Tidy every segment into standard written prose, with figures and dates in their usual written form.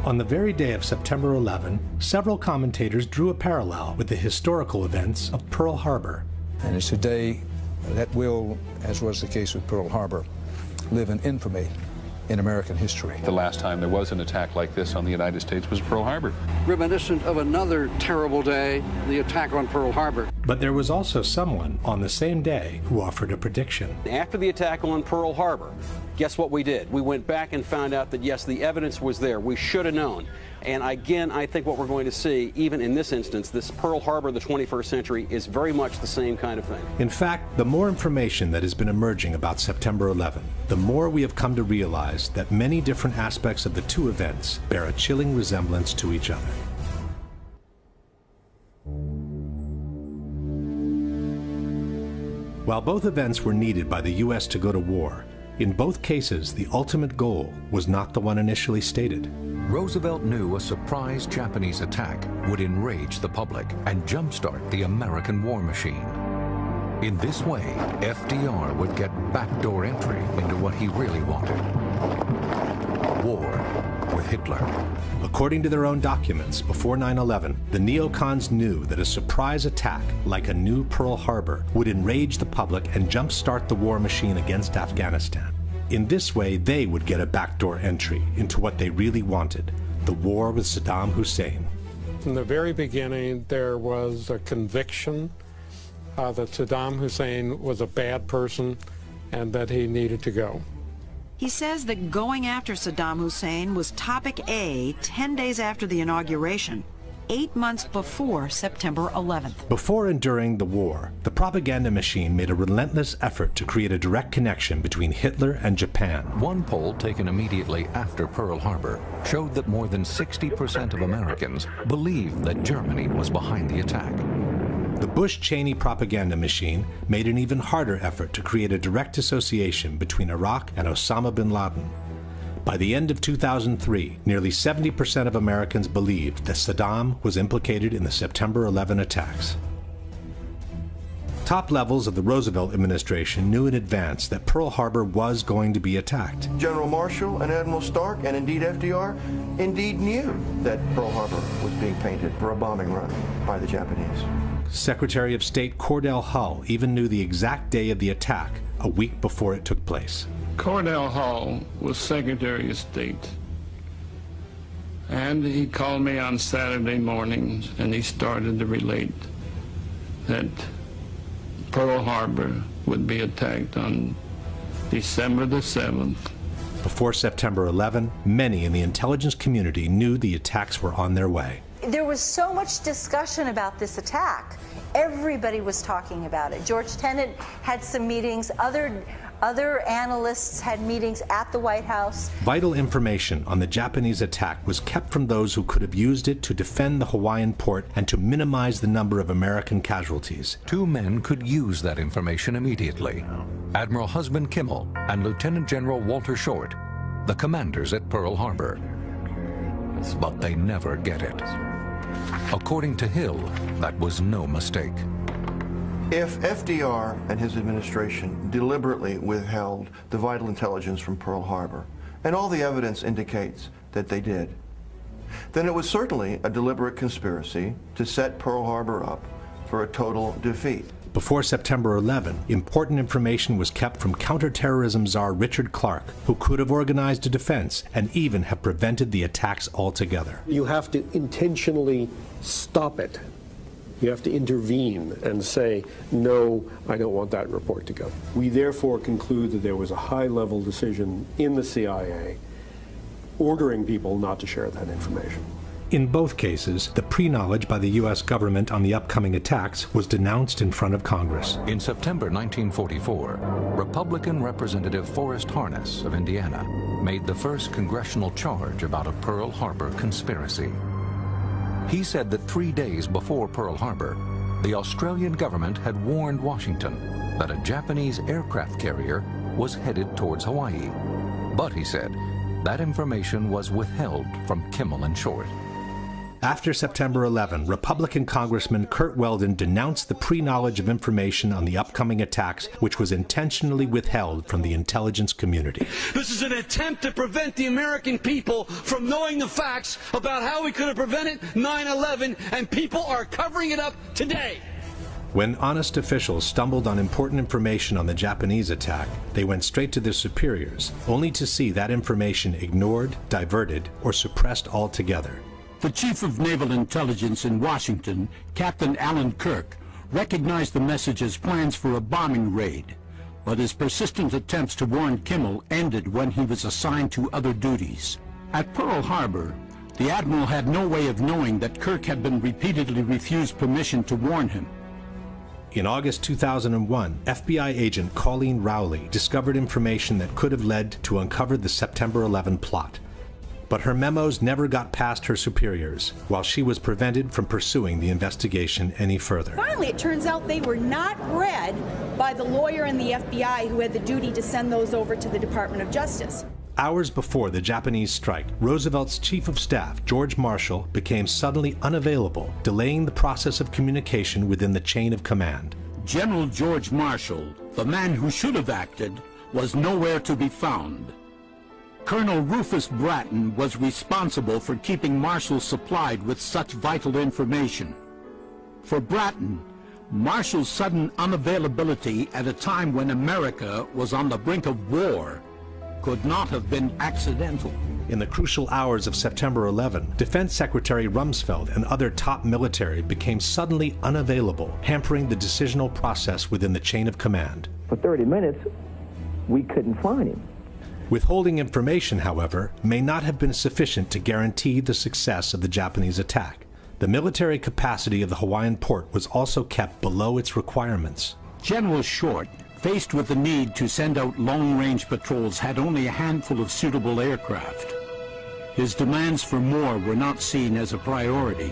On the very day of September 11, several commentators drew a parallel with the historical events of Pearl Harbor. And it's a day that will, as was the case with Pearl Harbor, live in infamy in American history. The last time there was an attack like this on the United States was Pearl Harbor. Reminiscent of another terrible day, the attack on Pearl Harbor. But there was also someone on the same day who offered a prediction. After the attack on Pearl Harbor, guess what we did? We went back and found out that, yes, the evidence was there. We should have known. And again, I think what we're going to see, even in this instance, this Pearl Harbor of the 21st century is very much the same kind of thing. In fact, the more information that has been emerging about September 11, the more we have come to realize that many different aspects of the two events bear a chilling resemblance to each other. While both events were needed by the U.S. to go to war, in both cases, the ultimate goal was not the one initially stated. Roosevelt knew a surprise Japanese attack would enrage the public and jumpstart the American war machine. In this way, FDR would get backdoor entry into what he really wanted: war with Hitler. According to their own documents, before 9/11, the neocons knew that a surprise attack, like a new Pearl Harbor, would enrage the public and jumpstart the war machine against Afghanistan. In this way, they would get a backdoor entry into what they really wanted: the war with Saddam Hussein. From the very beginning, there was a conviction that Saddam Hussein was a bad person and that he needed to go. He says that going after Saddam Hussein was topic A 10 days after the inauguration, 8 months before September 11th. Before and during the war, the propaganda machine made a relentless effort to create a direct connection between Hitler and Japan. One poll taken immediately after Pearl Harbor showed that more than 60% of Americans believed that Germany was behind the attack. The Bush-Cheney propaganda machine made an even harder effort to create a direct association between Iraq and Osama bin Laden. By the end of 2003, nearly 70% of Americans believed that Saddam was implicated in the September 11 attacks. Top levels of the Roosevelt administration knew in advance that Pearl Harbor was going to be attacked. General Marshall and Admiral Stark, and indeed FDR, indeed knew that Pearl Harbor was being painted for a bombing run by the Japanese. Secretary of State Cordell Hull even knew the exact day of the attack, a week before it took place. Cordell Hull was Secretary of State, and he called me on Saturday morning and he started to relate that Pearl Harbor would be attacked on December the 7th. Before September 11, many in the intelligence community knew the attacks were on their way. There was so much discussion about this attack. Everybody was talking about it. George Tenet had some meetings, other analysts had meetings at the White House. Vital information on the Japanese attack was kept from those who could have used it to defend the Hawaiian port and to minimize the number of American casualties. Two men could use that information immediately: Admiral Husband Kimmel and Lieutenant General Walter Short, the commanders at Pearl Harbor. But they never get it. According to Hill, that was no mistake. If FDR and his administration deliberately withheld the vital intelligence from Pearl Harbor, and all the evidence indicates that they did, then it was certainly a deliberate conspiracy to set Pearl Harbor up for a total defeat. Before September 11, important information was kept from counterterrorism czar Richard Clark, who could have organized a defense and even have prevented the attacks altogether. You have to intentionally stop it. You have to intervene and say, no, I don't want that report to go. We therefore conclude that there was a high-level decision in the CIA ordering people not to share that information. In both cases, the pre-knowledge by the U.S. government on the upcoming attacks was denounced in front of Congress. In September 1944, Republican Representative Forrest Harness of Indiana made the first congressional charge about a Pearl Harbor conspiracy. He said that 3 days before Pearl Harbor, the Australian government had warned Washington that a Japanese aircraft carrier was headed towards Hawaii. But, he said, that information was withheld from Kimmel and Short. After September 11, Republican Congressman Curt Weldon denounced the pre-knowledge of information on the upcoming attacks, which was intentionally withheld from the intelligence community. This is an attempt to prevent the American people from knowing the facts about how we could have prevented 9/11, and people are covering it up today. When honest officials stumbled on important information on the Japanese attack, they went straight to their superiors, only to see that information ignored, diverted, or suppressed altogether. The Chief of Naval Intelligence in Washington, Captain Alan Kirk, recognized the message as plans for a bombing raid, but his persistent attempts to warn Kimmel ended when he was assigned to other duties. At Pearl Harbor, the Admiral had no way of knowing that Kirk had been repeatedly refused permission to warn him. In August 2001, FBI agent Colleen Rowley discovered information that could have led to uncover the September 11 plot. But her memos never got past her superiors, while she was prevented from pursuing the investigation any further. Finally, it turns out they were not read by the lawyer in the FBI who had the duty to send those over to the Department of Justice. Hours before the Japanese strike, Roosevelt's Chief of Staff, George Marshall, became suddenly unavailable, delaying the process of communication within the chain of command. General George Marshall, the man who should have acted, was nowhere to be found. Colonel Rufus Bratton was responsible for keeping Marshall supplied with such vital information. For Bratton, Marshall's sudden unavailability at a time when America was on the brink of war could not have been accidental. In the crucial hours of September 11, Defense Secretary Rumsfeld and other top military became suddenly unavailable, hampering the decisional process within the chain of command. For 30 minutes, we couldn't find him. Withholding information, however, may not have been sufficient to guarantee the success of the Japanese attack. The military capacity of the Hawaiian port was also kept below its requirements. General Short, faced with the need to send out long-range patrols, had only a handful of suitable aircraft. His demands for more were not seen as a priority.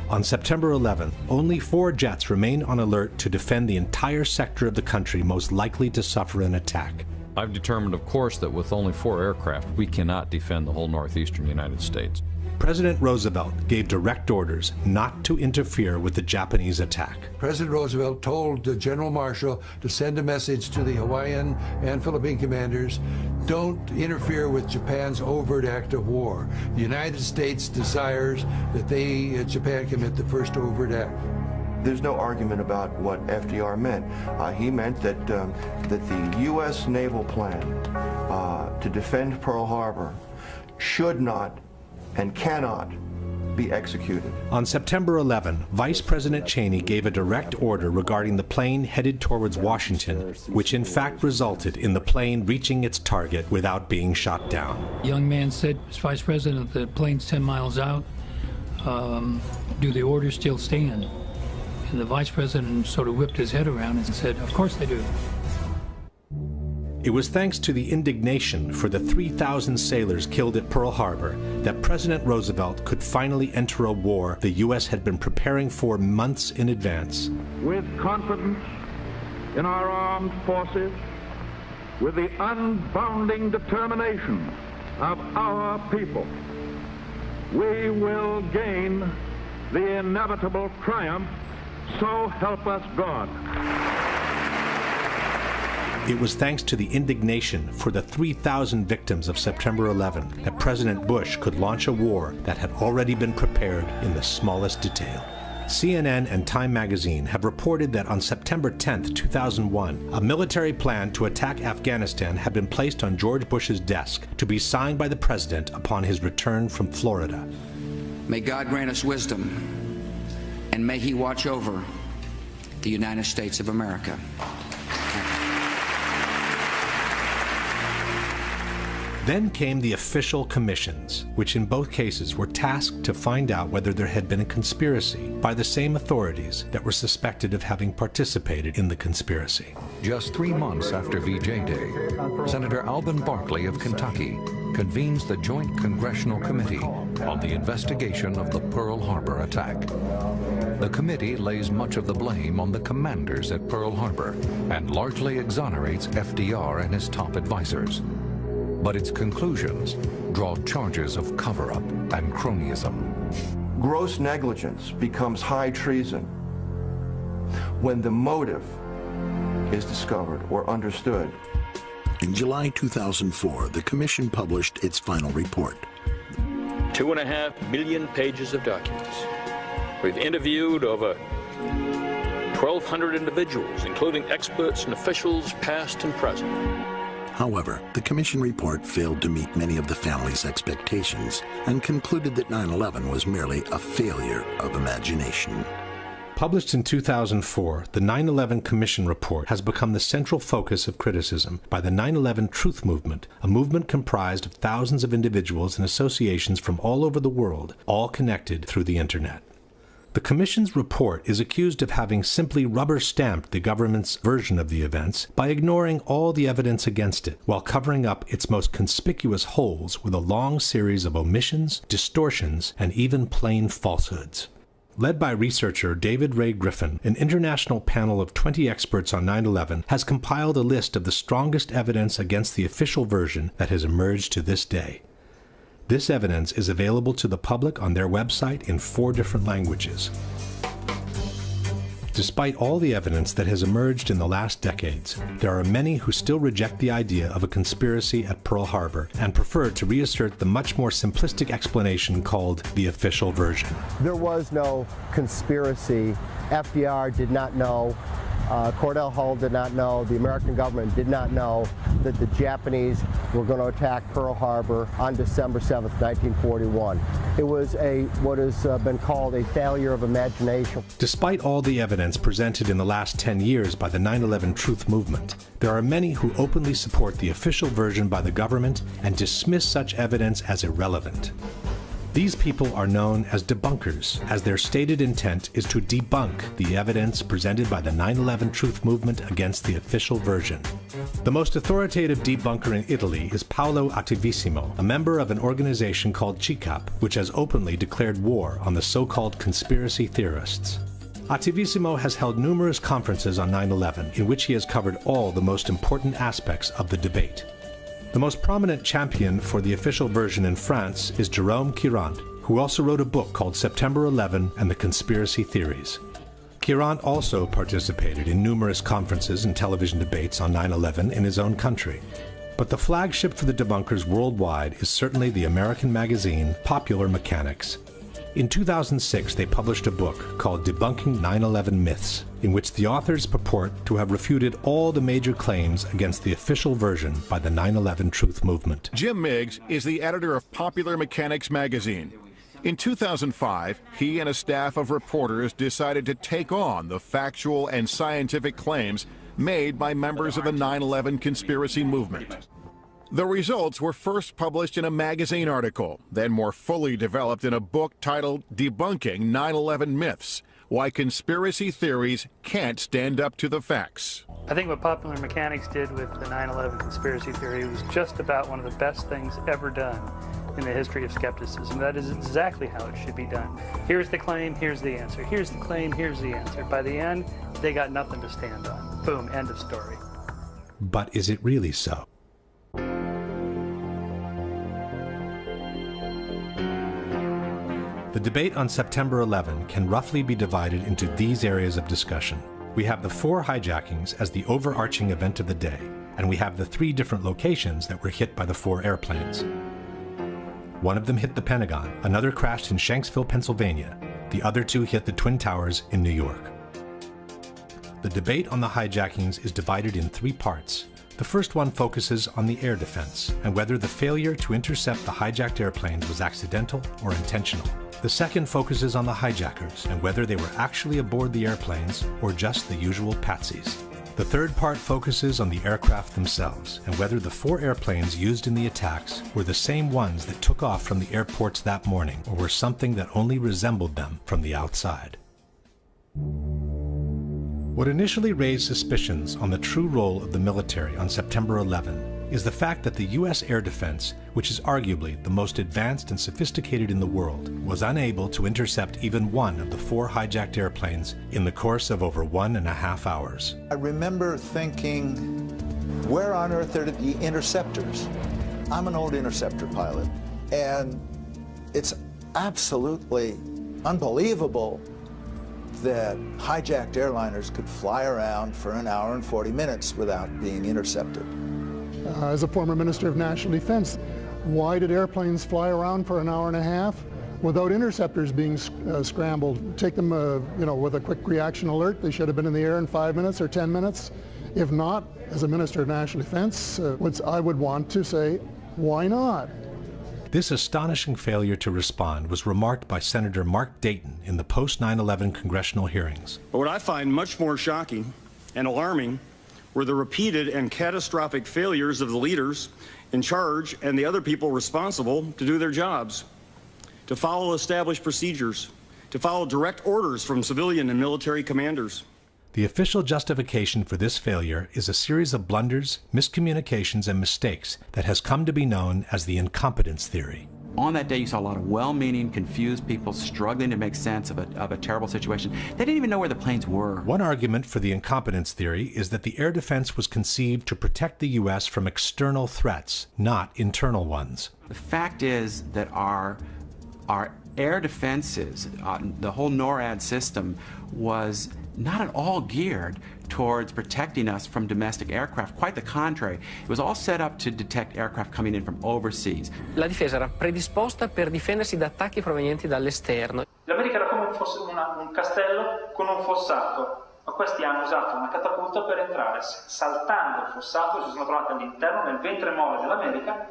On September 11, only 4 jets remained on alert to defend the entire sector of the country most likely to suffer an attack. I've determined, of course, that with only 4 aircraft, we cannot defend the whole northeastern United States. President Roosevelt gave direct orders not to interfere with the Japanese attack. President Roosevelt told General Marshall to send a message to the Hawaiian and Philippine commanders, don't interfere with Japan's overt act of war. The United States desires that Japan commit the first overt act. There's no argument about what FDR meant. He meant that the U.S. naval plan to defend Pearl Harbor should not and cannot be executed. On September 11, Vice President Cheney gave a direct order regarding the plane headed towards Washington, which in fact resulted in the plane reaching its target without being shot down. Young man said, Vice President, the plane's 10 miles out. Do the orders still stand? And the Vice President sort of whipped his head around and said, of course they do. It was thanks to the indignation for the 3,000 sailors killed at Pearl Harbor that President Roosevelt could finally enter a war the U.S. had been preparing for months in advance. With confidence in our armed forces, with the unbounding determination of our people, we will gain the inevitable triumph, so help us God. It was thanks to the indignation for the 3,000 victims of September 11 that President Bush could launch a war that had already been prepared in the smallest detail. CNN and Time magazine have reported that on September 10, 2001, a military plan to attack Afghanistan had been placed on George Bush's desk to be signed by the president upon his return from Florida. May God grant us wisdom, and may He watch over the United States of America. Then came the official commissions, which in both cases were tasked to find out whether there had been a conspiracy by the same authorities that were suspected of having participated in the conspiracy. Just 3 months after VJ Day, Senator Alvin Barkley of Kentucky convenes the Joint Congressional Committee on the investigation of the Pearl Harbor attack. The committee lays much of the blame on the commanders at Pearl Harbor and largely exonerates FDR and his top advisors. But its conclusions draw charges of cover-up and cronyism. gross negligence becomes high treason when the motive is discovered or understood. In July 2004, the Commission published its final report. 2.5 million pages of documents. We've interviewed over 1,200 individuals, including experts and officials past and present. However, the Commission report failed to meet many of the family's expectations and concluded that 9/11 was merely a failure of imagination. Published in 2004, the 9/11 Commission report has become the central focus of criticism by the 9/11 Truth Movement, a movement comprised of thousands of individuals and associations from all over the world, all connected through the Internet. The Commission's report is accused of having simply rubber-stamped the government's version of the events by ignoring all the evidence against it, while covering up its most conspicuous holes with a long series of omissions, distortions, and even plain falsehoods. Led by researcher David Ray Griffin, an international panel of 20 experts on 9/11 has compiled a list of the strongest evidence against the official version that has emerged to this day. This evidence is available to the public on their website in 4 different languages. Despite all the evidence that has emerged in the last decades, there are many who still reject the idea of a conspiracy at Pearl Harbor and prefer to reassert the much more simplistic explanation called the official version. There was no conspiracy. FDR did not know. Cordell Hull did not know. The American government did not know that the Japanese were going to attack Pearl Harbor on December 7th, 1941. It was what has been called a failure of imagination. Despite all the evidence presented in the last 10 years by the 9/11 Truth Movement, there are many who openly support the official version by the government and dismiss such evidence as irrelevant. These people are known as debunkers, as their stated intent is to debunk the evidence presented by the 9/11 Truth Movement against the official version. The most authoritative debunker in Italy is Paolo Attivissimo, a member of an organization called CICAP, which has openly declared war on the so-called conspiracy theorists. Attivissimo has held numerous conferences on 9/11 in which he has covered all the most important aspects of the debate. The most prominent champion for the official version in France is Jérôme Quirant, who also wrote a book called September 11 and the Conspiracy Theories. Quirant also participated in numerous conferences and television debates on 9/11 in his own country. But the flagship for the debunkers worldwide is certainly the American magazine Popular Mechanics. In 2006, they published a book called Debunking 9/11 Myths, in which the authors purport to have refuted all the major claims against the official version by the 9/11 Truth Movement. Jim Miggs is the editor of Popular Mechanics magazine. In 2005, he and a staff of reporters decided to take on the factual and scientific claims made by members of the 9/11 conspiracy movement. The results were first published in a magazine article, then more fully developed in a book titled Debunking 9/11 Myths: Why Conspiracy Theories Can't Stand Up to the Facts. I think what Popular Mechanics did with the 9/11 conspiracy theory was just about one of the best things ever done in the history of skepticism. That is exactly how it should be done. Here's the claim, here's the answer. Here's the claim, here's the answer. By the end, they got nothing to stand on. Boom, end of story. But is it really so? The debate on September 11 can roughly be divided into these areas of discussion. We have the 4 hijackings as the overarching event of the day, and we have the 3 different locations that were hit by the 4 airplanes. One of them hit the Pentagon, another crashed in Shanksville, Pennsylvania, the other 2 hit the Twin Towers in New York. The debate on the hijackings is divided in 3 parts. The first one focuses on the air defense and whether the failure to intercept the hijacked airplanes was accidental or intentional. The second focuses on the hijackers and whether they were actually aboard the airplanes or just the usual patsies. The third part focuses on the aircraft themselves and whether the 4 airplanes used in the attacks were the same ones that took off from the airports that morning or were something that only resembled them from the outside. What initially raised suspicions on the true role of the military on September 11 is the fact that the U.S. air defense, which is arguably the most advanced and sophisticated in the world, was unable to intercept even one of the 4 hijacked airplanes in the course of over 1.5 hours. I remember thinking, where on earth are the interceptors? I'm an old interceptor pilot, and it's absolutely unbelievable that hijacked airliners could fly around for an hour and 40 minutes without being intercepted. As a former Minister of National Defense, why did airplanes fly around for an hour and a half without interceptors being scrambled? Take them, with a quick reaction alert. They should have been in the air in 5 minutes or 10 minutes. If not, as a Minister of National Defense, I would want to say, why not? This astonishing failure to respond was remarked by Senator Mark Dayton in the post-9/11 congressional hearings. But what I find much more shocking and alarming were the repeated and catastrophic failures of the leaders in charge and the other people responsible to do their jobs, to follow established procedures, to follow direct orders from civilian and military commanders. The official justification for this failure is a series of blunders, miscommunications, and mistakes that has come to be known as the incompetence theory. On that day, you saw a lot of well-meaning, confused people struggling to make sense of a terrible situation. They didn't even know where the planes were. One argument for the incompetence theory is that the air defense was conceived to protect the U.S. from external threats, not internal ones. The fact is that our air defenses, the whole NORAD system, was not at all geared towards protecting us from domestic aircraft. Quite the contrary. It was all set up to detect aircraft coming in from overseas. La difesa era predisposta per difendersi da attacchi provenienti dall'esterno. L'America era come un castello con un fossato, ma questi hanno usato una catapulta per entrare. Saltando il fossato si sono trovati all'interno nel ventre mole dell'America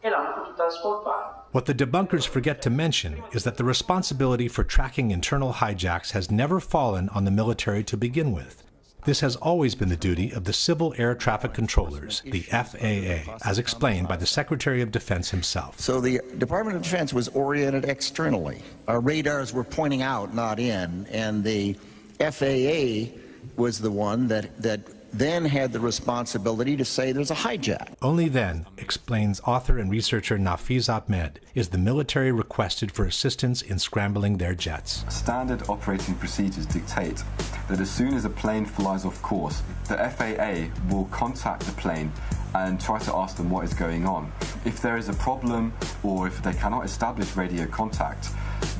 e l'hanno potuta spolpare. What the debunkers forget to mention is that the responsibility for tracking internal hijacks has never fallen on the military to begin with. This has always been the duty of the Civil Air Traffic Controllers, the FAA, as explained by the Secretary of Defense himself. So the Department of Defense was oriented externally. Our radars were pointing out, not in, and the FAA was the one that then had the responsibility to say there's a hijack. Only then, explains author and researcher Nafiz Ahmed, is the military requested for assistance in scrambling their jets. Standard operating procedures dictate that as soon as a plane flies off course, the FAA will contact the plane and try to ask them what is going on. If there is a problem or if they cannot establish radio contact,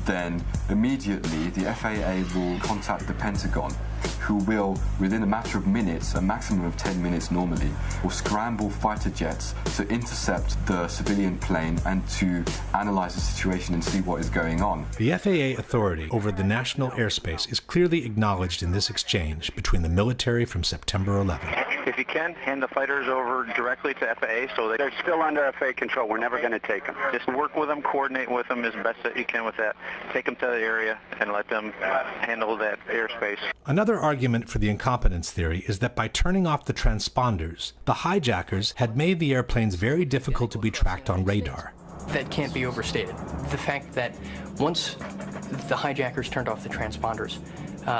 then immediately the FAA will contact the Pentagon, who will, within a matter of minutes, a maximum of 10 minutes normally, will scramble fighter jets to intercept the civilian plane and to analyze the situation and see what is going on. The FAA authority over the national airspace is clearly acknowledged in this exchange between the military from September 11. If you can, hand the fighters over directly to FAA so they're still under FAA control. We're never going to take them. Just work with them, coordinate with them as best that you can with that. Take them to the area and let them handle that airspace. Another argument for the incompetence theory is that by turning off the transponders, the hijackers had made the airplanes very difficult to be tracked on radar. That can't be overstated. The fact that once the hijackers turned off the transponders,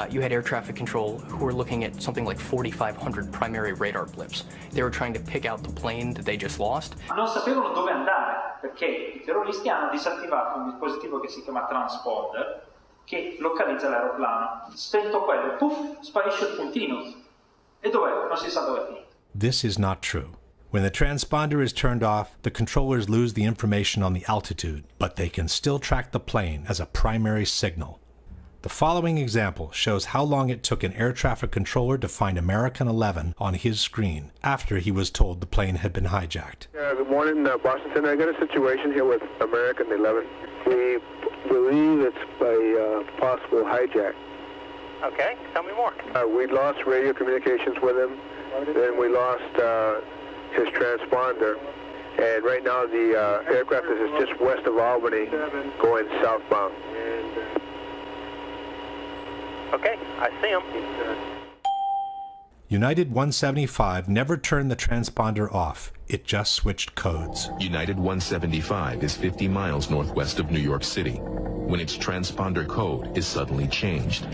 you had air traffic control who were looking at something like 4,500 primary radar blips. They were trying to pick out the plane that they just lost. Non sapevano dove andare perché i terroristi hanno disattivato un dispositivo che si chiama transponder che localizza l'aeroplano. Spento quello, puff, sparisce il puntino. E dov'è? Non si sa dove è finito. This is not true. When the transponder is turned off, the controllers lose the information on the altitude, but they can still track the plane as a primary signal. The following example shows how long it took an air traffic controller to find American 11 on his screen after he was told the plane had been hijacked. Good morning, Boston Center. I got a situation here with American 11. We believe it's by possible hijack. Okay, tell me more. We lost radio communications with him. Then we lost his transponder. And right now the aircraft is just west of Albany going southbound. Okay, I see him. United 175 never turned the transponder off. It just switched codes. United 175 is 50 miles northwest of New York City when its transponder code is suddenly changed.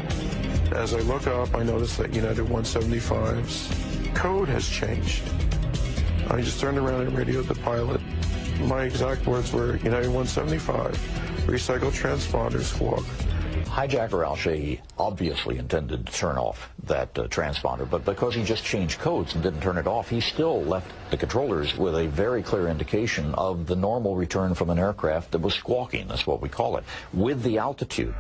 As I look up, I notice that United 175's code has changed. I just turned around and radioed the pilot. My exact words were, United 175, recycle transponders, squawk. Hijacker Al-Shehhi obviously intended to turn off that transponder, but because he just changed codes and didn't turn it off, he still left the controllers with a very clear indication of the normal return from an aircraft that was squawking, that's what we call it, with the altitude.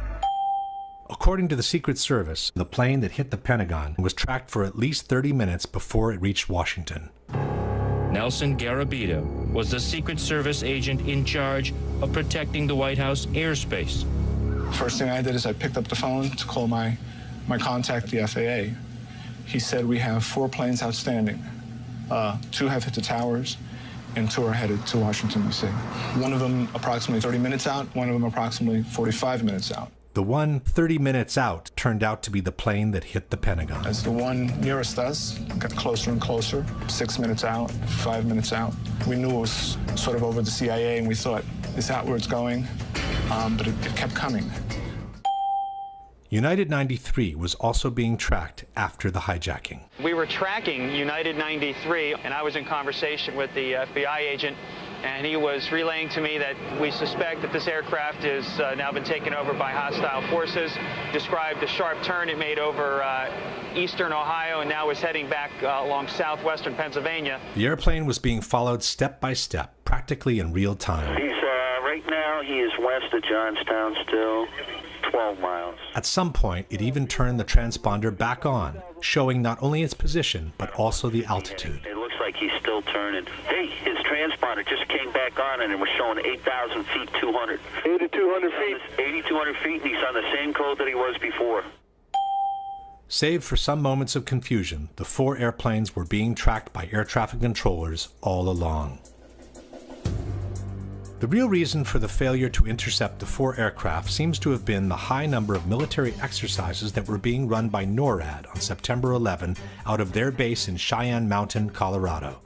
According to the Secret Service, the plane that hit the Pentagon was tracked for at least 30 minutes before it reached Washington. Nelson Garabito was the Secret Service agent in charge of protecting the White House airspace. First thing I did is I picked up the phone to call my contact, the FAA. He said we have 4 planes outstanding. 2 have hit the towers, and 2 are headed to Washington, D.C. One of them approximately 30 minutes out, one of them approximately 45 minutes out. The one 30 minutes out turned out to be the plane that hit the Pentagon. As the one nearest us got closer and closer, 6 minutes out, 5 minutes out, we knew it was sort of over the CIA, and we thought, is that where it's going? But it kept coming. United 93 was also being tracked after the hijacking. We were tracking United 93, and I was in conversation with the FBI agent, and he was relaying to me that we suspect that this aircraft has now been taken over by hostile forces, described the sharp turn it made over eastern Ohio, and now is heading back along southwestern Pennsylvania. The airplane was being followed step by step, practically in real time. Right now, he is west of Johnstown still, 12 miles. At some point, it even turned the transponder back on, showing not only its position, but also the altitude. It looks like he's still turning. Hey, his transponder just came back on and it was showing 8,000 feet, 200. 8,200 feet? 8,200 feet, and he's on the same code that he was before. Save for some moments of confusion, the 4 airplanes were being tracked by air traffic controllers all along. The real reason for the failure to intercept the 4 aircraft seems to have been the high number of military exercises that were being run by NORAD on September 11 out of their base in Cheyenne Mountain, Colorado.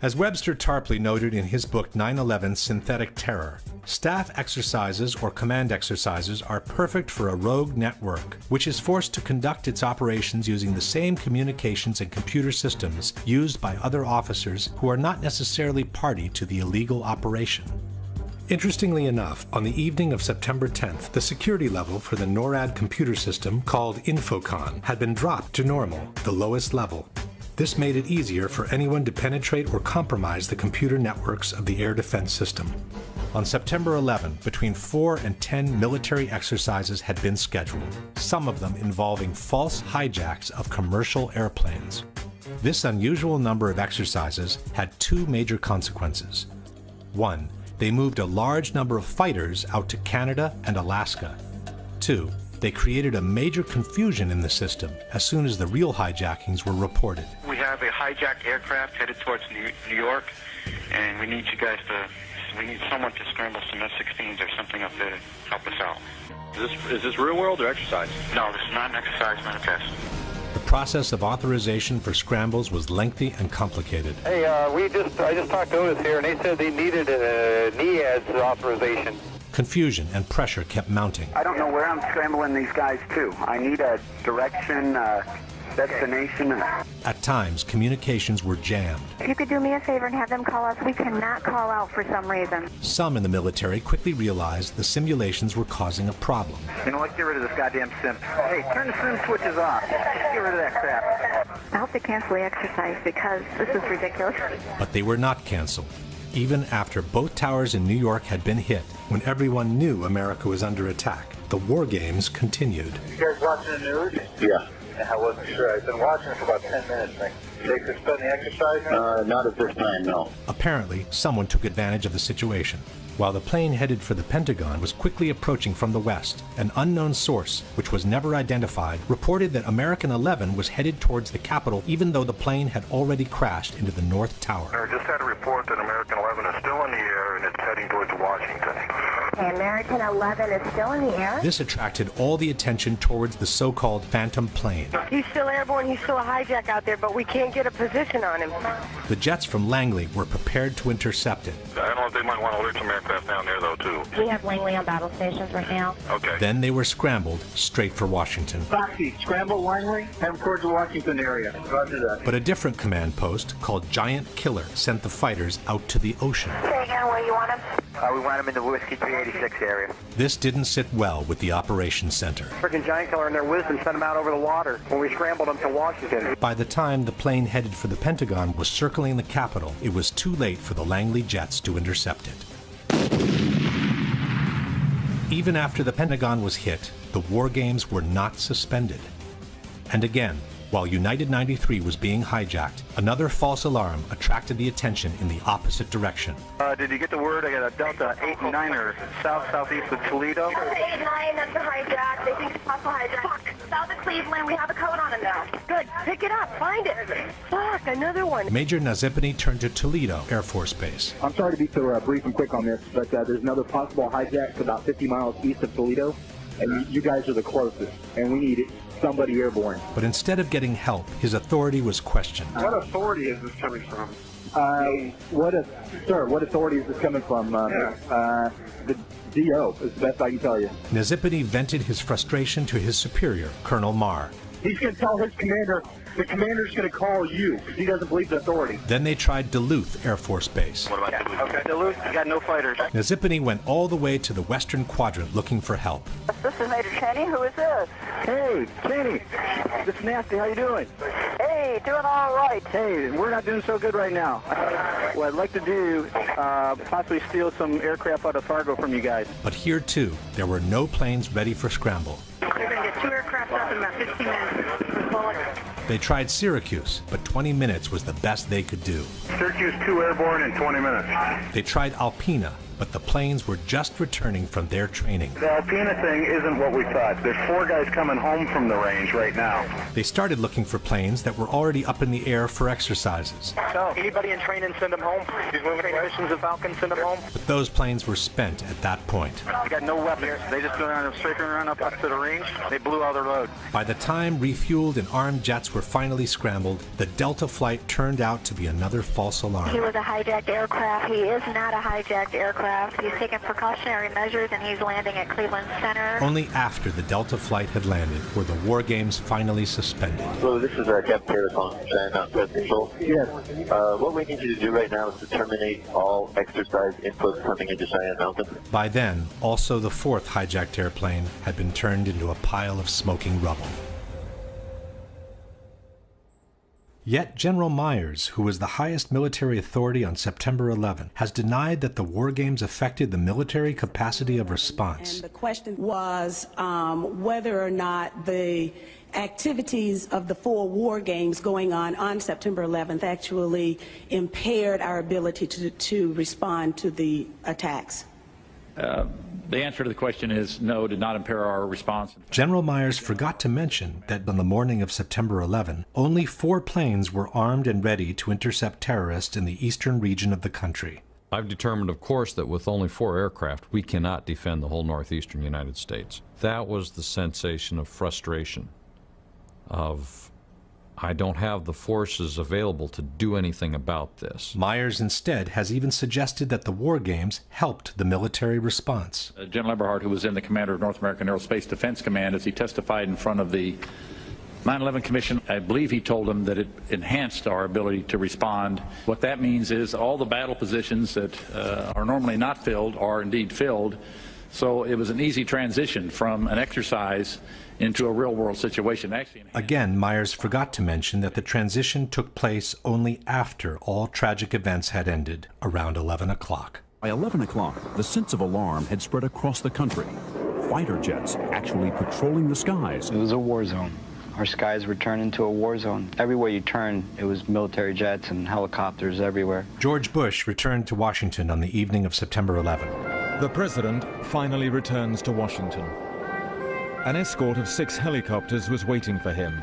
As Webster Tarpley noted in his book 9/11 Synthetic Terror, staff exercises or command exercises are perfect for a rogue network, which is forced to conduct its operations using the same communications and computer systems used by other officers who are not necessarily party to the illegal operation. Interestingly enough, on the evening of September 10th, the security level for the NORAD computer system, called Infocon, had been dropped to normal, the lowest level. This made it easier for anyone to penetrate or compromise the computer networks of the air defense system. On September 11, between 4 and 10 military exercises had been scheduled, some of them involving false hijacks of commercial airplanes. This unusual number of exercises had 2 major consequences. 1, they moved a large number of fighters out to Canada and Alaska. 2, they created a major confusion in the system as soon as the real hijackings were reported. We have a hijacked aircraft headed towards New York, and we need someone to scramble some F-16s or something up there to help us out. Is this real world or exercise? No, this is not an exercise, not a test. The process of authorization for scrambles was lengthy and complicated. Hey, I just talked to Otis here, and they said they needed a NEADS authorization. Confusion and pressure kept mounting. I don't know where I'm scrambling these guys to. I need a direction, destination. At times, communications were jammed. If you could do me a favor and have them call us, we cannot call out for some reason. Some in the military quickly realized the simulations were causing a problem. You know what? Get rid of this goddamn sim. Hey, turn the sim switches off. Get rid of that crap. I hope they cancel the exercise because this is ridiculous. But they were not canceled. Even after both towers in New York had been hit, when everyone knew America was under attack, the war games continued. You guys watching the news? Yeah. I wasn't sure. I've been watching for about 10 minutes. They suspend the exercise? Not at this time, no. Apparently, someone took advantage of the situation. While the plane headed for the Pentagon was quickly approaching from the west, an unknown source, which was never identified, reported that American 11 was headed towards the Capitol even though the plane had already crashed into the North Tower. I just had a report that American 11 is still in the air and it's heading towards Washington. Okay, American 11 is still in the air? This attracted all the attention towards the so-called Phantom plane. He's still airborne, he's still a hijack out there, but we can't get a position on him. The jets from Langley were prepared to intercept it. I don't know if they might want to alert some aircraft down there, though, too. We have Langley on battle stations right now. Okay. Then they were scrambled straight for Washington. Foxy, scramble Langley, head towards the Washington area. Roger that. But a different command post, called Giant Killer, sent the fighters out to the ocean. Say again where you want him? We want him in the Whiskey 386 area. This didn't sit well with the operations center. Freaking Giant Killer and their wisdom sent him out over the water when we scrambled him to Washington. By the time the plane headed for the Pentagon was circling the Capitol, it was too late for the Langley jets to intercept it. Even after the Pentagon was hit, the war games were not suspended. And again, while United 93 was being hijacked, another false alarm attracted the attention in the opposite direction. Did you get the word? I got a Delta 8-9er southeast of Toledo. Delta 8-9, that's a hijack. They think it's possible hijack. Fuck, south of Cleveland, we have a code on it now. Good, pick it up, find it. Fuck, another one. Major Nazipany turned to Toledo Air Force Base. I'm sorry to be so brief and quick on this, but there's another possible hijack about 50 miles east of Toledo, and you guys are the closest, and we need somebody airborne. But instead of getting help, his authority was questioned. What authority is this coming from? What authority is this coming from? The DO is the best I can tell you. Nazipany vented his frustration to his superior, Colonel Marr. He's going to tell his commander, the commander's going to call you because he doesn't believe the authority. Then they tried Duluth Air Force Base. What about Duluth? Okay, Duluth, you got no fighters. Nazipany went all the way to the western quadrant looking for help. This is Major Cheney. Who is this? Hey, Cheney. This is Nasty. How you doing? Hey, doing all right. Hey, we're not doing so good right now. What I'd like to do, possibly steal some aircraft out of Fargo from you guys. But here, too, there were no planes ready for scramble. They're going to get 2 aircraft up in about 15 minutes. They tried Syracuse, but 20 minutes was the best they could do. Syracuse 2 airborne in 20 minutes. They tried Alpena, but the planes were just returning from their training. The Alpena thing isn't what we thought. There's 4 guys coming home from the range right now. They started looking for planes that were already up in the air for exercises. So, anybody in training, send them home. These moving missions of Falcon, send them home. But those planes were spent at that point. They got no weapons. They just go around straight around up to the range. They blew all their load. By the time refueled and armed jets were finally scrambled, the Delta flight turned out to be another false alarm. He was a hijacked aircraft. He is not a hijacked aircraft. He's taking precautionary measures and he's landing at Cleveland Center. Only after the Delta flight had landed were the war games finally suspended. So this is Captain Taylor calling from China Mountain Flight Control. Yes. What we need you to do right now is to terminate all exercise inputs coming into Cheyenne Mountain. By then, also the 4th hijacked airplane had been turned into a pile of smoking rubble. Yet General Myers, who was the highest military authority on September 11, has denied that the war games affected the military capacity of response. And the question was whether or not the activities of the 4 war games going on September 11th actually impaired our ability to respond to the attacks. The answer to the question is no, did not impair our response. General Myers forgot to mention that on the morning of September 11, only 4 planes were armed and ready to intercept terrorists in the eastern region of the country. I've determined, of course, that with only 4 aircraft, we cannot defend the whole northeastern United States. That was the sensation of frustration, of I don't have the forces available to do anything about this. Myers instead has even suggested that the war games helped the military response. General Eberhart, who was then the commander of North American Aerospace Defense Command, as he testified in front of the 9/11 Commission, I believe he told them that it enhanced our ability to respond. What that means is all the battle positions that are normally not filled are indeed filled. So it was an easy transition from an exercise into a real-world situation. Again, Myers forgot to mention that the transition took place only after all tragic events had ended, around 11 o'clock. By 11 o'clock, the sense of alarm had spread across the country. Fighter jets actually patrolling the skies. It was a war zone. Our skies were turned into a war zone. Everywhere you turn, it was military jets and helicopters everywhere. George Bush returned to Washington on the evening of September 11. The president finally returns to Washington. An escort of 6 helicopters was waiting for him.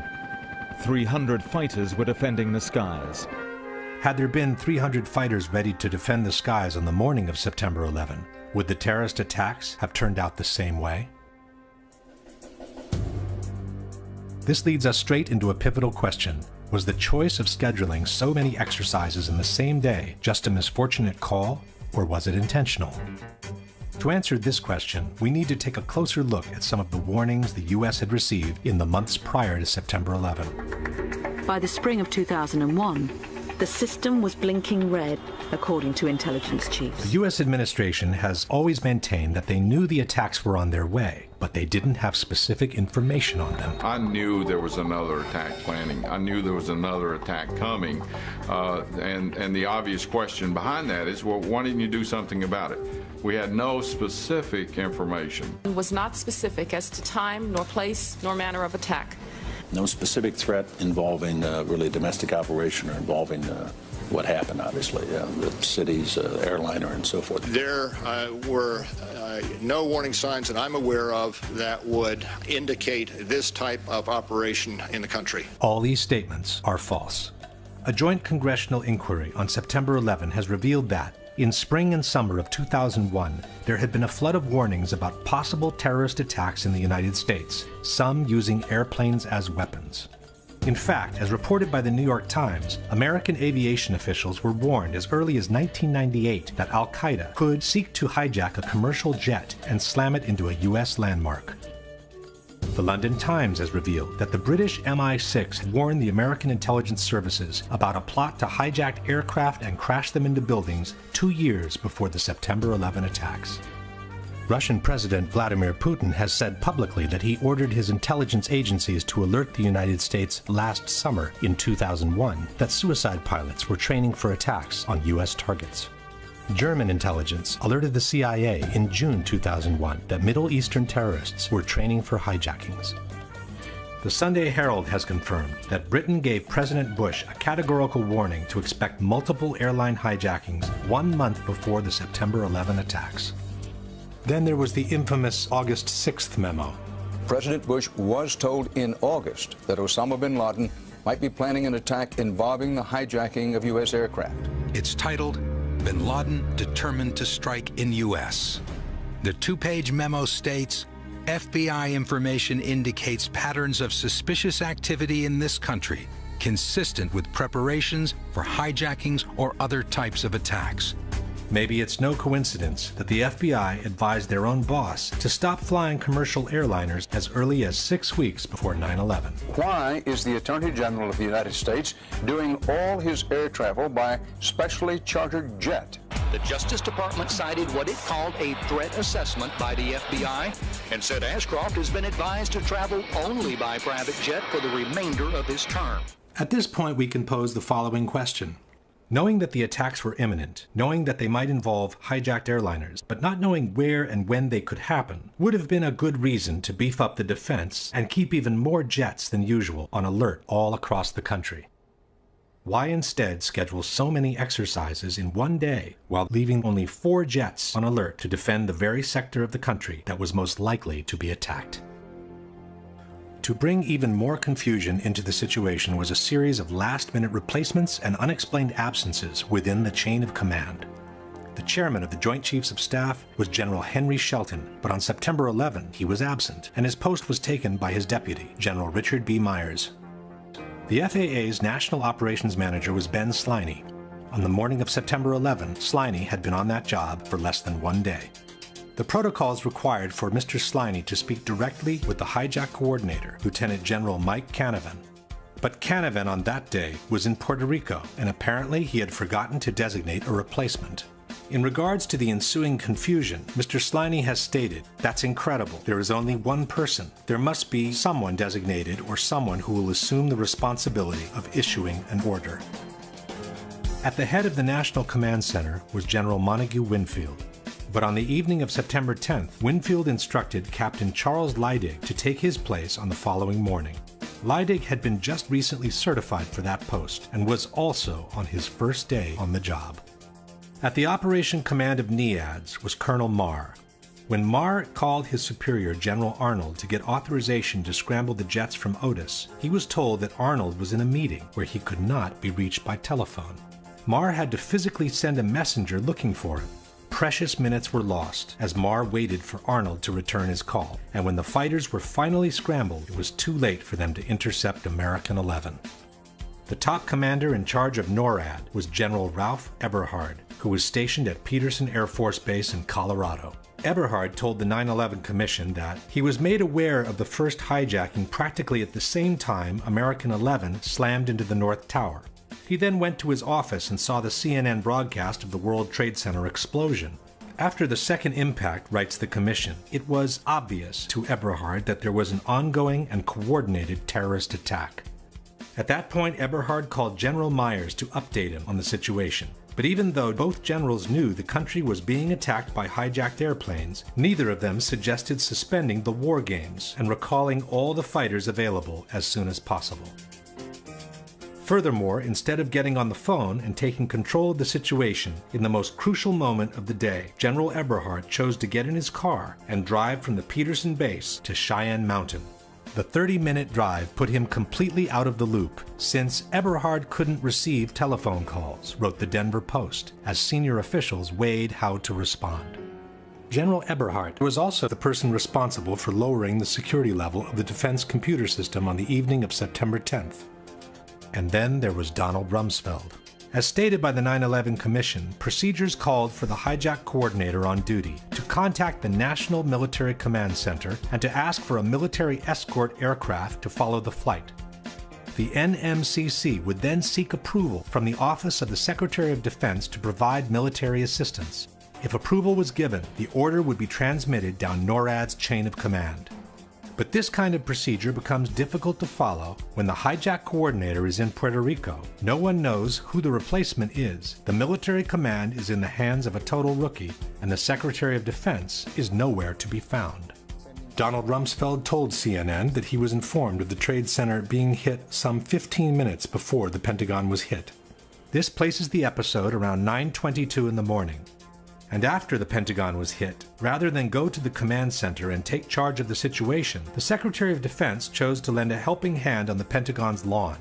300 fighters were defending the skies. Had there been 300 fighters ready to defend the skies on the morning of September 11, would the terrorist attacks have turned out the same way? This leads us straight into a pivotal question. Was the choice of scheduling so many exercises in the same day just a misfortunate call, or was it intentional? To answer this question, we need to take a closer look at some of the warnings the U.S. had received in the months prior to September 11. By the spring of 2001, the system was blinking red, according to intelligence chiefs. The U.S. administration has always maintained that they knew the attacks were on their way, but they didn't have specific information on them. I knew there was another attack planning. I knew there was another attack coming. And the obvious question behind that is, well, why didn't you do something about it? We had no specific information. It was not specific as to time, nor place, nor manner of attack. No specific threat involving really domestic operation or involving what happened, obviously, the city's airliner and so forth. There were no warning signs that I'm aware of that would indicate this type of operation in the country. All these statements are false. A joint congressional inquiry on September 11 has revealed that, in spring and summer of 2001, there had been a flood of warnings about possible terrorist attacks in the United States, some using airplanes as weapons. In fact, as reported by the New York Times, American aviation officials were warned as early as 1998 that Al-Qaeda could seek to hijack a commercial jet and slam it into a U.S. landmark. The London Times has revealed that the British MI6 had warned the American intelligence services about a plot to hijack aircraft and crash them into buildings 2 years before the September 11 attacks. Russian President Vladimir Putin has said publicly that he ordered his intelligence agencies to alert the United States last summer in 2001 that suicide pilots were training for attacks on U.S. targets. German intelligence alerted the CIA in June 2001 that Middle Eastern terrorists were training for hijackings. The Sunday Herald has confirmed that Britain gave President Bush a categorical warning to expect multiple airline hijackings 1 month before the September 11 attacks. Then there was the infamous August 6th memo. President Bush was told in August that Osama bin Laden might be planning an attack involving the hijacking of U.S. aircraft. It's titled, Bin Laden Determined to Strike in U.S. The 2-page memo states, FBI information indicates patterns of suspicious activity in this country, consistent with preparations for hijackings or other types of attacks. Maybe it's no coincidence that the FBI advised their own boss to stop flying commercial airliners as early as 6 weeks before 9/11. Why is the Attorney General of the United States doing all his air travel by specially chartered jet? The Justice Department cited what it called a threat assessment by the FBI and said Ashcroft has been advised to travel only by private jet for the remainder of his term. At this point, we can pose the following question. Knowing that the attacks were imminent, knowing that they might involve hijacked airliners, but not knowing where and when they could happen, would have been a good reason to beef up the defense and keep even more jets than usual on alert all across the country. Why instead schedule so many exercises in one day while leaving only 4 jets on alert to defend the very sector of the country that was most likely to be attacked? To bring even more confusion into the situation was a series of last-minute replacements and unexplained absences within the chain of command. The chairman of the Joint Chiefs of Staff was General Henry Shelton, but on September 11 he was absent, and his post was taken by his deputy, General Richard B. Myers. The FAA's National Operations Manager was Ben Sliney. On the morning of September 11, Sliney had been on that job for less than 1 day. The protocols required for Mr. Sliney to speak directly with the hijack coordinator, Lieutenant General Mike Canavan. But Canavan on that day was in Puerto Rico, and apparently he had forgotten to designate a replacement. In regards to the ensuing confusion, Mr. Sliney has stated, "That's incredible. There is only one person. There must be someone designated or someone who will assume the responsibility of issuing an order." At the head of the National Command Center was General Montague Winfield. But on the evening of September 10th, Winfield instructed Captain Charles Leidig to take his place on the following morning. Leidig had been just recently certified for that post and was also on his first day on the job. At the operation command of NEADS was Colonel Marr. When Marr called his superior, General Arnold, to get authorization to scramble the jets from Otis, he was told that Arnold was in a meeting where he could not be reached by telephone. Marr had to physically send a messenger looking for him. Precious minutes were lost as Marr waited for Arnold to return his call, and when the fighters were finally scrambled, it was too late for them to intercept American 11. The top commander in charge of NORAD was General Ralph Eberhard, who was stationed at Peterson Air Force Base in Colorado. Eberhard told the 9/11 Commission that he was made aware of the first hijacking practically at the same time American 11 slammed into the North Tower. He then went to his office and saw the CNN broadcast of the World Trade Center explosion. After the second impact, writes the Commission, it was obvious to Eberhard that there was an ongoing and coordinated terrorist attack. At that point, Eberhard called General Myers to update him on the situation, But even though both generals knew the country was being attacked by hijacked airplanes, neither of them suggested suspending the war games and recalling all the fighters available as soon as possible. Furthermore, instead of getting on the phone and taking control of the situation in the most crucial moment of the day, General Eberhard chose to get in his car and drive from the Peterson base to Cheyenne Mountain. The 30-minute drive put him completely out of the loop, since Eberhard couldn't receive telephone calls, wrote the Denver Post, as senior officials weighed how to respond. General Eberhard was also the person responsible for lowering the security level of the defense computer system on the evening of September 10th. And then there was Donald Rumsfeld. As stated by the 9/11 Commission, procedures called for the hijack coordinator on duty to contact the National Military Command Center and to ask for a military escort aircraft to follow the flight. The NMCC would then seek approval from the Office of the Secretary of Defense to provide military assistance. If approval was given, the order would be transmitted down NORAD's chain of command. But this kind of procedure becomes difficult to follow when the hijack coordinator is in Puerto Rico. No one knows who the replacement is. The military command is in the hands of a total rookie, and the Secretary of Defense is nowhere to be found. Donald Rumsfeld told CNN that he was informed of the Trade Center being hit some 15 minutes before the Pentagon was hit. This places the episode around 9:22 in the morning. And after the Pentagon was hit, rather than go to the command center and take charge of the situation, the Secretary of Defense chose to lend a helping hand on the Pentagon's lawn.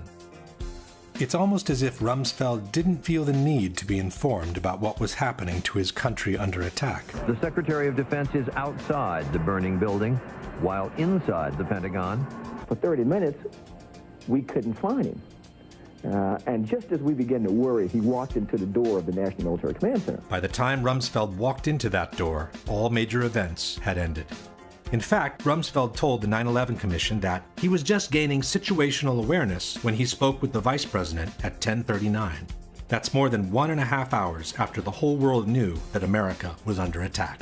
It's almost as if Rumsfeld didn't feel the need to be informed about what was happening to his country under attack. The Secretary of Defense is outside the burning building, while inside the Pentagon. For 30 minutes, we couldn't find him. And just as we began to worry, he walked into the door of the National Military Command Center. By the time Rumsfeld walked into that door, all major events had ended. In fact, Rumsfeld told the 9/11 Commission that he was just gaining situational awareness when he spoke with the Vice President at 10:39. That's more than 1.5 hours after the whole world knew that America was under attack.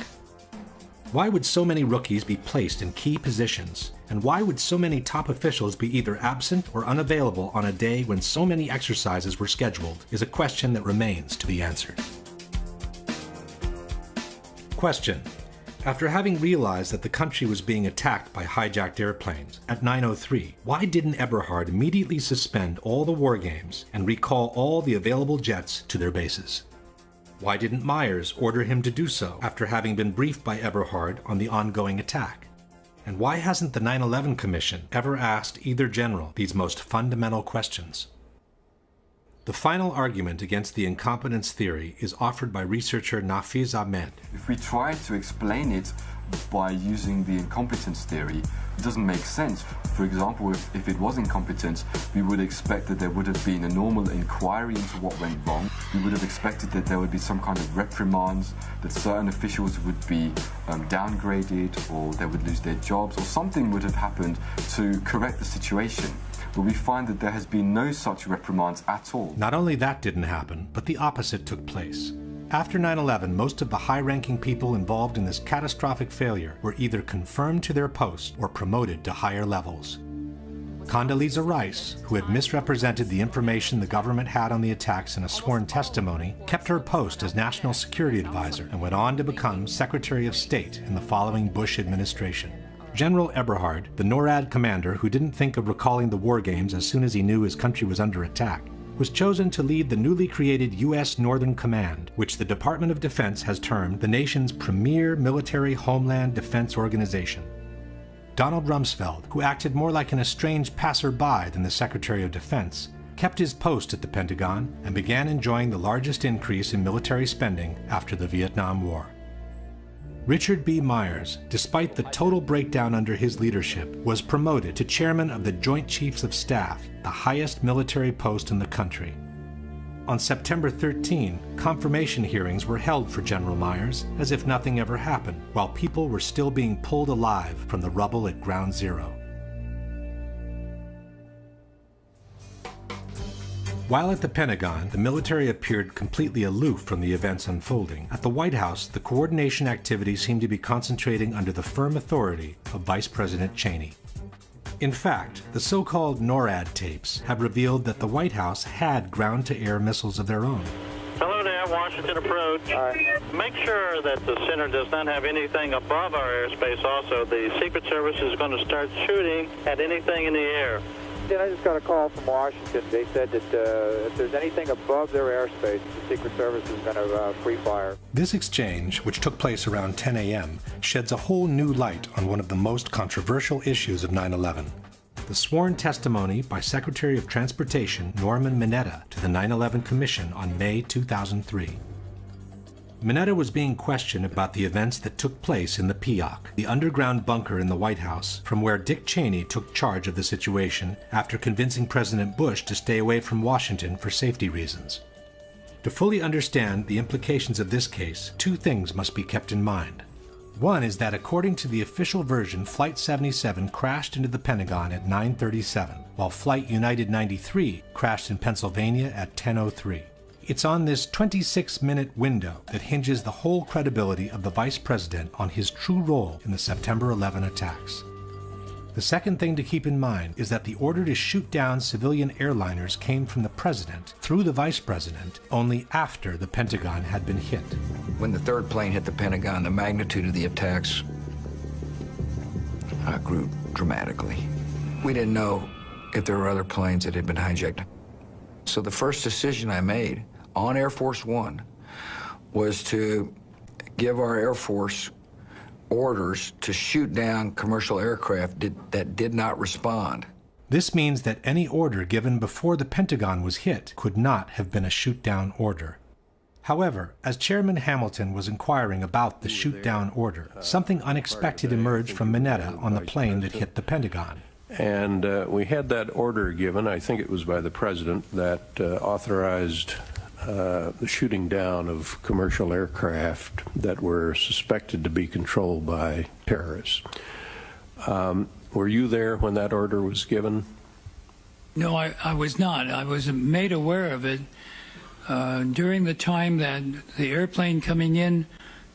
Why would so many rookies be placed in key positions? And why would so many top officials be either absent or unavailable on a day when so many exercises were scheduled is a question that remains to be answered. Question. After having realized that the country was being attacked by hijacked airplanes at 9:03, why didn't Eberhard immediately suspend all the war games and recall all the available jets to their bases? Why didn't Myers order him to do so after having been briefed by Eberhard on the ongoing attack? And why hasn't the 9/11 Commission ever asked either general these most fundamental questions? The final argument against the incompetence theory is offered by researcher Nafiz Ahmed. If we try to explain it by using the incompetence theory, it doesn't make sense. For example, if it was incompetence, we would expect that there would have been a normal inquiry into what went wrong. We would have expected that there would be some kind of reprimands, that certain officials would be downgraded, or they would lose their jobs, or something would have happened to correct the situation. But we find that there has been no such reprimands at all. Not only that didn't happen, but the opposite took place. After 9/11, most of the high-ranking people involved in this catastrophic failure were either confirmed to their posts or promoted to higher levels. Condoleezza Rice, who had misrepresented the information the government had on the attacks in a sworn testimony, kept her post as National Security Advisor and went on to become Secretary of State in the following Bush administration. General Eberhard, the NORAD commander who didn't think of recalling the war games as soon as he knew his country was under attack, was chosen to lead the newly created U.S. Northern Command, which the Department of Defense has termed the nation's premier military homeland defense organization. Donald Rumsfeld, who acted more like an estranged passerby than the Secretary of Defense, kept his post at the Pentagon and began enjoying the largest increase in military spending after the Vietnam War. Richard B. Myers, despite the total breakdown under his leadership, was promoted to chairman of the Joint Chiefs of Staff, the highest military post in the country. On September 13, confirmation hearings were held for General Myers as if nothing ever happened, while people were still being pulled alive from the rubble at Ground Zero. While at the Pentagon, the military appeared completely aloof from the events unfolding. At the White House, the coordination activities seemed to be concentrating under the firm authority of Vice President Cheney. In fact, the so-called NORAD tapes have revealed that the White House had ground-to-air missiles of their own. Hello there, Washington approach. Make sure that the center does not have anything above our airspace also. The Secret Service is going to start shooting at anything in the air. Then I just got a call from Washington. They said that if there's anything above their airspace, the Secret Service is going to free fire. This exchange, which took place around 10 a.m., sheds a whole new light on one of the most controversial issues of 9/11. The sworn testimony by Secretary of Transportation Norman Mineta to the 9/11 Commission on May 2003. Mineta was being questioned about the events that took place in the PIOC, the underground bunker in the White House, from where Dick Cheney took charge of the situation after convincing President Bush to stay away from Washington for safety reasons. To fully understand the implications of this case, two things must be kept in mind. One is that according to the official version, Flight 77 crashed into the Pentagon at 9:37, while Flight United 93 crashed in Pennsylvania at 10:03. It's on this 26-minute window that hinges the whole credibility of the Vice President on his true role in the September 11 attacks. The second thing to keep in mind is that the order to shoot down civilian airliners came from the President through the Vice President only after the Pentagon had been hit. When the third plane hit the Pentagon, the magnitude of the attacks grew dramatically. We didn't know if there were other planes that had been hijacked. So the first decision I made on Air Force One was to give our Air Force orders to shoot down commercial aircraft that did not respond. This means that any order given before the Pentagon was hit could not have been a shoot-down order. However, as Chairman Hamilton was inquiring about the shoot-down order, something unexpected emerged from Mineta on the plane that hit the Pentagon. And we had that order given, I think it was by the President, that authorized the shooting down of commercial aircraft that were suspected to be controlled by terrorists. Were you there when that order was given? No, I was not. I was made aware of it during the time that the airplane coming in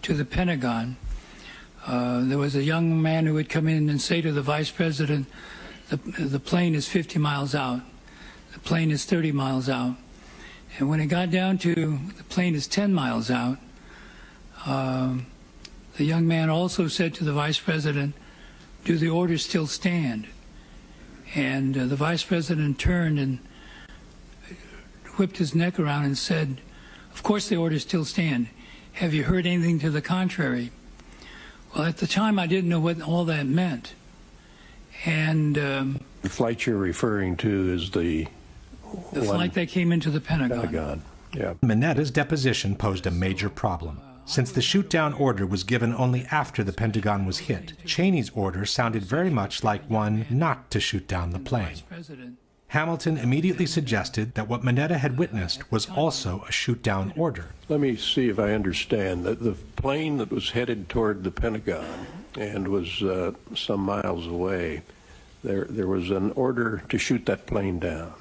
to the Pentagon, there was a young man who would come in and say to the Vice President, the plane is 50 miles out, the plane is 30 miles out. And when it got down to the plane is 10 miles out, the young man also said to the Vice President, do the orders still stand? And the Vice President turned and whipped his neck around and said, of course the orders still stand. Have you heard anything to the contrary? Well, at the time I didn't know what all that meant. And the flight you're referring to is the flight that came into the Pentagon. Yeah. Mineta's deposition posed a major problem. Since the shoot-down order was given only after the Pentagon was hit, Cheney's order sounded very much like one not to shoot down the plane. Hamilton immediately suggested that what Mineta had witnessed was also a shoot-down order. Let me see if I understand. The plane that was headed toward the Pentagon and was some miles away, there was an order to shoot that plane down.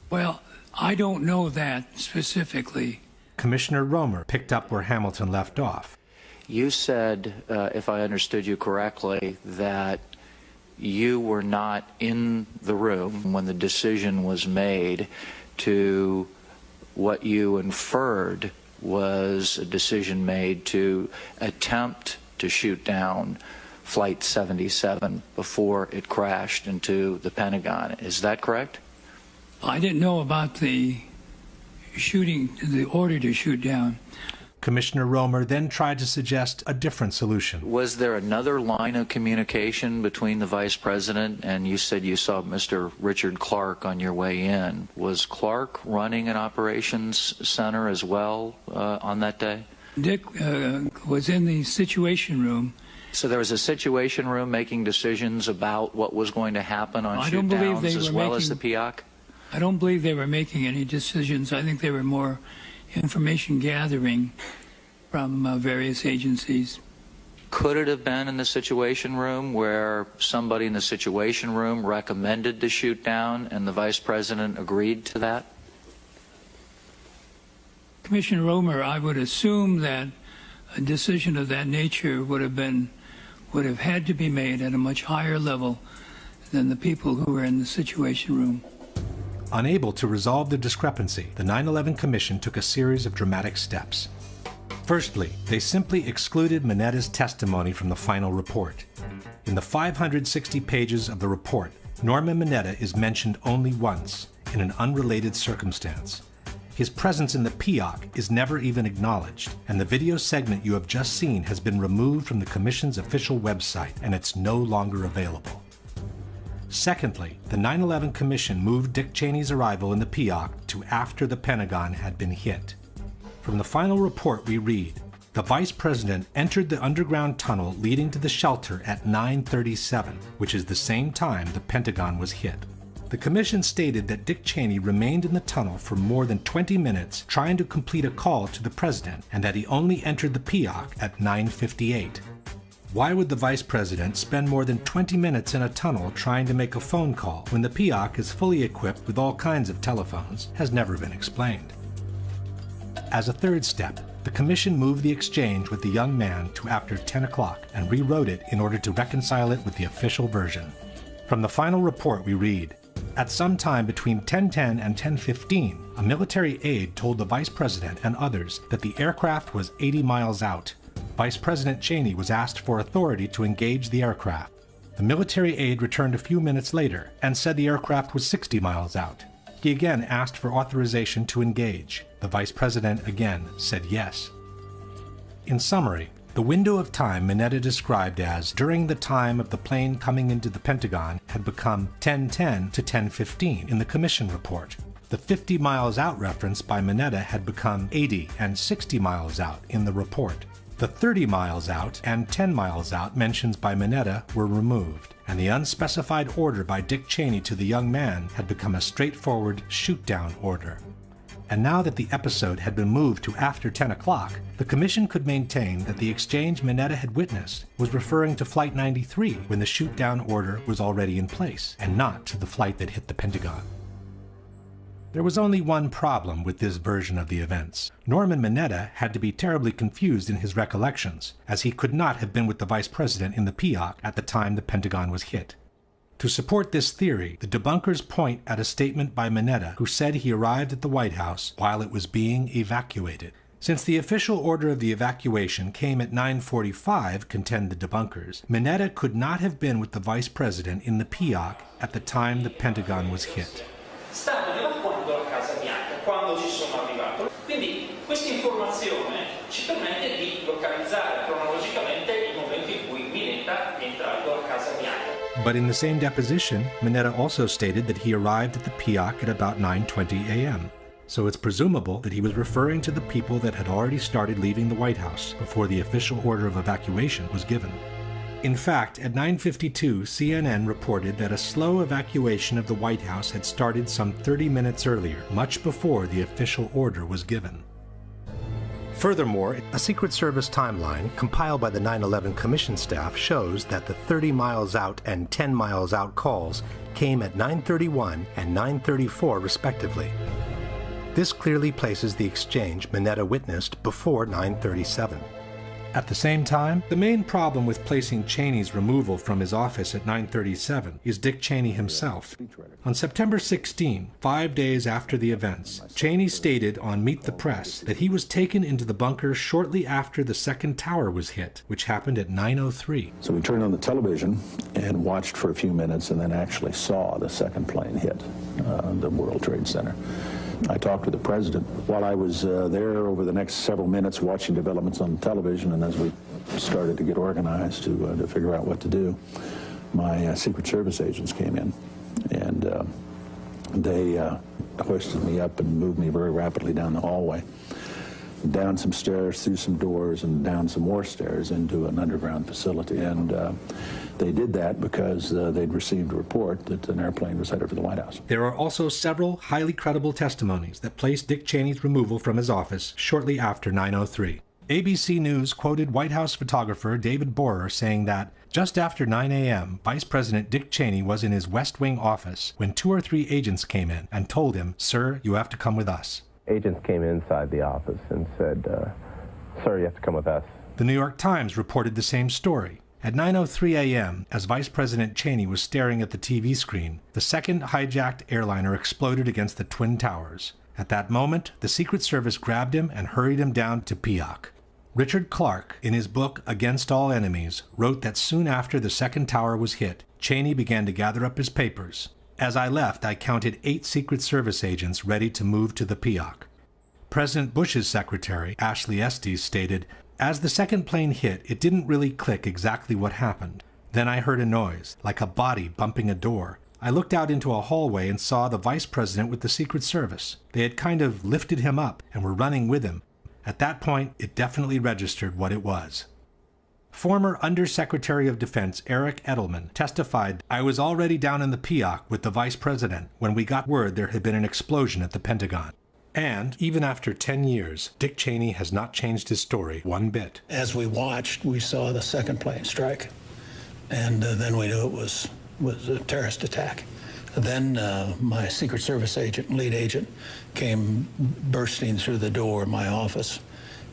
Well, I don't know that specifically. Commissioner Romer picked up where Hamilton left off. You said, if I understood you correctly, that you were not in the room when the decision was made to what you inferred was a decision made to attempt to shoot down Flight 77 before it crashed into the Pentagon. Is that correct? I didn't know about the shooting, the order to shoot down. Commissioner Romer then tried to suggest a different solution. Was there another line of communication between the Vice President and you said you saw Mr. Richard Clark on your way in? Was Clark running an operations center as well on that day? Dick was in the Situation Room. So there was a Situation Room making decisions about what was going to happen on shoot downs as well as the PIOC? I don't believe they were making any decisions. I think they were more information gathering from various agencies. Could it have been in the Situation Room where somebody in the Situation Room recommended to shoot down and the Vice President agreed to that? Commissioner Romer, I would assume that a decision of that nature would have had to be made at a much higher level than the people who were in the Situation Room. Unable to resolve the discrepancy, the 9/11 Commission took a series of dramatic steps. Firstly, they simply excluded Minetta's testimony from the final report. In the 560 pages of the report, Norman Minetta is mentioned only once, in an unrelated circumstance. His presence in the PEOC is never even acknowledged, and the video segment you have just seen has been removed from the Commission's official website, and it's no longer available. Secondly, the 9/11 Commission moved Dick Cheney's arrival in the PEOC to after the Pentagon had been hit. From the final report we read, the Vice President entered the underground tunnel leading to the shelter at 9:37, which is the same time the Pentagon was hit. The Commission stated that Dick Cheney remained in the tunnel for more than 20 minutes trying to complete a call to the President, and that he only entered the PEOC at 9:58. Why would the Vice President spend more than 20 minutes in a tunnel trying to make a phone call when the PEOC is fully equipped with all kinds of telephones has never been explained. As a third step, the Commission moved the exchange with the young man to after 10 o'clock and rewrote it in order to reconcile it with the official version. From the final report we read, at some time between 10:10 and 10:15, a military aide told the Vice President and others that the aircraft was 80 miles out. Vice President Cheney was asked for authority to engage the aircraft. The military aide returned a few minutes later and said the aircraft was 60 miles out. He again asked for authorization to engage. The Vice President again said yes. In summary, the window of time Minetta described as during the time of the plane coming into the Pentagon had become 10:10 to 10:15 in the Commission report. The 50 miles out reference by Minetta had become 80 and 60 miles out in the report. The 30 miles out and 10 miles out mentions by Minetta were removed, and the unspecified order by Dick Cheney to the young man had become a straightforward shoot-down order. And now that the episode had been moved to after 10 o'clock, the Commission could maintain that the exchange Minetta had witnessed was referring to Flight 93 when the shoot-down order was already in place, and not to the flight that hit the Pentagon. There was only one problem with this version of the events. Norman Minetta had to be terribly confused in his recollections, as he could not have been with the Vice President in the PEOC at the time the Pentagon was hit. To support this theory, the debunkers point at a statement by Minetta, who said he arrived at the White House while it was being evacuated. Since the official order of the evacuation came at 9:45, contend the debunkers, Minetta could not have been with the Vice President in the PEOC at the time the Pentagon was hit. Stanno evacuando la Casa Bianca quando ci sono arrivato. Quindi questa informazione ci permette di localizzare cronologicamente il momento in cui Minetta è entrato alla Casa Bianca. But in the same deposition, Minetta also stated that he arrived at the PEOC at about 9:20 a.m. So it's presumable that he was referring to the people that had already started leaving the White House before the official order of evacuation was given. In fact, at 9:52, CNN reported that a slow evacuation of the White House had started some 30 minutes earlier, much before the official order was given. Furthermore, a Secret Service timeline compiled by the 9/11 Commission staff shows that the 30 miles out and 10 miles out calls came at 9:31 and 9:34 respectively. This clearly places the exchange Minetta witnessed before 9:37. At the same time, the main problem with placing Cheney's removal from his office at 9:37 is Dick Cheney himself. On September 16, 5 days after the events, Cheney stated on Meet the Press that he was taken into the bunker shortly after the second tower was hit, which happened at 9:03. So we turned on the television and watched for a few minutes and then actually saw the second plane hit the World Trade Center. I talked to the president while I was there over the next several minutes watching developments on television, and as we started to get organized to figure out what to do, my Secret Service agents came in, and they hoisted me up and moved me very rapidly down the hallway, down some stairs, through some doors, and down some more stairs into an underground facility. And they did that because they'd received a report that an airplane was headed for the White House. There are also several highly credible testimonies that place Dick Cheney's removal from his office shortly after 9:03. ABC News quoted White House photographer David Borer saying that just after 9 a.m., Vice President Dick Cheney was in his West Wing office when 2 or 3 agents came in and told him, "Sir, you have to come with us." Agents came inside the office and said, "Sir, you have to come with us." The New York Times reported the same story. At 9:03 a.m., as Vice President Cheney was staring at the TV screen, the second hijacked airliner exploded against the Twin Towers. At that moment, the Secret Service grabbed him and hurried him down to Peoc. Richard Clarke, in his book Against All Enemies, wrote that soon after the second tower was hit, Cheney began to gather up his papers. As I left, I counted 8 Secret Service agents ready to move to the Peoc. President Bush's secretary, Ashley Estes, stated, "As the second plane hit, it didn't really click exactly what happened. Then I heard a noise, like a body bumping a door. I looked out into a hallway and saw the vice president with the Secret Service. They had kind of lifted him up and were running with him. At that point, it definitely registered what it was." Former Undersecretary of Defense Eric Edelman testified, "I was already down in the Peoc with the vice president when we got word there had been an explosion at the Pentagon." And even after 10 years, Dick Cheney has not changed his story one bit. As we watched, we saw the second plane strike, and then we knew it was a terrorist attack. Then my Secret Service agent, lead agent, came bursting through the door of my office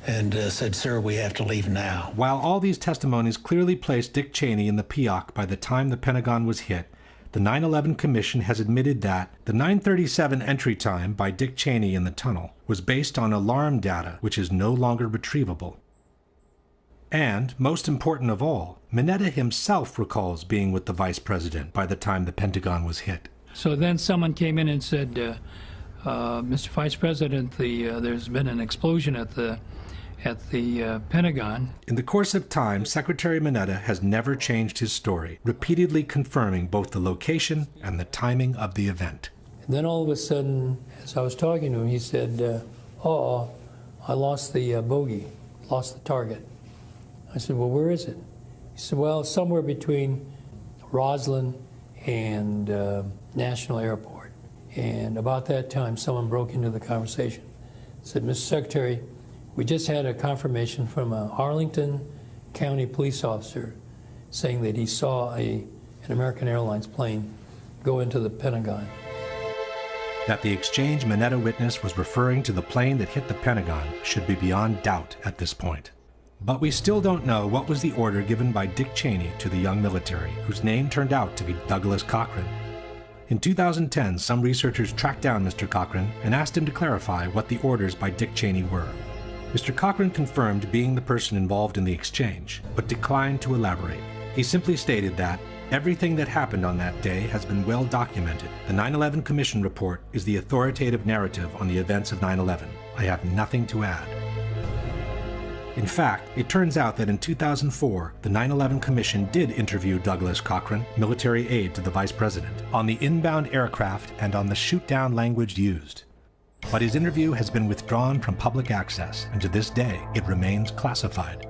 and said, "Sir, we have to leave now." While all these testimonies clearly placed Dick Cheney in the Peoc by the time the Pentagon was hit, the 9/11 Commission has admitted that the 9:37 entry time by Dick Cheney in the tunnel was based on alarm data which is no longer retrievable. And, most important of all, Mineta himself recalls being with the vice president by the time the Pentagon was hit. So then someone came in and said, Mr. Vice President, there's been an explosion at the Pentagon. In the course of time, Secretary Mineta has never changed his story, repeatedly confirming both the location and the timing of the event. And then all of a sudden, as I was talking to him, he said, I lost the bogey, lost the target. I said, well, where is it? He said, well, somewhere between Roslyn and National Airport. And about that time, someone broke into the conversation. Said, Mr. Secretary, we just had a confirmation from a Arlington County police officer saying that he saw an American Airlines plane go into the Pentagon. That the exchange Mineta witnessed was referring to the plane that hit the Pentagon should be beyond doubt at this point. But we still don't know what was the order given by Dick Cheney to the young military, whose name turned out to be Douglas Cochran. In 2010, some researchers tracked down Mr. Cochran and asked him to clarify what the orders by Dick Cheney were. Mr. Cochran confirmed being the person involved in the exchange, but declined to elaborate. He simply stated that everything that happened on that day has been well documented. The 9/11 Commission report is the authoritative narrative on the events of 9/11. I have nothing to add. In fact, it turns out that in 2004, the 9/11 Commission did interview Douglas Cochran, military aide to the Vice President, on the inbound aircraft and on the shoot-down language used. But his interview has been withdrawn from public access, and to this day, it remains classified.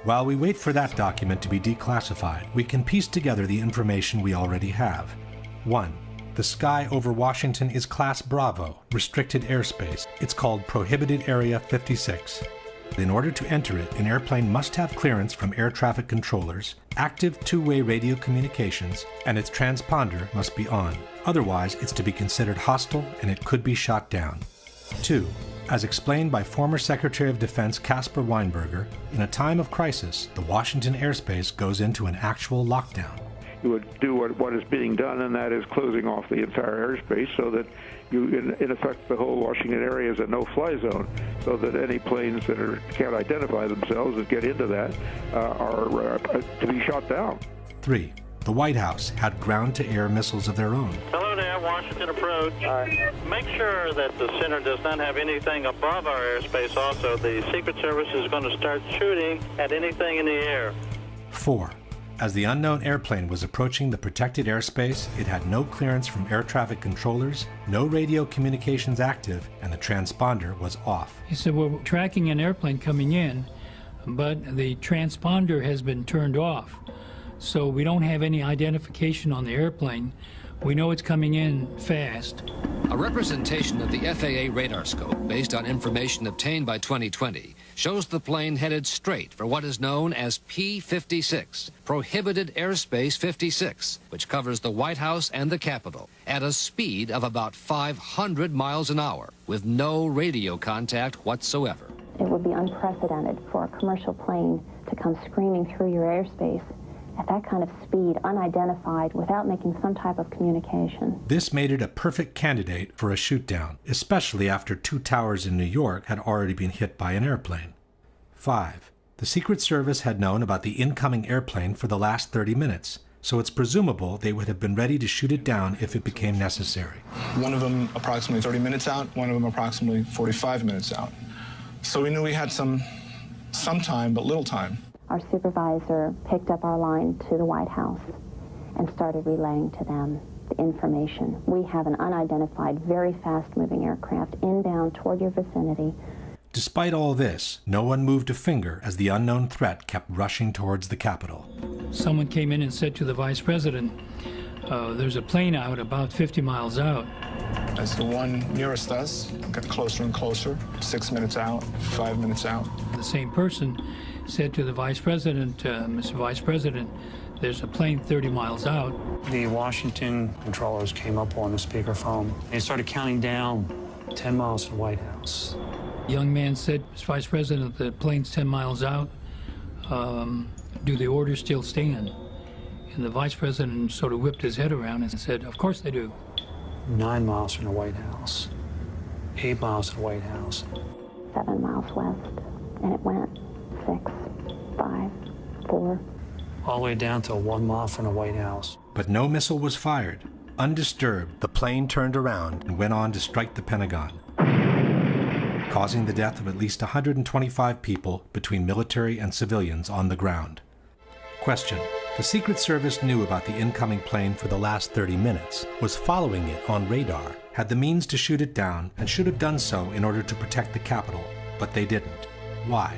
While we wait for that document to be declassified, we can piece together the information we already have. 1. The sky over Washington is Class Bravo, restricted airspace. It's called Prohibited Area 56. In order to enter it, an airplane must have clearance from air traffic controllers, active two-way radio communications, and its transponder must be on. Otherwise, it's to be considered hostile and it could be shot down. 2. As explained by former Secretary of Defense Caspar Weinberger, in a time of crisis, the Washington airspace goes into an actual lockdown. You would do what is being done, and that is closing off the entire airspace so that you, in effect, the whole Washington area is a no-fly zone, so that any planes that can't identify themselves and get into that are to be shot down. 3. The White House had ground-to-air missiles of their own. Hello there, Washington approach. Make sure that the center does not have anything above our airspace also. The Secret Service is going to start shooting at anything in the air. 4. As the unknown airplane was approaching the protected airspace, it had no clearance from air traffic controllers, no radio communications active, and the transponder was off. He said, we're tracking an airplane coming in, but the transponder has been turned off. So we don't have any identification on the airplane. We know it's coming in fast. A representation of the FAA radar scope based on information obtained by 2020 shows the plane headed straight for what is known as P-56, Prohibited Airspace 56, which covers the White House and the Capitol, at a speed of about 500 miles an hour, with no radio contact whatsoever. It would be unprecedented for a commercial plane to come screaming through your airspace at that kind of speed, unidentified, without making some type of communication. This made it a perfect candidate for a shoot-down, especially after 2 towers in New York had already been hit by an airplane. 5. The Secret Service had known about the incoming airplane for the last 30 minutes, so it's presumable they would have been ready to shoot it down if it became necessary. One of them approximately 30 minutes out, one of them approximately 45 minutes out. So we knew we had some time, but little time. Our supervisor picked up our line to the White House and started relaying to them the information. We have an unidentified, very fast-moving aircraft inbound toward your vicinity. Despite all this, no one moved a finger as the unknown threat kept rushing towards the Capitol. Someone came in and said to the vice president, there's a plane out about 50 miles out. As the one nearest us got closer and closer, 6 minutes out, 5 minutes out. The same person said to the vice president, Mr. Vice President, there's a plane 30 miles out. The Washington controllers came up on the speakerphone. They started counting down 10 miles from the White House. Young man said, Mr. Vice President, the plane's 10 miles out. Do the orders still stand? And the vice president sort of whipped his head around and said, of course they do. 9 miles from the White House. 8 miles from the White House. 7 miles west, and it went 6, 5, 4. All the way down to 1 mile from the White House. But no missile was fired. Undisturbed, the plane turned around and went on to strike the Pentagon, causing the death of at least 125 people between military and civilians on the ground. Question: the Secret Service knew about the incoming plane for the last 30 minutes, was following it on radar, had the means to shoot it down, and should have done so in order to protect the Capitol, but they didn't. Why?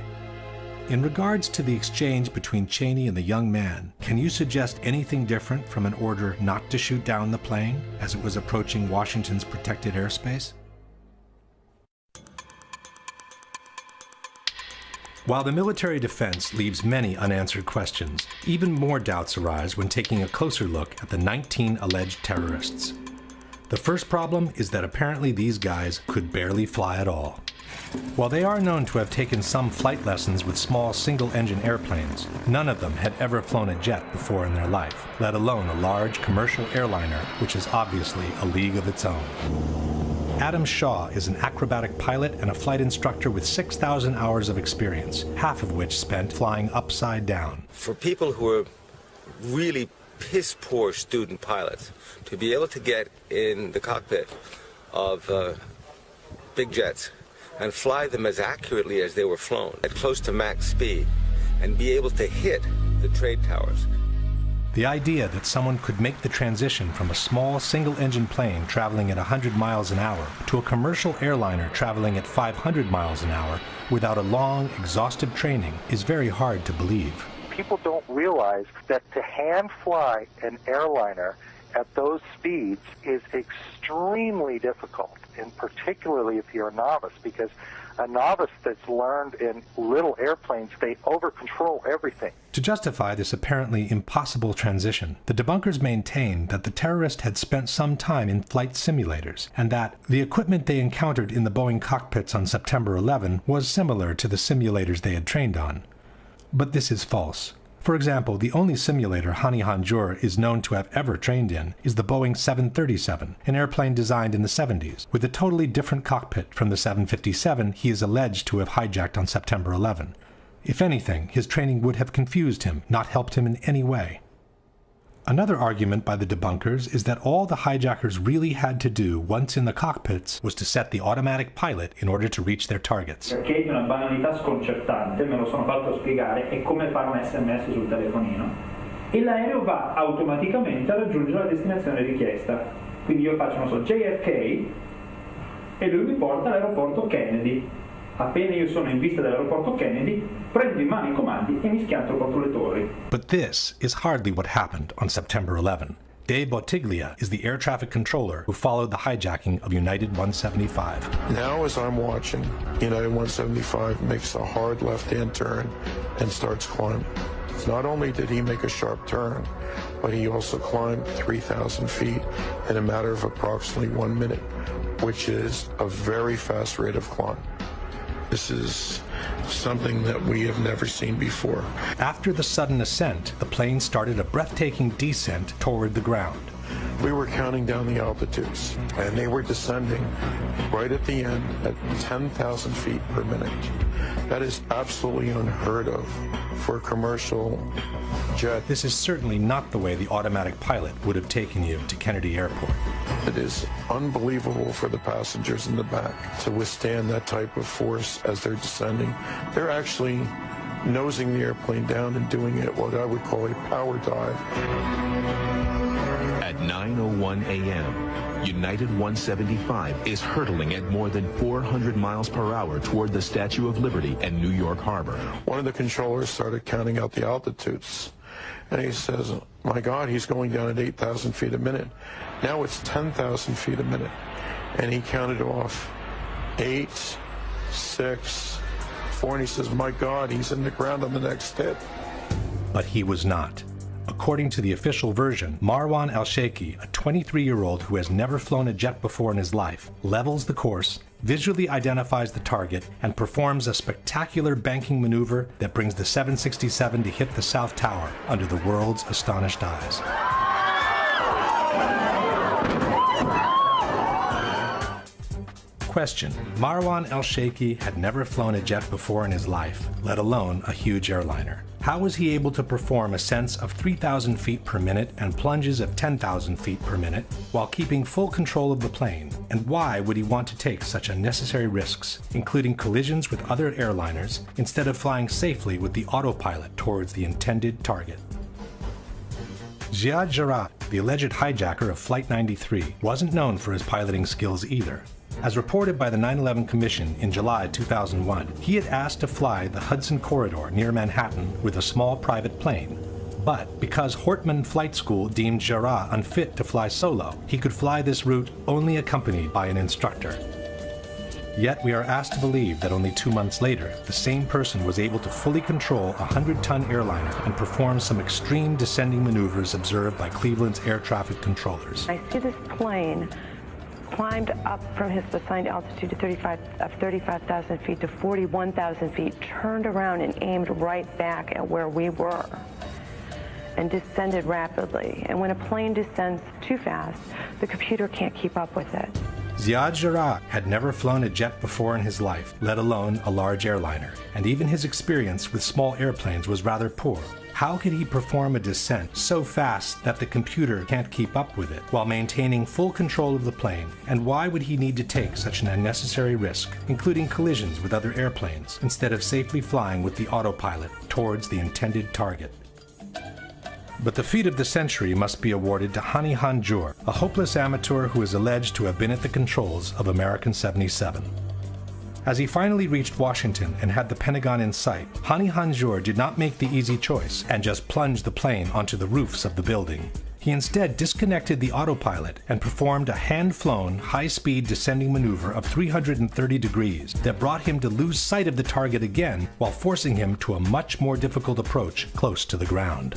In regards to the exchange between Cheney and the young man, can you suggest anything different from an order not to shoot down the plane as it was approaching Washington's protected airspace? While the military defense leaves many unanswered questions, even more doubts arise when taking a closer look at the 19 alleged terrorists. The first problem is that apparently these guys could barely fly at all. While they are known to have taken some flight lessons with small single-engine airplanes, none of them had ever flown a jet before in their life, let alone a large commercial airliner, which is obviously a league of its own. Adam Shaw is an acrobatic pilot and a flight instructor with 6,000 hours of experience, half of which spent flying upside down. For people who are really piss-poor student pilots, to be able to get in the cockpit of big jets and fly them as accurately as they were flown, at close to max speed, and be able to hit the trade towers. The idea that someone could make the transition from a small single-engine plane traveling at 100 miles an hour to a commercial airliner traveling at 500 miles an hour without a long, exhaustive training is very hard to believe. People don't realize that to hand fly an airliner at those speeds is extremely difficult, and particularly if you're a novice, because a novice that's learned in little airplanes, they over-control everything. To justify this apparently impossible transition, the debunkers maintained that the terrorist had spent some time in flight simulators, and that the equipment they encountered in the Boeing cockpits on September 11 was similar to the simulators they had trained on. But this is false. For example, the only simulator Hani Hanjour is known to have ever trained in is the Boeing 737, an airplane designed in the 70s, with a totally different cockpit from the 757 he is alleged to have hijacked on September 11. If anything, his training would have confused him, not helped him in any way. Another argument by the debunkers is that all the hijackers really had to do once in the cockpits was to set the automatic pilot in order to reach their targets. Perché è una banalità sconcertante, me lo sono fatto spiegare, è come fare un SMS sul telefonino. E l'aereo va automaticamente a raggiungere la destinazione richiesta. Quindi io faccio, non so, JFK e lui mi porta all'aeroporto Kennedy. Appena io sono in vista dell'aeroporto Kennedy, prendo in mano I comandi e mi schianto contro le torri. But this is hardly what happened on September 11. Dave Bottiglia is the air traffic controller who followed the hijacking of United 175. Now as I'm watching, United 175 makes a hard left-hand turn and starts climbing. Not only did he make a sharp turn, but he also climbed 3,000 feet in a matter of approximately 1 minute, which is a very fast rate of climb. This is something that we have never seen before. After the sudden ascent, the plane started a breathtaking descent toward the ground. We were counting down the altitudes, and they were descending right at the end at 10,000 feet per minute. That is absolutely unheard of for a commercial jet. This is certainly not the way the automatic pilot would have taken you to Kennedy Airport. It is unbelievable for the passengers in the back to withstand that type of force as they're descending. They're actually nosing the airplane down and doing it what I would call a power dive. At 9:01 a.m., United 175 is hurtling at more than 400 miles per hour toward the Statue of Liberty and New York Harbor. One of the controllers started counting out the altitudes, and he says, my God, he's going down at 8,000 feet a minute. Now it's 10,000 feet a minute. And he counted off 8, 6, 4, and he says, my God, he's in the ground on the next hit. But he was not. According to the official version, Marwan Al-Sheikhi, a 23-year-old who has never flown a jet before in his life, levels the course, visually identifies the target, and performs a spectacular banking maneuver that brings the 767 to hit the South Tower under the world's astonished eyes. Question: Marwan Al-Sheikhi had never flown a jet before in his life, let alone a huge airliner. How was he able to perform ascents of 3,000 feet per minute and plunges of 10,000 feet per minute while keeping full control of the plane? And why would he want to take such unnecessary risks, including collisions with other airliners, instead of flying safely with the autopilot towards the intended target? Ziad Jarrah, the alleged hijacker of Flight 93, wasn't known for his piloting skills either. As reported by the 9/11 Commission in July 2001, he had asked to fly the Hudson Corridor near Manhattan with a small private plane. But because Hortman Flight School deemed Jarrah unfit to fly solo, he could fly this route only accompanied by an instructor. Yet we are asked to believe that only 2 months later, the same person was able to fully control a 100-ton airliner and perform some extreme descending maneuvers observed by Cleveland's air traffic controllers. I see this plane climbed up from his assigned altitude to 35,000 feet to 41,000 feet, turned around and aimed right back at where we were, and descended rapidly. And when a plane descends too fast, the computer can't keep up with it. Ziad Jarrah had never flown a jet before in his life, let alone a large airliner, and even his experience with small airplanes was rather poor. How could he perform a descent so fast that the computer can't keep up with it while maintaining full control of the plane? And why would he need to take such an unnecessary risk, including collisions with other airplanes, instead of safely flying with the autopilot towards the intended target? But the feat of the century must be awarded to Hani Hanjour, a hopeless amateur who is alleged to have been at the controls of American 77. As he finally reached Washington and had the Pentagon in sight, Hani Hanjour did not make the easy choice and just plunge the plane onto the roofs of the building. He instead disconnected the autopilot and performed a hand-flown, high-speed descending maneuver of 330 degrees that brought him to lose sight of the target again while forcing him to a much more difficult approach close to the ground.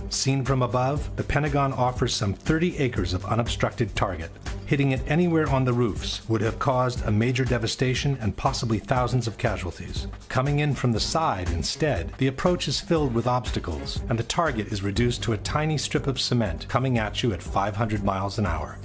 Seen from above, the Pentagon offers some 30 acres of unobstructed target. Hitting it anywhere on the roofs would have caused a major devastation and possibly thousands of casualties. Coming in from the side instead, the approach is filled with obstacles, and the target is reduced to a tiny strip of cement coming at you at 500 miles an hour.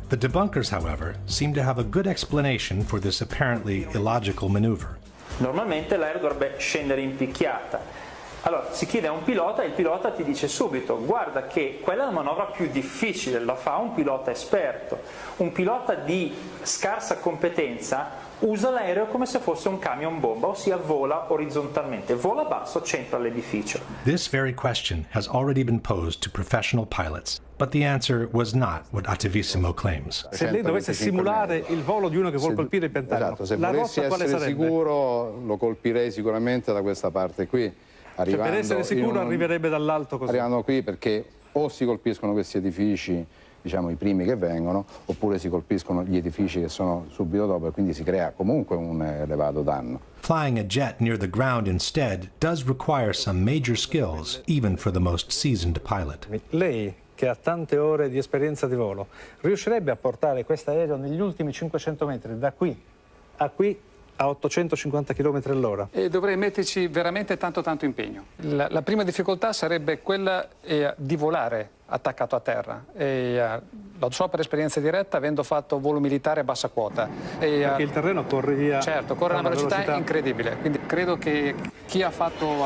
The debunkers, however, seem to have a good explanation for this apparently illogical maneuver. Normalmente l'aereo dovrebbe scendere in picchiata. Allora si chiede a un pilota e il pilota ti dice subito: guarda che quella è la manovra più difficile, la fa un pilota esperto. Un pilota di scarsa competenza usa l'aereo come se fosse un camion bomba, ossia vola orizzontalmente, vola basso, centra l'edificio. This very question has already been posed to professional pilots, but the answer was not what Attivissimo claims. Se lei dovesse simulare il volo di uno che vuole colpire il Pentagono, esatto, se la volessi rotta quale essere sarebbe? sicuro lo colpirei sicuramente da questa parte qui. Cioè, per essere sicuro arriverebbe dall'alto così? Arrivando qui perché o si colpiscono questi edifici, diciamo i primi che vengono, oppure si colpiscono gli edifici che sono subito dopo e quindi si crea comunque un elevato danno. Flying a jet near the ground instead does require some major skills, even for the most seasoned pilot. Lei, che ha tante ore di esperienza di volo, riuscirebbe a portare questo aereo negli ultimi 500 metri da qui a qui a 850 km all'ora. E dovrei metterci veramente tanto impegno. La prima difficoltà sarebbe quella di volare attaccato a terra. Lo so per esperienza diretta, avendo fatto volo militare a bassa quota. Perché il terreno corre via. Certo, corre a una velocità incredibile. Quindi credo che chi ha fatto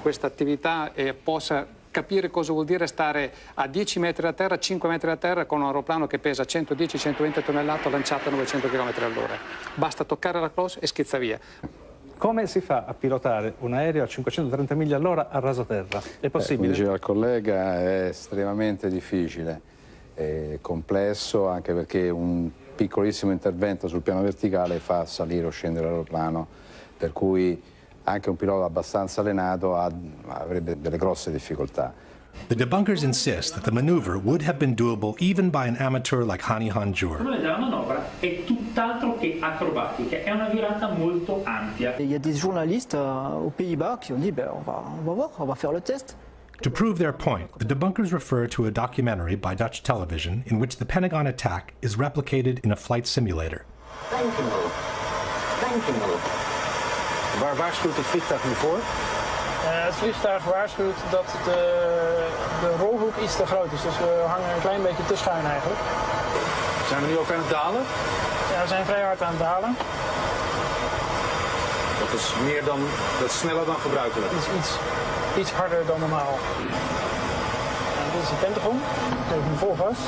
questa attività possa capire cosa vuol dire stare a 10 metri da terra, 5 metri da terra con un aeroplano che pesa 110-120 tonnellate lanciato a 900 km all'ora. Basta toccare la cloche e schizza via. Come si fa a pilotare un aereo a 530 miglia all'ora a rasoterra? È possibile? Come diceva il collega, è estremamente difficile, è complesso, anche perché un piccolissimo intervento sul piano verticale fa salire o scendere l'aeroplano, per cui anche un pilota abbastanza allenato avrebbe delle grosse difficoltà. The debunkers insist that the maneuver would have been doable even by an amateur like Hani Hanjour. Il problema della manovra è tutt'altro che acrobatica, è una virata molto ampia. Il y a des journalistes aux Pays-Bas qui ont dit on va voir, on va faire le test. To prove their point, the debunkers refer to a documentary by Dutch television in which the Pentagon attack is replicated in a flight simulator. Thank you. Waar waarschuwt het vliegtuig nu voor? Het vliegtuig waarschuwt dat de rolhoek iets te groot is, dus we hangen een klein beetje te schuin eigenlijk. Zijn we nu ook aan het dalen? Ja, we zijn vrij hard aan het dalen. Dat is sneller dan gebruikelijk. Het is iets harder dan normaal. En dit is de Pentagon. Even hem vol gas.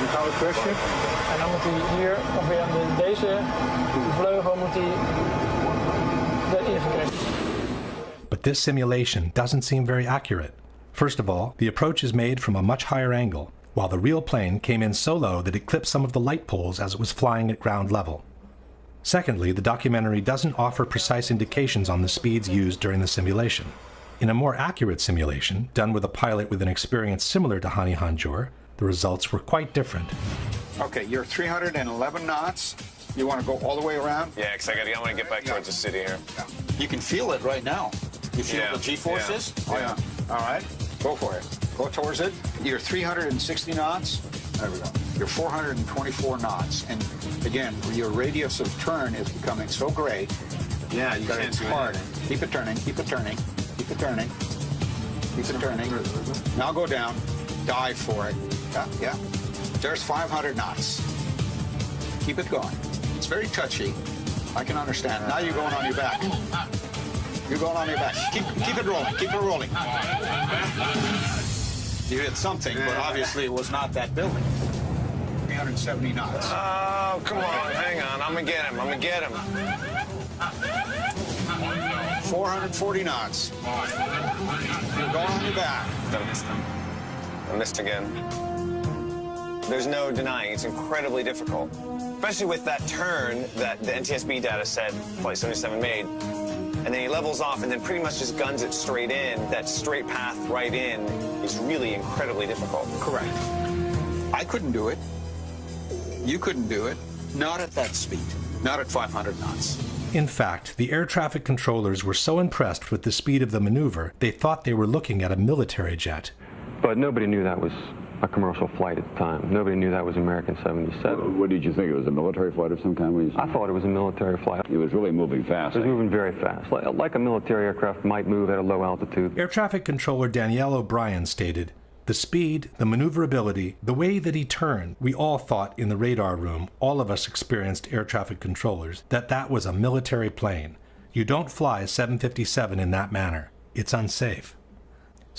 Nu gaan we crashen. En dan moet hij hier ongeveer aan deze vleugel moet hij erin gecrashed. But this simulation doesn't seem very accurate. First of all, the approach is made from a much higher angle, while the real plane came in so low that it clipped some of the light poles as it was flying at ground level. Secondly, the documentary doesn't offer precise indications on the speeds used during the simulation. In a more accurate simulation, done with a pilot with an experience similar to Hani Hanjour, the results were quite different. Okay, you're 311 knots. You want to go all the way around? Yeah, because I want to get back towards the city here. You can feel it right now. You feel the G-forces? Yeah. Oh, yeah. All right, go for it. Go towards it. You're 360 knots. There we go. You're 424 knots. And again, your radius of turn is becoming so great. Yeah, you can't it's do hard. anything. Keep it turning, keep it turning, keep it turning, keep it turning. Now go down, dive for it. Yeah. There's 500 knots. Keep it going. It's very touchy. I can understand it. Now you're going on your back. You're going on your back. Keep it rolling. Keep it rolling. You hit something, but obviously it was not that building. 370 knots. Oh, come on. Hang on. I'm going to get him. 440 knots. You're going on your back. I missed again. There's no denying it's incredibly difficult, especially with that turn that the NTSB data said Flight 77 made. And then he levels off and then pretty much just guns it straight in. That straight path right in is really incredibly difficult. Correct. I couldn't do it. You couldn't do it. Not at that speed. Not at 500 knots. In fact, the air traffic controllers were so impressed with the speed of the maneuver, they thought they were looking at a military jet. But nobody knew that was a commercial flight at the time. Nobody knew that was American 77. What did you think? It was a military flight of some kind? I thought it was a military flight. It was really moving fast. It was moving very fast, like a military aircraft might move at a low altitude. Air traffic controller Danielle O'Brien stated, "The speed, the maneuverability, the way that he turned, we all thought in the radar room, all of us experienced air traffic controllers, that was a military plane. You don't fly a 757 in that manner. It's unsafe."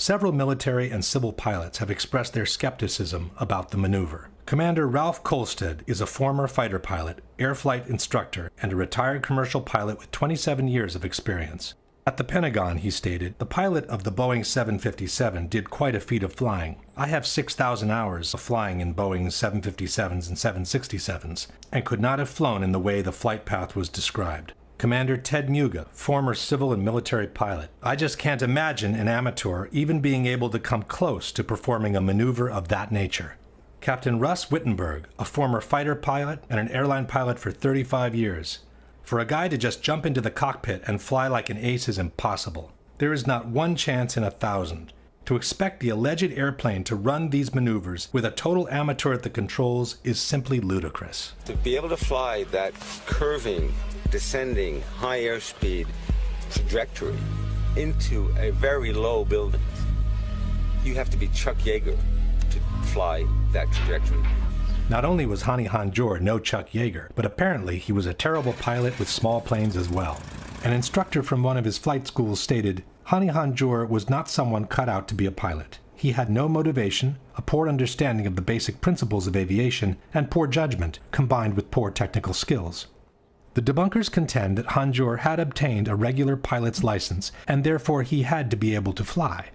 Several military and civil pilots have expressed their skepticism about the maneuver. Commander Ralph Kolstad is a former fighter pilot, air flight instructor, and a retired commercial pilot with 27 years of experience. At the Pentagon, he stated, "The pilot of the Boeing 757 did quite a feat of flying. I have 6,000 hours of flying in Boeing 757s and 767s, and could not have flown in the way the flight path was described." Commander Ted Muga, former civil and military pilot, "I just can't imagine an amateur even being able to come close to performing a maneuver of that nature." Captain Russ Wittenberg, a former fighter pilot and an airline pilot for 35 years. "For a guy to just jump into the cockpit and fly like an ace is impossible. There is not one chance in 1,000. To expect the alleged airplane to run these maneuvers with a total amateur at the controls is simply ludicrous. To be able to fly that curving, descending, high airspeed trajectory into a very low building, you have to be Chuck Yeager to fly that trajectory. Not only was Hani Hanjour no Chuck Yeager, but apparently he was a terrible pilot with small planes as well. An instructor from one of his flight schools stated, Hani Hanjour was not someone cut out to be a pilot. He had no motivation, a poor understanding of the basic principles of aviation, and poor judgment, combined with poor technical skills. The debunkers contend that Hanjour had obtained a regular pilot's license, and therefore he had to be able to fly.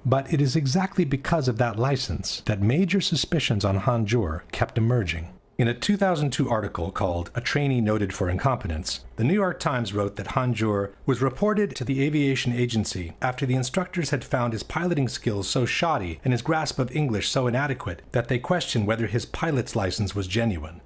But it is exactly because of that license that major suspicions on Hanjour kept emerging. In a 2002 article called A Trainee Noted for Incompetence, the New York Times wrote that Hanjour was reported to the aviation agency after the instructors had found his piloting skills so shoddy and his grasp of English so inadequate that they questioned whether his pilot's license was genuine.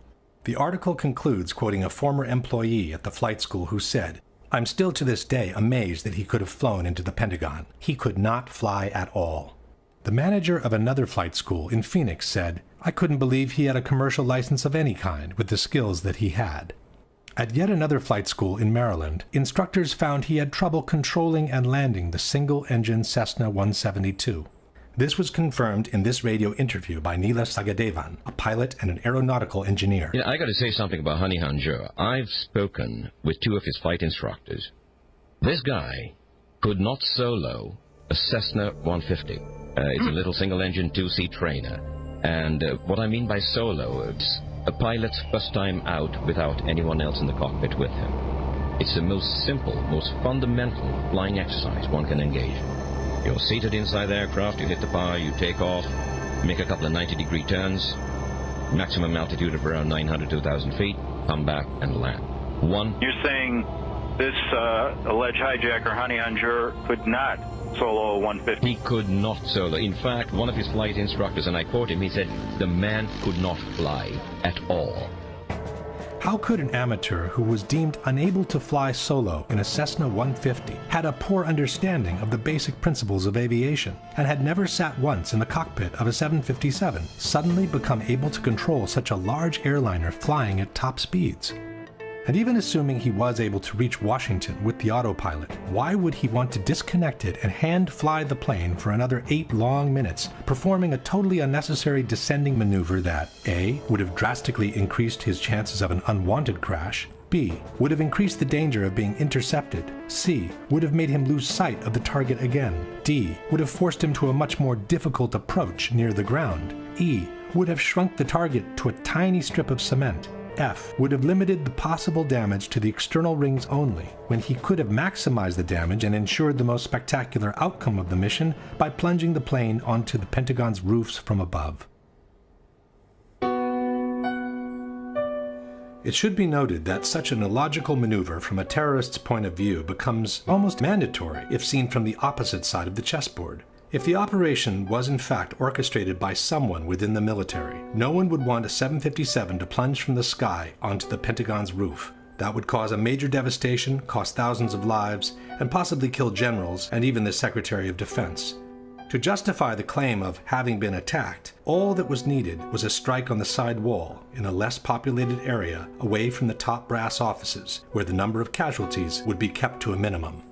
The article concludes quoting a former employee at the flight school who said, "I'm still to this day amazed that he could have flown into the Pentagon. He could not fly at all." The manager of another flight school in Phoenix said, "I couldn't believe he had a commercial license of any kind with the skills that he had." At yet another flight school in Maryland, instructors found he had trouble controlling and landing the single-engine Cessna 172. This was confirmed in this radio interview by Neela Sagadevan, a pilot and an aeronautical engineer. You know, I got to say something about Hani Hanjour. I've spoken with two of his flight instructors. This guy could not solo a Cessna 150. It's a little single-engine two-seat trainer. And what I mean by solo, it's a pilot's first time out without anyone else in the cockpit with him. It's the most simple, most fundamental flying exercise one can engage in. You're seated inside the aircraft, you hit the power, you take off, make a couple of 90-degree turns, maximum altitude of around 900 to 1,000 feet, come back and land. You're saying this alleged hijacker, Hani Hanjour, could not solo a 150? He could not solo. In fact, one of his flight instructors, and I quote him, he said, the man could not fly at all. How could an amateur who was deemed unable to fly solo in a Cessna 150, had a poor understanding of the basic principles of aviation, and had never sat once in the cockpit of a 757, suddenly become able to control such a large airliner flying at top speeds? And even assuming he was able to reach Washington with the autopilot, why would he want to disconnect it and hand-fly the plane for another 8 long minutes, performing a totally unnecessary descending maneuver that A. would have drastically increased his chances of an unwanted crash, B. would have increased the danger of being intercepted, C. would have made him lose sight of the target again, D. would have forced him to a much more difficult approach near the ground, E. would have shrunk the target to a tiny strip of cement, F. would have limited the possible damage to the external rings only, when he could have maximized the damage and ensured the most spectacular outcome of the mission by plunging the plane onto the Pentagon's roofs from above. It should be noted that such an illogical maneuver from a terrorist's point of view becomes almost mandatory if seen from the opposite side of the chessboard. If the operation was in fact orchestrated by someone within the military, no one would want a 757 to plunge from the sky onto the Pentagon's roof. That would cause a major devastation, cost thousands of lives, and possibly kill generals and even the Secretary of Defense. To justify the claim of having been attacked, all that was needed was a strike on the side wall in a less populated area away from the top brass offices, where the number of casualties would be kept to a minimum.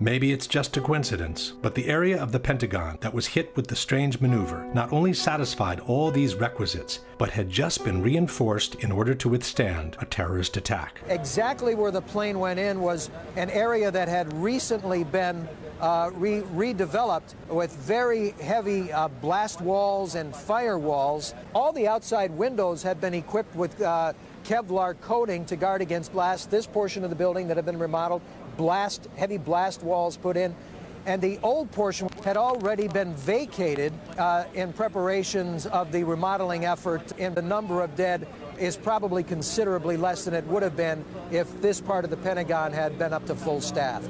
Maybe it's just a coincidence, but the area of the Pentagon that was hit with the strange maneuver not only satisfied all these requisites, but had just been reinforced in order to withstand a terrorist attack. Exactly where the plane went in was an area that had recently been redeveloped with very heavy blast walls and firewalls. All the outside windows had been equipped with Kevlar coating to guard against blast. This portion of the building that had been remodeled, heavy blast walls put in, and the old portion had already been vacated in preparations of the remodeling effort, and the number of dead is probably considerably less than it would have been if this part of the Pentagon had been up to full staff.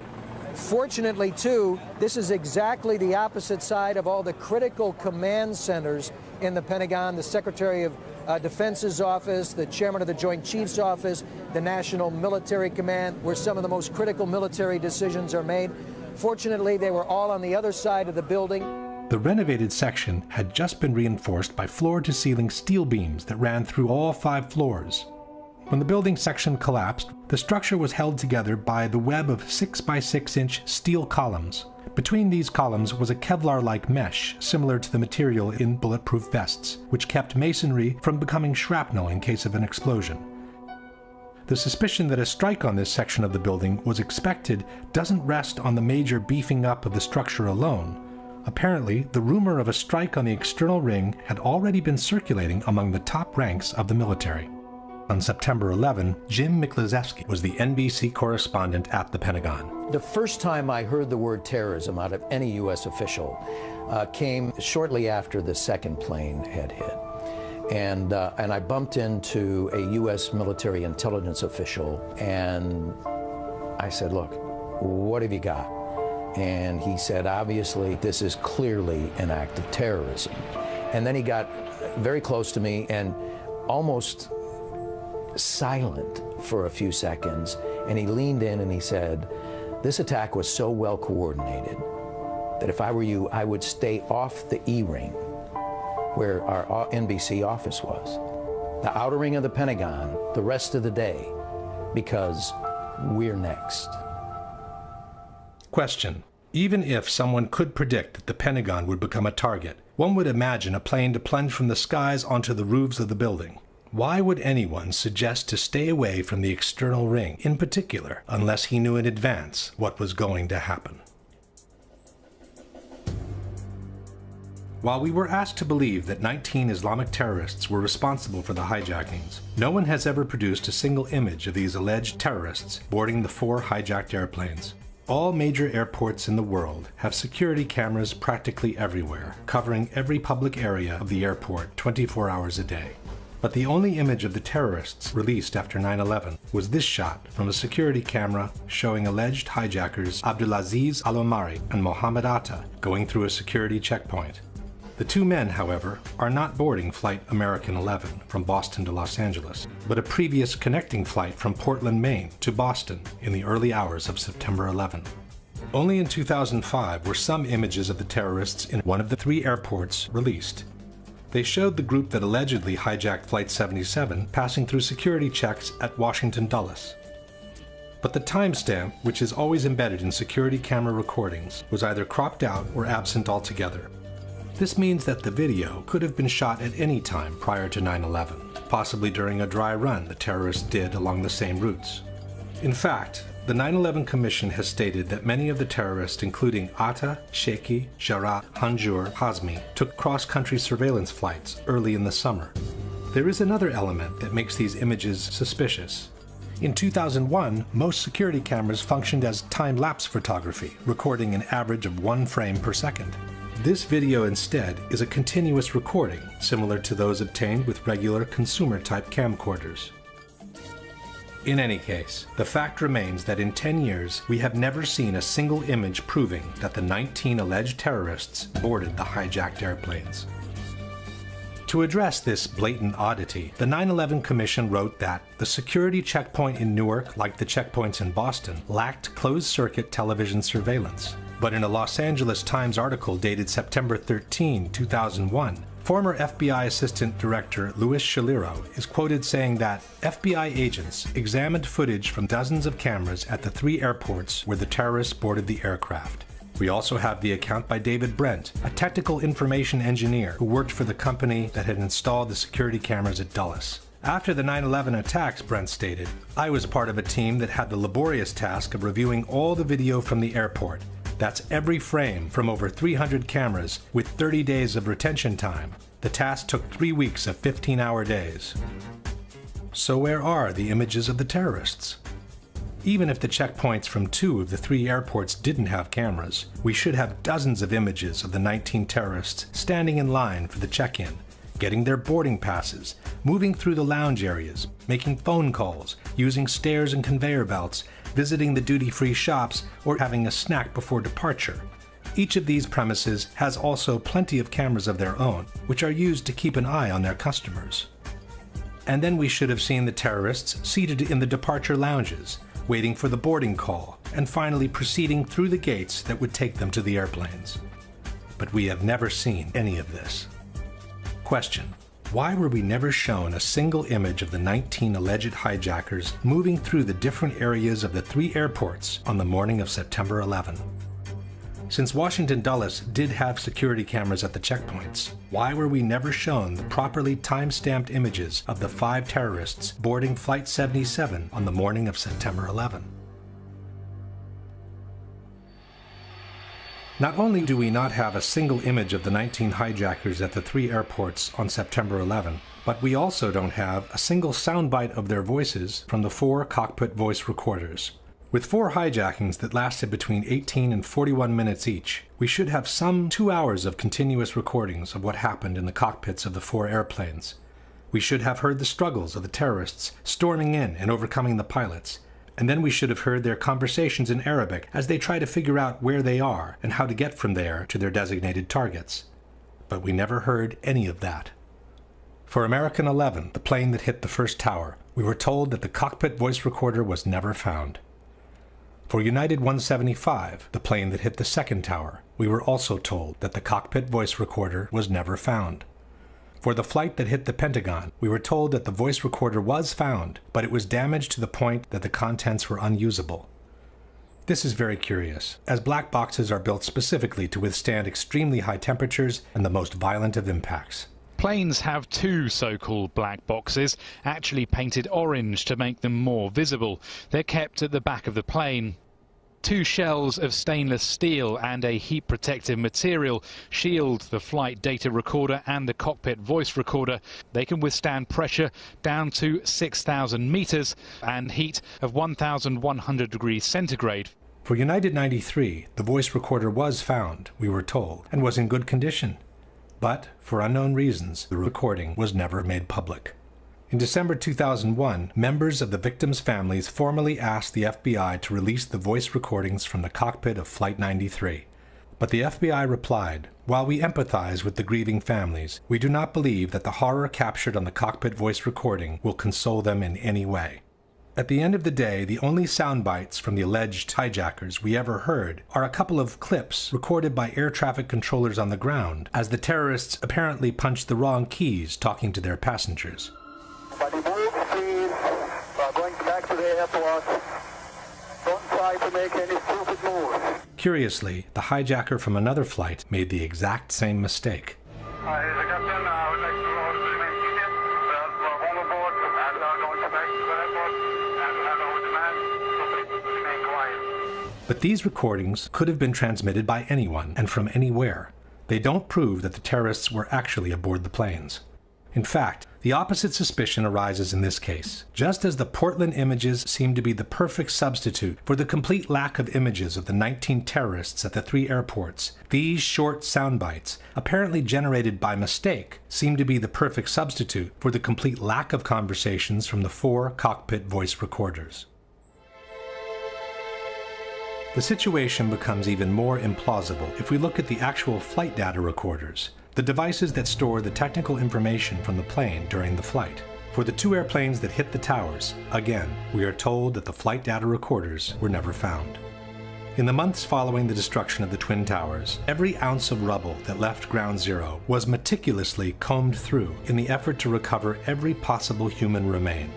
Fortunately, too, this is exactly the opposite side of all the critical command centers in the Pentagon. The Secretary of Defense's office, the Chairman of the Joint Chiefs office, the National Military Command, where some of the most critical military decisions are made. Fortunately, they were all on the other side of the building. The renovated section had just been reinforced by floor-to-ceiling steel beams that ran through all 5 floors. When the building section collapsed, the structure was held together by the web of 6 by 6 inch steel columns. Between these columns was a Kevlar-like mesh similar to the material in bulletproof vests, which kept masonry from becoming shrapnel in case of an explosion. The suspicion that a strike on this section of the building was expected doesn't rest on the major beefing up of the structure alone. Apparently, the rumor of a strike on the external ring had already been circulating among the top ranks of the military. On September 11, Jim Miklaszewski was the NBC correspondent at the Pentagon. The first time I heard the word terrorism out of any U.S. official came shortly after the second plane had hit. And I bumped into a U.S. military intelligence official, and I said, look, what have you got? And he said, obviously, this is clearly an act of terrorism. And then he got very close to me and almost silent for a few seconds, and he leaned in and he said, this attack was so well coordinated that if I were you, I would stay off the E-ring where our NBC office was, the outer ring of the Pentagon, the rest of the day, because we're next. Question. Even if someone could predict that the Pentagon would become a target, one would imagine a plane to plunge from the skies onto the roofs of the building. Why would anyone suggest to stay away from the external ring, in particular, unless he knew in advance what was going to happen? While we were asked to believe that 19 Islamic terrorists were responsible for the hijackings, no one has ever produced a single image of these alleged terrorists boarding the 4 hijacked airplanes. All major airports in the world have security cameras practically everywhere, covering every public area of the airport 24 hours a day. But the only image of the terrorists released after 9/11 was this shot from a security camera showing alleged hijackers Abdulaziz Al-Omari and Mohammed Atta going through a security checkpoint. The 2 men, however, are not boarding Flight American 11 from Boston to Los Angeles, but a previous connecting flight from Portland, Maine to Boston in the early hours of September 11. Only in 2005 were some images of the terrorists in one of the 3 airports released. They showed the group that allegedly hijacked Flight 77 passing through security checks at Washington Dulles. But the timestamp, which is always embedded in security camera recordings, was either cropped out or absent altogether. This means that the video could have been shot at any time prior to 9/11, possibly during a dry run the terrorists did along the same routes. In fact, the 9/11 Commission has stated that many of the terrorists, including Atta, Sheki, Jarrah, Hanjour, Hazmi, took cross-country surveillance flights early in the summer. There is another element that makes these images suspicious. In 2001, most security cameras functioned as time-lapse photography, recording an average of 1 frame per second. This video instead is a continuous recording, similar to those obtained with regular consumer-type camcorders. In any case, the fact remains that in 10 years, we have never seen a single image proving that the 19 alleged terrorists boarded the hijacked airplanes. To address this blatant oddity, the 9/11 Commission wrote that the security checkpoint in Newark, like the checkpoints in Boston, lacked closed-circuit television surveillance. But in a Los Angeles Times article dated September 13, 2001, former FBI Assistant Director Louis Shaliro is quoted saying that FBI agents examined footage from dozens of cameras at the 3 airports where the terrorists boarded the aircraft. We also have the account by David Brent, a technical information engineer who worked for the company that had installed the security cameras at Dulles. After the 9/11 attacks, Brent stated, I was part of a team that had the laborious task of reviewing all the video from the airport. That's every frame from over 300 cameras with 30 days of retention time. The task took 3 weeks of 15-hour days. So where are the images of the terrorists? Even if the checkpoints from 2 of the 3 airports didn't have cameras, we should have dozens of images of the 19 terrorists standing in line for the check-in, getting their boarding passes, moving through the lounge areas, making phone calls, using stairs and conveyor belts, visiting the duty-free shops, or having a snack before departure. Each of these premises has also plenty of cameras of their own, which are used to keep an eye on their customers. And then we should have seen the terrorists seated in the departure lounges, waiting for the boarding call, and finally proceeding through the gates that would take them to the airplanes. But we have never seen any of this. Question: why were we never shown a single image of the 19 alleged hijackers moving through the different areas of the 3 airports on the morning of September 11? Since Washington Dulles did have security cameras at the checkpoints, why were we never shown the properly time-stamped images of the 5 terrorists boarding Flight 77 on the morning of September 11? Not only do we not have a single image of the 19 hijackers at the 3 airports on September 11, but we also don't have a single soundbite of their voices from the 4 cockpit voice recorders. With 4 hijackings that lasted between 18 and 41 minutes each, we should have some 2 hours of continuous recordings of what happened in the cockpits of the 4 airplanes. We should have heard the struggles of the terrorists storming in and overcoming the pilots, and then we should have heard their conversations in Arabic as they try to figure out where they are and how to get from there to their designated targets. But we never heard any of that. For American 11, the plane that hit the first tower, we were told that the cockpit voice recorder was never found. For United 175, the plane that hit the second tower, we were also told that the cockpit voice recorder was never found. For the flight that hit the Pentagon, we were told that the voice recorder was found, but it was damaged to the point that the contents were unusable. This is very curious, as black boxes are built specifically to withstand extremely high temperatures and the most violent of impacts. Planes have 2 so-called black boxes, actually painted orange to make them more visible. They're kept at the back of the plane. 2 shells of stainless steel and a heat protective material shield the flight data recorder and the cockpit voice recorder. They can withstand pressure down to 6,000 meters and heat of 1,100 degrees centigrade. For United 93, the voice recorder was found, we were told, and was in good condition. But, for unknown reasons, the recording was never made public. In December 2001, members of the victims' families formally asked the FBI to release the voice recordings from the cockpit of Flight 93. But the FBI replied, "While we empathize with the grieving families, we do not believe that the horror captured on the cockpit voice recording will console them in any way." At the end of the day, the only sound bites from the alleged hijackers we ever heard are a couple of clips recorded by air traffic controllers on the ground as the terrorists apparently punched the wrong keys talking to their passengers. Going back to the airport. Don't try to make any stupid moves. Curiously, the hijacker from another flight made the exact same mistake. Hi, the captain. I would like to remain seated. We're all aboard and going back to the airport and have our demand, so please remain quiet. But these recordings could have been transmitted by anyone and from anywhere. They don't prove that the terrorists were actually aboard the planes. In fact, the opposite suspicion arises in this case. Just as the Portland images seem to be the perfect substitute for the complete lack of images of the 19 terrorists at the 3 airports, these short sound bites, apparently generated by mistake, seem to be the perfect substitute for the complete lack of conversations from the 4 cockpit voice recorders. The situation becomes even more implausible if we look at the actual flight data recorders, the devices that store the technical information from the plane during the flight. For the 2 airplanes that hit the towers, again, we are told that the flight data recorders were never found. In the months following the destruction of the Twin Towers, every ounce of rubble that left Ground Zero was meticulously combed through in the effort to recover every possible human remain.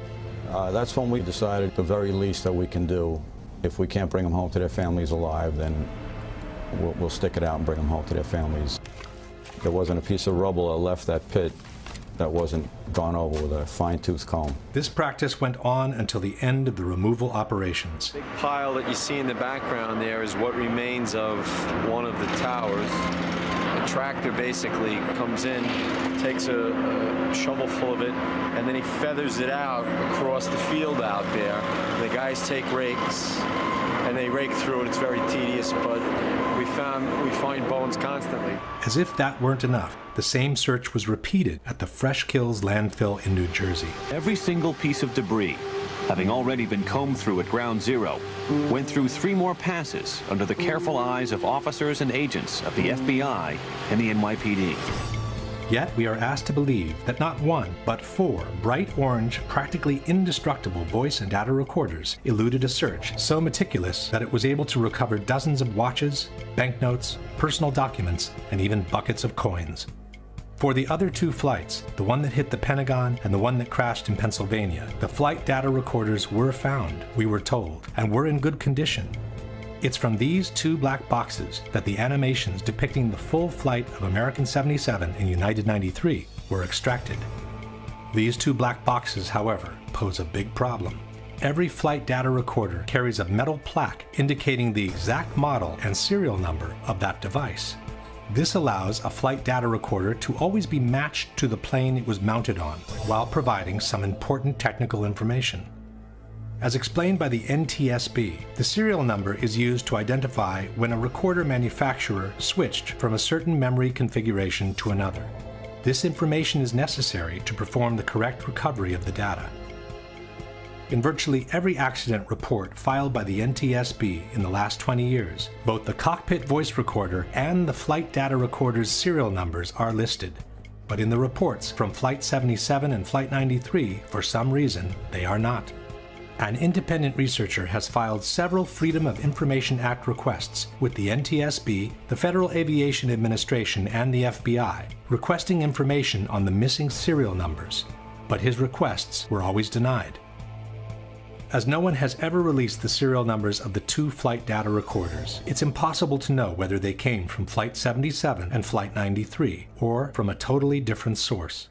That's when we decided the very least that we can do. If we can't bring them home to their families alive, then we'll stick it out and bring them home to their families. There wasn't a piece of rubble that left that pit that wasn't gone over with a fine-tooth comb. This practice went on until the end of the removal operations. The big pile that you see in the background there is what remains of one of the towers. A tractor basically comes in, takes a shovel full of it, and then he feathers it out across the field out there. The guys take rakes and they rake through it. It's very tedious, but we find bones constantly. As if that weren't enough, the same search was repeated at the Fresh Kills landfill in New Jersey. Every single piece of debris, having already been combed through at Ground Zero, went through 3 more passes under the careful eyes of officers and agents of the FBI and the NYPD. Yet we are asked to believe that not one, but 4 bright orange, practically indestructible voice and data recorders eluded a search so meticulous that it was able to recover dozens of watches, banknotes, personal documents, and even buckets of coins. For the other 2 flights, the one that hit the Pentagon and the one that crashed in Pennsylvania, the flight data recorders were found, we were told, and were in good condition. It's from these 2 black boxes that the animations depicting the full flight of American 77 and United 93 were extracted. These 2 black boxes, however, pose a big problem. Every flight data recorder carries a metal plaque indicating the exact model and serial number of that device. This allows a flight data recorder to always be matched to the plane it was mounted on, while providing some important technical information. As explained by the NTSB, the serial number is used to identify when a recorder manufacturer switched from a certain memory configuration to another. This information is necessary to perform the correct recovery of the data. In virtually every accident report filed by the NTSB in the last 20 years, both the cockpit voice recorder and the flight data recorder's serial numbers are listed. But in the reports from Flight 77 and Flight 93, for some reason, they are not. An independent researcher has filed several Freedom of Information Act requests with the NTSB, the Federal Aviation Administration, and the FBI, requesting information on the missing serial numbers, but his requests were always denied. As no one has ever released the serial numbers of the 2 flight data recorders, it's impossible to know whether they came from Flight 77 and Flight 93, or from a totally different source.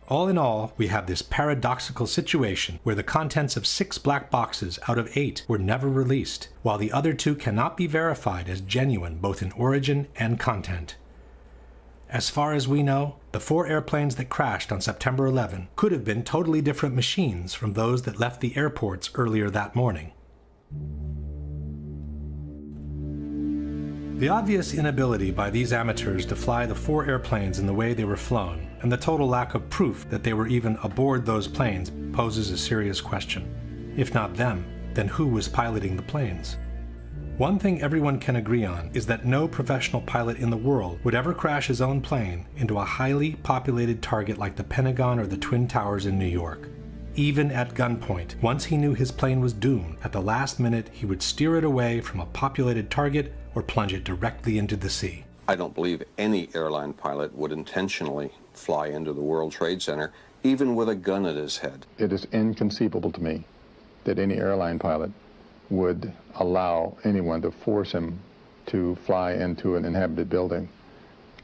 All in all, we have this paradoxical situation where the contents of 6 black boxes out of 8 were never released, while the other 2 cannot be verified as genuine both in origin and content. As far as we know, the 4 airplanes that crashed on September 11 could have been totally different machines from those that left the airports earlier that morning. The obvious inability by these amateurs to fly the 4 airplanes in the way they were flown, and the total lack of proof that they were even aboard those planes, poses a serious question. If not them, then who was piloting the planes? One thing everyone can agree on is that no professional pilot in the world would ever crash his own plane into a highly populated target like the Pentagon or the Twin Towers in New York. Even at gunpoint, once he knew his plane was doomed, at the last minute he would steer it away from a populated target or plunge it directly into the sea. I don't believe any airline pilot would intentionally fly into the World Trade Center, even with a gun at his head. It is inconceivable to me that any airline pilot would allow anyone to force him to fly into an inhabited building.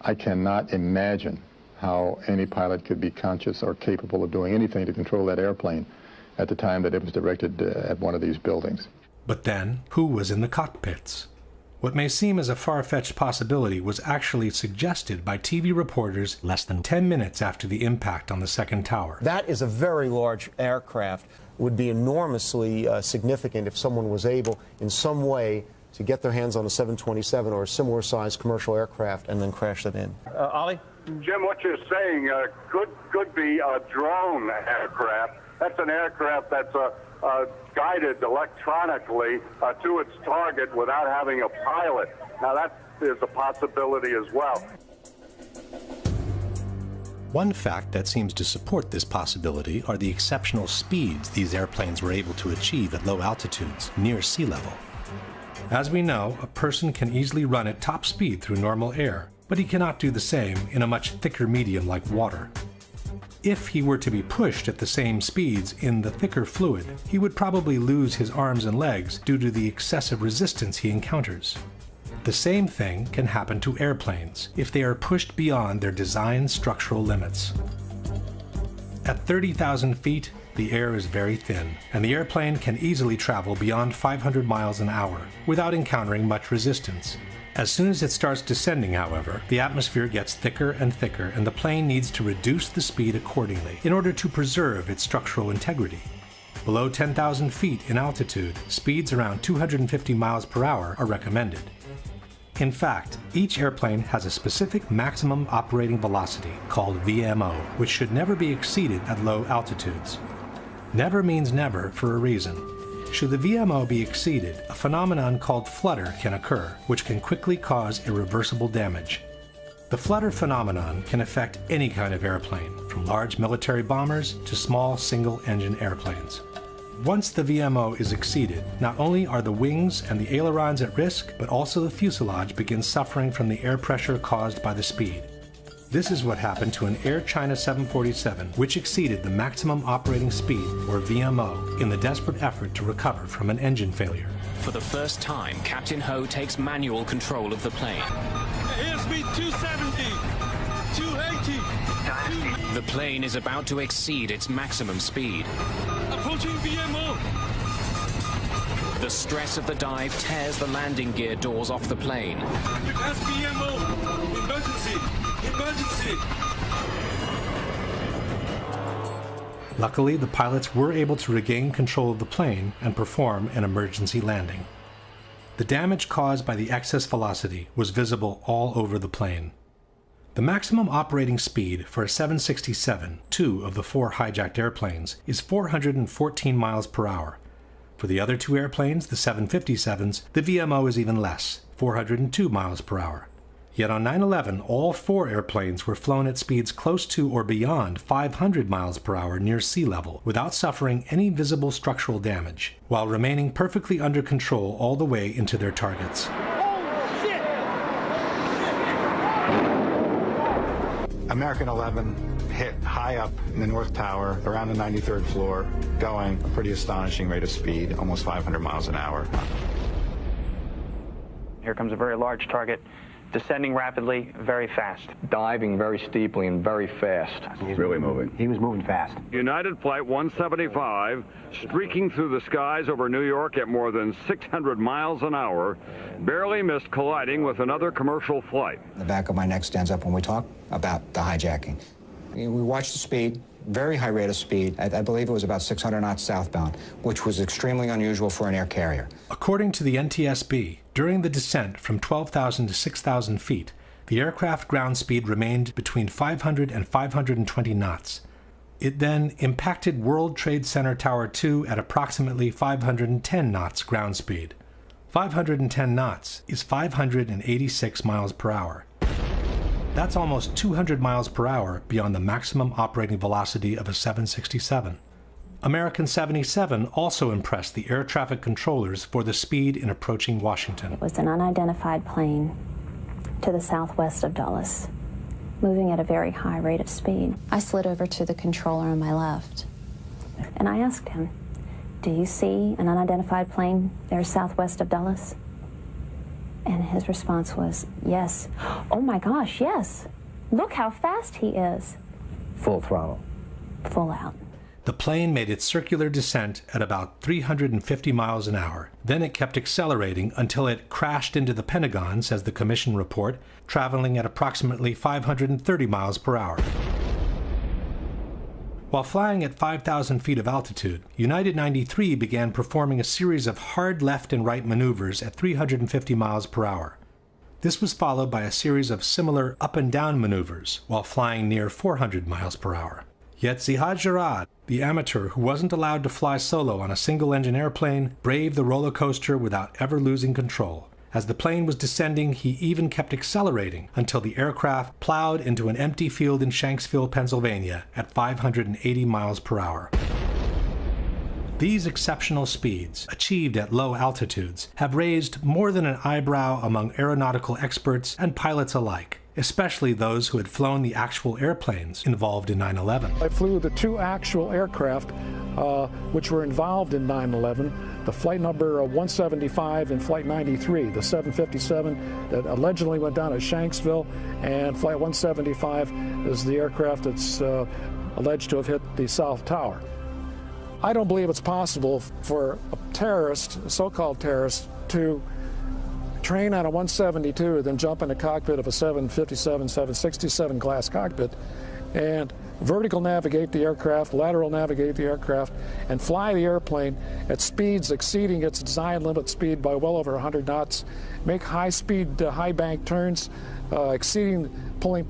I cannot imagine how any pilot could be conscious or capable of doing anything to control that airplane at the time that it was directed at one of these buildings. But then, who was in the cockpits? What may seem as a far-fetched possibility was actually suggested by TV reporters less than 10 minutes after the impact on the second tower. That is a very large aircraft. It would be enormously significant if someone was able in some way to get their hands on a 727 or a similar sized commercial aircraft and then crash them in. Ali? Jim, what you're saying could be a drone aircraft. That's an aircraft that's guided electronically to its target without having a pilot. Now that is a possibility as well. One fact that seems to support this possibility are the exceptional speeds these airplanes were able to achieve at low altitudes, near sea level. As we know, a person can easily run at top speed through normal air, but he cannot do the same in a much thicker medium like water. If he were to be pushed at the same speeds in the thicker fluid, he would probably lose his arms and legs due to the excessive resistance he encounters. The same thing can happen to airplanes if they are pushed beyond their design structural limits. At 30,000 feet, the air is very thin, and the airplane can easily travel beyond 500 miles an hour without encountering much resistance. As soon as it starts descending, however, the atmosphere gets thicker and thicker, and the plane needs to reduce the speed accordingly in order to preserve its structural integrity. Below 10,000 feet in altitude, speeds around 250 miles per hour are recommended. In fact, each airplane has a specific maximum operating velocity, called VMO, which should never be exceeded at low altitudes. Never means never for a reason. Should the VMO be exceeded, a phenomenon called flutter can occur, which can quickly cause irreversible damage. The flutter phenomenon can affect any kind of airplane, from large military bombers to small single-engine airplanes. Once the VMO is exceeded, not only are the wings and the ailerons at risk, but also the fuselage begins suffering from the air pressure caused by the speed. This is what happened to an Air China 747, which exceeded the maximum operating speed, or VMO, in the desperate effort to recover from an engine failure. For the first time, Captain Ho takes manual control of the plane. Airspeed 270, 280. The plane is about to exceed its maximum speed. Approaching VMO. The stress of the dive tears the landing gear doors off the plane. We've passed VMO. Emergency. Emergency. Luckily, the pilots were able to regain control of the plane and perform an emergency landing. The damage caused by the excess velocity was visible all over the plane. The maximum operating speed for a 767, two of the 4 hijacked airplanes, is 414 miles per hour. For the other 2 airplanes, the 757s, the VMO is even less, 402 miles per hour. Yet on 9/11, all 4 airplanes were flown at speeds close to or beyond 500 miles per hour near sea level without suffering any visible structural damage, while remaining perfectly under control all the way into their targets. American 11 hit high up in the North Tower, around the 93rd floor, going a pretty astonishing rate of speed, almost 500 miles an hour. Here comes a very large target, descending rapidly, very fast. Diving very steeply and very fast. He's really moving. He was moving fast. United Flight 175, streaking through the skies over New York at more than 600 miles an hour, barely missed colliding with another commercial flight. The back of my neck stands up when we talk about the hijacking. We watched the speed, very high rate of speed. I believe it was about 600 knots southbound, which was extremely unusual for an air carrier. According to the NTSB, during the descent from 12,000 to 6,000 feet, the aircraft ground speed remained between 500 and 520 knots. It then impacted World Trade Center Tower 2 at approximately 510 knots ground speed. 510 knots is 586 miles per hour. That's almost 200 miles per hour beyond the maximum operating velocity of a 767. American 77 also impressed the air traffic controllers for the speed in approaching Washington. It was an unidentified plane to the southwest of Dulles, moving at a very high rate of speed. I slid over to the controller on my left, and I asked him, "Do you see an unidentified plane there southwest of Dulles?" And his response was, "Yes." "Oh my gosh, yes. Look how fast he is." Full throttle. Full out. The plane made its circular descent at about 350 miles an hour. Then it kept accelerating until it crashed into the Pentagon, says the commission report, traveling at approximately 530 miles per hour. While flying at 5,000 feet of altitude, United 93 began performing a series of hard left and right maneuvers at 350 miles per hour. This was followed by a series of similar up and down maneuvers while flying near 400 miles per hour. Yet Zihad Jarrad, the amateur who wasn't allowed to fly solo on a single-engine airplane, braved the roller coaster without ever losing control. As the plane was descending, he even kept accelerating until the aircraft plowed into an empty field in Shanksville, Pennsylvania at 580 miles per hour. These exceptional speeds, achieved at low altitudes, have raised more than an eyebrow among aeronautical experts and pilots alike, especially those who had flown the actual airplanes involved in 9/11. I flew the 2 actual aircraft which were involved in 9/11, the flight number 175 and flight 93, the 757 that allegedly went down at Shanksville, and flight 175 is the aircraft that's alleged to have hit the South Tower. I don't believe it's possible for a terrorist, a so-called terrorist, to train on a 172, then jump in the cockpit of a 757, 767 glass cockpit, and vertical navigate the aircraft, lateral navigate the aircraft, and fly the airplane at speeds exceeding its design limit speed by well over 100 knots, make high-speed, high-bank turns, pulling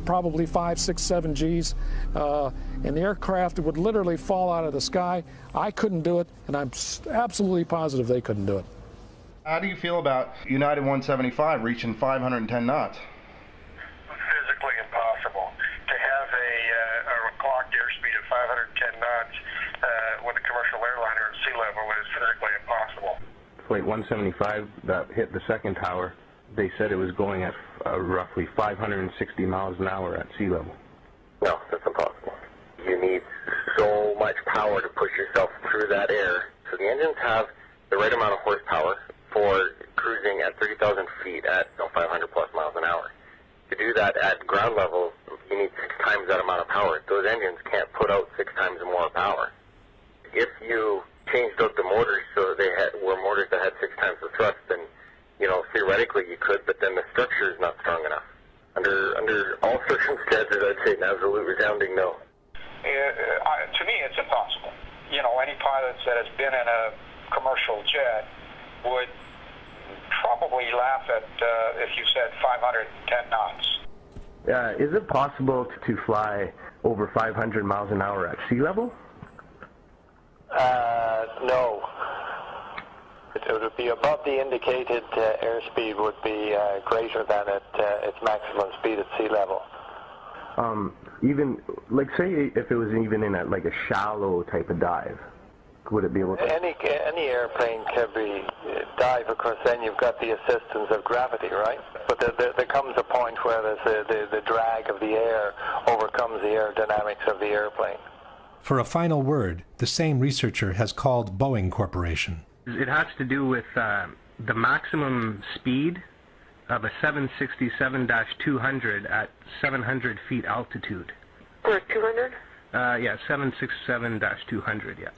probably 5, 6, 7 Gs, and the aircraft would literally fall out of the sky. I couldn't do it, and I'm absolutely positive they couldn't do it. How do you feel about United 175 reaching 510 knots? 175 that hit the second tower, they said it was going at roughly 560 miles an hour at sea level. No, that's impossible. You need so much power to push yourself through that air. So the engines have the right amount of horsepower for cruising at 30,000 feet at 500 plus miles an hour. To do that at ground level, you need 6 times that amount of power. Those engines can't put out 6 times more power. If you changed out the motors so they were motors that had 6 times the thrust, then theoretically you could, but then the structure is not strong enough. Under all circumstances, I'd say an absolute resounding no. To me, it's impossible. Any pilot that has been in a commercial jet would probably laugh at if you said 510 knots. Is it possible to fly over 500 miles an hour at sea level? No. It would be above the indicated airspeed would be greater than its maximum speed at sea level. Even, say if it was even in a shallow type of dive, would it be able to? Any airplane can be dive, of course, then you've got the assistance of gravity, right? But there comes a point where the drag of the air overcomes the aerodynamics of the airplane. For a final word, the same researcher has called Boeing Corporation. It has to do with the maximum speed of a 767-200 at 700 feet altitude. Or 200? Yeah, 767-200, yeah.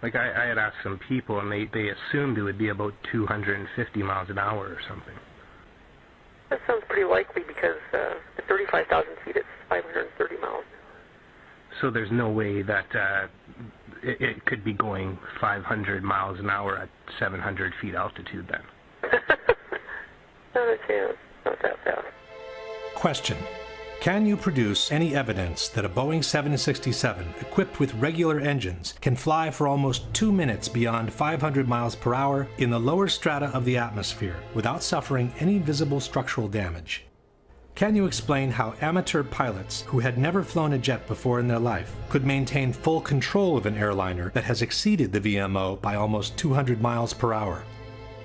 I had asked some people, and they assumed it would be about 250 miles an hour or something. That sounds pretty likely because at 35,000 feet it's 530 miles. So there's no way that it could be going 500 miles an hour at 700 feet altitude then. Not a chance. Not that fast. Question. Can you produce any evidence that a Boeing 767 equipped with regular engines can fly for almost 2 minutes beyond 500 miles per hour in the lower strata of the atmosphere without suffering any visible structural damage? Can you explain how amateur pilots who had never flown a jet before in their life could maintain full control of an airliner that has exceeded the VMO by almost 200 miles per hour?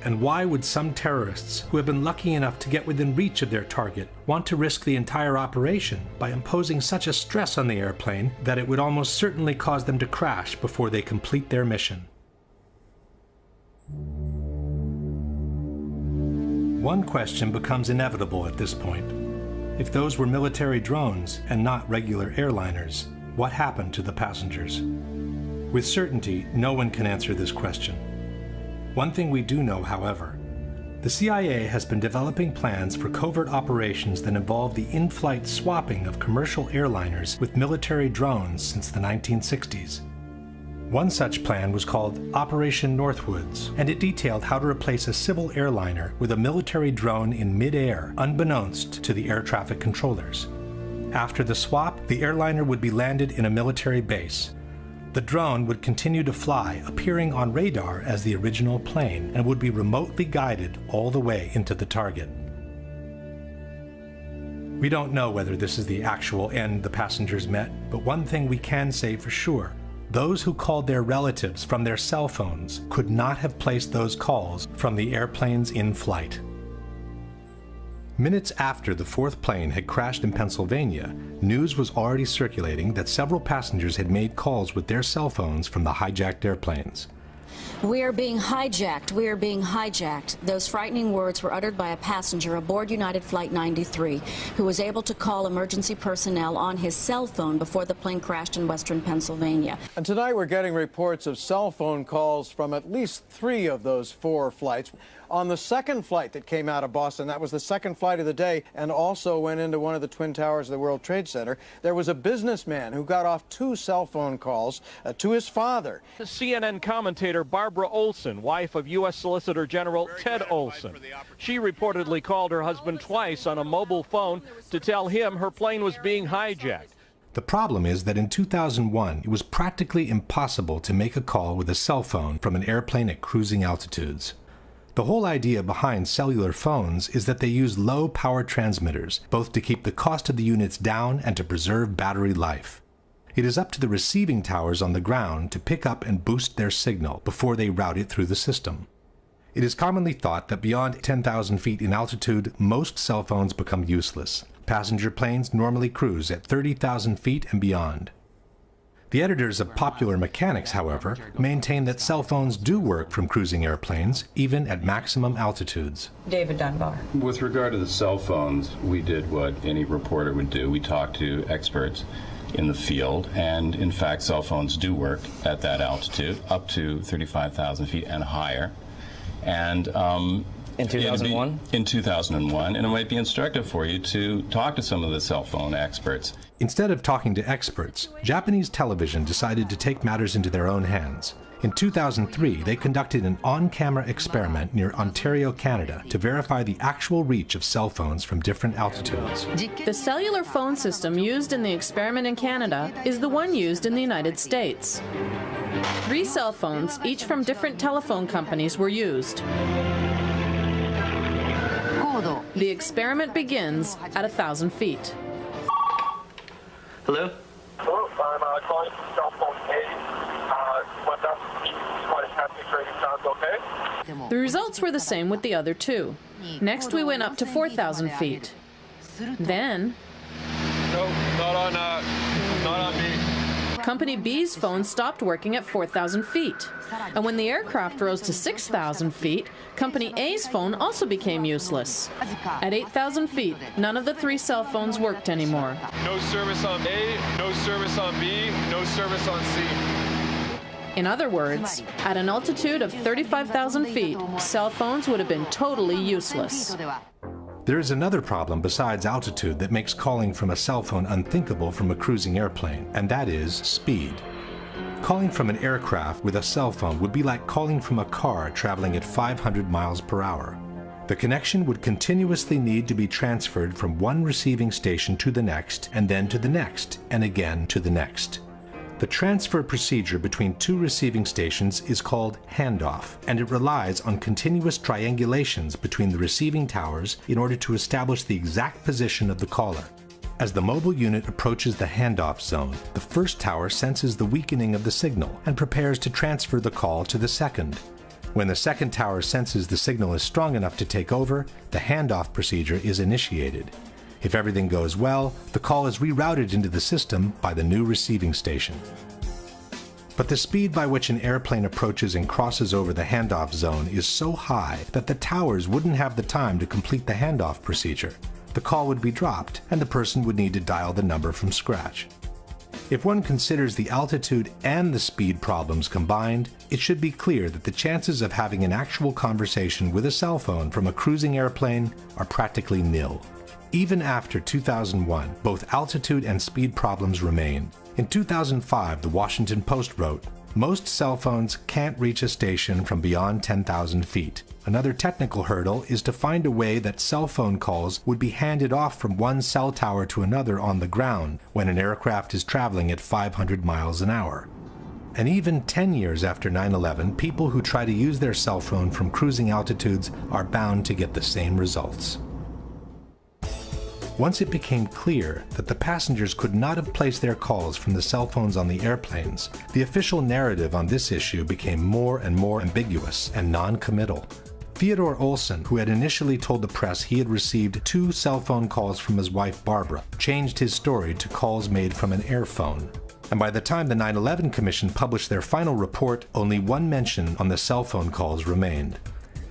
And why would some terrorists who have been lucky enough to get within reach of their target want to risk the entire operation by imposing such a stress on the airplane that it would almost certainly cause them to crash before they complete their mission? One question becomes inevitable at this point. If those were military drones and not regular airliners, what happened to the passengers? With certainty, no one can answer this question. One thing we do know, however, the CIA has been developing plans for covert operations that involve the in-flight swapping of commercial airliners with military drones since the 1960s. One such plan was called Operation Northwoods, and it detailed how to replace a civil airliner with a military drone in mid-air, unbeknownst to the air traffic controllers. After the swap, the airliner would be landed in a military base. The drone would continue to fly, appearing on radar as the original plane, and would be remotely guided all the way into the target. We don't know whether this is the actual end the passengers met, but one thing we can say for sure: those who called their relatives from their cell phones could not have placed those calls from the airplanes in flight. Minutes after the fourth plane had crashed in Pennsylvania, news was already circulating that several passengers had made calls with their cell phones from the hijacked airplanes. "We are being hijacked. We are being hijacked." Those frightening words were uttered by a passenger aboard United Flight 93 who was able to call emergency personnel on his cell phone before the plane crashed in western Pennsylvania. And tonight we're getting reports of cell phone calls from at least 3 of those 4 flights. On the second flight that came out of Boston, that was the second flight of the day and also went into one of the Twin Towers of the World Trade Center, there was a businessman who got off 2 cell phone calls to his father. CNN commentator Barbara Olson, wife of U.S. Solicitor General Ted Olson. She reportedly called her husband twice on a mobile phone to tell him her plane was being hijacked. The problem is that in 2001, it was practically impossible to make a call with a cell phone from an airplane at cruising altitudes. The whole idea behind cellular phones is that they use low power transmitters, both to keep the cost of the units down and to preserve battery life. It is up to the receiving towers on the ground to pick up and boost their signal before they route it through the system. It is commonly thought that beyond 10,000 feet in altitude, most cell phones become useless. Passenger planes normally cruise at 30,000 feet and beyond. The editors of Popular Mechanics, however, maintain that cell phones do work from cruising airplanes, even at maximum altitudes. David Dunbar. With regard to the cell phones, we did what any reporter would do. We talked to experts in the field, and in fact, cell phones do work at that altitude, up to 35,000 feet and higher. And in 2001? In 2001, and it might be instructive for you to talk to some of the cell phone experts. Instead of talking to experts, Japanese television decided to take matters into their own hands. In 2003, they conducted an on-camera experiment near Ontario, Canada, to verify the actual reach of cell phones from different altitudes. The cellular phone system used in the experiment in Canada is the one used in the United States. 3 cell phones, each from different telephone companies, were used. The experiment begins at 1,000 feet. Hello? Hello, I'm calling from cell phone A. What's up? What is happening? Trading sounds okay? The results were the same with the other 2. Next, we went up to 4,000 feet. Then, No, not on me. Company B's phone stopped working at 4,000 feet. And when the aircraft rose to 6,000 feet, Company A's phone also became useless. At 8,000 feet, none of the 3 cell phones worked anymore. No service on A, no service on B, no service on C. In other words, at an altitude of 35,000 feet, cell phones would have been totally useless. There is another problem besides altitude that makes calling from a cell phone unthinkable from a cruising airplane, and that is speed. Calling from an aircraft with a cell phone would be like calling from a car traveling at 500 miles per hour. The connection would continuously need to be transferred from one receiving station to the next, and then to the next, and again to the next. The transfer procedure between 2 receiving stations is called handoff, and it relies on continuous triangulations between the receiving towers in order to establish the exact position of the caller. As the mobile unit approaches the handoff zone, the first tower senses the weakening of the signal and prepares to transfer the call to the second. When the second tower senses the signal is strong enough to take over, the handoff procedure is initiated. If everything goes well, the call is rerouted into the system by the new receiving station. But the speed by which an airplane approaches and crosses over the handoff zone is so high that the towers wouldn't have the time to complete the handoff procedure. The call would be dropped, and the person would need to dial the number from scratch. If one considers the altitude and the speed problems combined, it should be clear that the chances of having an actual conversation with a cell phone from a cruising airplane are practically nil. Even after 2001, both altitude and speed problems remain. In 2005, the Washington Post wrote, "Most cell phones can't reach a station from beyond 10,000 feet. Another technical hurdle is to find a way that cell phone calls would be handed off from one cell tower to another on the ground when an aircraft is traveling at 500 miles an hour." And even 10 years after 9/11, people who try to use their cell phone from cruising altitudes are bound to get the same results. Once it became clear that the passengers could not have placed their calls from the cell phones on the airplanes, the official narrative on this issue became more and more ambiguous and non-committal. Theodore Olson, who had initially told the press he had received 2 cell phone calls from his wife Barbara, changed his story to calls made from an airphone. And by the time the 9/11 Commission published their final report, only 1 mention on the cell phone calls remained.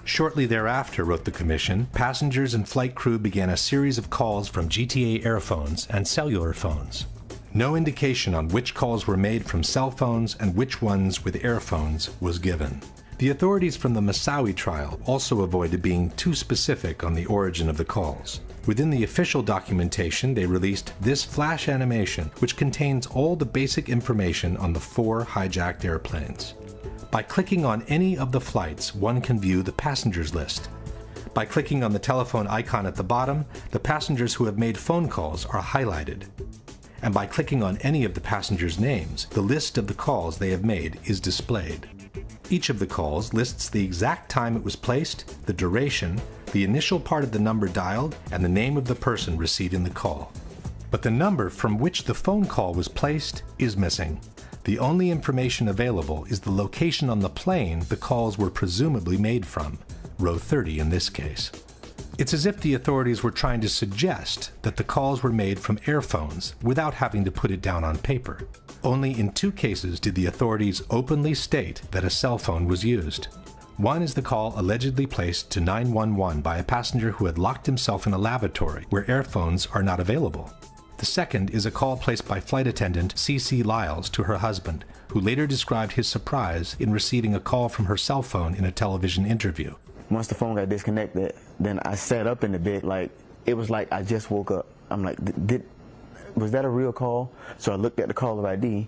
Shortly thereafter, wrote the Commission, passengers and flight crew began a series of calls from GTA airphones and cellular phones. No indication on which calls were made from cell phones and which ones with airphones was given. The authorities from the Moussaoui trial also avoided being too specific on the origin of the calls. Within the official documentation, they released this flash animation, which contains all the basic information on the 4 hijacked airplanes. By clicking on any of the flights, one can view the passengers list. By clicking on the telephone icon at the bottom, the passengers who have made phone calls are highlighted. And by clicking on any of the passengers' names, the list of the calls they have made is displayed. Each of the calls lists the exact time it was placed, the duration, the initial part of the number dialed, and the name of the person receiving the call. But the number from which the phone call was placed is missing. The only information available is the location on the plane the calls were presumably made from. row 30 in this case. It's as if the authorities were trying to suggest that the calls were made from airphones without having to put it down on paper. Only in 2 cases did the authorities openly state that a cell phone was used. One is the call allegedly placed to 911 by a passenger who had locked himself in a lavatory where airphones are not available. The second is a call placed by flight attendant C.C. Lyles to her husband, who later described his surprise in receiving a call from her cell phone in a television interview. Once the phone got disconnected, then I sat up in the bed like, it was like I just woke up. I'm like, was that a real call? So I looked at the caller ID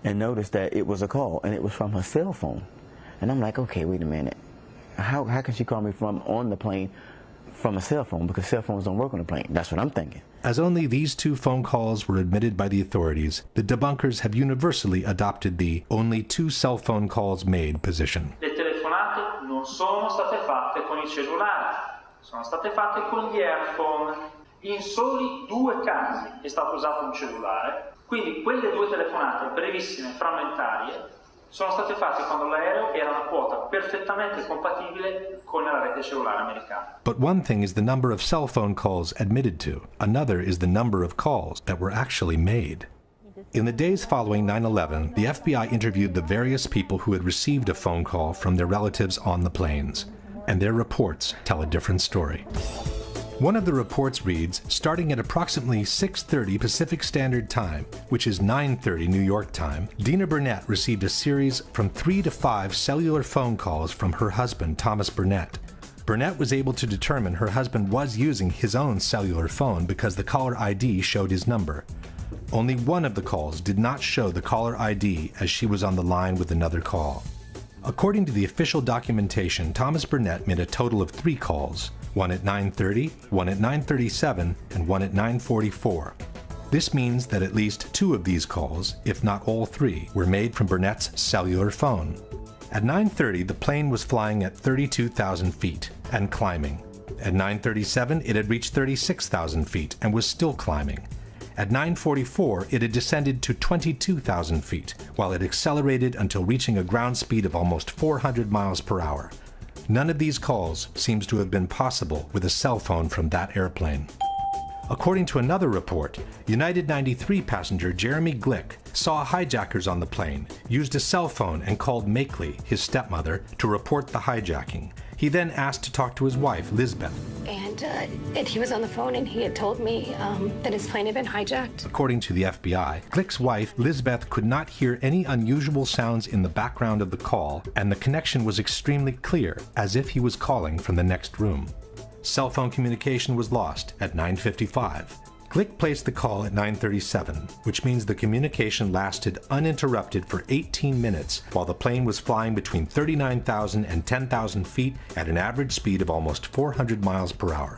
and noticed that it was a call, and it was from her cell phone. And I'm like, okay, wait a minute. How can she call me from on the plane from a cell phone? Because cell phones don't work on the plane. That's what I'm thinking. As only these 2 phone calls were admitted by the authorities, the debunkers have universally adopted the only 2 cell phone calls made position. Le telefonate non sono state fatte con il cellulare, sono state fatte con gli earphone. In soli 2 casi è stato usato un cellulare, quindi quelle 2 telefonate brevissime, frammentarie, sono state fatte quando l'aereo era una quota perfettamente compatibile con la rete cellulare americana. But one thing is the number of cell phone calls admitted to. Another is the number of calls that were actually made. In the days following 9/11, the FBI interviewed the various people who had received a phone call from their relatives on the planes, and their reports tell a different story. One of the reports reads, starting at approximately 6:30 Pacific Standard Time, which is 9:30 New York time, Dina Burnett received a series from 3 to 5 cellular phone calls from her husband, Thomas Burnett. Burnett was able to determine her husband was using his own cellular phone because the caller ID showed his number. Only one of the calls did not show the caller ID as she was on the line with another call. According to the official documentation, Thomas Burnett made a total of 3 calls, one at 9:30, one at 9:37, and one at 9:44. This means that at least 2 of these calls, if not all 3, were made from Burnett's cellular phone. At 9:30, the plane was flying at 32,000 feet and climbing. At 9:37, it had reached 36,000 feet and was still climbing. At 9:44, it had descended to 22,000 feet, while it accelerated until reaching a ground speed of almost 400 miles per hour. None of these calls seems to have been possible with a cell phone from that airplane. According to another report, United 93 passenger Jeremy Glick saw hijackers on the plane, used a cell phone, and called Makeley, his stepmother, to report the hijacking. He then asked to talk to his wife, Lisbeth. And he was on the phone and he had told me that his plane had been hijacked. According to the FBI, Glick's wife, Lisbeth, could not hear any unusual sounds in the background of the call, and the connection was extremely clear, as if he was calling from the next room. Cell phone communication was lost at 9:55. Glick placed the call at 9:37, which means the communication lasted uninterrupted for 18 minutes while the plane was flying between 39,000 and 10,000 feet at an average speed of almost 400 miles per hour.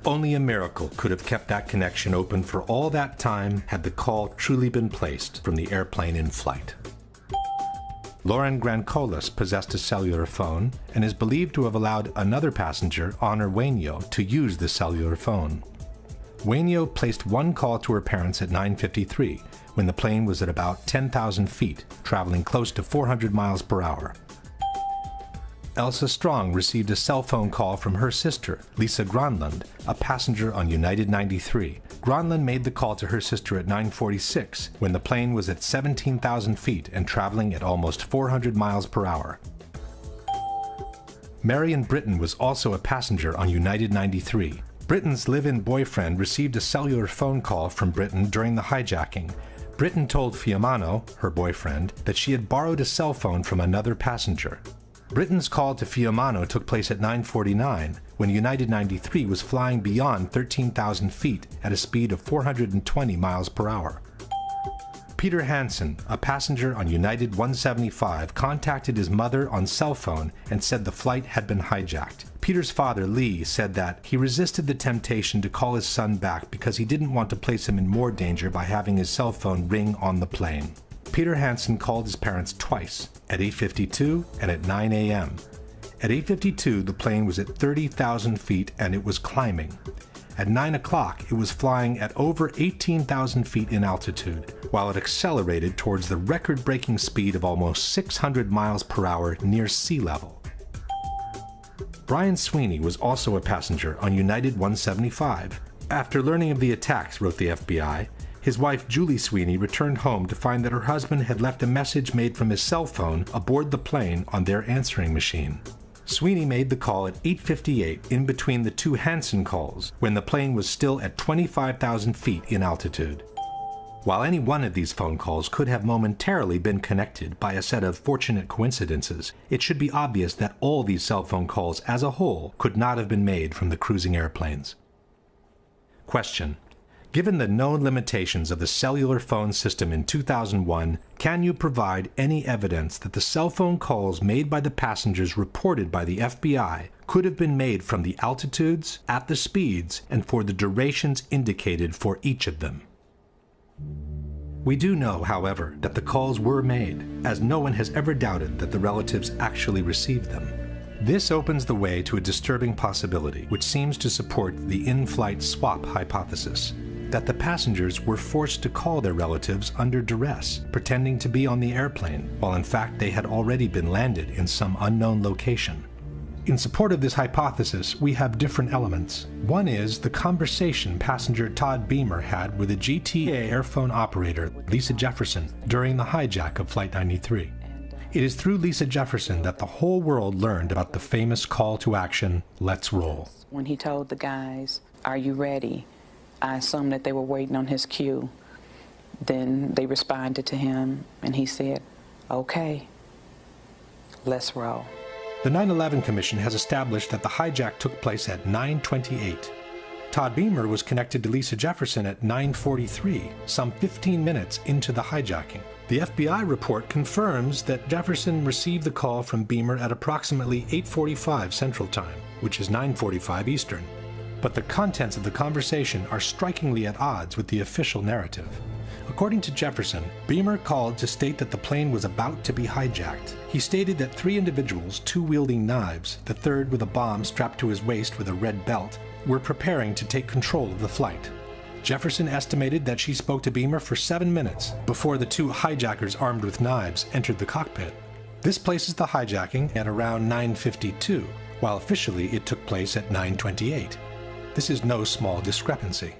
Only a miracle could have kept that connection open for all that time had the call truly been placed from the airplane in flight. Lauren Grancolas possessed a cellular phone and is believed to have allowed another passenger, Honor Wainio, to use the cellular phone. Wainio placed one call to her parents at 9:53, when the plane was at about 10,000 feet, traveling close to 400 miles per hour. Elsa Strong received a cell phone call from her sister, Lisa Gronlund, a passenger on United 93. Gronlund made the call to her sister at 9:46, when the plane was at 17,000 feet and traveling at almost 400 miles per hour. Marion Britton was also a passenger on United 93. Britton's live-in boyfriend received a cellular phone call from Britton during the hijacking. Britton told Fiumano, her boyfriend, that she had borrowed a cell phone from another passenger. Britton's call to Fiumano took place at 9:49, when United 93 was flying beyond 13,000 feet at a speed of 420 miles per hour. Peter Hansen, a passenger on United 175, contacted his mother on cell phone and said the flight had been hijacked. Peter's father, Lee, said that he resisted the temptation to call his son back because he didn't want to place him in more danger by having his cell phone ring on the plane. Peter Hansen called his parents twice, at 8:52 and at 9 a.m. At 8:52, the plane was at 30,000 feet and it was climbing. At 9 o'clock, it was flying at over 18,000 feet in altitude, while it accelerated towards the record-breaking speed of almost 600 miles per hour near sea level. Brian Sweeney was also a passenger on United 175. After learning of the attacks, wrote the FBI, his wife Julie Sweeney returned home to find that her husband had left a message made from his cell phone aboard the plane on their answering machine. Sweeney made the call at 8:58 in between the two Hansen calls when the plane was still at 25,000 feet in altitude. While any one of these phone calls could have momentarily been connected by a set of fortunate coincidences, it should be obvious that all these cell phone calls as a whole could not have been made from the cruising airplanes. Question: given the known limitations of the cellular phone system in 2001, can you provide any evidence that the cell phone calls made by the passengers reported by the FBI could have been made from the altitudes, at the speeds, and for the durations indicated for each of them? We do know, however, that the calls were made, as no one has ever doubted that the relatives actually received them. This opens the way to a disturbing possibility, which seems to support the in-flight swap hypothesis, that the passengers were forced to call their relatives under duress, pretending to be on the airplane, while in fact they had already been landed in some unknown location. In support of this hypothesis, we have different elements. One is the conversation passenger Todd Beamer had with a GTA airphone operator, Lisa Jefferson, during the hijack of Flight 93. It is through Lisa Jefferson that the whole world learned about the famous call to action, "Let's roll." When he told the guys, "Are you ready?" I assumed that they were waiting on his cue. Then they responded to him, and he said, "Okay, let's roll." The 9/11 Commission has established that the hijack took place at 9:28. Todd Beamer was connected to Lisa Jefferson at 9:43, some 15 minutes into the hijacking. The FBI report confirms that Jefferson received the call from Beamer at approximately 8:45 Central Time, which is 9:45 Eastern. But the contents of the conversation are strikingly at odds with the official narrative. According to Jefferson, Beamer called to state that the plane was about to be hijacked. He stated that 3 individuals, 2 wielding knives, the third with a bomb strapped to his waist with a red belt, were preparing to take control of the flight. Jefferson estimated that she spoke to Beamer for 7 minutes before the 2 hijackers armed with knives entered the cockpit. This places the hijacking at around 9:52, while officially it took place at 9:28. This is no small discrepancy.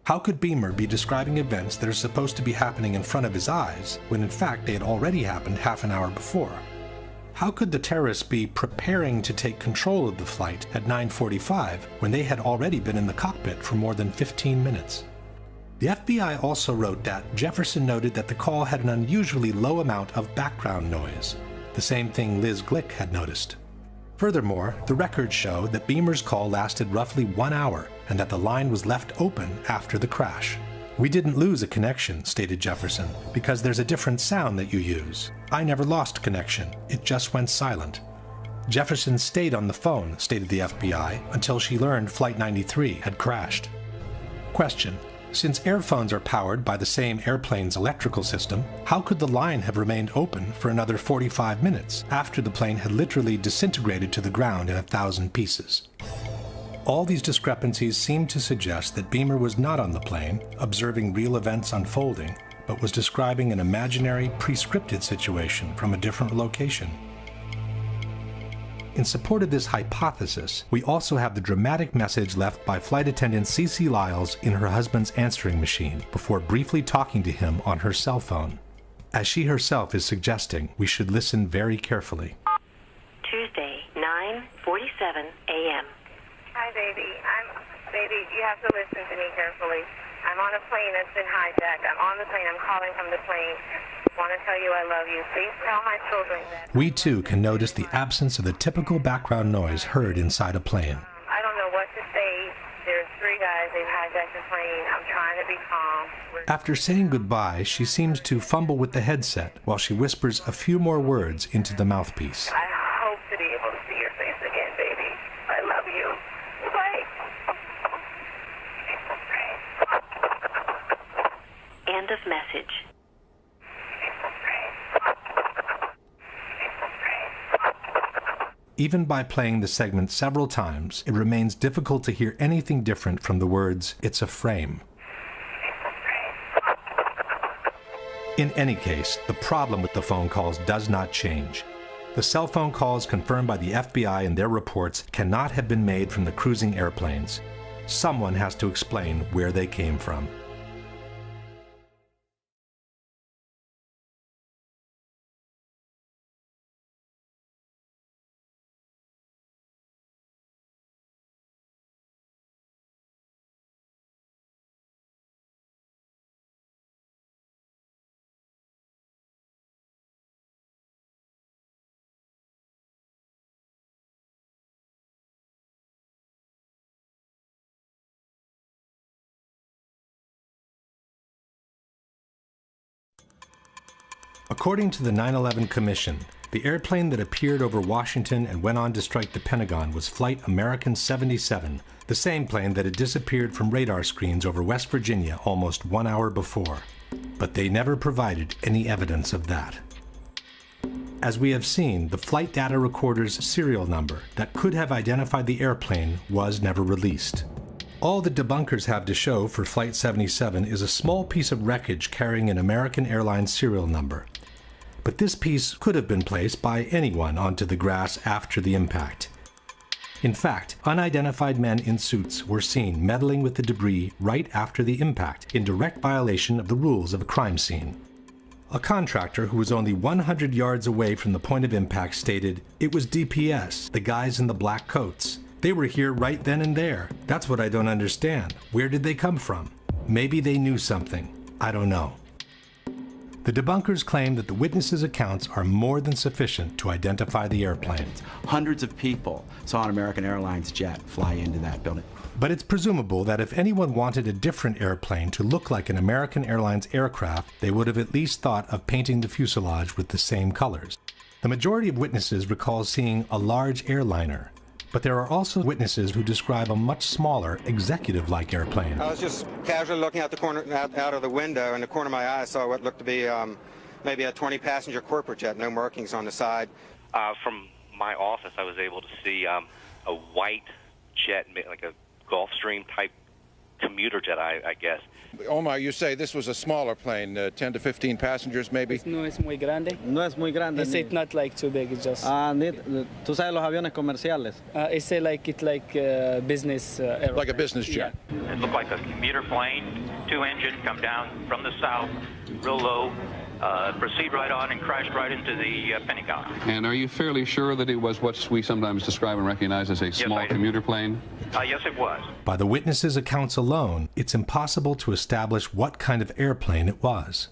How could Beamer be describing events that are supposed to be happening in front of his eyes, when in fact they had already happened half an hour before? How could the terrorists be preparing to take control of the flight at 9:45 when they had already been in the cockpit for more than 15 minutes? The FBI also wrote that Jefferson noted that the call had an unusually low amount of background noise, the same thing Liz Glick had noticed. Furthermore, the records show that Beamer's call lasted roughly 1 hour and that the line was left open after the crash. "We didn't lose a connection," stated Jefferson, "because there's a different sound that you use. I never lost connection. It just went silent." Jefferson stayed on the phone, stated the FBI, until she learned Flight 93 had crashed. Question: since airphones are powered by the same airplane's electrical system, how could the line have remained open for another 45 minutes after the plane had literally disintegrated to the ground in 1,000 pieces? All these discrepancies seem to suggest that Beamer was not on the plane, observing real events unfolding, but was describing an imaginary, pre-scripted situation from a different location. In support of this hypothesis, we also have the dramatic message left by flight attendant Cece Lyles in her husband's answering machine before briefly talking to him on her cell phone. As she herself is suggesting, we should listen very carefully. Tuesday, 9:47 a.m. Hi, baby. Baby, you have to listen to me carefully. I'm on a plane that's been hijacked. I'm on the plane. I'm calling from the plane. I want to tell you I love you. Please tell my children that. We too can notice the absence of the typical background noise heard inside a plane. I don't know what to say. There's 3 guys. They've hijacked the plane. I'm trying to be calm. After saying goodbye, she seems to fumble with the headset while she whispers a few more words into the mouthpiece. I hope to be able to see your face again, baby. I love you. Bye. End of message. Even by playing the segment several times, it remains difficult to hear anything different from the words, "It's a frame." In any case, the problem with the phone calls does not change. The cell phone calls confirmed by the FBI in their reports cannot have been made from the cruising airplanes. Someone has to explain where they came from. According to the 9/11 Commission, the airplane that appeared over Washington and went on to strike the Pentagon was Flight American 77, the same plane that had disappeared from radar screens over West Virginia almost 1 hour before. But they never provided any evidence of that. As we have seen, the flight data recorder's serial number that could have identified the airplane was never released. All the debunkers have to show for Flight 77 is a small piece of wreckage carrying an American Airlines serial number. But this piece could have been placed by anyone onto the grass after the impact. In fact, unidentified men in suits were seen meddling with the debris right after the impact in direct violation of the rules of a crime scene. A contractor who was only 100 yards away from the point of impact stated, "It was DPS, the guys in the black coats. They were here right then and there. That's what I don't understand. Where did they come from? Maybe they knew something. I don't know." The debunkers claim that the witnesses' accounts are more than sufficient to identify the airplane. Hundreds of people saw an American Airlines jet fly into that building. But it's presumable that if anyone wanted a different airplane to look like an American Airlines aircraft, they would have at least thought of painting the fuselage with the same colors. The majority of witnesses recall seeing a large airliner, but there are also witnesses who describe a much smaller, executive-like airplane. I was just casually looking out the corner, out of the window, and in the corner of my eye I saw what looked to be maybe a 20-passenger corporate jet, no markings on the side. From my office, I was able to see a white jet, like a Gulfstream type commuter jet, I guess. Omar, you say this was a smaller plane, 10 to 15 passengers maybe? No es muy grande. No es muy grande. It's not like too big, it's just... ¿Tú sabes los aviones comerciales? It's like business airplane. Like a business jet. Yeah. It looked like a commuter plane, 2-engine, come down from the south, real low, proceed right on and crashed right into the Pentagon. And are you fairly sure that it was what we sometimes describe and recognize as a small commuter plane? Yes, it was. By the witnesses' accounts alone, it's impossible to establish what kind of airplane it was.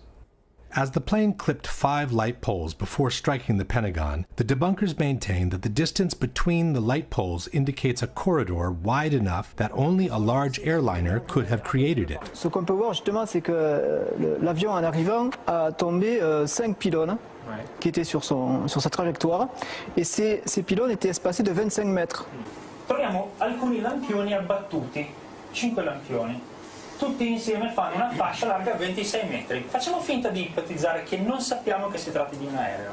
As the plane clipped 5 light poles before striking the Pentagon, the debunkers maintain that the distance between the light poles indicates a corridor wide enough that only a large airliner could have created it. Ce qu'on peut voir justement, c'est que l'avion en arrivant a tombé 5 pylônes qui étaient sur sa trajectoire, et ces pylônes étaient espacés de 25 mètres. Troviamo alcuni lampioni abbattuti, 5 lampioni. Tutti insieme fanno una fascia larga 26 metri. Facciamo finta di ipotizzare che non sappiamo che si tratti di un aereo.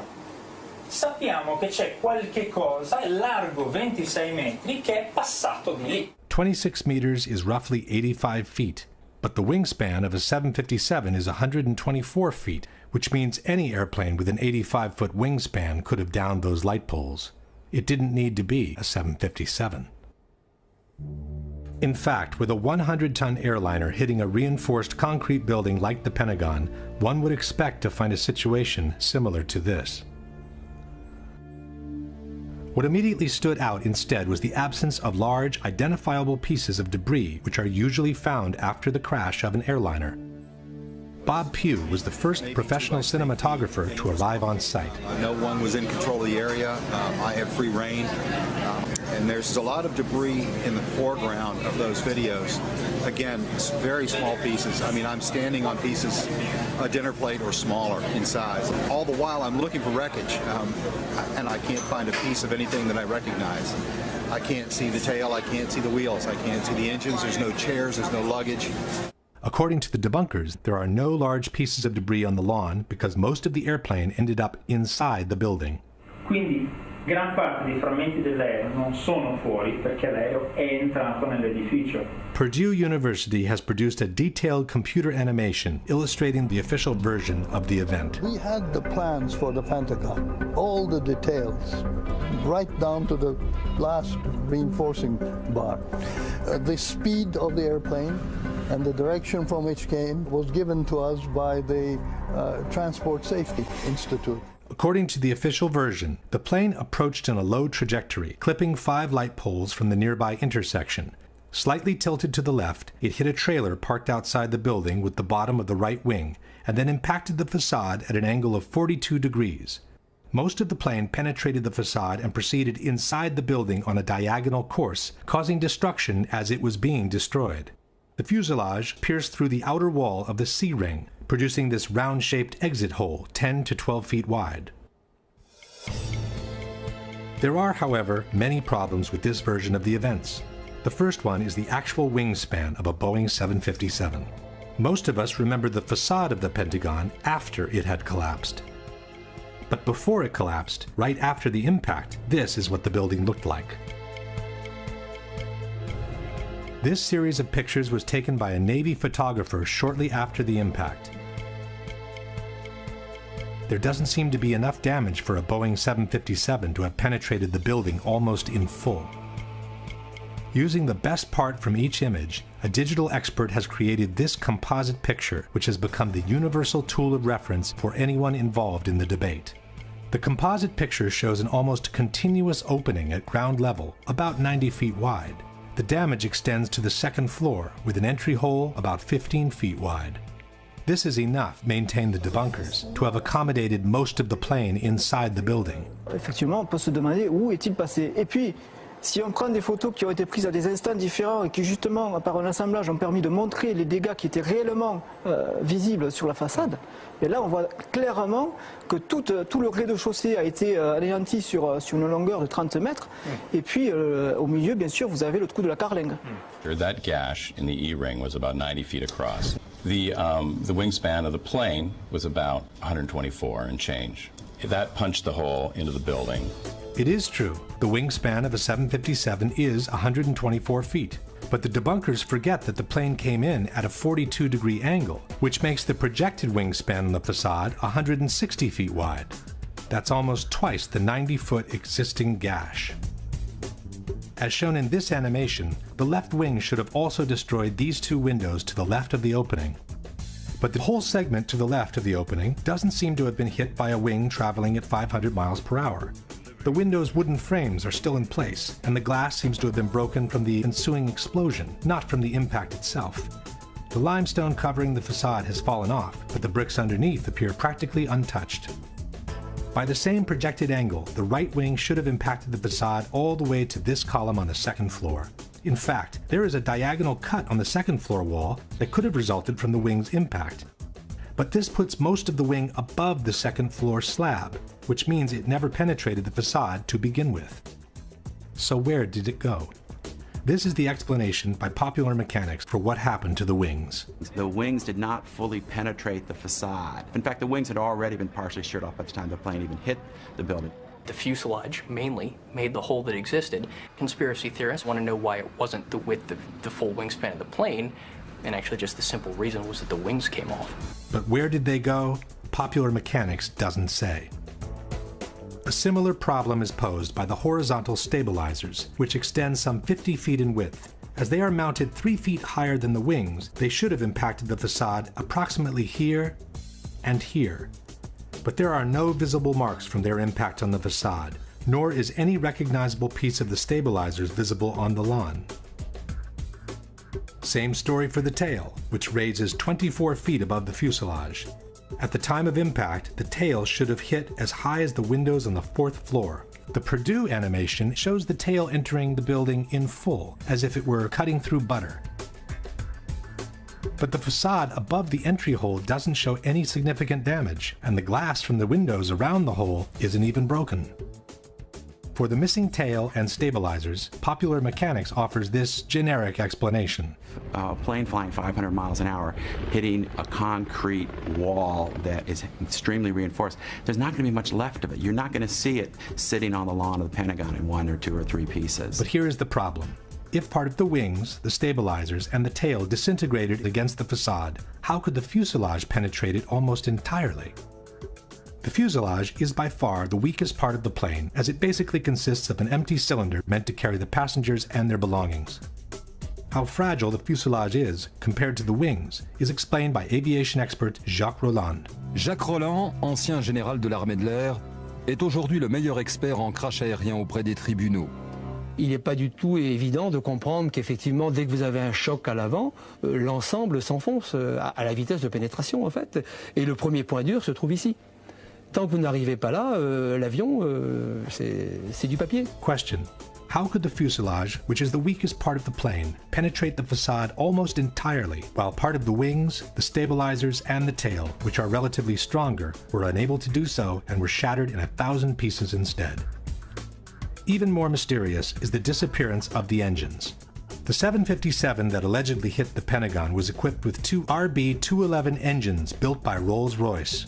Sappiamo che c'è qualche cosa largo 26 metri che è passato di lì. 26 meters is roughly 85 feet, but the wingspan of a 757 is 124 feet, which means any airplane with an 85-foot wingspan could have downed those light poles. It didn't need to be a 757. In fact, with a 100-ton airliner hitting a reinforced concrete building like the Pentagon, one would expect to find a situation similar to this. What immediately stood out instead was the absence of large, identifiable pieces of debris which are usually found after the crash of an airliner. Bob Pugh was the first professional cinematographer to arrive on site. No one was in control of the area. I had free reign. And there's a lot of debris in the foreground of those videos. Again, very small pieces. I mean, I'm standing on pieces, a dinner plate or smaller in size. All the while, I'm looking for wreckage, and I can't find a piece of anything that I recognize. I can't see the tail. I can't see the wheels. I can't see the engines. There's no chairs. There's no luggage. According to the debunkers, there are no large pieces of debris on the lawn because most of the airplane ended up inside the building. Quindi Gran parte dei frammenti dell'aereo non sono fuori perché l'aereo è entrato nell'edificio. Purdue University has produced a detailed computer animation illustrating the official version of the event. We had the plans for the Pentagon, all the details, right down to the last reinforcing bar. The speed of the airplane and the direction from which came was given to us by the Transport Safety Institute. According to the official version, the plane approached in a low trajectory, clipping 5 light poles from the nearby intersection. Slightly tilted to the left, it hit a trailer parked outside the building with the bottom of the right wing, and then impacted the facade at an angle of 42 degrees. Most of the plane penetrated the facade and proceeded inside the building on a diagonal course, causing destruction as it was being destroyed. The fuselage pierced through the outer wall of the C-ring, producing this round-shaped exit hole 10 to 12 feet wide. There are, however, many problems with this version of the events. The first one is the actual wingspan of a Boeing 757. Most of us remember the facade of the Pentagon after it had collapsed. But before it collapsed, right after the impact, this is what the building looked like. This series of pictures was taken by a Navy photographer shortly after the impact. There doesn't seem to be enough damage for a Boeing 757 to have penetrated the building almost in full. Using the best part from each image, a digital expert has created this composite picture, which has become the universal tool of reference for anyone involved in the debate. The composite picture shows an almost continuous opening at ground level, about 90 feet wide. The damage extends to the second floor, with an entry hole about 15 feet wide. This is enough, maintain the debunkers, to have accommodated most of the plane inside the building. Effectivement, on peut se demander où est-il passé. Et puis, si on prend des photos qui ont été prises à des instants différents et qui justement, par un assemblage, ont permis de montrer les dégâts qui étaient réellement visibles sur la façade, et là on voit clairement que tout le rez-de-chaussée a été anéanti sur une longueur de 30 mètres, et puis au milieu, bien sûr, vous avez le trou de la carlingue. That gash in the E-ring was about 90 feet across. The wingspan of the plane was about 124 and change. That punched the hole into the building. It is true, the wingspan of a 757 is 124 feet, but the debunkers forget that the plane came in at a 42-degree angle, which makes the projected wingspan on the facade 160 feet wide. That's almost twice the 90-foot existing gash. As shown in this animation, the left wing should have also destroyed these 2 windows to the left of the opening. But the whole segment to the left of the opening doesn't seem to have been hit by a wing traveling at 500 miles per hour. The window's wooden frames are still in place, and the glass seems to have been broken from the ensuing explosion, not from the impact itself. The limestone covering the facade has fallen off, but the bricks underneath appear practically untouched. By the same projected angle, the right wing should have impacted the facade all the way to this column on the second floor. In fact, there is a diagonal cut on the second floor wall that could have resulted from the wing's impact. But this puts most of the wing above the second floor slab, which means it never penetrated the facade to begin with. So where did it go? This is the explanation by Popular Mechanics for what happened to the wings. The wings did not fully penetrate the facade. In fact, the wings had already been partially sheared off by the time the plane even hit the building. The fuselage mainly made the hole that existed. Conspiracy theorists want to know why it wasn't the width of the full wingspan of the plane, and actually just the simple reason was that the wings came off. But where did they go? Popular Mechanics doesn't say. A similar problem is posed by the horizontal stabilizers, which extend some 50 feet in width. As they are mounted 3 feet higher than the wings, they should have impacted the facade approximately here and here. But there are no visible marks from their impact on the facade, nor is any recognizable piece of the stabilizers visible on the lawn. Same story for the tail, which raises 24 feet above the fuselage. At the time of impact, the tail should have hit as high as the windows on the 4th floor. The Purdue animation shows the tail entering the building in full, as if it were cutting through butter. But the facade above the entry hole doesn't show any significant damage, and the glass from the windows around the hole isn't even broken. For the missing tail and stabilizers, Popular Mechanics offers this generic explanation. A plane flying 500 miles an hour, hitting a concrete wall that is extremely reinforced, there's not going to be much left of it. You're not going to see it sitting on the lawn of the Pentagon in 1 or 2 or 3 pieces. But here is the problem. If part of the wings, the stabilizers, and the tail disintegrated against the facade, how could the fuselage penetrate it almost entirely? The fuselage is by far the weakest part of the plane, as it basically consists of an empty cylinder meant to carry the passengers and their belongings. How fragile the fuselage is compared to the wings is explained by aviation expert Jacques Rolland. Jacques Rolland, ancien général de l'armée de l'air, est aujourd'hui le meilleur expert en crash aérien auprès des tribunaux. Il n'est pas du tout évident de comprendre qu'effectivement, dès que vous avez un choc à l'avant, l'ensemble s'enfonce à la vitesse de pénétration en fait. Et le premier point dur se trouve ici. Tant que vous n'arrivez pas là, l'avion, c'est du papier. Question. How could the fuselage, which is the weakest part of the plane, penetrate the facade almost entirely, while part of the wings, the stabilizers, and the tail, which are relatively stronger, were unable to do so and were shattered in 1,000 pieces instead? Even more mysterious is the disappearance of the engines. The 757 that allegedly hit the Pentagon was equipped with 2 RB-211 engines built by Rolls-Royce.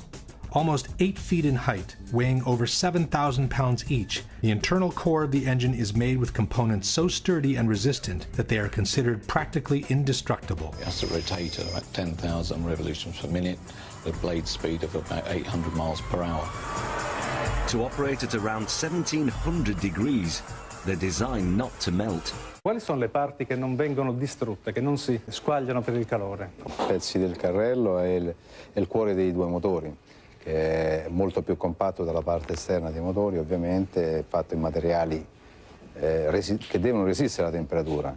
Almost 8 feet in height, weighing over 7,000 pounds each, the internal core of the engine is made with components so sturdy and resistant that they are considered practically indestructible. It has to rotate at about 10,000 revolutions per minute, at a blade speed of about 800 miles per hour. To operate at around 1700 degrees, they're designed not to melt. Quali sono le parti che non vengono distrutte, che non si squagliano per il calore? Pezzi del carrello e il cuore dei 2 motori, che è molto più compatto dalla parte esterna dei motori, ovviamente è fatto in materiali che devono resistere alla temperatura,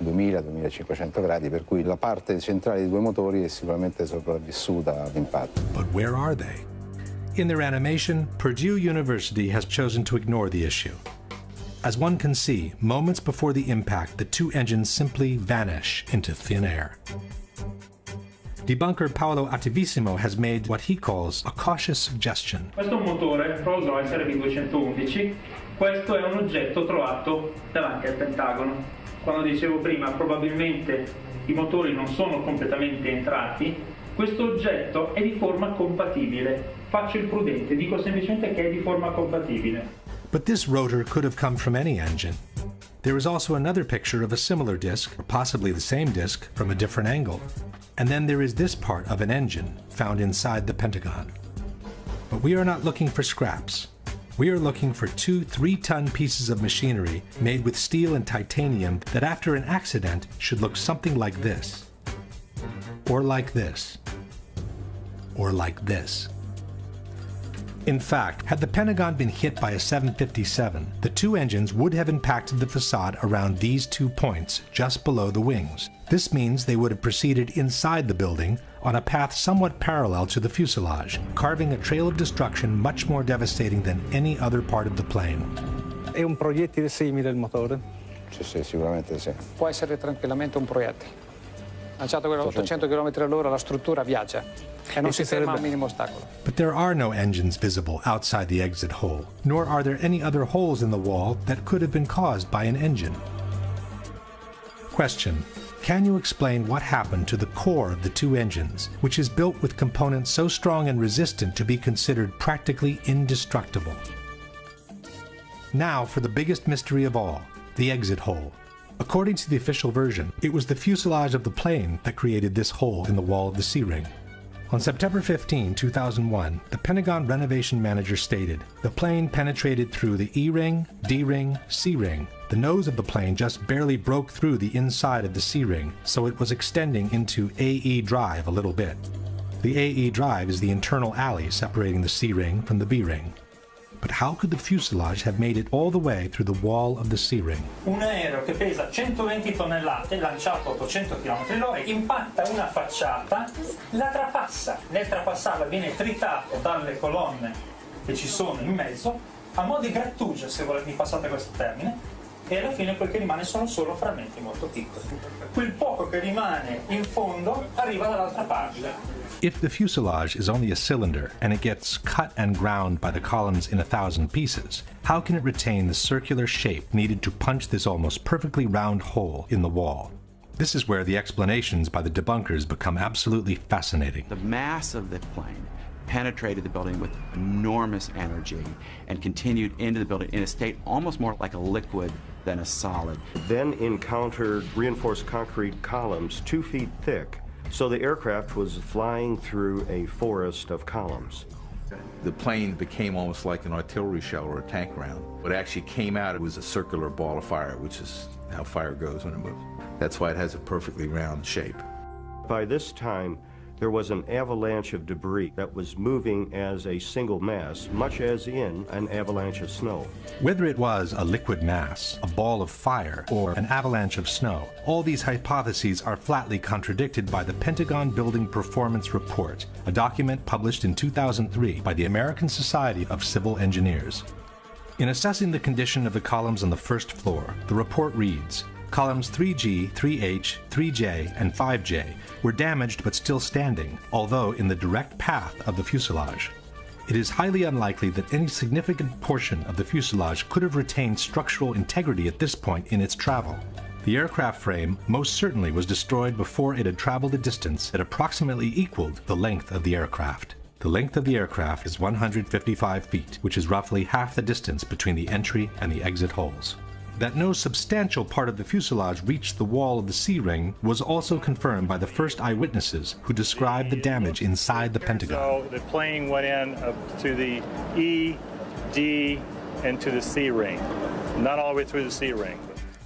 2000-2500 gradi, per cui la parte centrale dei 2 motori è sicuramente sopravvissuta all'impatto. But where are they? In their animation, Purdue University has chosen to ignore the issue. As one can see, moments before the impact, the 2 engines simply vanish into thin air. Debunker Paolo Attivissimo has made what he calls a cautious suggestion. Questo è un motore Rolls-Royce RB211, questo è un oggetto trovato davanti al Pentagono. Quando dicevo prima, probabilmente i motori non sono completamente entrati, questo oggetto è di forma compatibile. Faccio il prudente, dico semplicemente che è di forma compatibile. But this rotor could have come from any engine. There is also another picture of a similar disc, or possibly the same disc, from a different angle. And then there is this part of an engine found inside the Pentagon. But we are not looking for scraps. We are looking for 2 3-ton pieces of machinery made with steel and titanium that after an accident should look something like this. Or like this. Or like this. In fact, had the Pentagon been hit by a 757, the 2 engines would have impacted the facade around these 2 points just below the wings. This means they would have proceeded inside the building on a path somewhat parallel to the fuselage, carving a trail of destruction much more devastating than any other part of the plane. È un proiettile simile il motore? Sì, sicuramente sì. Può essere tranquillamente un proiettile. Lanciato quello a 800 km/h, la struttura viaggia e non si ferma a un minimo ostacolo. But there are no engines visible outside the exit hole, nor are there any other holes in the wall that could have been caused by an engine. Question. Can you explain what happened to the core of the 2 engines, which is built with components so strong and resistant to be considered practically indestructible? Now for the biggest mystery of all, the exit hole. According to the official version, it was the fuselage of the plane that created this hole in the wall of the C-ring. On September 15, 2001, the Pentagon renovation manager stated, the plane penetrated through the E-ring, D-ring, C-ring. The nose of the plane just barely broke through the inside of the C-ring, so it was extending into AE drive a little bit. The AE drive is the internal alley separating the C-ring from the B-ring. But how could the fuselage have made it all the way through the wall of the C-ring? Un aereo che pesa 120 tonnellate, lanciato a 800 km/h, impatta una facciata, la trapassa. Nel trapassarla viene tritato dalle colonne che ci sono in mezzo, a mo' di grattugia, se volete, mi passate questo termine, e alla fine quel che rimane sono solo frammenti molto piccoli. Quel poco che rimane in fondo arriva dall'altra parte. If the fuselage is only a cylinder and it gets cut and ground by the columns in 1,000 pieces, how can it retain the circular shape needed to punch this almost perfectly round hole in the wall? This is where the explanations by the debunkers become absolutely fascinating. The mass of the plane penetrated the building with enormous energy and continued into the building in a state almost more like a liquid than a solid. Then encountered reinforced concrete columns 2 feet thick, so the aircraft was flying through a forest of columns. The plane became almost like an artillery shell or a tank round. What actually came out, it was a circular ball of fire, which is how fire goes when it moves. That's why it has a perfectly round shape. By this time, there was an avalanche of debris that was moving as a single mass, much as in an avalanche of snow. Whether it was a liquid mass, a ball of fire, or an avalanche of snow, all these hypotheses are flatly contradicted by the Pentagon Building Performance Report, a document published in 2003 by the American Society of Civil Engineers. In assessing the condition of the columns on the first floor, the report reads, columns 3G, 3H, 3J, and 5J were damaged but still standing, although in the direct path of the fuselage. It is highly unlikely that any significant portion of the fuselage could have retained structural integrity at this point in its travel. The aircraft frame most certainly was destroyed before it had traveled a distance that approximately equaled the length of the aircraft. The length of the aircraft is 155 feet, which is roughly half the distance between the entry and the exit holes. That no substantial part of the fuselage reached the wall of the C-ring was also confirmed by the first eyewitnesses who described the damage inside the Pentagon. So the plane went in to the E, D, and to the C-ring. Not all the way through the C-ring.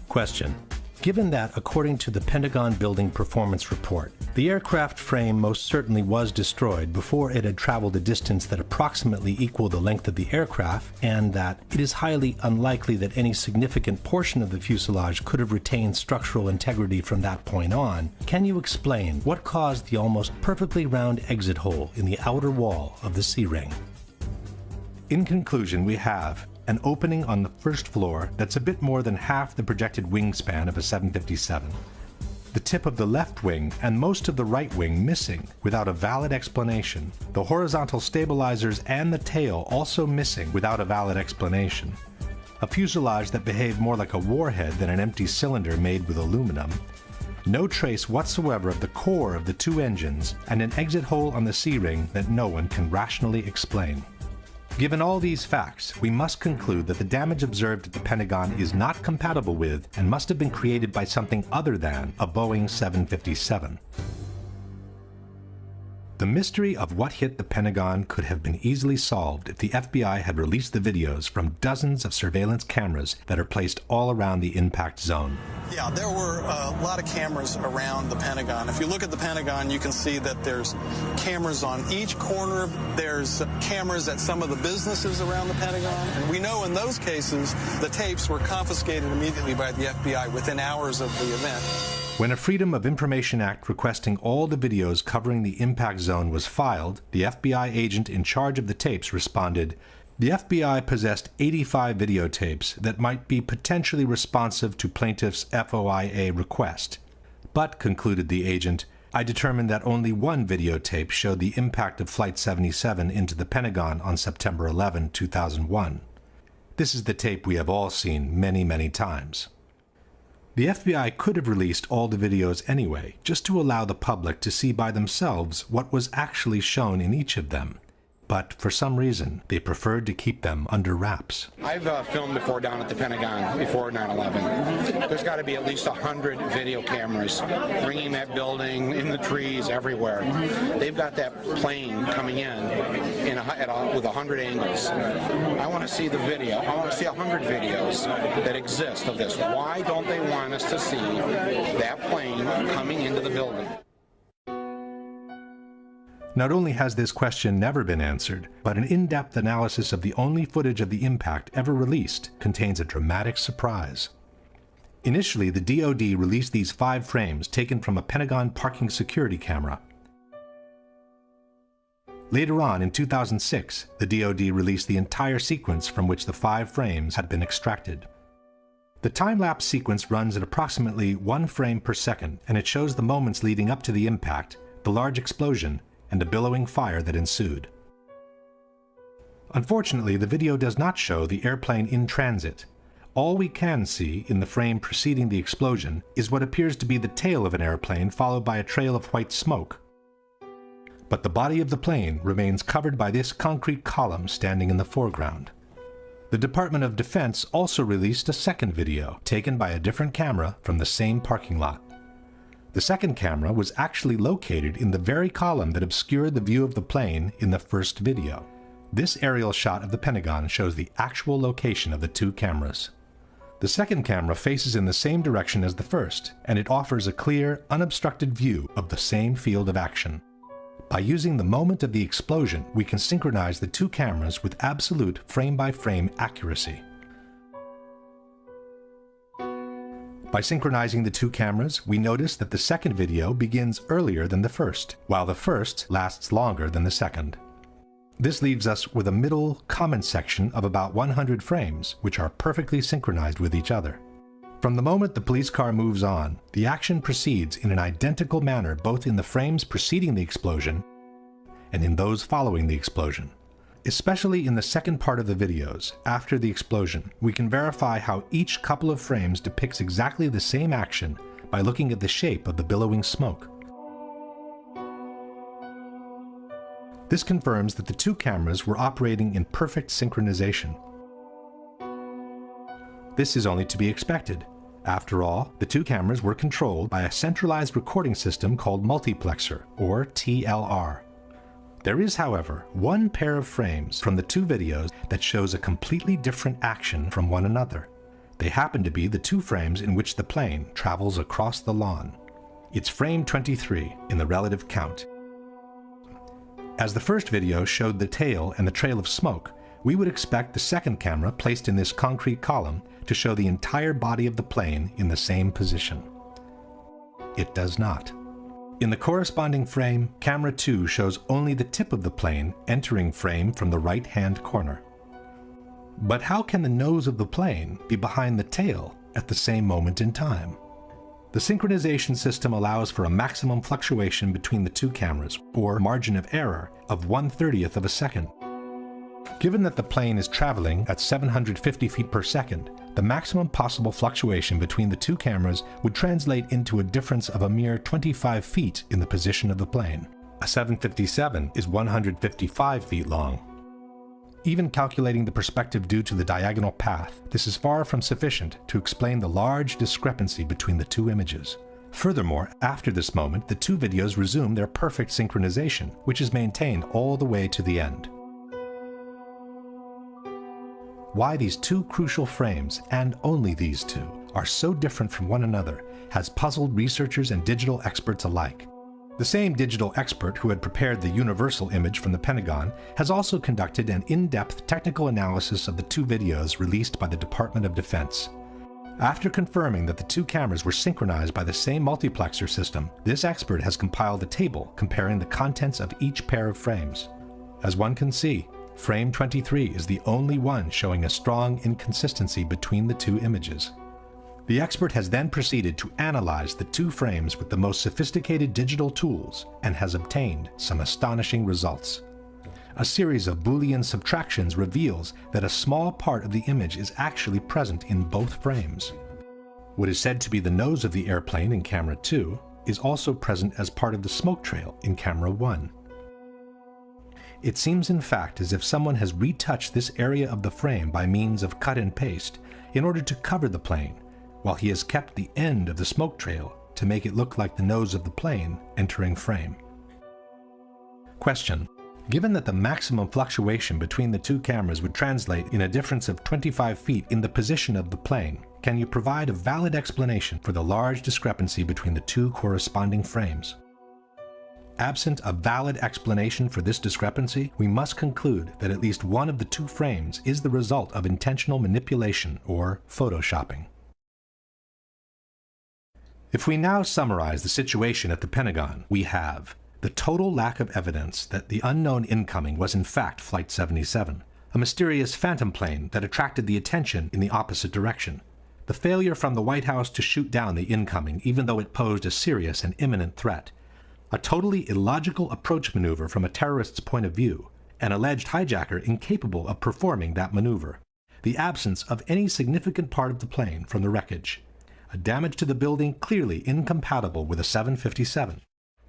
Question. Given that, according to the Pentagon Building Performance Report, the aircraft frame most certainly was destroyed before it had traveled a distance that approximately equaled the length of the aircraft, and that it is highly unlikely that any significant portion of the fuselage could have retained structural integrity from that point on, can you explain what caused the almost perfectly round exit hole in the outer wall of the C-ring? In conclusion, we have an opening on the first floor that's a bit more than half the projected wingspan of a 757. The tip of the left wing and most of the right wing missing without a valid explanation. The horizontal stabilizers and the tail also missing without a valid explanation. A fuselage that behaved more like a warhead than an empty cylinder made with aluminum. No trace whatsoever of the core of the two engines, and an exit hole on the C-ring that no one can rationally explain. Given all these facts, we must conclude that the damage observed at the Pentagon is not compatible with and must have been created by something other than a Boeing 757. The mystery of what hit the Pentagon could have been easily solved if the FBI had released the videos from dozens of surveillance cameras that are placed all around the impact zone. Yeah, there were a lot of cameras around the Pentagon. If you look at the Pentagon, you can see that there's cameras on each corner. There's cameras at some of the businesses around the Pentagon. And we know in those cases, the tapes were confiscated immediately by the FBI within hours of the event. When a Freedom of Information Act requesting all the videos covering the impact zone was filed, the FBI agent in charge of the tapes responded, "The FBI possessed 85 videotapes that might be potentially responsive to plaintiff's FOIA request. But," concluded the agent, "I determined that only one videotape showed the impact of Flight 77 into the Pentagon on September 11, 2001. This is the tape we have all seen many, many times." The FBI could have released all the videos anyway, just to allow the public to see by themselves what was actually shown in each of them. But for some reason, they preferred to keep them under wraps. I've filmed before down at the Pentagon, before 9/11. There's got to be at least 100 video cameras ringing that building, in the trees, everywhere. They've got that plane coming in with 100 angles. I want to see the video. I want to see 100 videos that exist of this. Why don't they want us to see that plane coming into the building? Not only has this question never been answered, but an in-depth analysis of the only footage of the impact ever released contains a dramatic surprise. Initially, the DoD released these 5 frames taken from a Pentagon parking security camera. Later on, in 2006, the DoD released the entire sequence from which the 5 frames had been extracted. The time-lapse sequence runs at approximately 1 frame per second, and it shows the moments leading up to the impact, the large explosion, and the billowing fire that ensued. Unfortunately, the video does not show the airplane in transit. All we can see in the frame preceding the explosion is what appears to be the tail of an airplane followed by a trail of white smoke. But the body of the plane remains covered by this concrete column standing in the foreground. The Department of Defense also released a second video, taken by a different camera from the same parking lot. The second camera was actually located in the very column that obscured the view of the plane in the first video. This aerial shot of the Pentagon shows the actual location of the two cameras. The second camera faces in the same direction as the first, and it offers a clear, unobstructed view of the same field of action. By using the moment of the explosion, we can synchronize the two cameras with absolute frame-by-frame accuracy. By synchronizing the two cameras, we notice that the second video begins earlier than the first, while the first lasts longer than the second. This leaves us with a middle comment section of about 100 frames, which are perfectly synchronized with each other. From the moment the police car moves on, the action proceeds in an identical manner both in the frames preceding the explosion and in those following the explosion. Especially in the second part of the videos, after the explosion, we can verify how each couple of frames depicts exactly the same action by looking at the shape of the billowing smoke. This confirms that the two cameras were operating in perfect synchronization. This is only to be expected. After all, the two cameras were controlled by a centralized recording system called multiplexer, or TLR. There is, however, one pair of frames from the two videos that shows a completely different action from one another. They happen to be the two frames in which the plane travels across the lawn. It's frame 23 in the relative count. As the first video showed the tail and the trail of smoke, we would expect the second camera placed in this concrete column to show the entire body of the plane in the same position. It does not. In the corresponding frame, camera 2 shows only the tip of the plane entering frame from the right-hand corner. But how can the nose of the plane be behind the tail at the same moment in time? The synchronization system allows for a maximum fluctuation between the two cameras, or margin of error, of 1/30th of a second. Given that the plane is traveling at 750 feet per second, the maximum possible fluctuation between the two cameras would translate into a difference of a mere 25 feet in the position of the plane. A 757 is 155 feet long. Even calculating the perspective due to the diagonal path, this is far from sufficient to explain the large discrepancy between the two images. Furthermore, after this moment, the two videos resume their perfect synchronization, which is maintained all the way to the end. Why these two crucial frames, and only these two, are so different from one another has puzzled researchers and digital experts alike. The same digital expert who had prepared the universal image from the Pentagon has also conducted an in-depth technical analysis of the two videos released by the Department of Defense. After confirming that the two cameras were synchronized by the same multiplexer system, this expert has compiled a table comparing the contents of each pair of frames. As one can see, frame 23 is the only one showing a strong inconsistency between the two images. The expert has then proceeded to analyze the two frames with the most sophisticated digital tools and has obtained some astonishing results. A series of Boolean subtractions reveals that a small part of the image is actually present in both frames. What is said to be the nose of the airplane in camera 2 is also present as part of the smoke trail in camera 1. It seems in fact as if someone has retouched this area of the frame by means of cut and paste in order to cover the plane, while he has kept the end of the smoke trail to make it look like the nose of the plane entering frame. Question: given that the maximum fluctuation between the two cameras would translate in a difference of 25 feet in the position of the plane, can you provide a valid explanation for the large discrepancy between the two corresponding frames? Absent a valid explanation for this discrepancy, we must conclude that at least one of the two frames is the result of intentional manipulation or photoshopping. If we now summarize the situation at the Pentagon, we have the total lack of evidence that the unknown incoming was in fact Flight 77, a mysterious phantom plane that attracted the attention in the opposite direction. the failure from the White House to shoot down the incoming even though it posed a serious and imminent threat, a totally illogical approach maneuver from a terrorist's point of view, an alleged hijacker incapable of performing that maneuver, the absence of any significant part of the plane from the wreckage, a damage to the building clearly incompatible with a 757,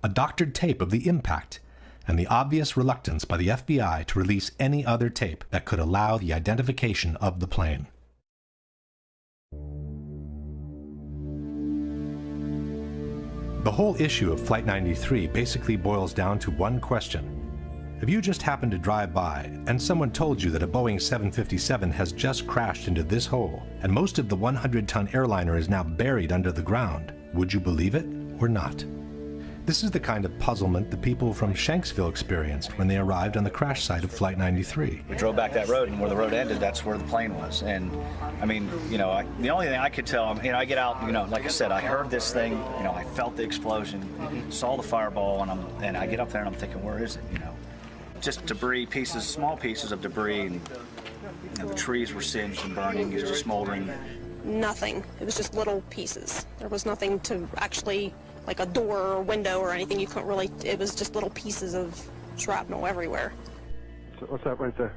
a doctored tape of the impact, and the obvious reluctance by the FBI to release any other tape that could allow the identification of the plane. The whole issue of Flight 93 basically boils down to one question. If you just happened to drive by and someone told you that a Boeing 757 has just crashed into this hole and most of the 100-ton airliner is now buried under the ground, would you believe it or not? This is the kind of puzzlement the people from Shanksville experienced when they arrived on the crash site of Flight 93. We drove back that road, and where the road ended, that's where the plane was. And I mean, you know, the only thing I could tell, you know, I get out, you know, like I said, I heard this thing, you know, I felt the explosion, saw the fireball, and I get up there and I'm thinking, where is it, you know? Just debris, pieces, small pieces of debris, and you know, the trees were singed and burning, it was just smoldering. Nothing. It was just little pieces. There was nothing to actually, like a door or window or anything. You couldn't really, it was just little pieces of shrapnel everywhere. So what's that right there?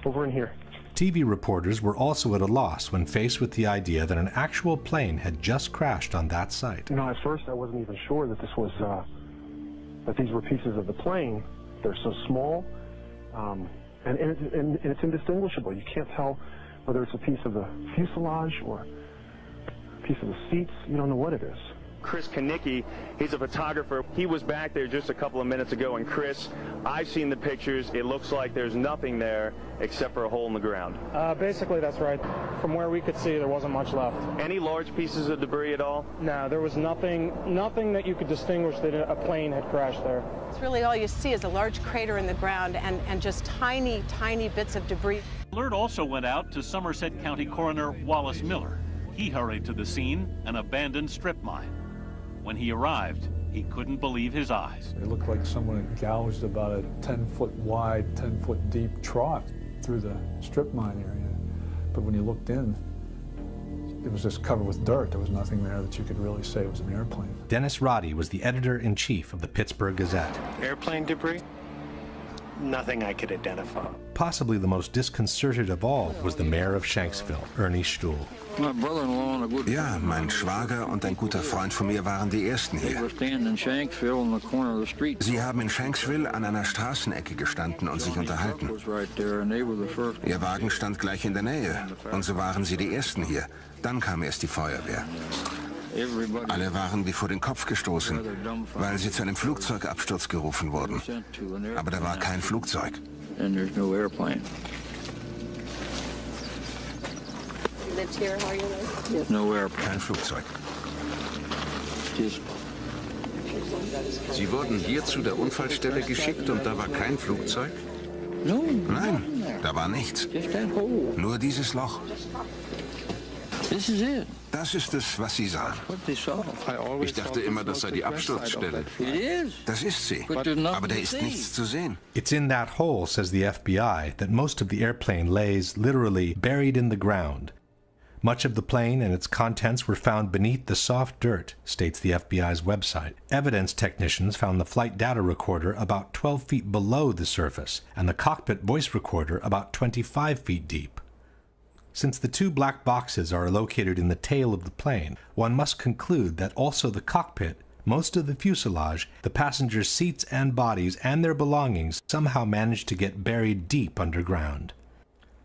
Over in here. TV reporters were also at a loss when faced with the idea that an actual plane had just crashed on that site. You know, at first I wasn't even sure that this was, that these were pieces of the plane. They're so small, and it's indistinguishable. You can't tell whether it's a piece of the fuselage or a piece of the seats. You don't know what it is. Chris Kanicki, he's a photographer. He was back there just a couple of minutes ago, and Chris, I've seen the pictures. It looks like there's nothing there except for a hole in the ground. Basically, that's right. From where we could see, there wasn't much left. Any large pieces of debris at all? No, there was nothing that you could distinguish that a plane had crashed there. It's really all you see is a large crater in the ground and just tiny, tiny bits of debris. Alert also went out to Somerset County Coroner Wallace Miller. He hurried to the scene, an abandoned strip mine. When he arrived, he couldn't believe his eyes. It looked like someone had gouged about a 10-foot wide, 10-foot deep trough through the strip mine area. But when you looked in, it was just covered with dirt. There was nothing there that you could really say it was an airplane. Dennis Roddy was the editor-in-chief of the Pittsburgh Gazette. Airplane debris? Nothing I could identify. Possibly the most disconcerted of all was the mayor of Shanksville, Ernie Stuhl. Ja, mein Schwager und ein guter Freund von mir waren die Ersten hier. Sie haben in Shanksville an einer Straßenecke gestanden und sich unterhalten. Ihr Wagen stand gleich in der Nähe und so waren sie die Ersten hier. Dann kam erst die Feuerwehr. Alle waren wie vor den Kopf gestoßen, weil sie zu einem Flugzeugabsturz gerufen wurden. Aber da war kein Flugzeug. Kein Flugzeug. Sie wurden hier zu der Unfallstelle geschickt und da war kein Flugzeug? Nein, da war nichts. Nur dieses Loch. Das ist es, was Sie sahen. Ich dachte immer, das sei die Absturzstelle. Das ist sie, aber da ist nichts zu sehen. It's in that hole, says the FBI, that most of the airplane lays literally buried in the ground. Much of the plane and its contents were found beneath the soft dirt, states the FBI's website. Evidence technicians found the flight data recorder about 12 feet below the surface and the cockpit voice recorder about 25 feet deep. Since the two black boxes are located in the tail of the plane, one must conclude that also the cockpit, most of the fuselage, the passengers' seats and bodies, and their belongings somehow managed to get buried deep underground.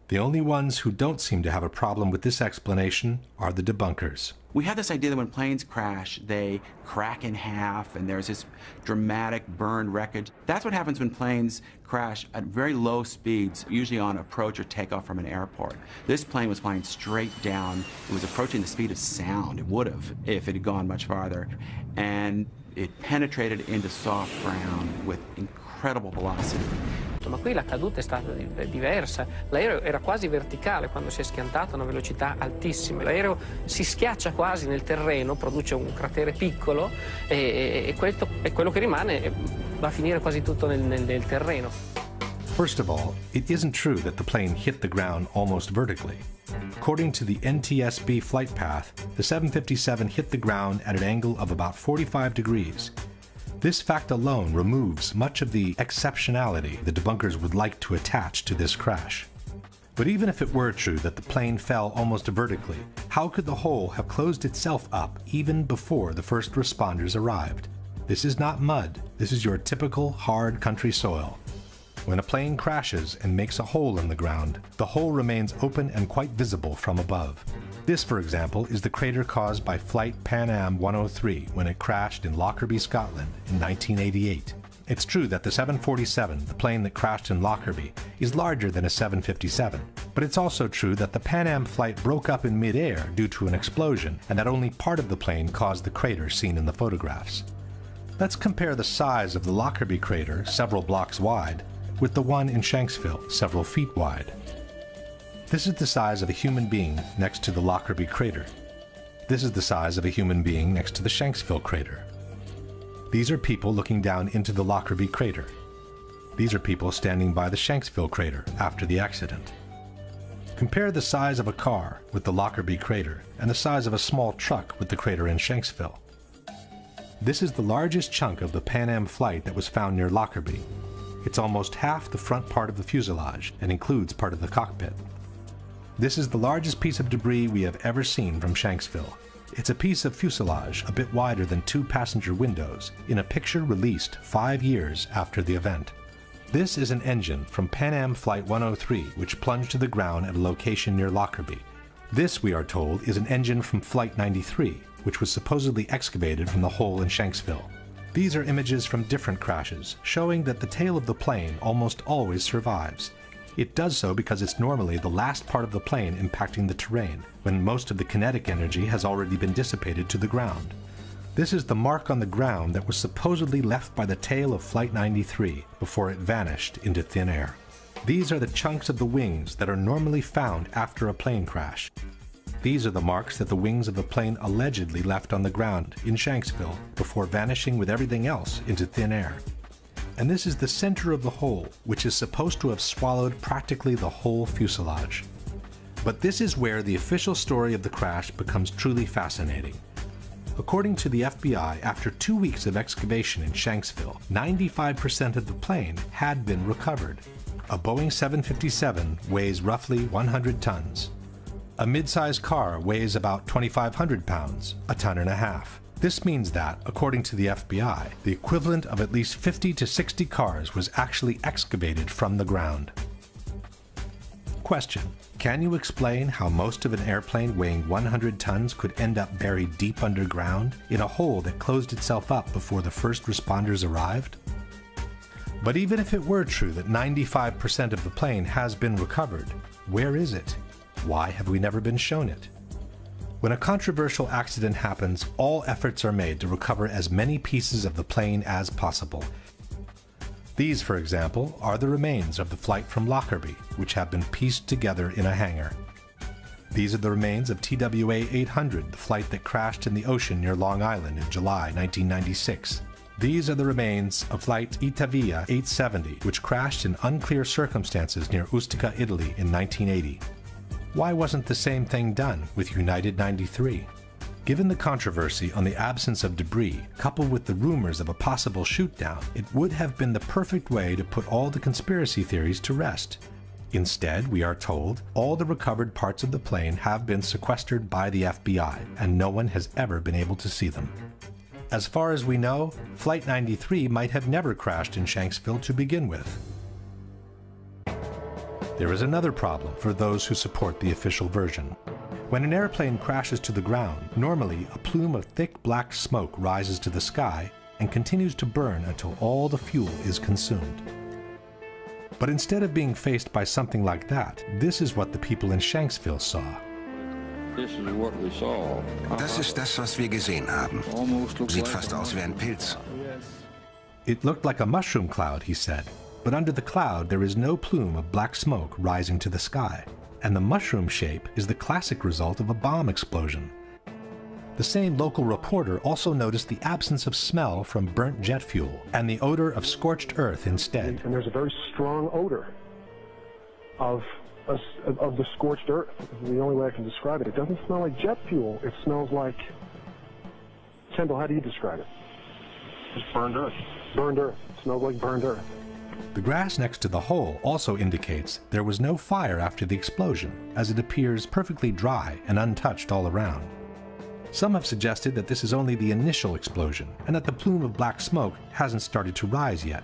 The only ones who don't seem to have a problem with this explanation are the debunkers. We have this idea that when planes crash, they crack in half and there's this dramatic burned wreckage. That's what happens when planes crash at very low speeds, usually on approach or takeoff from an airport. This plane was flying straight down. It was approaching the speed of sound. It would have if it had gone much farther. And it penetrated into soft ground with incredible velocity. Ma qui la caduta è stata diversa. L'aereo era quasi verticale quando si è schiantato a una velocità altissima. L'aereo si schiaccia quasi nel terreno, produce un cratere piccolo e questo è quello che rimane, va a finire quasi tutto nel terreno. First of all, it isn't true that the plane hit the ground almost vertically. According to the NTSB flight path, the 757 hit the ground at an angle of about 45 degrees. This fact alone removes much of the exceptionality the debunkers would like to attach to this crash. But even if it were true that the plane fell almost vertically, how could the hole have closed itself up even before the first responders arrived? This is not mud. This is your typical hard country soil. When a plane crashes and makes a hole in the ground, the hole remains open and quite visible from above. This, for example, is the crater caused by Flight Pan Am 103 when it crashed in Lockerbie, Scotland in 1988. It's true that the 747, the plane that crashed in Lockerbie, is larger than a 757, but it's also true that the Pan Am flight broke up in mid-air due to an explosion, and that only part of the plane caused the crater seen in the photographs. Let's compare the size of the Lockerbie crater, several blocks wide, with the one in Shanksville, several feet wide. This is the size of a human being next to the Lockerbie crater. This is the size of a human being next to the Shanksville crater. These are people looking down into the Lockerbie crater. These are people standing by the Shanksville crater after the accident. Compare the size of a car with the Lockerbie crater and the size of a small truck with the crater in Shanksville. This is the largest chunk of the Pan Am flight that was found near Lockerbie. It's almost half the front part of the fuselage and includes part of the cockpit. This is the largest piece of debris we have ever seen from Shanksville. It's a piece of fuselage a bit wider than 2 passenger windows in a picture released 5 years after the event. This is an engine from Pan Am Flight 103 which plunged to the ground at a location near Lockerbie. This, we are told, is an engine from Flight 93 which was supposedly excavated from the hole in Shanksville. These are images from different crashes, showing that the tail of the plane almost always survives. It does so because it's normally the last part of the plane impacting the terrain, when most of the kinetic energy has already been dissipated to the ground. This is the mark on the ground that was supposedly left by the tail of Flight 93 before it vanished into thin air. These are the chunks of the wings that are normally found after a plane crash. These are the marks that the wings of the plane allegedly left on the ground in Shanksville before vanishing with everything else into thin air. And this is the center of the hole, which is supposed to have swallowed practically the whole fuselage. But this is where the official story of the crash becomes truly fascinating. According to the FBI, after 2 weeks of excavation in Shanksville, 95% of the plane had been recovered. A Boeing 757 weighs roughly 100 tons. A mid-sized car weighs about 2,500 pounds, a ton and a half. This means that, according to the FBI, the equivalent of at least 50 to 60 cars was actually excavated from the ground. Question: can you explain how most of an airplane weighing 100 tons could end up buried deep underground in a hole that closed itself up before the first responders arrived? But even if it were true that 95% of the plane has been recovered, where is it? Why have we never been shown it? When a controversial accident happens, all efforts are made to recover as many pieces of the plane as possible. These, for example, are the remains of the flight from Lockerbie, which have been pieced together in a hangar. These are the remains of TWA 800, the flight that crashed in the ocean near Long Island in July 1996. These are the remains of Flight Itavia 870, which crashed in unclear circumstances near Ustica, Italy in 1980. Why wasn't the same thing done with United 93? Given the controversy on the absence of debris, coupled with the rumors of a possible shoot-down, it would have been the perfect way to put all the conspiracy theories to rest. Instead, we are told, all the recovered parts of the plane have been sequestered by the FBI, and no one has ever been able to see them. As far as we know, Flight 93 might have never crashed in Shanksville to begin with. There is another problem for those who support the official version. When an airplane crashes to the ground, normally a plume of thick black smoke rises to the sky and continues to burn until all the fuel is consumed. But instead of being faced by something like that, this is what the people in Shanksville saw. This is what we saw. Das ist das, was wir gesehen haben. Sieht fast aus wie ein Pilz. It looked like a mushroom cloud, he said. But under the cloud there is no plume of black smoke rising to the sky, and the mushroom shape is the classic result of a bomb explosion. The same local reporter also noticed the absence of smell from burnt jet fuel and the odor of scorched earth instead. And there's a very strong odor of the scorched earth. The only way I can describe it. It doesn't smell like jet fuel. It smells like, Kendall, how do you describe it? Just burned earth. Burned earth. It smells like burned earth. The grass next to the hole also indicates there was no fire after the explosion, as it appears perfectly dry and untouched all around. Some have suggested that this is only the initial explosion and that the plume of black smoke hasn't started to rise yet.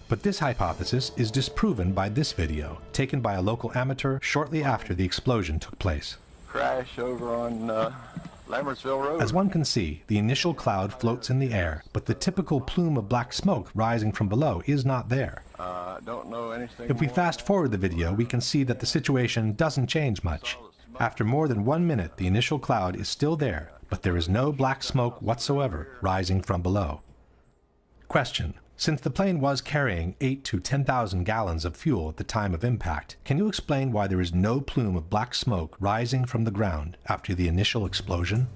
But this hypothesis is disproven by this video, taken by a local amateur shortly after the explosion took place. Crash over on Lambertsville Road. As one can see, the initial cloud floats in the air, but the typical plume of black smoke rising from below is not there. Don't know anything If we fast forward the video, we can see that the situation doesn't change much. After more than 1 minute, the initial cloud is still there, but there is no black smoke whatsoever rising from below. Question: since the plane was carrying 8,000 to 10,000 gallons of fuel at the time of impact, can you explain why there is no plume of black smoke rising from the ground after the initial explosion?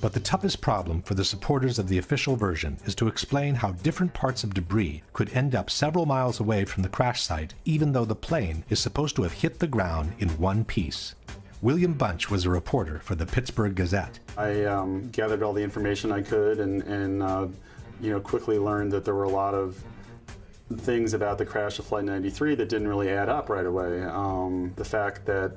But the toughest problem for the supporters of the official version is to explain how different parts of debris could end up several miles away from the crash site, even though the plane is supposed to have hit the ground in one piece. William Bunch was a reporter for the Pittsburgh Gazette. I gathered all the information I could and quickly learned that there were a lot of things about the crash of Flight 93 that didn't really add up right away. The fact that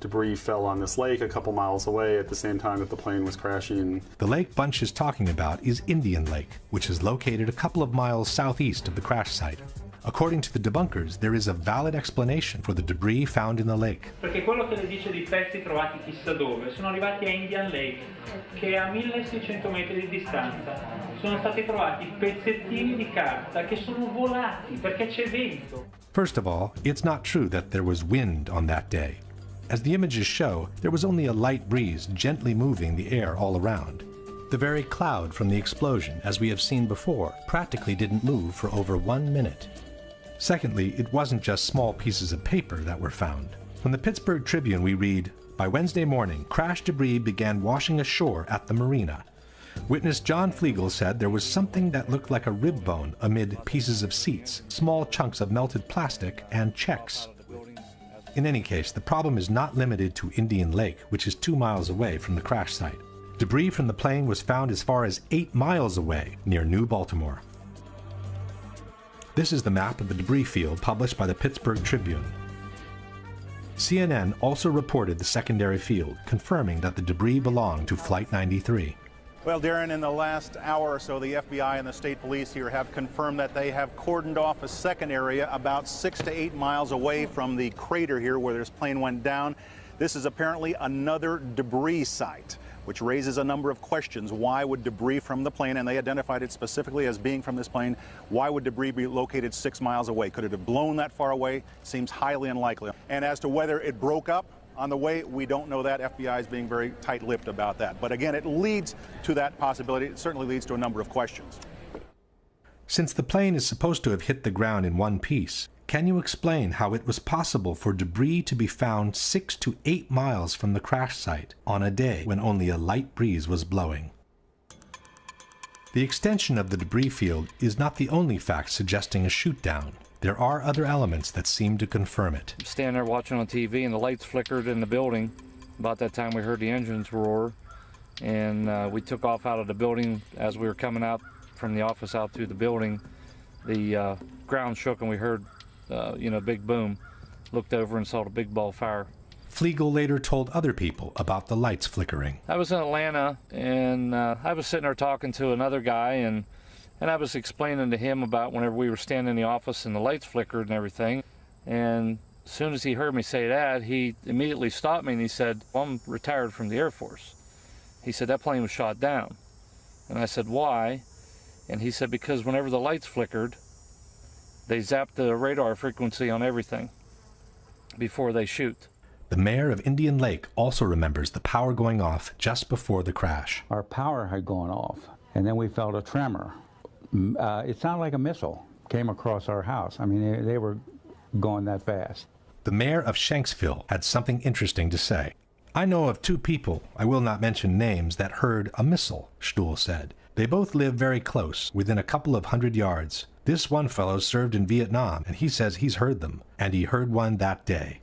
debris fell on this lake a couple miles away at the same time that the plane was crashing. The lake Bunch is talking about is Indian Lake, which is located a couple of miles southeast of the crash site. According to the debunkers, there is a valid explanation for the debris found in the lake. Perché quello che le dice di pezzi trovati chissà dove sono arrivati a Indian Lake, che è a 1600 metri di distanza. Sono stati trovati pezzettini di carta che sono volati perché c'è vento. First of all, it's not true that there was wind on that day. As the images show, there was only a light breeze gently moving the air all around. The very cloud from the explosion, as we have seen before, practically didn't move for over 1 minute. Secondly, it wasn't just small pieces of paper that were found. From the Pittsburgh Tribune we read, by Wednesday morning, crash debris began washing ashore at the marina. Witness John Flegel said there was something that looked like a rib bone amid pieces of seats, small chunks of melted plastic, and checks. In any case, the problem is not limited to Indian Lake, which is 2 miles away from the crash site. Debris from the plane was found as far as 8 miles away, near New Baltimore. This is the map of the debris field published by the Pittsburgh Tribune. CNN also reported the secondary field, confirming that the debris belonged to Flight 93. Well, Darren, in the last hour or so, the FBI and the state police here have confirmed that they have cordoned off a second area about 6 to 8 miles away from the crater here where this plane went down. This is apparently another debris site, which raises a number of questions. Why would debris from the plane, and they identified it specifically as being from this plane, why would debris be located 6 miles away? Could it have blown that far away? Seems highly unlikely. And as to whether it broke up on the way, we don't know that. FBI is being very tight-lipped about that. But again, it leads to that possibility. It certainly leads to a number of questions. Since the plane is supposed to have hit the ground in one piece, can you explain how it was possible for debris to be found 6 to 8 miles from the crash site on a day when only a light breeze was blowing? The extension of the debris field is not the only fact suggesting a shoot-down. There are other elements that seem to confirm it. Standing there watching on TV and the lights flickered in the building. About that time we heard the engines roar, and we took off out of the building. As we were coming out from the office out through the building, the ground shook and we heard big boom. Looked over and saw the big ball of fire. Flegel later told other people about the lights flickering. I was in Atlanta, and I was sitting there talking to another guy, and I was explaining to him about whenever we were standing in the office and the lights flickered and everything. And as soon as he heard me say that, he immediately stopped me and he said, well, I'm retired from the Air Force. He said, that plane was shot down. And I said, why? And he said, because whenever the lights flickered, they zapped the radar frequency on everything before they shoot. The mayor of Indian Lake also remembers the power going off just before the crash. Our power had gone off, and then we felt a tremor. It sounded like a missile came across our house. I mean, they were going that fast. The mayor of Shanksville had something interesting to say. I know of two people, I will not mention names, that heard a missile, Stuhl said. They both live very close, within a couple of 100 yards. This one fellow served in Vietnam, and he says he's heard them, and he heard one that day.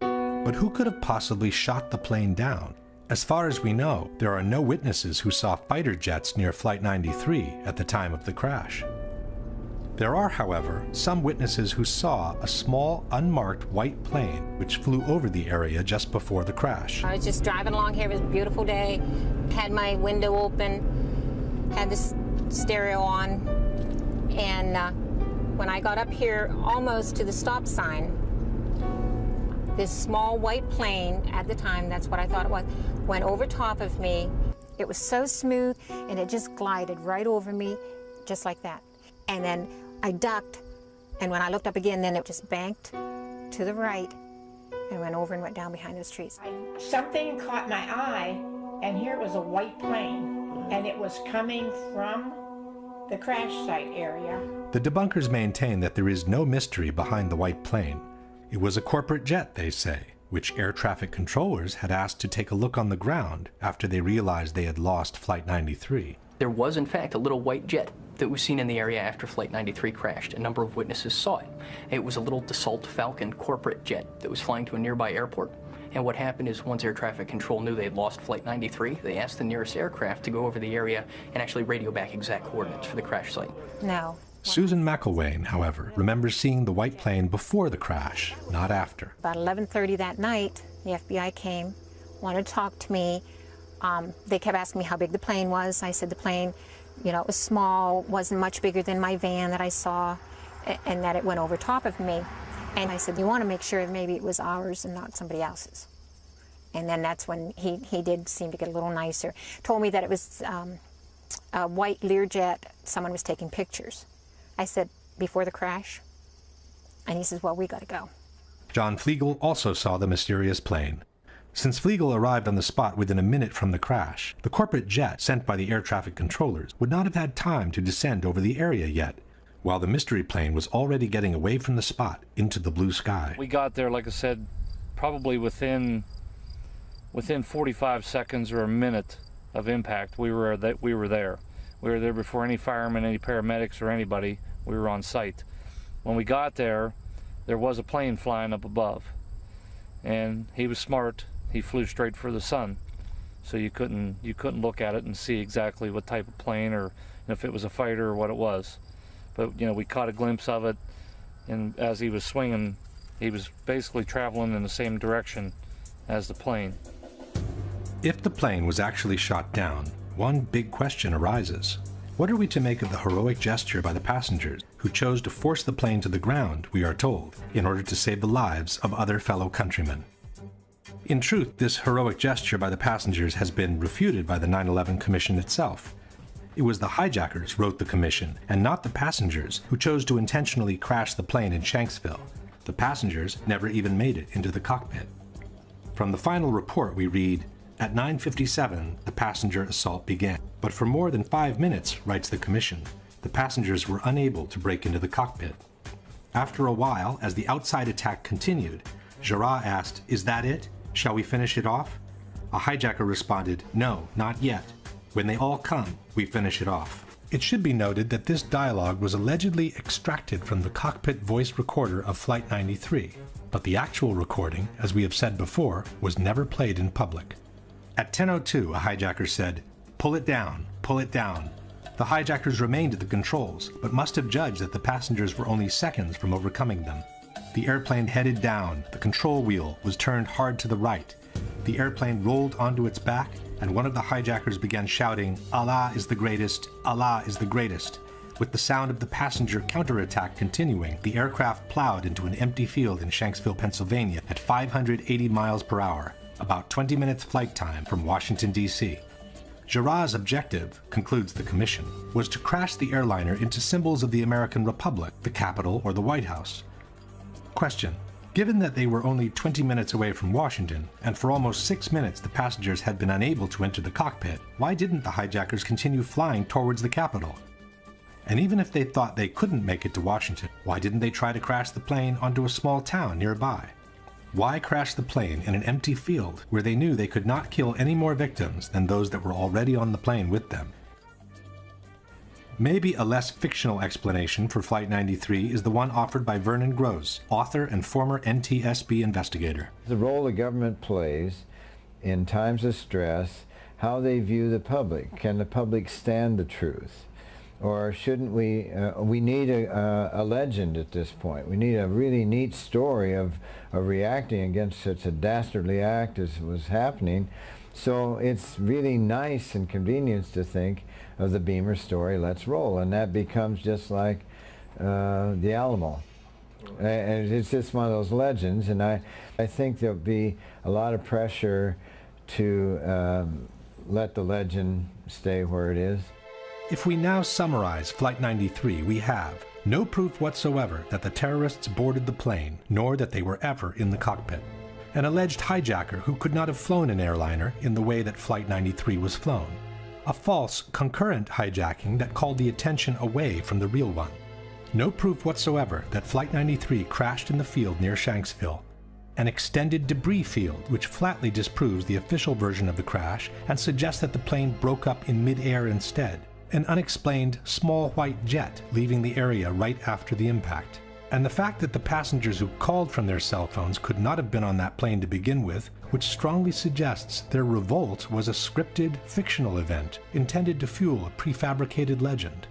But who could have possibly shot the plane down? As far as we know, there are no witnesses who saw fighter jets near Flight 93 at the time of the crash. There are, however, some witnesses who saw a small, unmarked white plane which flew over the area just before the crash. I was just driving along here. It was a beautiful day. Had my window open, had the stereo on, and when I got up here almost to the stop sign, this small white plane, at the time, that's what I thought it was, went over top of me. It was so smooth, and it just glided right over me, just like that. And then I ducked, and when I looked up again, then it just banked to the right and went over and went down behind those trees. Something caught my eye, and here was a white plane, and it was coming from the crash site area. The debunkers maintain that there is no mystery behind the white plane. It was a corporate jet, they say, which air traffic controllers had asked to take a look on the ground after they realized they had lost Flight 93. There was, in fact, a little white jet that was seen in the area after Flight 93 crashed. A number of witnesses saw it. It was a little Dassault Falcon corporate jet that was flying to a nearby airport. And what happened is once air traffic control knew they had lost Flight 93, they asked the nearest aircraft to go over the area and actually radio back exact coordinates for the crash site. No. Susan McElwain, however, remembers seeing the white plane before the crash, not after. About 11:30 that night, the FBI came, wanted to talk to me. They kept asking me how big the plane was. I said the plane, you know, it was small, wasn't much bigger than my van that I saw, and that it went over top of me. And I said, you want to make sure maybe it was ours and not somebody else's. And then that's when he did seem to get a little nicer. Told me that it was a white Learjet. Someone was taking pictures. I said, before the crash? And he says, well, we got to go. John Flegel also saw the mysterious plane. Since Flegel arrived on the spot within a minute from the crash, the corporate jet sent by the air traffic controllers would not have had time to descend over the area yet, while the mystery plane was already getting away from the spot into the blue sky. We got there, like I said, probably within 45 seconds or a minute of impact. We were there. We were there before any firemen, any paramedics, or anybody. We were on site. When we got there, there was a plane flying up above, and he was smart. He flew straight for the sun, so you couldn't look at it and see exactly what type of plane or if it was a fighter or what it was. But you know, we caught a glimpse of it, and as he was swinging, he was basically traveling in the same direction as the plane. If the plane was actually shot down, one big question arises. What are we to make of the heroic gesture by the passengers who chose to force the plane to the ground, we are told, in order to save the lives of other fellow countrymen? In truth, this heroic gesture by the passengers has been refuted by the 9/11 Commission itself. It was the hijackers wrote the commission, and not the passengers, who chose to intentionally crash the plane in Shanksville. The passengers never even made it into the cockpit. From the final report we read, at 9:57, the passenger assault began. But for more than 5 minutes, writes the commission, the passengers were unable to break into the cockpit. After a while, as the outside attack continued, Jarrah asked, "Is that it? Shall we finish it off?" A hijacker responded, "No, not yet. When they all come, we finish it off." It should be noted that this dialogue was allegedly extracted from the cockpit voice recorder of Flight 93, but the actual recording, as we have said before, was never played in public. At 10:02, a hijacker said, "Pull it down, pull it down." The hijackers remained at the controls, but must have judged that the passengers were only seconds from overcoming them. The airplane headed down, the control wheel was turned hard to the right. The airplane rolled onto its back, and one of the hijackers began shouting, "Allah is the greatest, Allah is the greatest." With the sound of the passenger counterattack continuing, the aircraft plowed into an empty field in Shanksville, Pennsylvania at 580 miles per hour, about 20 minutes flight time from Washington, D.C. Jarrah's objective, concludes the commission, was to crash the airliner into symbols of the American Republic, the Capitol, or the White House. Question: given that they were only 20 minutes away from Washington, and for almost 6 minutes the passengers had been unable to enter the cockpit, why didn't the hijackers continue flying towards the Capitol? And even if they thought they couldn't make it to Washington, why didn't they try to crash the plane onto a small town nearby? Why crash the plane in an empty field where they knew they could not kill any more victims than those that were already on the plane with them? Maybe a less fictional explanation for Flight 93 is the one offered by Vernon Gross, author and former NTSB investigator. The role the government plays in times of stress, how they view the public. Can the public stand the truth? Or shouldn't we need a legend at this point. We need a really neat story of reacting against such a dastardly act as was happening. So it's really nice and convenient to think of the Beamer story, let's roll. And that becomes just like the Alamo. And it's just one of those legends, and I think there'll be a lot of pressure to let the legend stay where it is. If we now summarize Flight 93, we have no proof whatsoever that the terrorists boarded the plane, nor that they were ever in the cockpit. An alleged hijacker who could not have flown an airliner in the way that Flight 93 was flown. A false, concurrent hijacking that called the attention away from the real one. No proof whatsoever that Flight 93 crashed in the field near Shanksville. An extended debris field which flatly disproves the official version of the crash and suggests that the plane broke up in mid-air instead. An unexplained small white jet leaving the area right after the impact. And the fact that the passengers who called from their cell phones could not have been on that plane to begin with, which strongly suggests their revolt was a scripted, fictional event intended to fuel a prefabricated legend.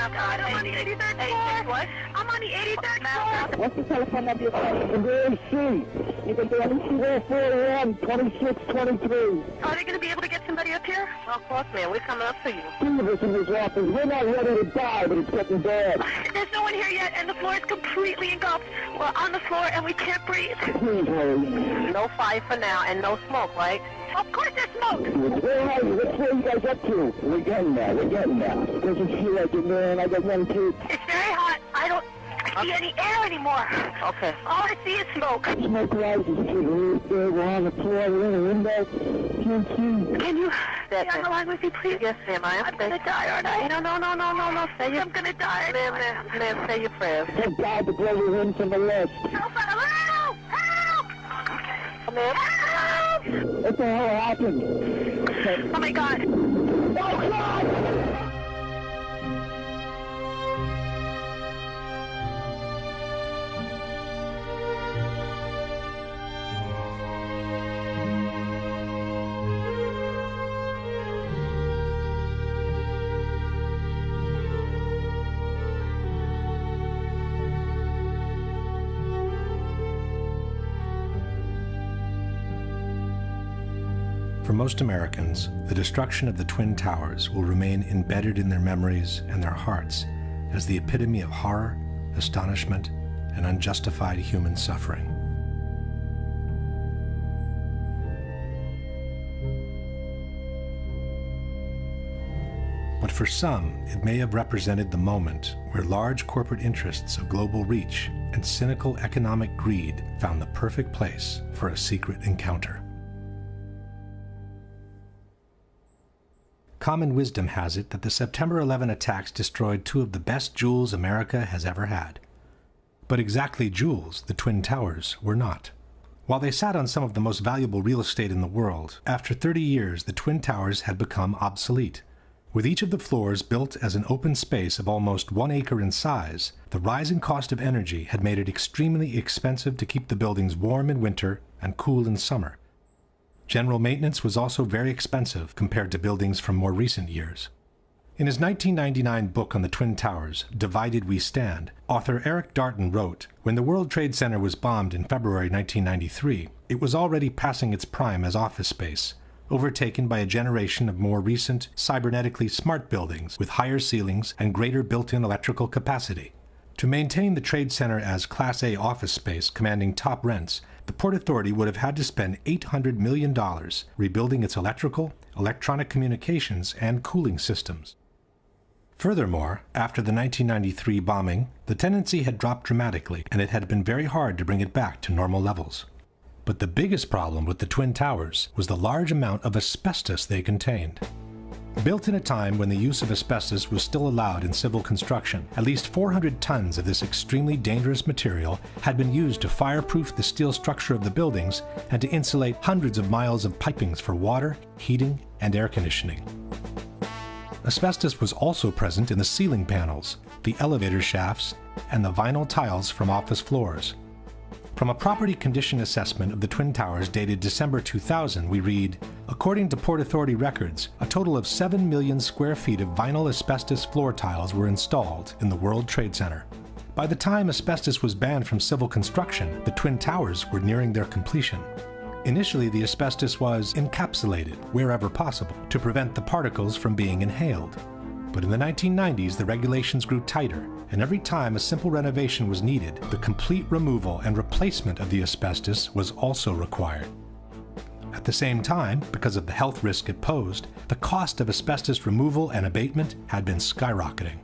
I'm on the 83rd floor. What? I'm on the 83rd floor. What's the telephone number you're calling? In the AC. You can do anything 441 2623. Are they going to be able to get somebody up here? Well, of course, man. We're coming up for you. Two of us in this office. We're not ready to die, but it's getting bad. There's no one here yet, and the floor is completely engulfed. We're on the floor, and we can't breathe. Please, hurry. No fire for now, and no smoke, right? Of course there's smoke. Where are you? What's where you guys up to? We're getting there. We're getting there. Doesn't feel like it, man. I got one kid. It's very hot. I don't see any air anymore. Okay. All I see is smoke. Smoke rises. We're on the floor. We're in the window. Can't see. Can you stay on the line with me, please? Yes, ma'am. I'm going to die, aren't I? No. Say your... I'm going to die. Ma'am, say your prayers. Thank God the glory hymns from the left. Help! Help! Ma'am? Help! What the hell happened? Oh, my God. Oh, God! For most Americans, the destruction of the Twin Towers will remain embedded in their memories and their hearts as the epitome of horror, astonishment, and unjustified human suffering. But for some, it may have represented the moment where large corporate interests of global reach and cynical economic greed found the perfect place for a secret encounter. Common wisdom has it that the September 11 attacks destroyed two of the best jewels America has ever had. But exactly jewels, the Twin Towers, were not. While they sat on some of the most valuable real estate in the world, after 30 years the Twin Towers had become obsolete. With each of the floors built as an open space of almost 1 acre in size, the rising cost of energy had made it extremely expensive to keep the buildings warm in winter and cool in summer. General maintenance was also very expensive compared to buildings from more recent years. In his 1999 book on the Twin Towers, Divided We Stand, author Eric Darton wrote, "When the World Trade Center was bombed in February 1993, it was already passing its prime as office space, overtaken by a generation of more recent, cybernetically smart buildings with higher ceilings and greater built-in electrical capacity. To maintain the Trade Center as Class A office space commanding top rents, the Port Authority would have had to spend $800 million rebuilding its electrical, electronic communications, and cooling systems. Furthermore, after the 1993 bombing, the tenancy had dropped dramatically, and it had been very hard to bring it back to normal levels. But the biggest problem with the Twin Towers was the large amount of asbestos they contained. Built in a time when the use of asbestos was still allowed in civil construction, at least 400 tons of this extremely dangerous material had been used to fireproof the steel structure of the buildings and to insulate hundreds of miles of pipings for water, heating, and air conditioning. Asbestos was also present in the ceiling panels, the elevator shafts, and the vinyl tiles from office floors. From a property condition assessment of the Twin Towers dated December 2000, we read, according to Port Authority records, a total of 7 million square feet of vinyl asbestos floor tiles were installed in the World Trade Center. By the time asbestos was banned from civil construction, the Twin Towers were nearing their completion. Initially, the asbestos was encapsulated wherever possible to prevent the particles from being inhaled. But in the 1990s, the regulations grew tighter, and every time a simple renovation was needed, the complete removal and replacement of the asbestos was also required. At the same time, because of the health risk it posed, the cost of asbestos removal and abatement had been skyrocketing.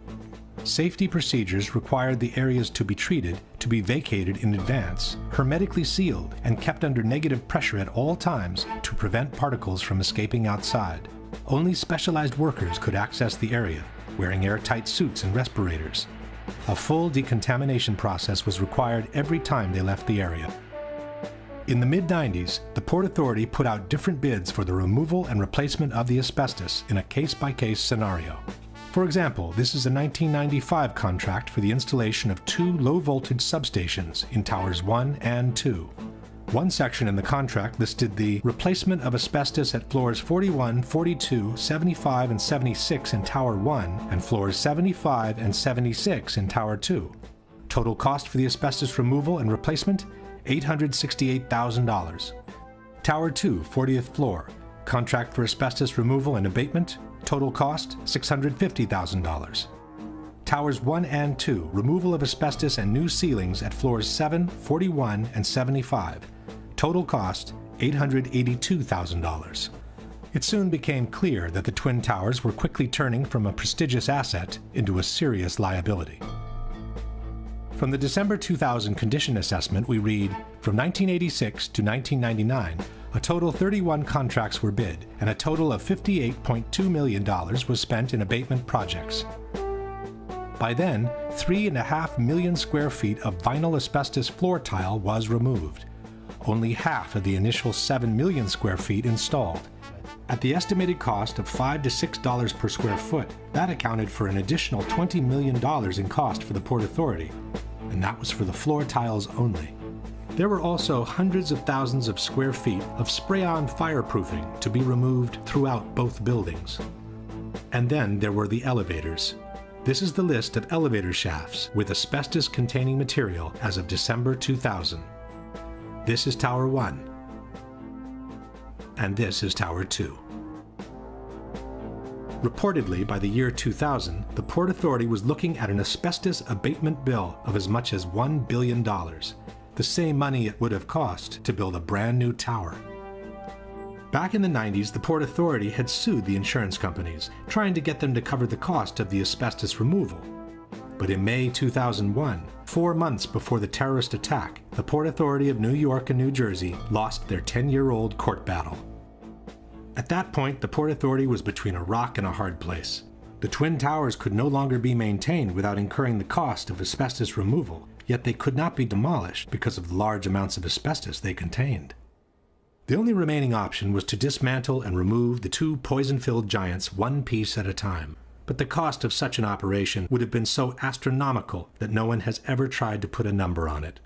Safety procedures required the areas to be treated to be vacated in advance, hermetically sealed, and kept under negative pressure at all times to prevent particles from escaping outside. Only specialized workers could access the area, wearing airtight suits and respirators. A full decontamination process was required every time they left the area. In the mid-90s, the Port Authority put out different bids for the removal and replacement of the asbestos in a case-by-case scenario. For example, this is a 1995 contract for the installation of 2 low-voltage substations in Towers 1 and 2. One section in the contract listed the replacement of asbestos at floors 41, 42, 75, and 76 in Tower 1 and floors 75 and 76 in Tower 2. Total cost for the asbestos removal and replacement, $868,000. Tower 2, 40th floor, contract for asbestos removal and abatement, total cost, $650,000. Towers 1 and 2, removal of asbestos and new ceilings at floors 7, 41, and 75. Total cost, $882,000. It soon became clear that the Twin Towers were quickly turning from a prestigious asset into a serious liability. From the December 2000 condition assessment, we read, from 1986 to 1999, a total 31 contracts were bid, and a total of $58.2 million was spent in abatement projects. By then, 3.5 million square feet of vinyl asbestos floor tile was removed. Only half of the initial 7 million square feet installed. At the estimated cost of $5 to $6 per square foot, that accounted for an additional $20 million in cost for the Port Authority, and that was for the floor tiles only. There were also hundreds of thousands of square feet of spray-on fireproofing to be removed throughout both buildings. And then there were the elevators. This is the list of elevator shafts with asbestos-containing material as of December 2000. This is Tower 1, and this is Tower 2. Reportedly, by the year 2000, the Port Authority was looking at an asbestos abatement bill of as much as $1 billion, the same money it would have cost to build a brand new tower. Back in the 90s, the Port Authority had sued the insurance companies, trying to get them to cover the cost of the asbestos removal. But in May 2001, 4 months before the terrorist attack, the Port Authority of New York and New Jersey lost their 10-year-old court battle. At that point, the Port Authority was between a rock and a hard place. The Twin Towers could no longer be maintained without incurring the cost of asbestos removal, yet they could not be demolished because of the large amounts of asbestos they contained. The only remaining option was to dismantle and remove the 2 poison-filled giants one piece at a time. But the cost of such an operation would have been so astronomical that no one has ever tried to put a number on it.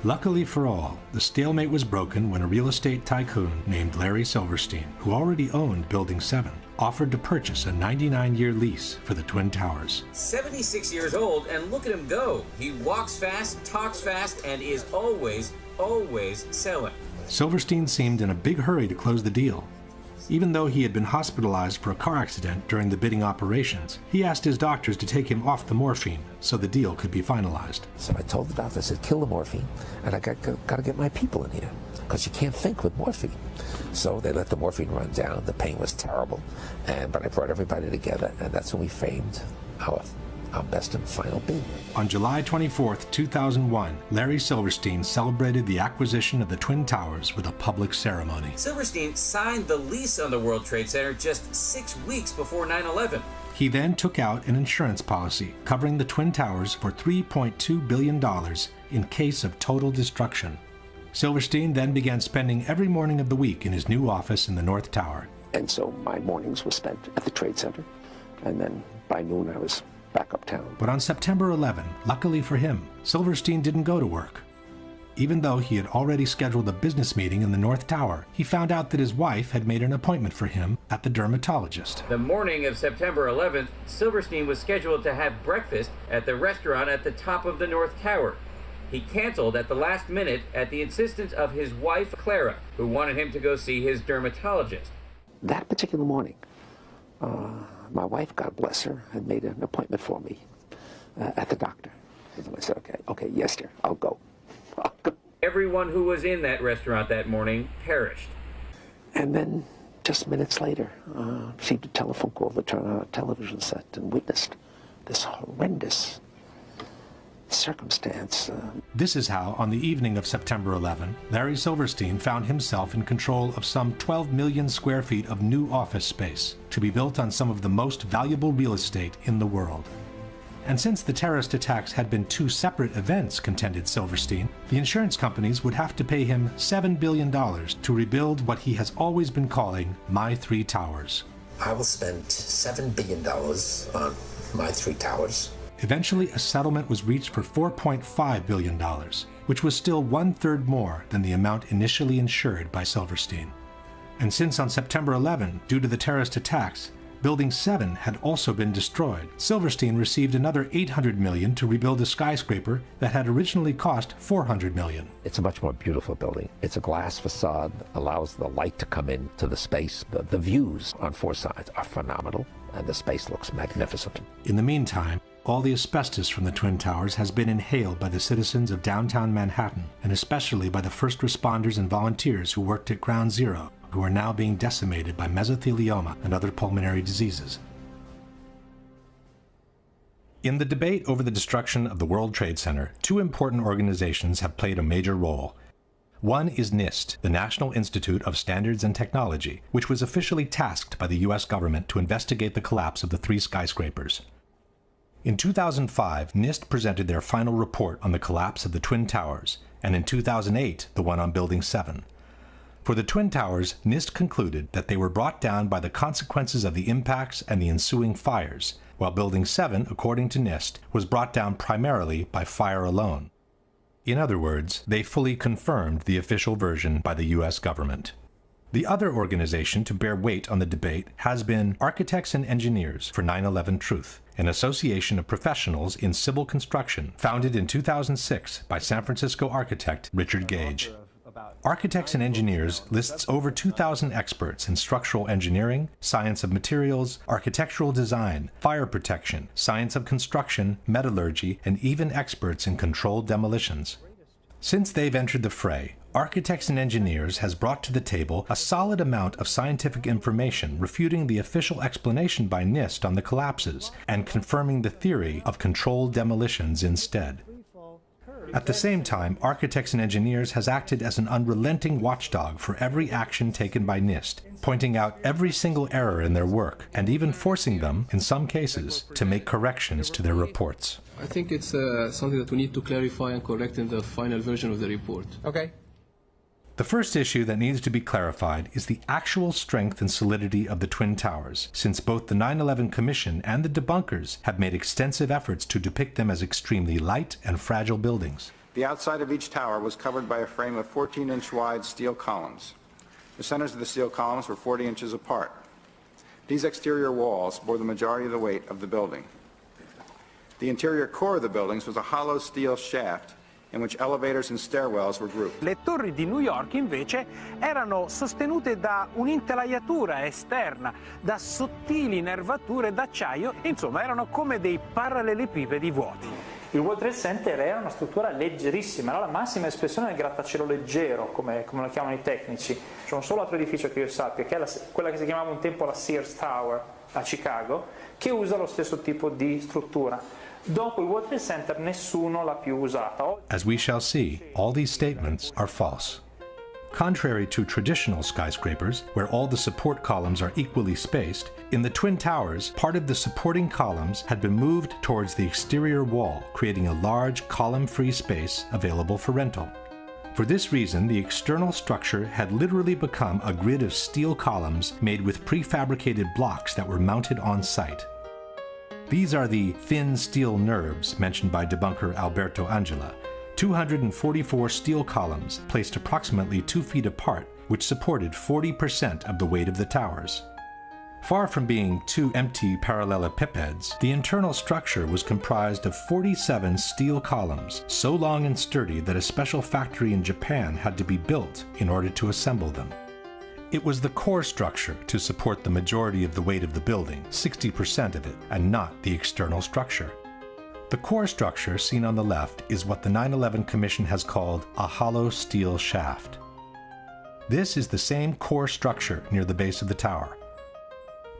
Luckily for all, the stalemate was broken when a real estate tycoon named Larry Silverstein, who already owned Building 7, offered to purchase a 99-year lease for the Twin Towers. 76 years old, and look at him go. He walks fast, talks fast, and is always selling. Silverstein seemed in a big hurry to close the deal. Even though he had been hospitalized for a car accident during the bidding operations, he asked his doctors to take him off the morphine so the deal could be finalized. So I told the doctor, I said, kill the morphine, and I got to get my people in here, because you can't think with morphine. So they let the morphine run down. The pain was terrible, but I brought everybody together, and that's when we framed our best and final bid. On July 24, 2001, Larry Silverstein celebrated the acquisition of the Twin Towers with a public ceremony. Silverstein signed the lease on the World Trade Center just 6 weeks before 9/11. He then took out an insurance policy covering the Twin Towers for $3.2 billion in case of total destruction. Silverstein then began spending every morning of the week in his new office in the North Tower. And so my mornings were spent at the Trade Center, and then by noon I was back uptown. But on September 11, luckily for him, Silverstein didn't go to work. Even though he had already scheduled a business meeting in the North Tower, he found out that his wife had made an appointment for him at the dermatologist. The morning of September 11th, Silverstein was scheduled to have breakfast at the restaurant at the top of the North Tower. He canceled at the last minute at the insistence of his wife, Clara, who wanted him to go see his dermatologist. That particular morning, my wife, God bless her, had made an appointment for me at the doctor. And I said, okay, yes, dear, I'll go. Everyone who was in that restaurant that morning perished. And then, just minutes later, received a telephone call to turn on a television set and witnessed this horrendous circumstance. This is how, on the evening of September 11, Larry Silverstein found himself in control of some 12 million square feet of new office space to be built on some of the most valuable real estate in the world. And since the terrorist attacks had been two separate events, contended Silverstein, the insurance companies would have to pay him $7 billion to rebuild what he has always been calling My Three Towers. I will spend $7 billion on My Three Towers. Eventually, a settlement was reached for $4.5 billion, which was still 1/3 more than the amount initially insured by Silverstein. And since on September 11, due to the terrorist attacks, Building 7 had also been destroyed, Silverstein received another $800 million to rebuild a skyscraper that had originally cost $400 million. It's a much more beautiful building. It's a glass facade, allows the light to come into the space. The views on four sides are phenomenal, and the space looks magnificent. In the meantime, all the asbestos from the Twin Towers has been inhaled by the citizens of downtown Manhattan, and especially by the first responders and volunteers who worked at Ground Zero, who are now being decimated by mesothelioma and other pulmonary diseases. In the debate over the destruction of the World Trade Center, two important organizations have played a major role. One is NIST, the National Institute of Standards and Technology, which was officially tasked by the U.S. government to investigate the collapse of the three skyscrapers. In 2005, NIST presented their final report on the collapse of the Twin Towers, and in 2008, the one on Building 7. For the Twin Towers, NIST concluded that they were brought down by the consequences of the impacts and the ensuing fires, while Building 7, according to NIST, was brought down primarily by fire alone. In other words, they fully confirmed the official version by the U.S. government. The other organization to bear weight on the debate has been Architects and Engineers for 9/11 Truth, an association of professionals in civil construction founded in 2006 by San Francisco architect Richard Gage. Architects and Engineers lists over 2,000 experts in structural engineering, science of materials, architectural design, fire protection, science of construction, metallurgy, and even experts in controlled demolitions. Since they've entered the fray, Architects and Engineers has brought to the table a solid amount of scientific information refuting the official explanation by NIST on the collapses and confirming the theory of controlled demolitions instead. At the same time, Architects and Engineers has acted as an unrelenting watchdog for every action taken by NIST, pointing out every single error in their work, and even forcing them, in some cases, to make corrections to their reports. I think it's something that we need to clarify and correct in the final version of the report. Okay. The first issue that needs to be clarified is the actual strength and solidity of the Twin Towers, since both the 9/11 Commission and the debunkers have made extensive efforts to depict them as extremely light and fragile buildings. The outside of each tower was covered by a frame of 14-inch wide steel columns. The centers of the steel columns were 40 inches apart. These exterior walls bore the majority of the weight of the building. The interior core of the buildings was a hollow steel shaft in which elevators and stairwells were grouped. Le torri di New York invece erano sostenute da un'intelaiatura esterna, da sottili nervature d'acciaio, insomma erano come dei parallelepipedi vuoti. Il World Trade Center era una struttura leggerissima, era la massima espressione del grattacielo leggero, come lo chiamano i tecnici. C'è un solo altro edificio che io sappia, che è quella che si chiamava un tempo la Sears Tower a Chicago, che usa lo stesso tipo di struttura. Dopo il World Trade Center nessuno l'ha più usata. As we shall see, all these statements are false. Contrary to traditional skyscrapers, where all the support columns are equally spaced, in the Twin Towers, part of the supporting columns had been moved towards the exterior wall, creating a large column-free space available for rental. For this reason, the external structure had literally become a grid of steel columns made with prefabricated blocks that were mounted on site. These are the thin steel nerves mentioned by debunker Alberto Angela, 244 steel columns placed approximately 2 feet apart, which supported 40% of the weight of the towers. Far from being two empty parallelepipeds, the internal structure was comprised of 47 steel columns, so long and sturdy that a special factory in Japan had to be built in order to assemble them. It was the core structure to support the majority of the weight of the building, 60% of it, and not the external structure. The core structure seen on the left is what the 9/11 Commission has called a hollow steel shaft. This is the same core structure near the base of the tower.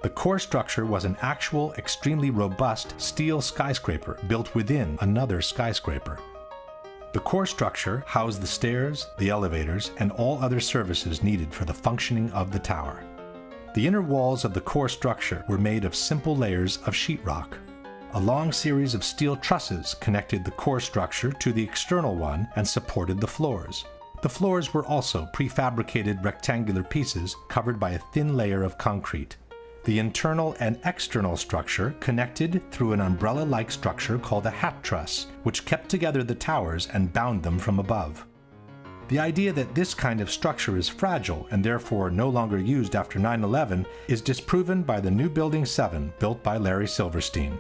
The core structure was an actual, extremely robust steel skyscraper built within another skyscraper. The core structure housed the stairs, the elevators, and all other services needed for the functioning of the tower. The inner walls of the core structure were made of simple layers of sheetrock. A long series of steel trusses connected the core structure to the external one and supported the floors. The floors were also prefabricated rectangular pieces covered by a thin layer of concrete. The internal and external structure connected through an umbrella-like structure called a hat truss, which kept together the towers and bound them from above. The idea that this kind of structure is fragile and therefore no longer used after 9/11 is disproven by the new Building 7 built by Larry Silverstein.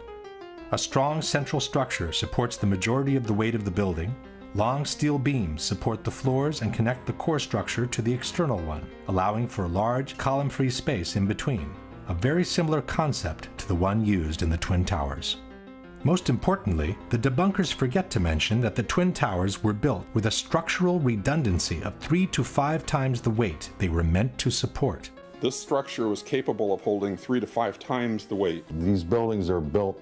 A strong central structure supports the majority of the weight of the building. Long steel beams support the floors and connect the core structure to the external one, allowing for a large column-free space in between, a very similar concept to the one used in the Twin Towers. Most importantly, the debunkers forget to mention that the Twin Towers were built with a structural redundancy of 3 to 5 times the weight they were meant to support. This structure was capable of holding 3 to 5 times the weight. These buildings are built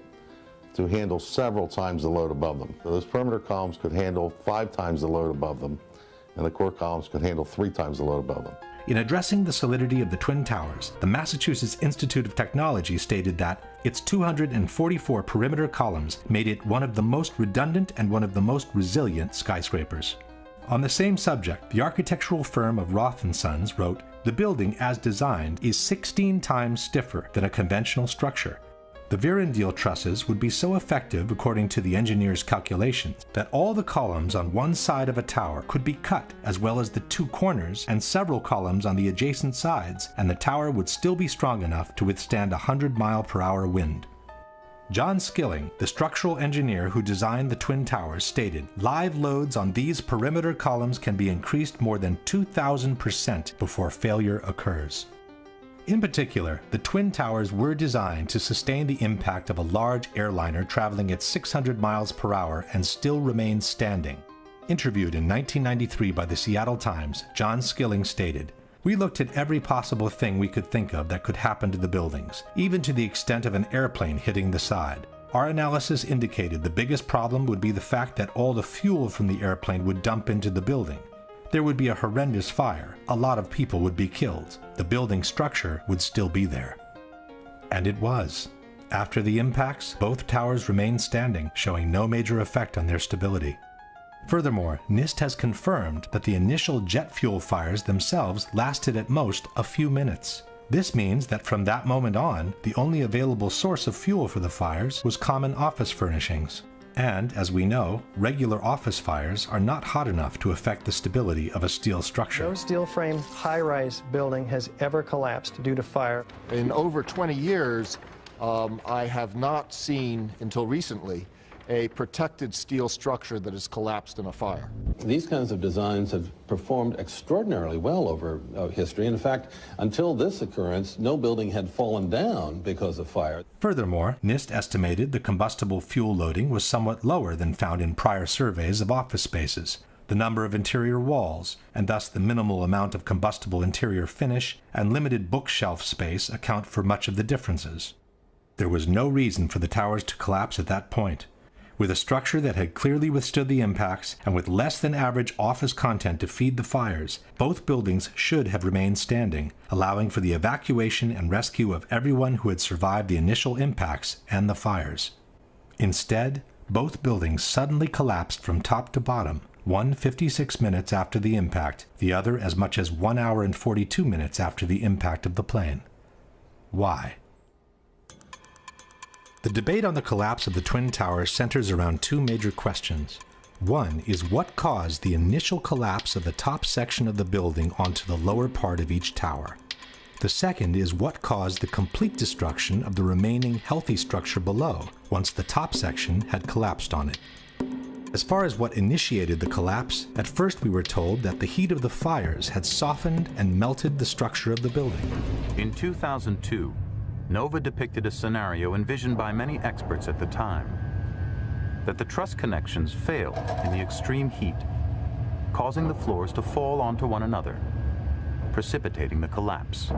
to handle several times the load above them. So those perimeter columns could handle 5 times the load above them, and the core columns could handle 3 times the load above them. In addressing the solidity of the Twin Towers, the Massachusetts Institute of Technology stated that its 244 perimeter columns made it one of the most redundant and one of the most resilient skyscrapers. On the same subject, the architectural firm of Roth & Sons wrote, "The building as designed is 16 times stiffer than a conventional structure. The Virendeel trusses would be so effective, according to the engineer's calculations, that all the columns on one side of a tower could be cut, as well as the 2 corners and several columns on the adjacent sides, and the tower would still be strong enough to withstand a 100-mile-per-hour wind." John Skilling, the structural engineer who designed the Twin Towers, stated, "Live loads on these perimeter columns can be increased more than 2,000% before failure occurs." In particular, the Twin Towers were designed to sustain the impact of a large airliner traveling at 600 miles per hour and still remain standing. Interviewed in 1993 by the Seattle Times, John Skilling stated, "We looked at every possible thing we could think of that could happen to the buildings, even to the extent of an airplane hitting the side. Our analysis indicated the biggest problem would be the fact that all the fuel from the airplane would dump into the building. There would be a horrendous fire, a lot of people would be killed, the building structure would still be there." And it was. After the impacts, both towers remained standing, showing no major effect on their stability. Furthermore, NIST has confirmed that the initial jet fuel fires themselves lasted at most a few minutes. This means that from that moment on, the only available source of fuel for the fires was common office furnishings. And, as we know, regular office fires are not hot enough to affect the stability of a steel structure. No steel frame high-rise building has ever collapsed due to fire. In over 20 years, I have not seen, until recently, a protected steel structure that has collapsed in a fire. These kinds of designs have performed extraordinarily well over history. In fact, until this occurrence, no building had fallen down because of fire. Furthermore, NIST estimated the combustible fuel loading was somewhat lower than found in prior surveys of office spaces. The number of interior walls, and thus the minimal amount of combustible interior finish and limited bookshelf space account for much of the differences. There was no reason for the towers to collapse at that point. With a structure that had clearly withstood the impacts and with less than average office content to feed the fires, both buildings should have remained standing, allowing for the evacuation and rescue of everyone who had survived the initial impacts and the fires. Instead, both buildings suddenly collapsed from top to bottom, one 56 minutes after the impact, the other as much as 1 hour and 42 minutes after the impact of the plane. Why? The debate on the collapse of the Twin Towers centers around two major questions. One is what caused the initial collapse of the top section of the building onto the lower part of each tower. The second is what caused the complete destruction of the remaining healthy structure below once the top section had collapsed on it. As far as what initiated the collapse, at first we were told that the heat of the fires had softened and melted the structure of the building. In 2002, NOVA depicted a scenario envisioned by many experts at the time, that the truss connections failed in the extreme heat, causing the floors to fall onto one another, precipitating the collapse.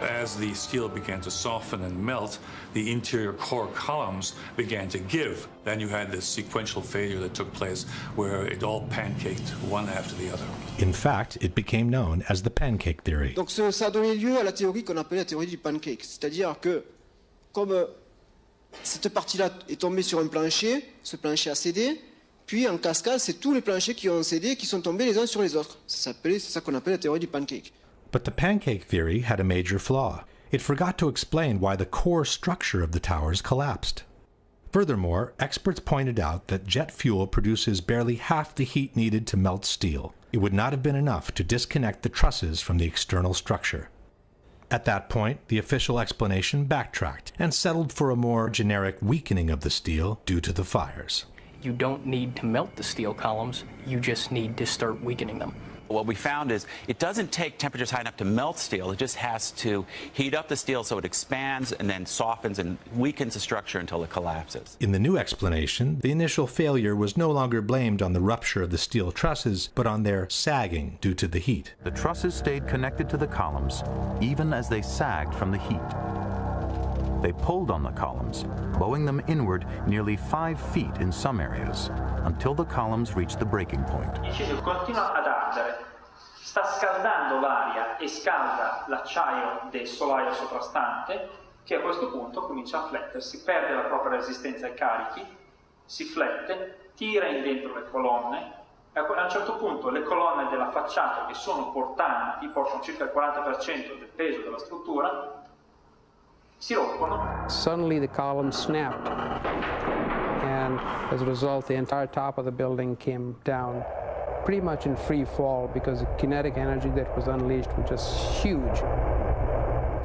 As the steel began to soften and melt, the interior core columns began to give. Then you had this sequential failure that took place where it all pancaked one after the other. In fact, it became known as the pancake theory. Donc ça a donné lieu à la théorie qu'on appelle la théorie du pancake. C'est-à-dire que, comme cette partie-là est tombée sur un plancher, ce plancher a cédé, puis en cascade, c'est tous les planchers qui ont cédé, qui sont tombés les uns sur les autres. C'est ça qu'on appelle la théorie du pancake. But the pancake theory had a major flaw. It forgot to explain why the core structure of the towers collapsed. Furthermore, experts pointed out that jet fuel produces barely half the heat needed to melt steel. It would not have been enough to disconnect the trusses from the external structure. At that point, the official explanation backtracked and settled for a more generic weakening of the steel due to the fires. You don't need to melt the steel columns, you just need to start weakening them. What we found is it doesn't take temperatures high enough to melt steel. It just has to heat up the steel so it expands and then softens and weakens the structure until it collapses. In the new explanation, the initial failure was no longer blamed on the rupture of the steel trusses, but on their sagging due to the heat. The trusses stayed connected to the columns, even as they sagged from the heat. They pulled on the columns, bowing them inward nearly 5 feet in some areas, until the columns reached the breaking point. Continua ad ardere, sta scaldando l'aria e scalda l'acciaio del solaio soprastante, che a questo punto comincia a flettersi, perde la propria resistenza ai carichi, si flette, tira in dentro le colonne, e a un certo punto le colonne della facciata che sono portanti, portano circa il 40% del peso della struttura, si rompono. Suddenly the column snapped, and as a result the entire top of the building came down pretty much in free fall because the kinetic energy that was unleashed was just huge.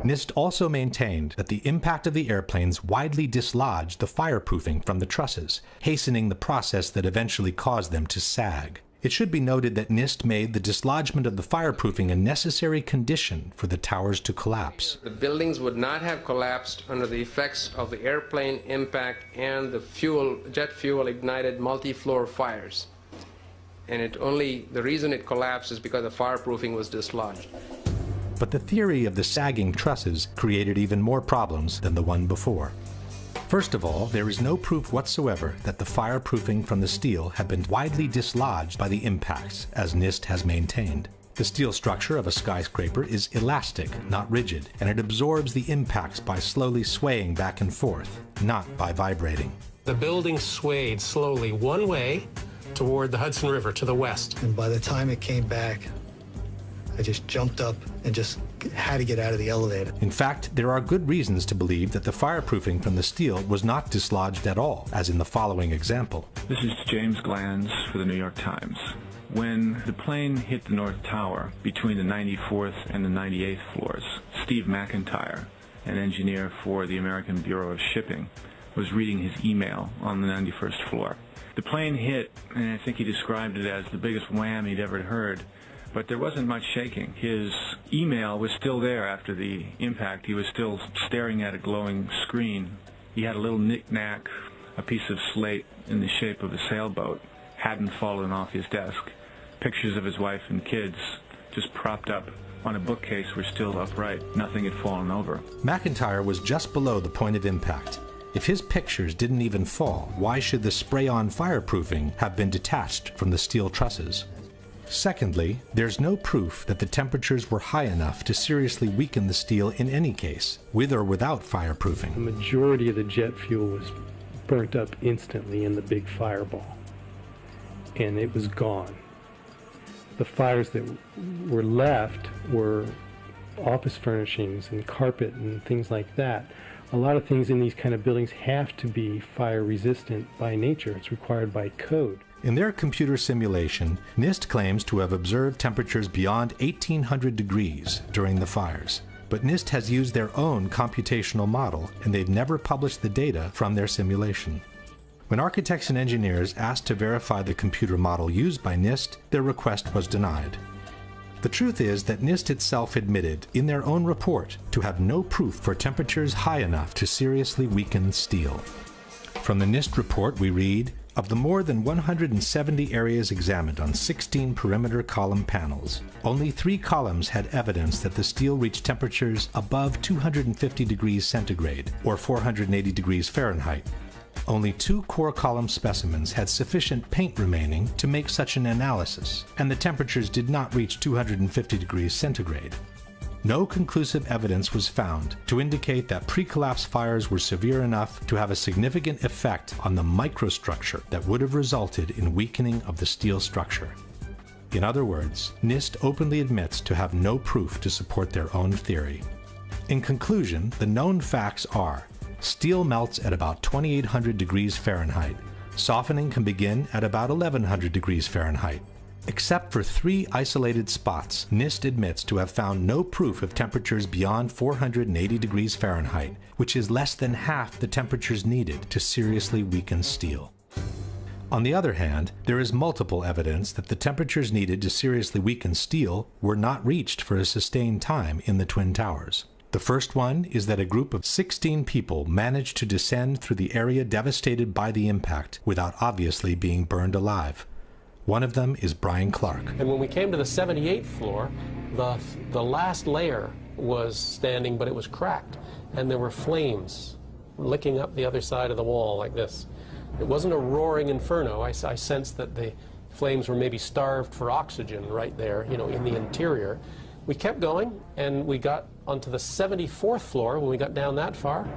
NIST also maintained that the impact of the airplanes widely dislodged the fireproofing from the trusses, hastening the process that eventually caused them to sag. It should be noted that NIST made the dislodgement of the fireproofing a necessary condition for the towers to collapse. The buildings would not have collapsed under the effects of the airplane impact and the jet fuel ignited multi-floor fires. And the reason it collapsed is because the fireproofing was dislodged. But the theory of the sagging trusses created even more problems than the one before. First of all, there is no proof whatsoever that the fireproofing from the steel had been widely dislodged by the impacts, as NIST has maintained. The steel structure of a skyscraper is elastic, not rigid, and it absorbs the impacts by slowly swaying back and forth, not by vibrating. The building swayed slowly one way toward the Hudson River to the west. And by the time it came back, I just jumped up and just had to get out of the elevator. In fact, there are good reasons to believe that the fireproofing from the steel was not dislodged at all, as in the following example. This is James Glanz for the New York Times. When the plane hit the North Tower between the 94th and the 98th floors, Steve McIntyre, an engineer for the American Bureau of Shipping, was reading his email on the 91st floor. The plane hit, and I think he described it as the biggest wham he'd ever heard, but there wasn't much shaking. His email was still there after the impact. He was still staring at a glowing screen. He had a little knick-knack, a piece of slate in the shape of a sailboat, hadn't fallen off his desk. Pictures of his wife and kids, just propped up on a bookcase, were still upright. Nothing had fallen over. McIntyre was just below the point of impact. If his pictures didn't even fall, why should the spray-on fireproofing have been detached from the steel trusses? Secondly, there's no proof that the temperatures were high enough to seriously weaken the steel in any case, with or without fireproofing. The majority of the jet fuel was burnt up instantly in the big fireball, and it was gone. The fires that were left were office furnishings and carpet and things like that. A lot of things in these kind of buildings have to be fire resistant by nature. It's required by code. In their computer simulation, NIST claims to have observed temperatures beyond 1800 degrees during the fires. But NIST has used their own computational model, and they've never published the data from their simulation. When architects and engineers asked to verify the computer model used by NIST, their request was denied. The truth is that NIST itself admitted in their own report to have no proof for temperatures high enough to seriously weaken steel. From the NIST report we read, of the more than 170 areas examined on 16 perimeter column panels, only 3 columns had evidence that the steel reached temperatures above 250 degrees centigrade or 480 degrees Fahrenheit. Only 2 core column specimens had sufficient paint remaining to make such an analysis, and the temperatures did not reach 250 degrees centigrade. No conclusive evidence was found to indicate that pre-collapse fires were severe enough to have a significant effect on the microstructure that would have resulted in weakening of the steel structure. In other words, NIST openly admits to have no proof to support their own theory. In conclusion, the known facts are: steel melts at about 2800 degrees Fahrenheit. Softening can begin at about 1100 degrees Fahrenheit. Except for 3 isolated spots, NIST admits to have found no proof of temperatures beyond 480 degrees Fahrenheit, which is less than half the temperatures needed to seriously weaken steel. On the other hand, there is multiple evidence that the temperatures needed to seriously weaken steel were not reached for a sustained time in the Twin Towers. The first one is that a group of 16 people managed to descend through the area devastated by the impact without obviously being burned alive. One of them is Brian Clark. And when we came to the 78th floor, the last layer was standing, but it was cracked, and there were flames licking up the other side of the wall like this. It wasn't a roaring inferno. I sensed that the flames were maybe starved for oxygen right there, you know, in the interior. We kept going, and we got onto the 74th floor. When we got down that far,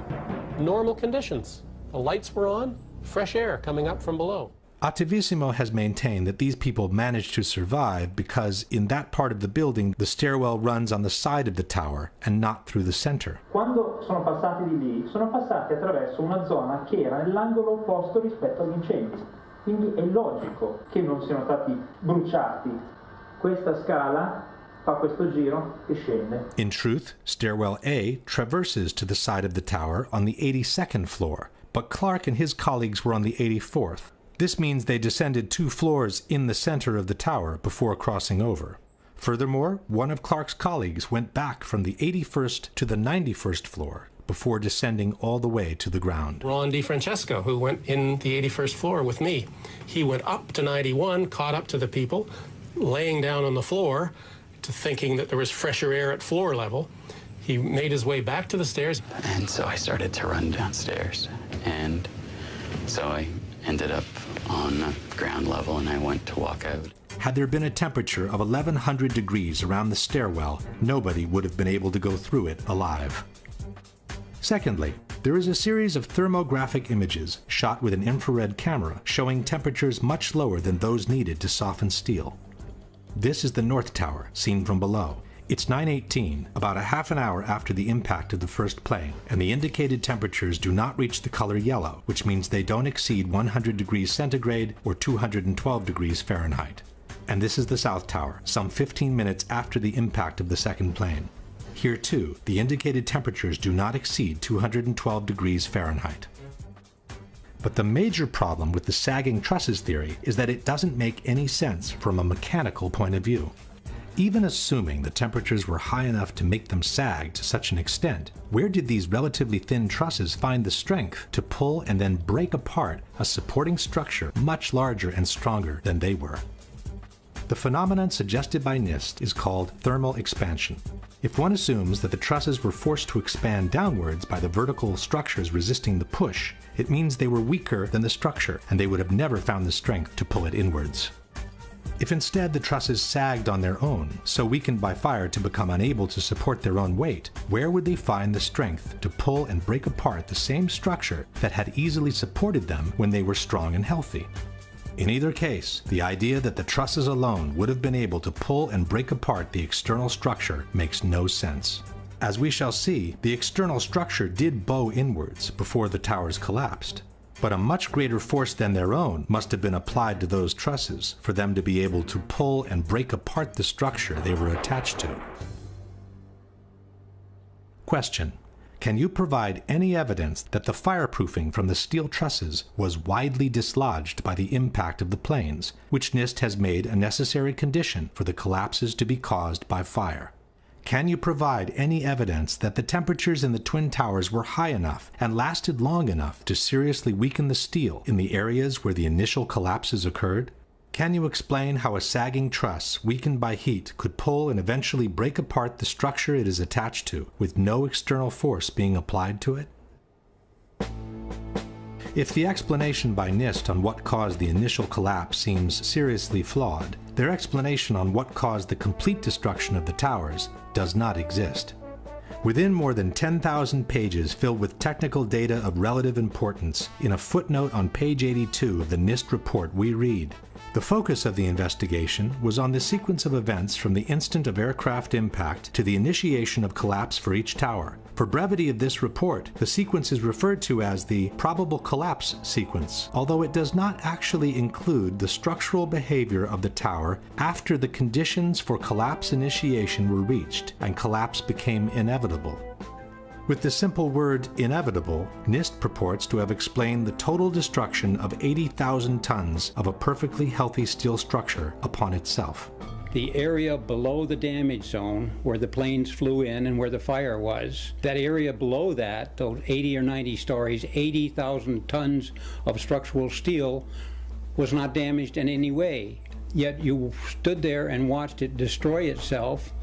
normal conditions. The lights were on, fresh air coming up from below. Attivissimo has maintained that these people managed to survive because in that part of the building the stairwell runs on the side of the tower and not through the center. Quando sono passati di lì, sono passati attraverso una zona che era nell'angolo opposto rispetto agli incendi. Quindi è logico che non siano stati bruciati. Questa scala fa questo giro e scende. In truth, stairwell A traverses to the side of the tower on the 82nd floor, but Clark and his colleagues were on the 84th. This means they descended 2 floors in the center of the tower before crossing over. Furthermore, one of Clark's colleagues went back from the 81st to the 91st floor before descending all the way to the ground. Ron DiFrancesco, who went in the 81st floor with me, he went up to 91, caught up to the people, laying down on the floor, to thinking that there was fresher air at floor level. He made his way back to the stairs. And so I started to run downstairs, and so I ended up on the ground level, and I went to walk out. Had there been a temperature of 1100 degrees around the stairwell, nobody would have been able to go through it alive. Secondly, there is a series of thermographic images shot with an infrared camera showing temperatures much lower than those needed to soften steel. This is the North Tower, seen from below. It's 9:18, about a half an hour after the impact of the first plane, and the indicated temperatures do not reach the color yellow, which means they don't exceed 100 degrees centigrade or 212 degrees Fahrenheit. And this is the South Tower, some 15 minutes after the impact of the second plane. Here too, the indicated temperatures do not exceed 212 degrees Fahrenheit. But the major problem with the sagging trusses theory is that it doesn't make any sense from a mechanical point of view. Even assuming the temperatures were high enough to make them sag to such an extent, where did these relatively thin trusses find the strength to pull and then break apart a supporting structure much larger and stronger than they were? The phenomenon suggested by NIST is called thermal expansion. If one assumes that the trusses were forced to expand downwards by the vertical structures resisting the push, it means they were weaker than the structure, and they would have never found the strength to pull it inwards. If instead the trusses sagged on their own, so weakened by fire to become unable to support their own weight, where would they find the strength to pull and break apart the same structure that had easily supported them when they were strong and healthy? In either case, the idea that the trusses alone would have been able to pull and break apart the external structure makes no sense. As we shall see, the external structure did bow inwards before the towers collapsed, but a much greater force than their own must have been applied to those trusses for them to be able to pull and break apart the structure they were attached to. Question: can you provide any evidence that the fireproofing from the steel trusses was widely dislodged by the impact of the planes, which NIST has made a necessary condition for the collapses to be caused by fire? Can you provide any evidence that the temperatures in the Twin Towers were high enough and lasted long enough to seriously weaken the steel in the areas where the initial collapses occurred? Can you explain how a sagging truss weakened by heat could pull and eventually break apart the structure it is attached to with no external force being applied to it? If the explanation by NIST on what caused the initial collapse seems seriously flawed, their explanation on what caused the complete destruction of the towers does not exist. Within more than 10,000 pages filled with technical data of relative importance, in a footnote on page 82 of the NIST report we read, the focus of the investigation was on the sequence of events from the instant of aircraft impact to the initiation of collapse for each tower. For brevity of this report, the sequence is referred to as the probable collapse sequence, although it does not actually include the structural behavior of the tower after the conditions for collapse initiation were reached and collapse became inevitable. With the simple word inevitable, NIST purports to have explained the total destruction of 80,000 tons of a perfectly healthy steel structure upon itself. The area below the damage zone where the planes flew in and where the fire was, that area below that, those 80 or 90 stories, 80,000 tons of structural steel was not damaged in any way. Yet you stood there and watched it destroy itself,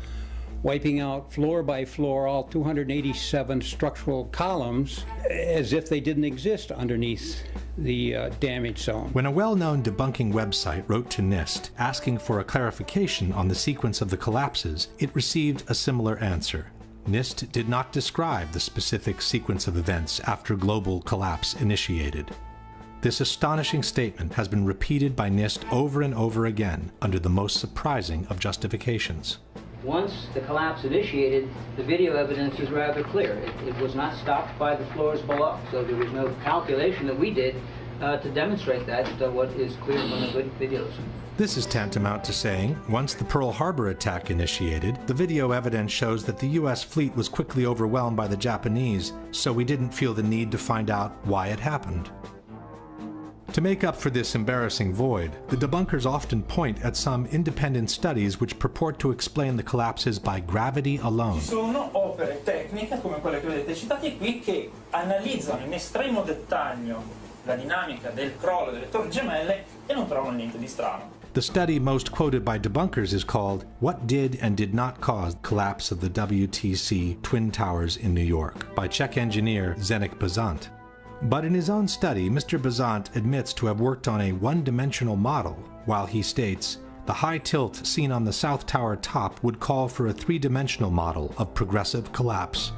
wiping out floor by floor all 287 structural columns as if they didn't exist underneath the damage zone. When a well-known debunking website wrote to NIST asking for a clarification on the sequence of the collapses, it received a similar answer. NIST did not describe the specific sequence of events after global collapse initiated. This astonishing statement has been repeated by NIST over and over again under the most surprising of justifications. Once the collapse initiated, the video evidence is rather clear. It was not stopped by the floors below, so there was no calculation that we did to demonstrate that, what is clear from the videos. This is tantamount to saying, once the Pearl Harbor attack initiated, the video evidence shows that the US fleet was quickly overwhelmed by the Japanese, so we didn't feel the need to find out why it happened. To make up for this embarrassing void, the debunkers often point at some independent studies which purport to explain the collapses by gravity alone. Ci sono opere tecniche come quelle che vedete citate qui che analizzano in estremo dettaglio la dinamica del crollo delle torri gemelle e non trovano niente di strano. The study most quoted by debunkers is called What Did and Did Not Cause Collapse of the WTC Twin Towers in New York by Czech engineer Zdeněk Bazant. But in his own study, Mr. Bazant admits to have worked on a one-dimensional model, while he states, the high tilt seen on the South Tower top would call for a three-dimensional model of progressive collapse.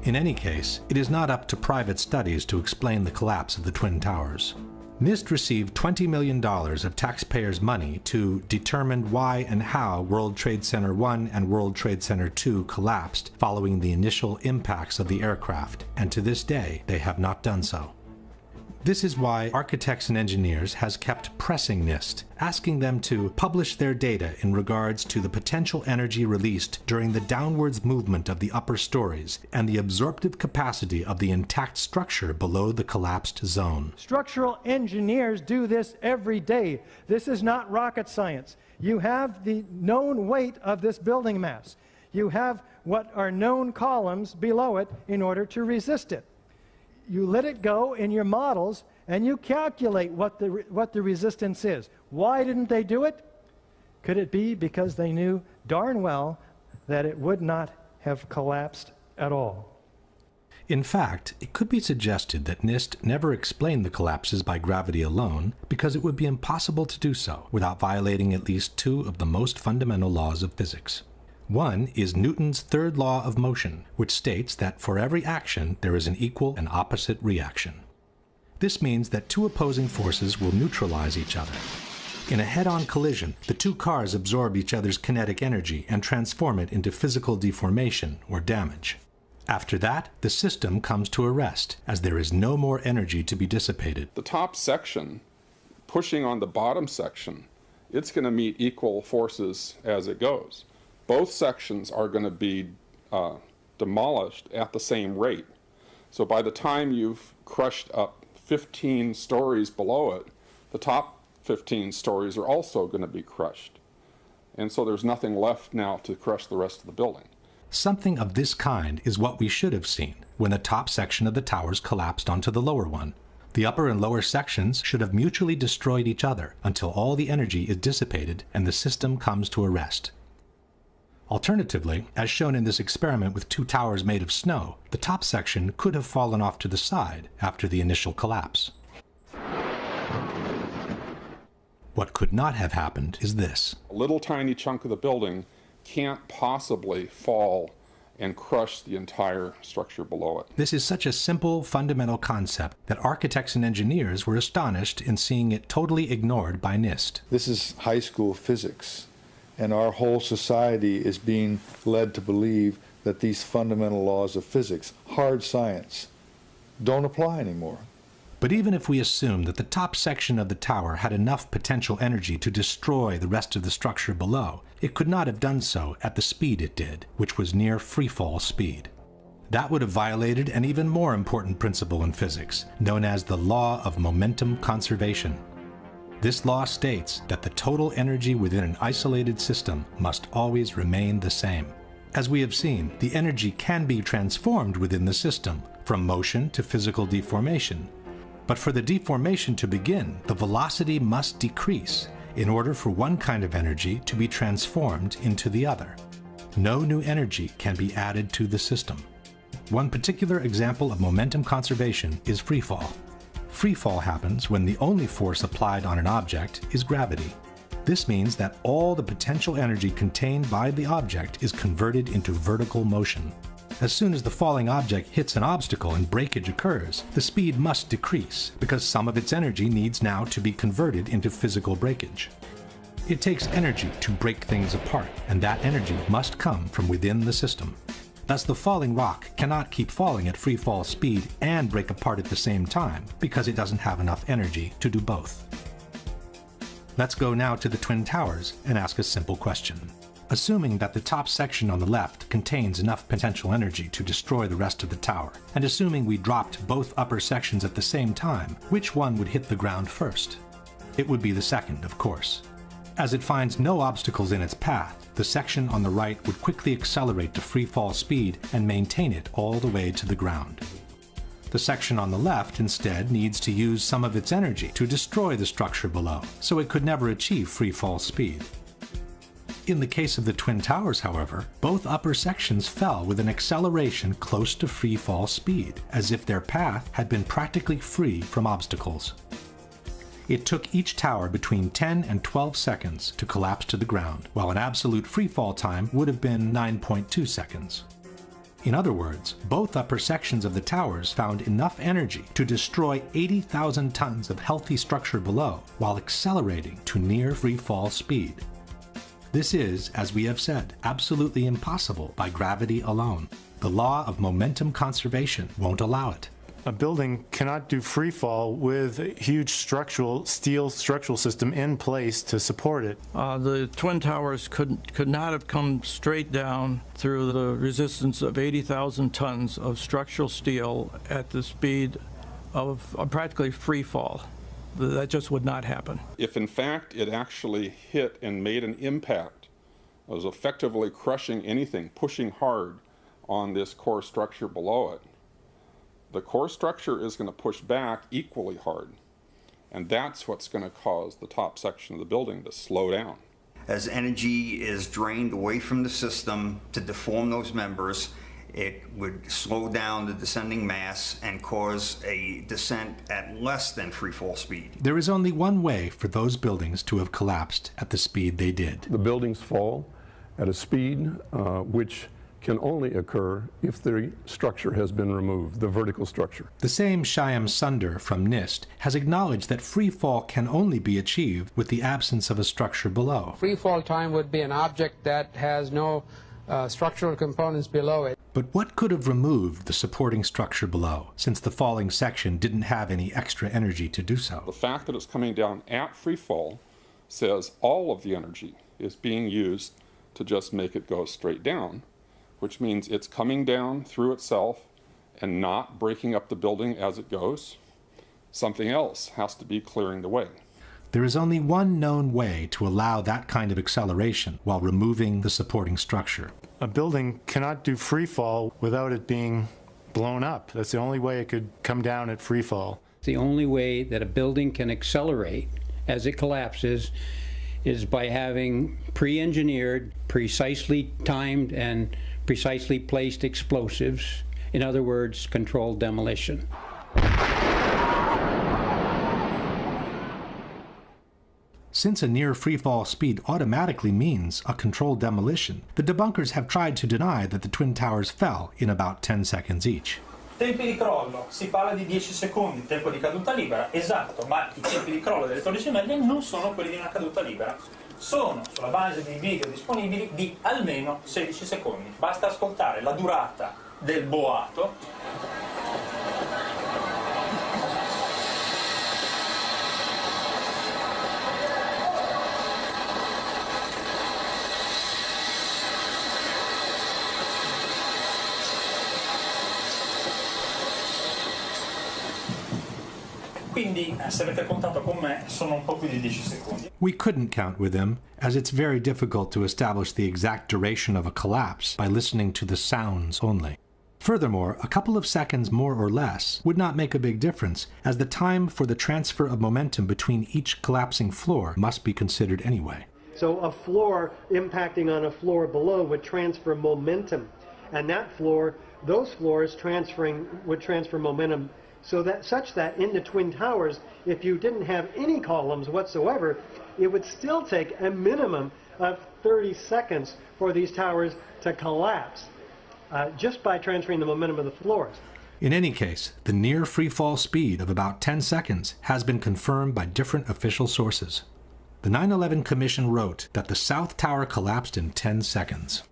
In any case, it is not up to private studies to explain the collapse of the Twin Towers. NIST received $20 million of taxpayers' money to determine why and how World Trade Center 1 and World Trade Center 2 collapsed following the initial impacts of the aircraft, and to this day they have not done so. This is why Architects and Engineers has kept pressing NIST, asking them to publish their data in regards to the potential energy released during the downwards movement of the upper stories and the absorptive capacity of the intact structure below the collapsed zone. Structural engineers do this every day. This is not rocket science. You have the known weight of this building mass. You have what are known columns below it in order to resist it. You let it go in your models and you calculate what the resistance is. Why didn't they do it? Could it be because they knew darn well that it would not have collapsed at all? In fact, it could be suggested that NIST never explained the collapses by gravity alone because it would be impossible to do so without violating at least two of the most fundamental laws of physics. One is Newton's third law of motion, which states that for every action there is an equal and opposite reaction. This means that two opposing forces will neutralize each other. In a head-on collision, the two cars absorb each other's kinetic energy and transform it into physical deformation or damage. After that, the system comes to a rest, as there is no more energy to be dissipated. The top section, pushing on the bottom section, it's going to meet equal forces as it goes. Both sections are going to be demolished at the same rate. So by the time you've crushed up 15 stories below it, the top 15 stories are also going to be crushed. And so there's nothing left now to crush the rest of the building. Something of this kind is what we should have seen when the top section of the towers collapsed onto the lower one. The upper and lower sections should have mutually destroyed each other until all the energy is dissipated and the system comes to a rest. Alternatively, as shown in this experiment with two towers made of snow, the top section could have fallen off to the side after the initial collapse. What could not have happened is this. A little tiny chunk of the building can't possibly fall and crush the entire structure below it. This is such a simple, fundamental concept that architects and engineers were astonished in seeing it totally ignored by NIST. This is high school physics. And our whole society is being led to believe that these fundamental laws of physics, hard science, don't apply anymore. But even if we assume that the top section of the tower had enough potential energy to destroy the rest of the structure below, it could not have done so at the speed it did, which was near freefall speed. That would have violated an even more important principle in physics, known as the law of momentum conservation. This law states that the total energy within an isolated system must always remain the same. As we have seen, the energy can be transformed within the system, from motion to physical deformation. But for the deformation to begin, the velocity must decrease in order for one kind of energy to be transformed into the other. No new energy can be added to the system. One particular example of momentum conservation is freefall. Freefall happens when the only force applied on an object is gravity. This means that all the potential energy contained by the object is converted into vertical motion. As soon as the falling object hits an obstacle and breakage occurs, the speed must decrease because some of its energy needs now to be converted into physical breakage. It takes energy to break things apart, and that energy must come from within the system. Thus, the falling rock cannot keep falling at free fall speed and break apart at the same time because it doesn't have enough energy to do both. Let's go now to the Twin Towers and ask a simple question. Assuming that the top section on the left contains enough potential energy to destroy the rest of the tower, and assuming we dropped both upper sections at the same time, which one would hit the ground first? It would be the second, of course. As it finds no obstacles in its path, the section on the right would quickly accelerate to free fall speed and maintain it all the way to the ground. The section on the left instead needs to use some of its energy to destroy the structure below, so it could never achieve free fall speed. In the case of the Twin Towers, however, both upper sections fell with an acceleration close to free fall speed, as if their path had been practically free from obstacles. It took each tower between 10 and 12 seconds to collapse to the ground, while an absolute freefall time would have been 9.2 seconds. In other words, both upper sections of the towers found enough energy to destroy 80,000 tons of healthy structure below, while accelerating to near freefall speed. This is, as we have said, absolutely impossible by gravity alone. The law of momentum conservation won't allow it. A building cannot do free fall with a huge steel structural system in place to support it. The Twin Towers could not have come straight down through the resistance of 80,000 tons of structural steel at the speed of practically free fall. That just would not happen. If in fact it actually hit and made an impact, it was effectively crushing anything, pushing hard on this core structure below it, the core structure is going to push back equally hard. And that's what's going to cause the top section of the building to slow down. As energy is drained away from the system to deform those members, it would slow down the descending mass and cause a descent at less than free fall speed. There is only one way for those buildings to have collapsed at the speed they did. The buildings fall at a speed which can only occur if the structure has been removed, the vertical structure. The same Shyam Sunder from NIST has acknowledged that free fall can only be achieved with the absence of a structure below. Free fall time would be an object that has no structural components below it. But what could have removed the supporting structure below, since the falling section didn't have any extra energy to do so? The fact that it's coming down at free fall says all of the energy is being used to just make it go straight down, which means it's coming down through itself and not breaking up the building as it goes. Something else has to be clearing the way. There is only one known way to allow that kind of acceleration while removing the supporting structure. A building cannot do free fall without it being blown up. That's the only way it could come down at free fall. The only way that a building can accelerate as it collapses is by having pre-engineered, precisely timed, and precisely placed explosives. In other words, controlled demolition. Since a near free-fall speed automatically means a controlled demolition, the debunkers have tried to deny that the Twin Towers fell in about 10 seconds each. Tempi di crollo, si parla di 10 secondi, tempo di caduta libera, esatto, ma i tempi di crollo delle Torri Gemelle non sono quelli di una caduta libera. Sono, sulla base dei video disponibili, di almeno 16 secondi. Basta ascoltare la durata del boato. Quindi, se avete contato con me, sono un po' più di 10 secondi. We couldn't count with him, as it's very difficult to establish the exact duration of a collapse by listening to the sounds only. Furthermore, a couple of seconds more or less would not make a big difference, as the time for the transfer of momentum between each collapsing floor must be considered anyway. So a floor impacting on a floor below would transfer momentum, and that floor, those floors would transfer momentum such that in the Twin Towers, if you didn't have any columns whatsoever, it would still take a minimum of 30 seconds for these towers to collapse just by transferring the momentum of the floors. In any case, the near free-fall speed of about 10 seconds has been confirmed by different official sources. The 9/11 Commission wrote that the South Tower collapsed in 10 seconds.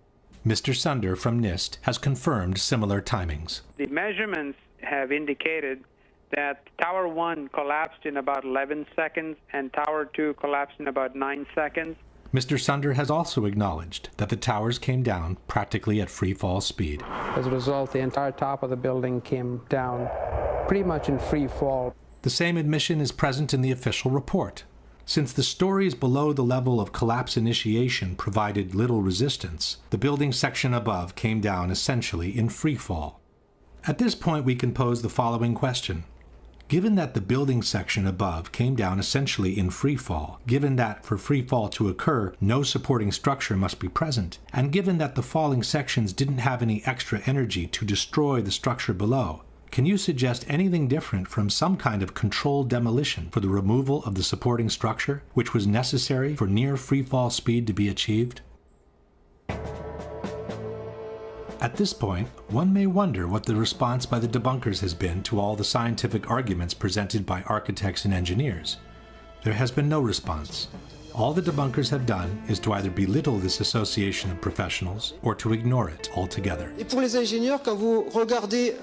Mr. Sunder from NIST has confirmed similar timings. The measurements have indicated that Tower 1 collapsed in about 11 seconds and Tower 2 collapsed in about 9 seconds. Mr. Sunder has also acknowledged that the towers came down practically at free fall speed. As a result, the entire top of the building came down pretty much in free fall. The same admission is present in the official report. Since the stories below the level of collapse initiation provided little resistance, the building section above came down essentially in free fall. At this point, we can pose the following question. Given that the building section above came down essentially in free fall, given that for free fall to occur, no supporting structure must be present, and given that the falling sections didn't have any extra energy to destroy the structure below, can you suggest anything different from some kind of controlled demolition for the removal of the supporting structure, which was necessary for near free fall speed to be achieved? At this point, one may wonder what the response by the debunkers has been to all the scientific arguments presented by architects and engineers. There has been no response. All the debunkers have done is to either belittle this association of professionals or to ignore it altogether. Et pour les ingénieurs, quand vous regardez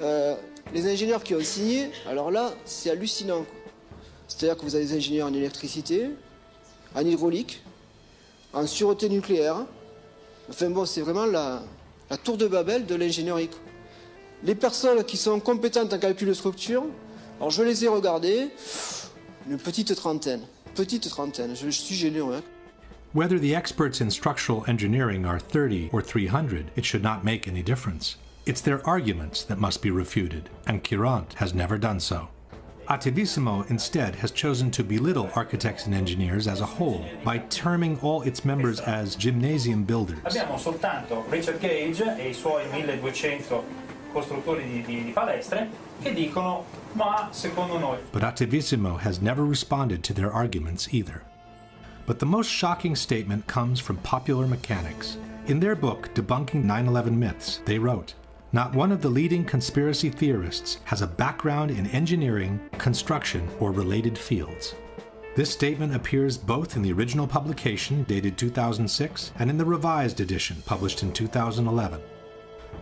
les ingénieurs qui ont signé, alors là, c'est hallucinant, quoi. C'est-à-dire que vous avez des ingénieurs en électricité, en hydraulique, en sûreté nucléaire. Enfin bon, c'est vraiment la tour de Babel de l'ingénierie, quoi. Les personnes qui sont compétentes en calcul de structure, alors je les ai regardées, une petite trentaine, je suis généreux, hein. Whether the experts in structural engineering are 30 or 300, it should not make any difference. It's their arguments that must be refuted, and Quirant has never done so. Attivissimo instead has chosen to belittle architects and engineers as a whole by terming all its members as gymnasium builders. Abbiamo soltanto Richard Gage e I suoi 1200 costruttori di palestre che dicono ma secondo noi. But Attivissimo has never responded to their arguments either. But the most shocking statement comes from Popular Mechanics. In their book, Debunking 9/11 Myths, they wrote, "Not one of the leading conspiracy theorists has a background in engineering, construction, or related fields." This statement appears both in the original publication, dated 2006, and in the revised edition, published in 2011.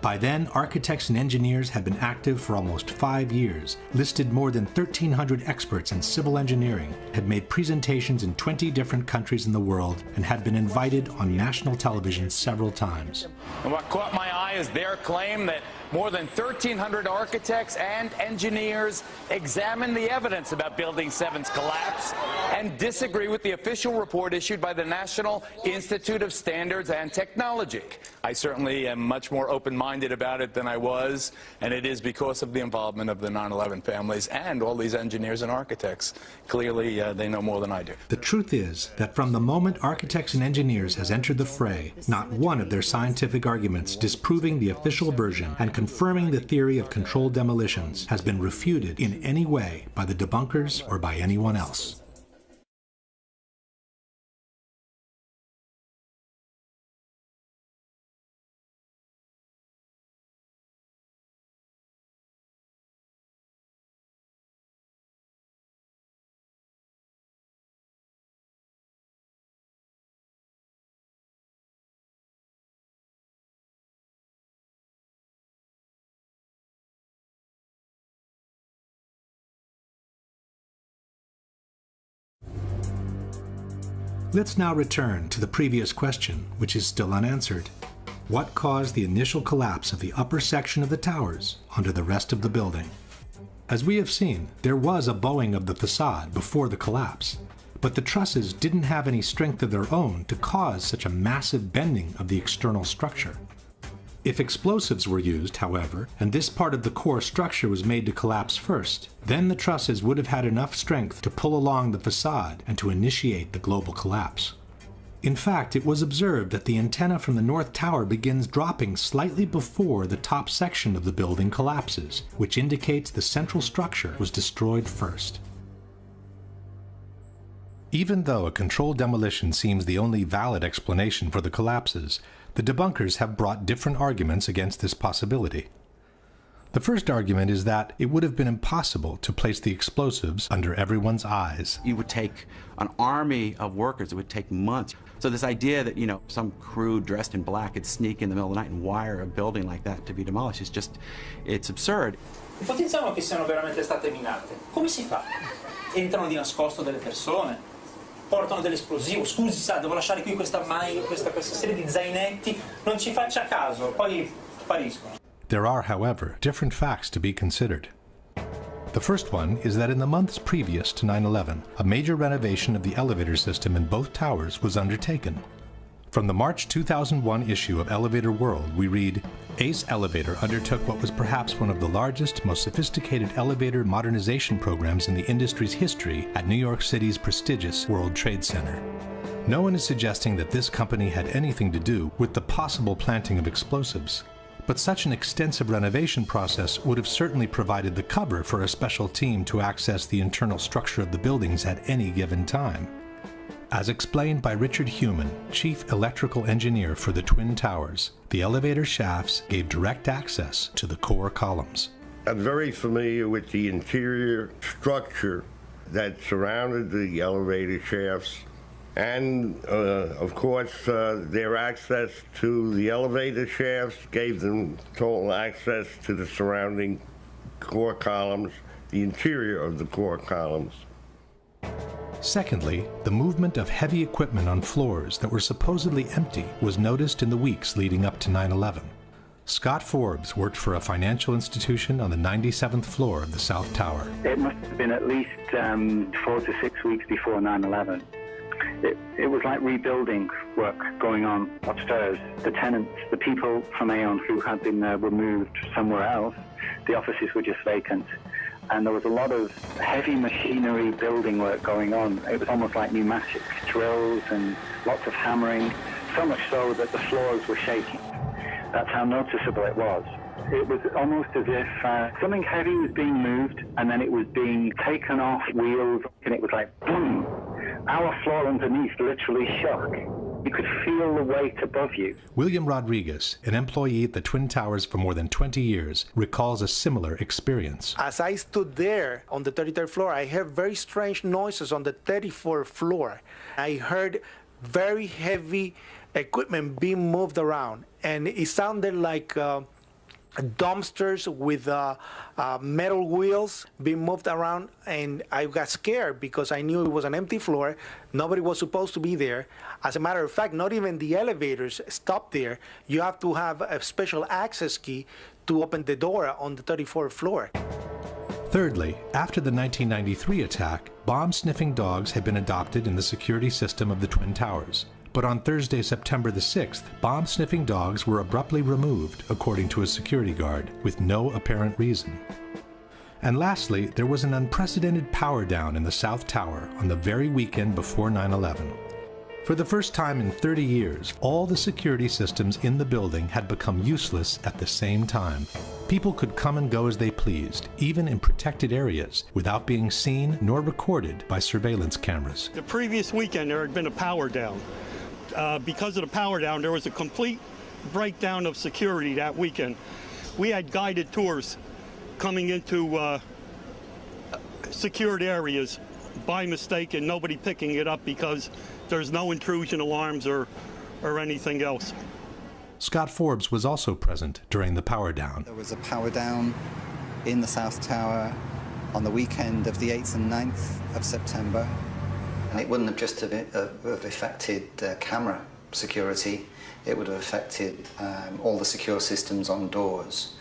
By then, architects and engineers had been active for almost 5 years, listed more than 1,300 experts in civil engineering, had made presentations in 20 different countries in the world, and had been invited on national television several times. And what caught my eye is their claim that more than 1,300 architects and engineers examined the evidence about Building 7's collapse and disagree with the official report issued by the National Institute of Standards and Technology. I certainly am much more open-minded about it than I was, and it is because of the involvement of the 9/11 families and all these engineers and architects. Clearly, they know more than I do. The truth is that from the moment architects and engineers has entered the fray, not one of their scientific arguments disproving the official version and confirming the theory of controlled demolitions has been refuted in any way by the debunkers or by anyone else. Let's now return to the previous question, which is still unanswered. What caused the initial collapse of the upper section of the towers onto the rest of the building? As we have seen, there was a bowing of the facade before the collapse, but the trusses didn't have any strength of their own to cause such a massive bending of the external structure. If explosives were used, however, and this part of the core structure was made to collapse first, then the trusses would have had enough strength to pull along the facade and to initiate the global collapse. In fact, it was observed that the antenna from the north tower begins dropping slightly before the top section of the building collapses, which indicates the central structure was destroyed first. Even though a controlled demolition seems the only valid explanation for the collapses, the debunkers have brought different arguments against this possibility. The first argument is that it would have been impossible to place the explosives under everyone's eyes. You would take an army of workers, it would take months. So this idea that, some crew dressed in black could sneak in the middle of the night and wire a building like that to be demolished is just, it's absurd. Ipotizziamo che siano veramente state minate. Come si fa? Entrano di nascosto delle persone? Portano dell'esplosivo, scusi sa, devo lasciare qui questa serie di zainetti, non ci faccia caso, poi spariscono. There are, however, different facts to be considered. The first one is that in the months previous to 9/11, a major renovation of the elevator system in both towers was undertaken. From the March 2001 issue of Elevator World, we read, Ace Elevator undertook what was perhaps one of the largest, most sophisticated elevator modernization programs in the industry's history at New York City's prestigious World Trade Center. No one is suggesting that this company had anything to do with the possible planting of explosives, but such an extensive renovation process would have certainly provided the cover for a special team to access the internal structure of the buildings at any given time. As explained by Richard Heumann, Chief Electrical Engineer for the Twin Towers, the elevator shafts gave direct access to the core columns. I'm very familiar with the interior structure that surrounded the elevator shafts, and of course their access to the elevator shafts gave them total access to the surrounding core columns, the interior of the core columns. Secondly, the movement of heavy equipment on floors that were supposedly empty was noticed in the weeks leading up to 9/11. Scott Forbes worked for a financial institution on the 97th floor of the South Tower. It must have been at least 4 to 6 weeks before 9/11. It was like rebuilding work going on upstairs. The tenants, the people from Aon who had been removed somewhere else, the offices were just vacant. And there was a lot of heavy machinery building work going on. It was almost like pneumatic drills and lots of hammering, so much so that the floors were shaking. That's how noticeable it was. It was almost as if something heavy was being moved and then it was being taken off wheels, and it was like boom. Our floor underneath literally shook. You could feel the weight above you. William Rodriguez, an employee at the Twin Towers for more than 20 years, recalls a similar experience. As I stood there on the 33rd floor, I heard very strange noises on the 34th floor. I heard very heavy equipment being moved around, and it sounded like dumpsters with metal wheels being moved around, and I got scared because I knew it was an empty floor. Nobody was supposed to be there. As a matter of fact, not even the elevators stop there. You have to have a special access key to open the door on the 34th floor. Thirdly, after the 1993 attack, bomb-sniffing dogs had been adopted in the security system of the Twin Towers. But on Thursday, September the 6th, bomb-sniffing dogs were abruptly removed, according to a security guard, with no apparent reason. And lastly, there was an unprecedented power down in the South Tower on the very weekend before 9/11. For the first time in 30 years, all the security systems in the building had become useless at the same time. People could come and go as they pleased, even in protected areas, without being seen nor recorded by surveillance cameras. The previous weekend, there had been a power down. Because of the power down, there was a complete breakdown of security that weekend. We had guided tours coming into secured areas by mistake and nobody picking it up because there's no intrusion alarms or anything else. Scott Forbes was also present during the power down. There was a power down in the South Tower on the weekend of the 8th and 9th of September. And it wouldn't have just have affected camera security, it would have affected all the secure systems on doors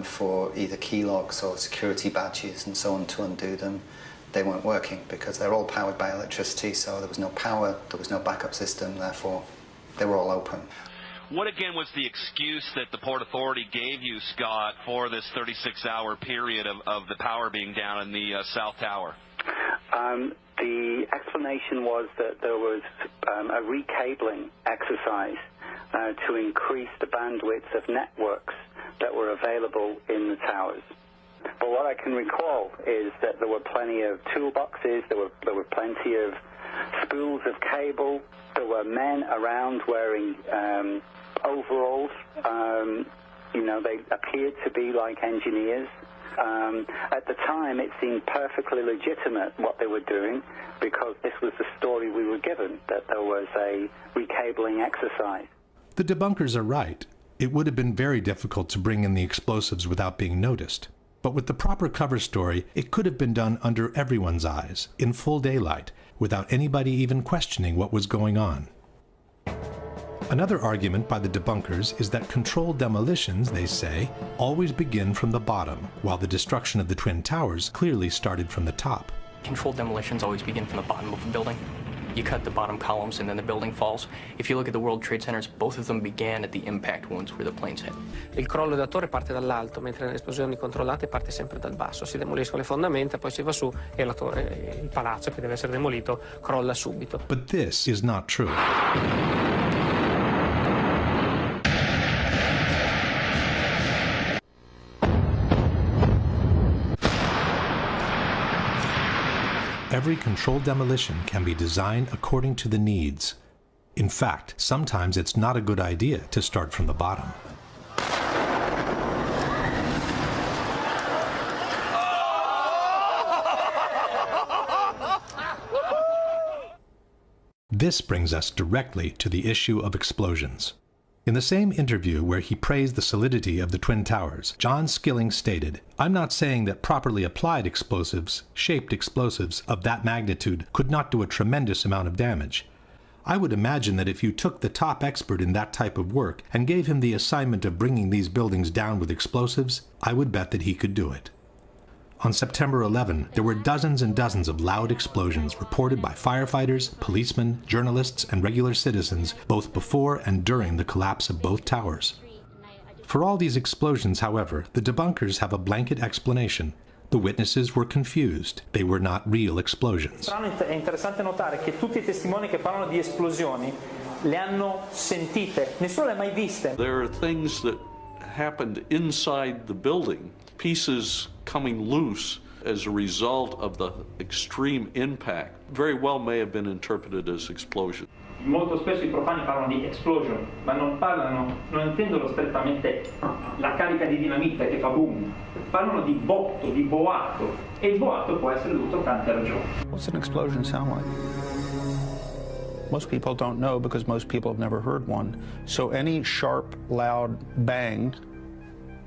for either key locks or security badges and so on to undo them. They weren't working because they're all powered by electricity, so there was no power, there was no backup system, therefore they were all open. What again was the excuse that the Port Authority gave you, Scott, for this 36-hour period of the power being down in the South Tower? The explanation was that there was a recabling exercise to increase the bandwidth of networks that were available in the towers. But what I can recall is that there were plenty of toolboxes, there were plenty of spools of cable, there were men around wearing overalls. They appeared to be like engineers. At the time, it seemed perfectly legitimate what they were doing because this was the story we were given, that there was a recabling exercise. The debunkers are right. It would have been very difficult to bring in the explosives without being noticed. But with the proper cover story, it could have been done under everyone's eyes, in full daylight, without anybody even questioning what was going on. Another argument by the debunkers is that controlled demolitions, they say, always begin from the bottom, while the destruction of the Twin Towers clearly started from the top. Controlled demolitions always begin from the bottom of a building. You cut the bottom columns and then the building falls. If you look at the World Trade Centers, both of them began at the impact wounds where the planes hit. Il crollo da torre parte dall'alto, mentre nelle esplosioni controllate parte sempre dal basso. Si demoliscono le fondamenta, poi si va su e la torre, il palazzo che deve essere demolito, crolla subito. But this is not true. Every controlled demolition can be designed according to the needs. In fact, sometimes it's not a good idea to start from the bottom. This brings us directly to the issue of explosions. In the same interview where he praised the solidity of the Twin Towers, John Skilling stated, "I'm not saying that properly applied explosives, shaped explosives of that magnitude could not do a tremendous amount of damage. I would imagine that if you took the top expert in that type of work and gave him the assignment of bringing these buildings down with explosives, I would bet that he could do it." On September 11, there were dozens and dozens of loud explosions reported by firefighters, policemen, journalists, and regular citizens both before and during the collapse of both towers. For all these explosions, however, the debunkers have a blanket explanation. The witnesses were confused. They were not real explosions. È interessante notare che tutti i testimoni che parlano di esplosioni le hanno sentite, nessuno le ha mai viste. There are things that happened inside the building, pieces coming loose as a result of the extreme impact, very well may have been interpreted as explosion. Molto spesso i profani parlano di explosion, ma non intendono strettamente la carica di dinamite che fa boom. Parlano di botto, di boato, e il boato può essere dovuto a tante ragioni. What's an explosion sound like? Most people don't know because most people have never heard one. So any sharp, loud bang,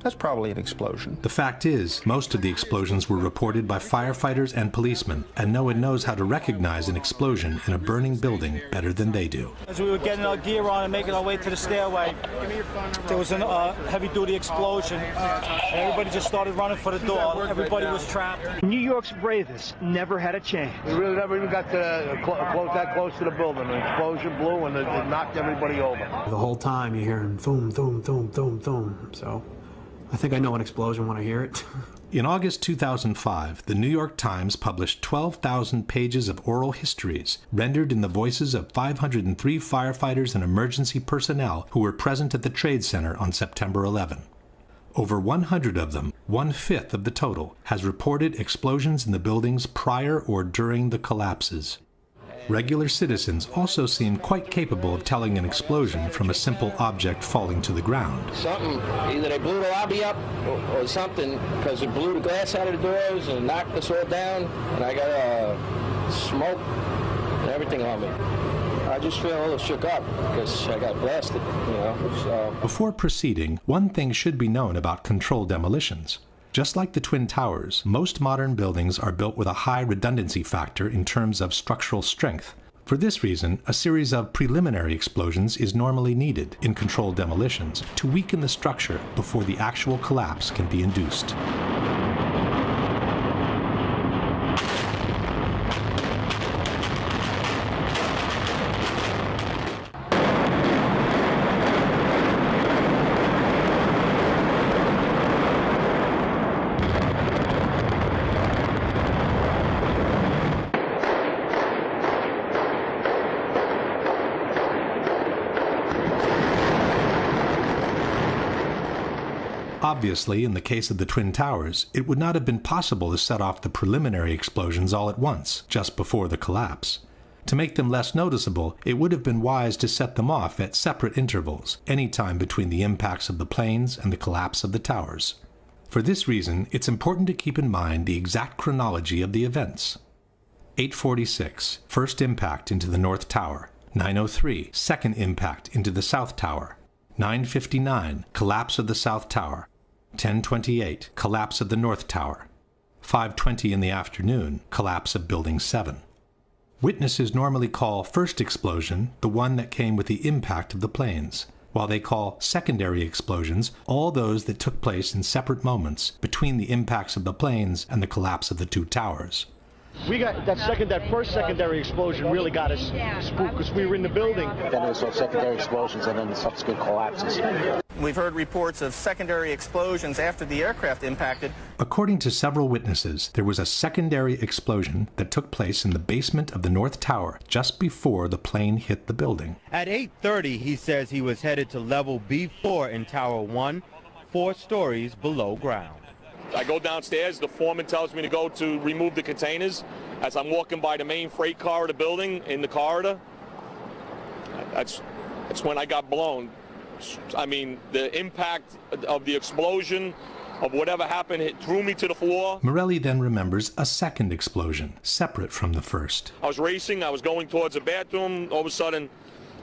that's probably an explosion. The fact is, most of the explosions were reported by firefighters and policemen, and no one knows how to recognize an explosion in a burning building better than they do. As we were getting our gear on and making our way to the stairway, there was a heavy-duty explosion, and everybody just started running for the door. Everybody was trapped. New York's bravest never had a chance. We really never even got to that close to the building. An explosion blew and it knocked everybody over. The whole time you're hearing boom, boom, boom, boom, boom. So I think I know an explosion when I hear it. In August 2005, the New York Times published 12,000 pages of oral histories rendered in the voices of 503 firefighters and emergency personnel who were present at the Trade Center on September 11. Over 100 of them, 1/5 of the total, has reported explosions in the buildings prior or during the collapses. Regular citizens also seemed quite capable of telling an explosion from a simple object falling to the ground. Something, either they blew the lobby up or something, because it blew the glass out of the doors and knocked us all down, and I got smoke and everything on me. I just feel a little shook up because I got blasted, you know. So. Before proceeding, one thing should be known about controlled demolitions. Just like the Twin Towers, most modern buildings are built with a high redundancy factor in terms of structural strength. For this reason, a series of preliminary explosions is normally needed in controlled demolitions to weaken the structure before the actual collapse can be induced. Obviously, in the case of the Twin Towers, it would not have been possible to set off the preliminary explosions all at once, just before the collapse. To make them less noticeable, it would have been wise to set them off at separate intervals, any time between the impacts of the planes and the collapse of the towers. For this reason, it's important to keep in mind the exact chronology of the events. 8:46, first impact into the North Tower. 9:03, second impact into the South Tower. 9:59, collapse of the South Tower. 10:28, collapse of the North Tower. 5:20 in the afternoon, collapse of Building 7. Witnesses normally call first explosion the one that came with the impact of the planes, while they call secondary explosions all those that took place in separate moments between the impacts of the planes and the collapse of the two towers. We got that first secondary explosion really got us spooked because we were in the building. Then there's those secondary explosions and then the subsequent collapses. We've heard reports of secondary explosions after the aircraft impacted. According to several witnesses, there was a secondary explosion that took place in the basement of the North Tower just before the plane hit the building. At 8:30, he says he was headed to level B4 in Tower 1, 4 stories below ground. I go downstairs, the foreman tells me to go to remove the containers. As I'm walking by the main freight car of the building, in the corridor, that's when I got blown. I mean, the impact of the explosion, of whatever happened, it threw me to the floor. Morelli then remembers a second explosion, separate from the first. I was racing, I was going towards the bathroom, all of a sudden,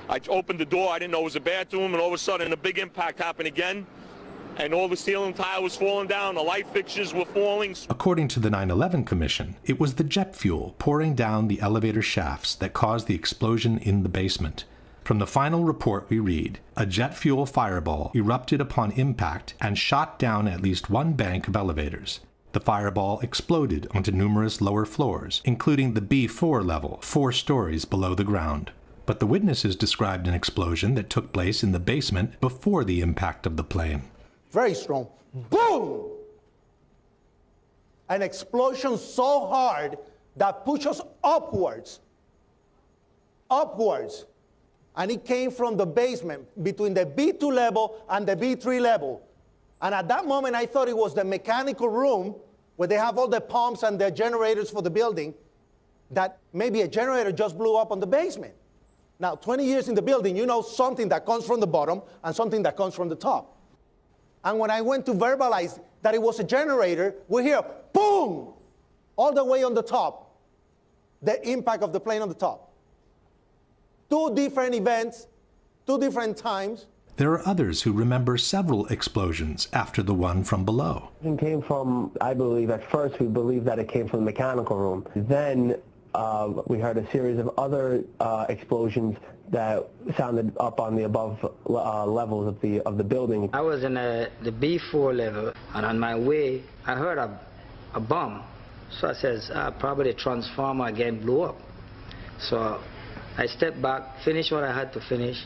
I opened the door, I didn't know it was a bathroom, and all of a sudden a big impact happened again, and all the ceiling tile was falling down, the light fixtures were falling. According to the 9/11 Commission, it was the jet fuel pouring down the elevator shafts that caused the explosion in the basement. From the final report we read, a jet fuel fireball erupted upon impact and shot down at least one bank of elevators. The fireball exploded onto numerous lower floors, including the B4 level, 4 stories below the ground. But the witnesses described an explosion that took place in the basement before the impact of the plane. Very strong. Boom! An explosion so hard that pushed us upwards. Upwards. And it came from the basement between the B2 level and the B3 level. And at that moment, I thought it was the mechanical room where they have all the pumps and the generators for the building, that maybe a generator just blew up on the basement. Now, 20 years in the building, you know something that comes from the bottom and something that comes from the top. And when I went to verbalize that it was a generator, we hear, boom, all the way on the top, the impact of the plane on the top. 2 different events, 2 different times. There are others who remember several explosions after the one from below. It came from, I believe, at first we believed that it came from the mechanical room. Then we heard a series of other explosions that sounded up on the above levels of the building. I was in the B4 level, and on my way, I heard a bomb. So I says, probably the transformer again blew up. So I stepped back, finished what I had to finish,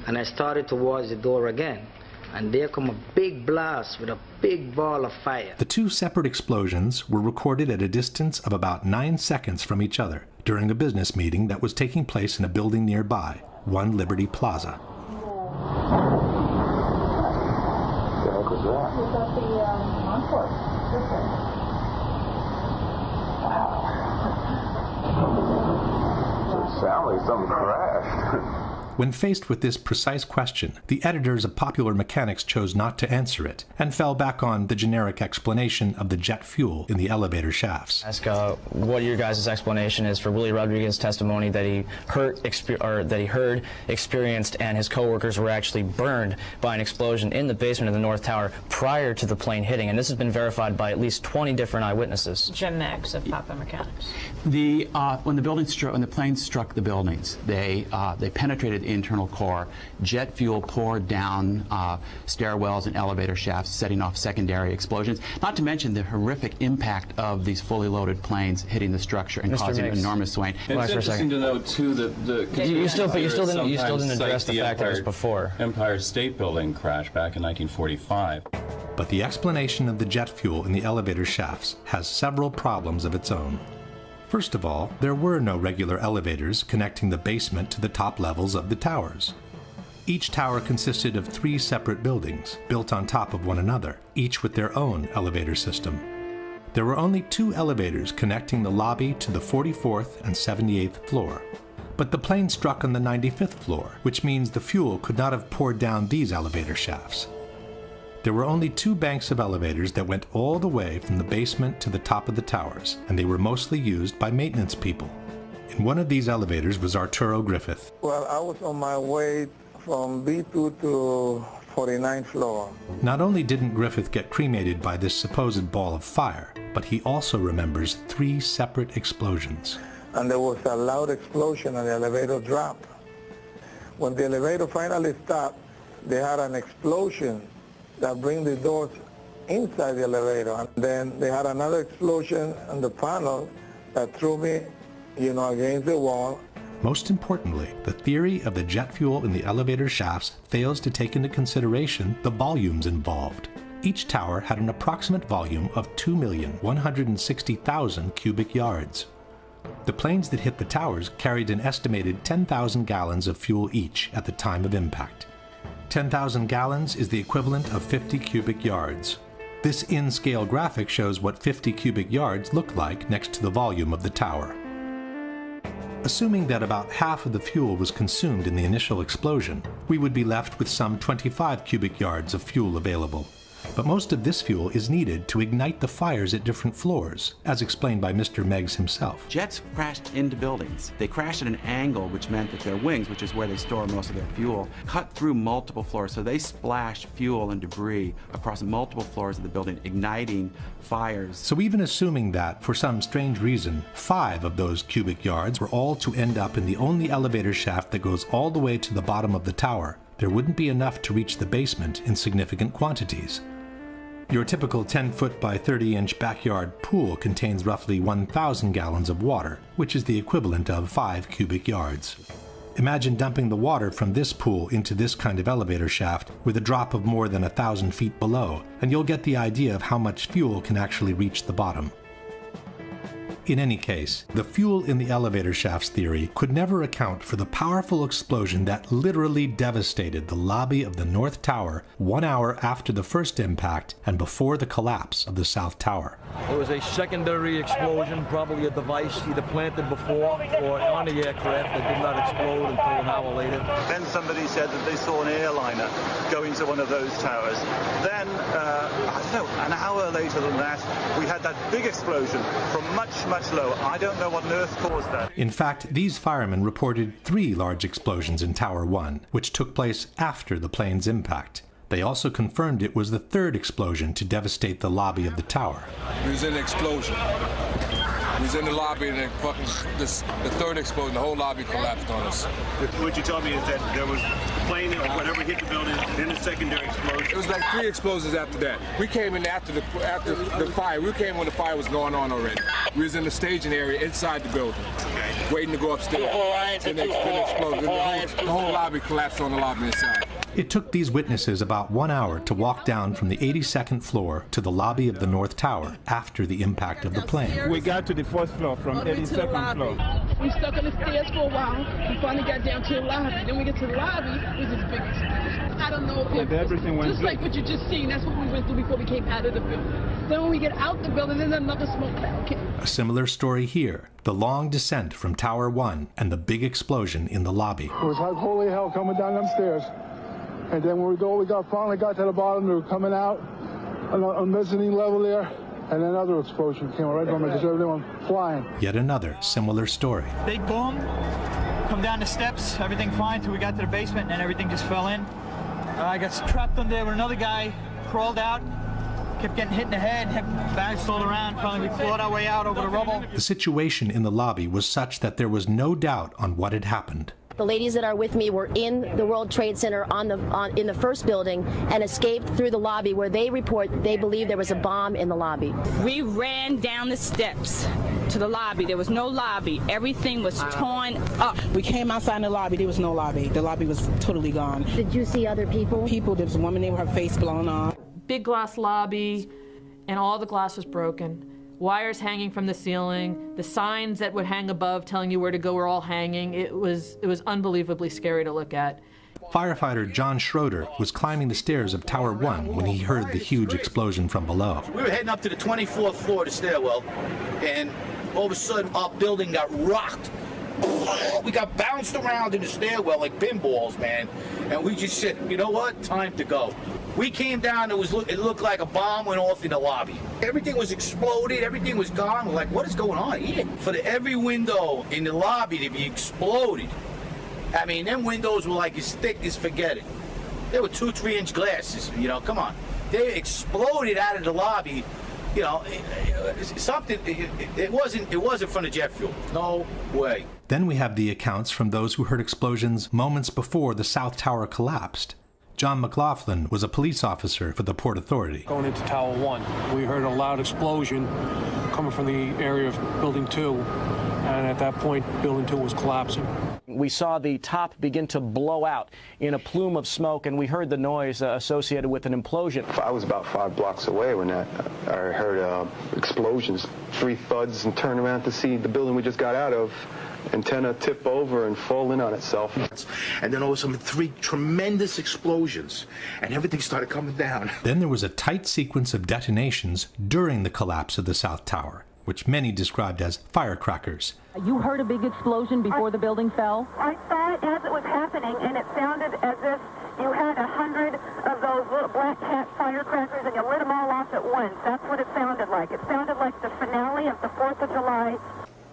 and I started towards the door again. And there come a big blast with a big ball of fire. The 2 separate explosions were recorded at a distance of about 9 seconds from each other during a business meeting that was taking place in a building nearby, One Liberty Plaza. Sound like something crashed. When faced with this precise question, the editors of Popular Mechanics chose not to answer it and fell back on the generic explanation of the jet fuel in the elevator shafts. Ask what your guys' explanation is for Willie Rodriguez's testimony that he heard, experienced, and his coworkers were actually burned by an explosion in the basement of the North Tower prior to the plane hitting, and this has been verified by at least 20 different eyewitnesses. Jim Max of Popular Mechanics. When the plane struck the buildings, they penetrated the internal core. Jet fuel poured down stairwells and elevator shafts, setting off secondary explosions. Not to mention the horrific impact of these fully loaded planes hitting the structure and causing enormous swaying. It's interesting to note too that you still didn't address the fact that it was before Empire State Building crash back in 1945. But the explanation of the jet fuel in the elevator shafts has several problems of its own. First of all, there were no regular elevators connecting the basement to the top levels of the towers. Each tower consisted of 3 separate buildings, built on top of one another, each with their own elevator system. There were only 2 elevators connecting the lobby to the 44th and 78th floor. But the plane struck on the 95th floor, which means the fuel could not have poured down these elevator shafts. There were only 2 banks of elevators that went all the way from the basement to the top of the towers, and they were mostly used by maintenance people. In one of these elevators was Arturo Griffith. Well, I was on my way from B2 to 49th floor. Not only didn't Griffith get cremated by this supposed ball of fire, but he also remembers 3 separate explosions. And there was a loud explosion and the elevator dropped. When the elevator finally stopped, they had an explosion that bring the doors inside the elevator. And then they had another explosion on the panel that threw me, against the wall. Most importantly, the theory of the jet fuel in the elevator shafts fails to take into consideration the volumes involved. Each tower had an approximate volume of 2,160,000 cubic yards. The planes that hit the towers carried an estimated 10,000 gallons of fuel each at the time of impact. 10,000 gallons is the equivalent of 50 cubic yards. This in-scale graphic shows what 50 cubic yards look like next to the volume of the tower. Assuming that about half of the fuel was consumed in the initial explosion, we would be left with some 25 cubic yards of fuel available. But most of this fuel is needed to ignite the fires at different floors, as explained by Mr. Meggs himself. Jets crashed into buildings. They crashed at an angle, which meant that their wings, which is where they store most of their fuel, cut through multiple floors. So they splashed fuel and debris across multiple floors of the building, igniting fires. So even assuming that, for some strange reason, 5 of those cubic yards were all to end up in the only elevator shaft that goes all the way to the bottom of the tower, there wouldn't be enough to reach the basement in significant quantities. Your typical 10-foot by 30-inch backyard pool contains roughly 1,000 gallons of water, which is the equivalent of 5 cubic yards. Imagine dumping the water from this pool into this kind of elevator shaft with a drop of more than 1,000 feet below, and you'll get the idea of how much fuel can actually reach the bottom. In any case, the fuel in the elevator shafts theory could never account for the powerful explosion that literally devastated the lobby of the North Tower 1 hour after the first impact and before the collapse of the South Tower. There was a secondary explosion, probably a device either planted before or on the aircraft that did not explode until an hour later. Then somebody said that they saw an airliner go into one of those towers. Then, I don't know, an hour later than that, we had that big explosion from much lower. I don't know what on earth caused that. In fact, these firemen reported 3 large explosions in Tower 1, which took place after the plane's impact. They also confirmed it was the 3rd explosion to devastate the lobby of the tower. We was in the explosion. We was in the lobby and the 3rd explosion, the whole lobby collapsed on us. What you told me is that there was a plane or whatever hit the building, then a secondary explosion. It was like 3 explosions after that. We came in after the fire. We came when the fire was going on already. We was in the staging area inside the building, waiting to go upstairs. Then it exploded. The whole lobby collapsed on the lobby inside. It took these witnesses about 1 hour to walk down from the 82nd floor to the lobby of the North Tower after the impact of the plane. We got to the 4th floor from 82nd floor. We stuck on the stairs for a while. We finally got down to the lobby. Then we get to the lobby, it was this big explosion. I don't know if everything went just like what you just seen. That's what we went through before we came out of the building. Then when we get out the building, then another smoke cloud came. A similar story here. The long descent from Tower 1 and the big explosion in the lobby. It was like holy hell coming down them stairs. And then when we finally got to the bottom, we were coming out on mezzanine level there, and another explosion came right from it, because everyone flying. Yet another similar story. Big boom, come down the steps, everything fine till we got to the basement, and everything just fell in. I got trapped in there with another guy, crawled out, kept getting hit in the head, bounced all around, finally we clawed our way out over the rubble. The situation in the lobby was such that there was no doubt on what had happened. The ladies that are with me were in the World Trade Center in the first building and escaped through the lobby, where they believe there was a bomb in the lobby. We ran down the steps to the lobby. There was no lobby. Everything was torn up. We came outside in the lobby. There was no lobby. The lobby was totally gone. Did you see other people? People. There was a woman there with her face blown off. Big glass lobby, and all the glass was broken. Wires hanging from the ceiling, the signs that would hang above telling you where to go were all hanging. It was unbelievably scary to look at. Firefighter John Schroeder was climbing the stairs of Tower 1 when he heard the huge explosion from below. We were heading up to the 24th floor of the stairwell, and all of a sudden our building got rocked. We got bounced around in the stairwell like pinballs, man. And we just said, you know what? Time to go. We came down, it looked like a bomb went off in the lobby. Everything was exploded, everything was gone. We're like, what is going on here? For every window in the lobby to be exploded. I mean, them windows were like as thick as forget it. They were 2-3 inch glasses, you know, come on. They exploded out of the lobby, you know, it wasn't from the jet fuel, no way. Then we have the accounts from those who heard explosions moments before the South Tower collapsed. John McLaughlin was a police officer for the Port Authority. Going into Tower 1, we heard a loud explosion coming from the area of Building 2, and at that point, Building 2 was collapsing. We saw the top begin to blow out in a plume of smoke, and we heard the noise associated with an implosion. I was about 5 blocks away when I heard explosions, 3 thuds, and turned around to see the building we just got out of. Antenna tip over and fall in on itself. And then all of a sudden 3 tremendous explosions, and everything started coming down. Then there was a tight sequence of detonations during the collapse of the South Tower, which many described as firecrackers. You heard a big explosion before the building fell? I saw it as it was happening, and it sounded as if you had 100 of those little little black cat firecrackers and you lit them all off at once. That's what it sounded like. It sounded like the finale of the 4th of July.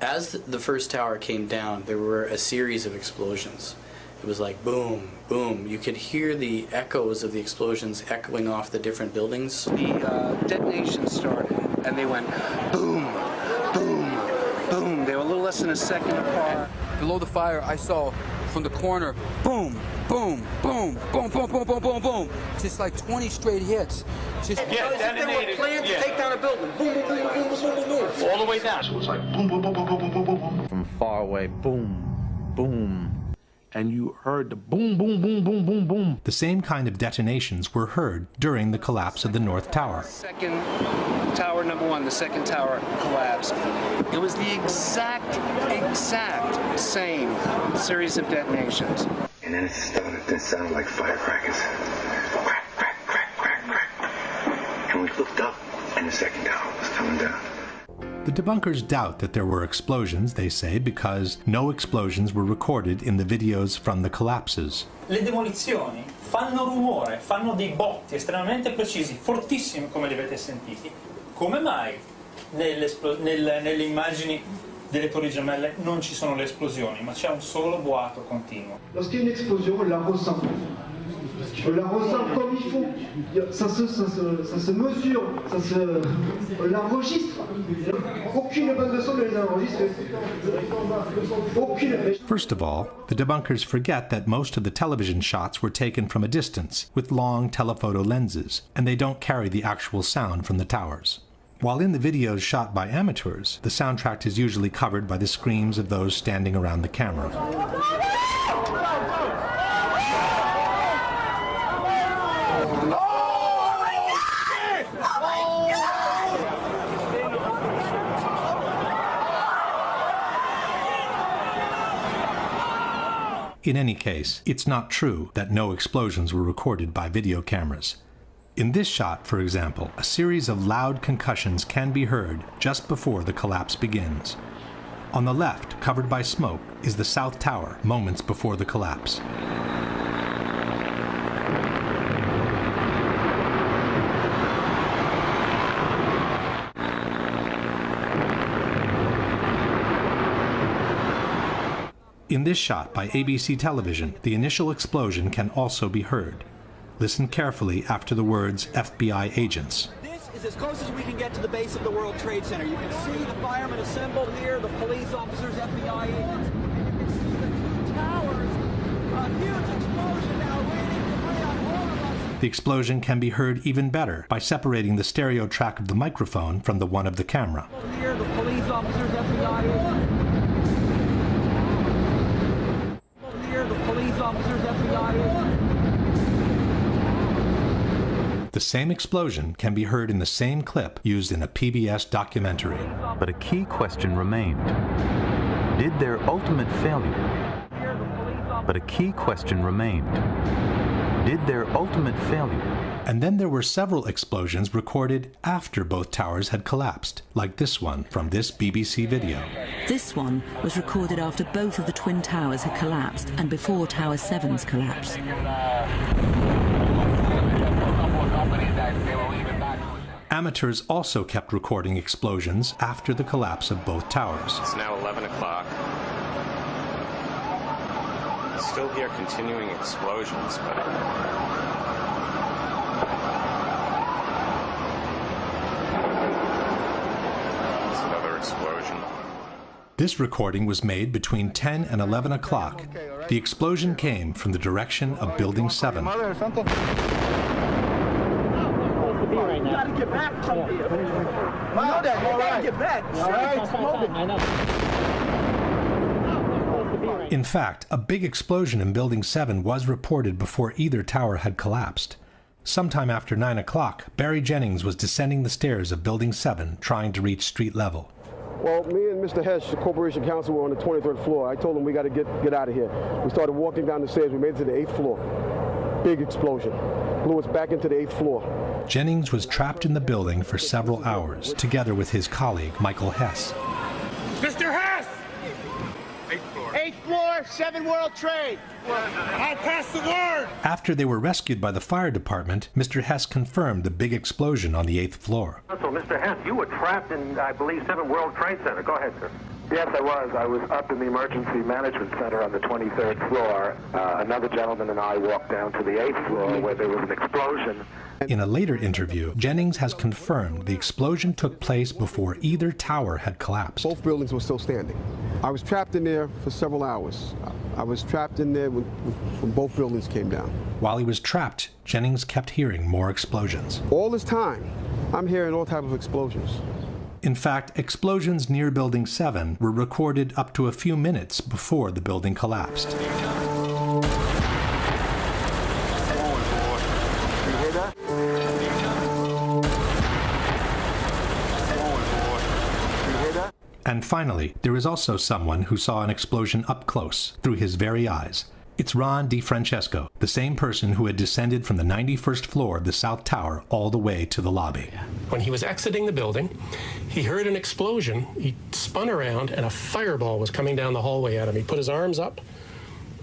As the first tower came down, there were a series of explosions. It was like boom, boom. You could hear the echoes of the explosions echoing off the different buildings. The detonations started, and they went boom, boom, boom. They were a little less than a second apart. Below the fire, I saw from the corner, boom, boom, boom, boom, boom, boom, boom, boom, boom. Just like 20 straight hits. Just They were planned to take down a building. Boom, boom, boom, boom, boom, boom, boom. All the way down. So it was like boom, boom, boom, boom, boom, boom, boom, boom. From far away, boom, boom. And you heard the boom, boom, boom, boom, boom, boom. The same kind of detonations were heard during the collapse of the North Tower. Second tower, number one, the second tower collapsed. It was the exact same series of detonations. And then it started to sound like firecrackers. Crack, crack, crack, crack, crack. And we looked up, and the second tower was coming down. The debunkers doubt that there were explosions, they say, because no explosions were recorded in the videos from the collapses. Le demolizioni fanno rumore, fanno dei botti estremamente precisi, fortissimi come li avete sentiti. Come mai nelle immagini delle Torri Gemelle non ci sono le esplosioni, ma c'è un solo boato continuo? Lorsqu'il y a une explosion, on la ressent. On la ressent comme il faut. Ça se mesure, on l'enregistre. Aucune bande de son ne les enregistre. Aucune. First of all, the debunkers forget that most of the television shots were taken from a distance with long telephoto lenses, and they don't carry the actual sound from the towers. While in the videos shot by amateurs, the soundtrack is usually covered by the screams of those standing around the camera. In any case, it's not true that no explosions were recorded by video cameras. In this shot, for example, a series of loud concussions can be heard just before the collapse begins. On the left, covered by smoke, is the South Tower, moments before the collapse. In this shot by ABC television, the initial explosion can also be heard. Listen carefully after the words FBI agents. This is as close as we can get to the base of the World Trade Center. You can see the firemen assembled here, the police officers, FBI agents. And you can see the towers. A huge explosion now raining debris on all of us. The explosion can be heard even better by separating the stereo track of the microphone from the one of the camera. Here, the police officers, FBI agents. Here, the police officers, FBI agents. The same explosion can be heard in the same clip used in a PBS documentary. But a key question remained. Did their ultimate failure? But a key question remained. Did their ultimate failure? And then there were several explosions recorded after both towers had collapsed, like this one from this BBC video. This one was recorded after both of the Twin Towers had collapsed and before Tower 7's collapse. Amateurs also kept recording explosions after the collapse of both towers. It's now 11 o'clock. Still hear continuing explosions, but it's another explosion. This recording was made between 10 and 11 o'clock. The explosion came from the direction of Building 7. You gotta get back from here. I know that. You gotta get back. All right. In fact, a big explosion in Building 7 was reported before either tower had collapsed. Sometime after 9 o'clock, Barry Jennings was descending the stairs of Building 7, trying to reach street level. Well, me and Mr. Hesh, the Corporation Counsel, were on the 23rd floor. I told him we got to get out of here. We started walking down the stairs. We made it to the 8th floor. Big explosion. Blew us back into the 8th floor. Jennings was trapped in the building for several hours, together with his colleague, Michael Hess. Mr. Hess! 8th floor. 8th floor! floor, 7 World Trade. I passed the word. After they were rescued by the fire department, Mr. Hess confirmed the big explosion on the 8th floor. So, Mr. Hess, you were trapped in, I believe, 7 World Trade Center. Go ahead, sir. Yes, I was. I was up in the Emergency Management Center on the 23rd floor. Another gentleman and I walked down to the 8th floor where there was an explosion. In a later interview, Jennings has confirmed the explosion took place before either tower had collapsed. Both buildings were still standing. I was trapped in there for several hours. I was trapped in there when both buildings came down. While he was trapped, Jennings kept hearing more explosions. All this time, I'm hearing all types of explosions. In fact, explosions near Building 7 were recorded up to a few minutes before the building collapsed. And finally, there is also someone who saw an explosion up close, through his very eyes. It's Ron DiFrancesco, the same person who had descended from the 91st floor of the South Tower all the way to the lobby. When he was exiting the building, he heard an explosion. He spun around, and a fireball was coming down the hallway at him. He put his arms up,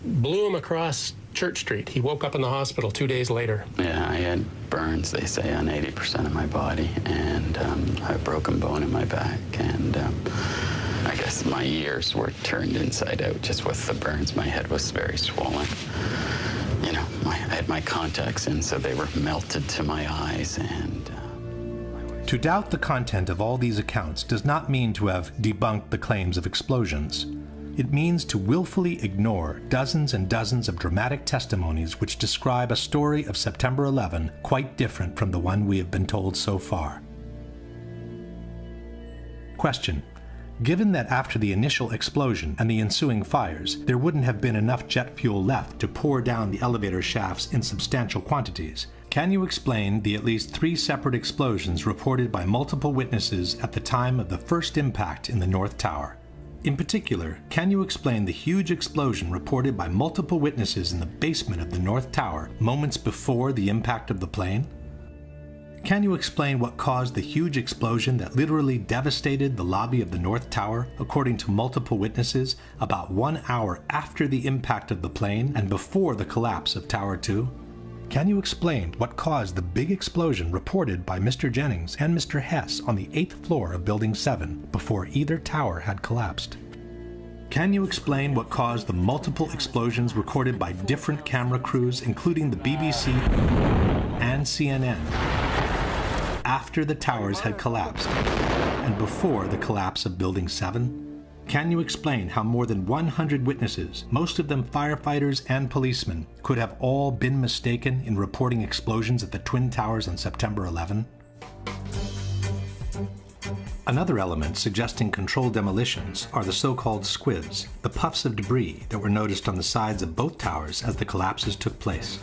blew him across Church Street. He woke up in the hospital 2 days later. Yeah, I had burns, they say, on 80% of my body, and a broken bone in my back, and I guess my ears were turned inside out just with the burns. My head was very swollen. You know, I had my contacts in, so they were melted to my eyes, and... To doubt the content of all these accounts does not mean to have debunked the claims of explosions. It means to willfully ignore dozens and dozens of dramatic testimonies which describe a story of September 11 quite different from the one we have been told so far. Question. Given that after the initial explosion and the ensuing fires, there wouldn't have been enough jet fuel left to pour down the elevator shafts in substantial quantities, can you explain the at least 3 separate explosions reported by multiple witnesses at the time of the first impact in the North Tower? In particular, can you explain the huge explosion reported by multiple witnesses in the basement of the North Tower moments before the impact of the plane? Can you explain what caused the huge explosion that literally devastated the lobby of the North Tower, according to multiple witnesses, about 1 hour after the impact of the plane and before the collapse of Tower 2? Can you explain what caused the big explosion reported by Mr. Jennings and Mr. Hess on the 8th floor of Building 7 before either tower had collapsed? Can you explain what caused the multiple explosions recorded by different camera crews, including the BBC and CNN, after the towers had collapsed and before the collapse of Building 7? Can you explain how more than 100 witnesses, most of them firefighters and policemen, could have all been mistaken in reporting explosions at the Twin Towers on September 11? Another element suggesting controlled demolitions are the so-called squibs, the puffs of debris that were noticed on the sides of both towers as the collapses took place.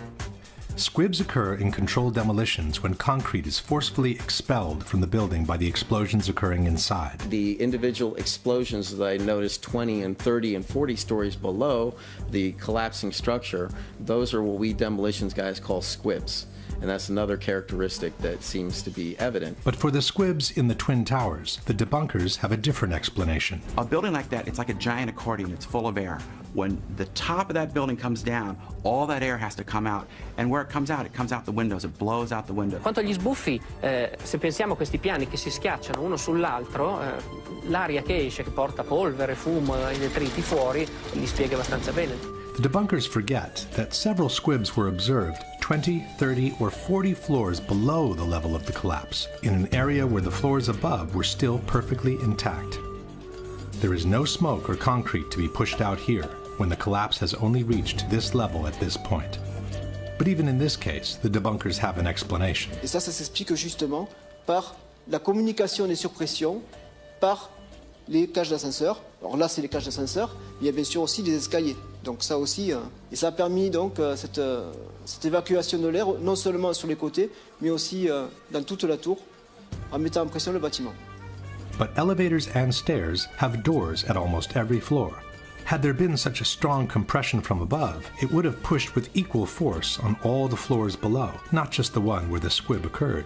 Squibs occur in controlled demolitions when concrete is forcefully expelled from the building by the explosions occurring inside. The individual explosions that I noticed 20 and 30 and 40 stories below the collapsing structure, those are what we demolitions guys call squibs. And that's another characteristic that seems to be evident. But for the squibs in the Twin Towers, the debunkers have a different explanation. A building like that, it's like a giant accordion. It's full of air. When the top of that building comes down, all that air has to come out. And where it comes out the windows. It blows out the windows. Quanto agli sbuffi, se pensiamo a questi piani che si schiacciano uno sull'altro, l'aria che esce, che porta polvere, fumo e detriti fuori, li spiega abbastanza bene. The debunkers forget that several squibs were observed 20, 30, or 40 floors below the level of the collapse, in an area where the floors above were still perfectly intact. There is no smoke or concrete to be pushed out here when the collapse has only reached this level at this point. But even in this case, the debunkers have an explanation. Et ça s'explique justement par la communication des surpressions par les cages d'ascenseur. Alors là, c'est les cages d'ascenseur. Il y a bien sûr aussi des escaliers. Donc ça aussi, et ça a permis donc cette évacuation de l'air, non seulement sur les côtés, mais aussi dans toute la tour, en mettant en pression le bâtiment. But elevators and stairs have doors at almost every floor. Had there been such a strong compression from above, it would have pushed with equal force on all the floors below, not just the one where the squib occurred.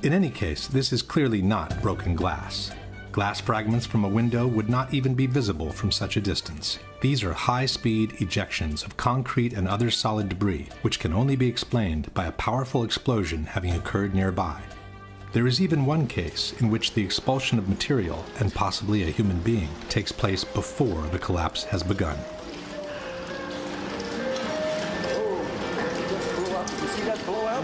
In any case, this is clearly not broken glass. Glass fragments from a window would not even be visible from such a distance. These are high-speed ejections of concrete and other solid debris, which can only be explained by a powerful explosion having occurred nearby. There is even one case in which the expulsion of material, and possibly a human being, takes place before the collapse has begun. You see that blowout?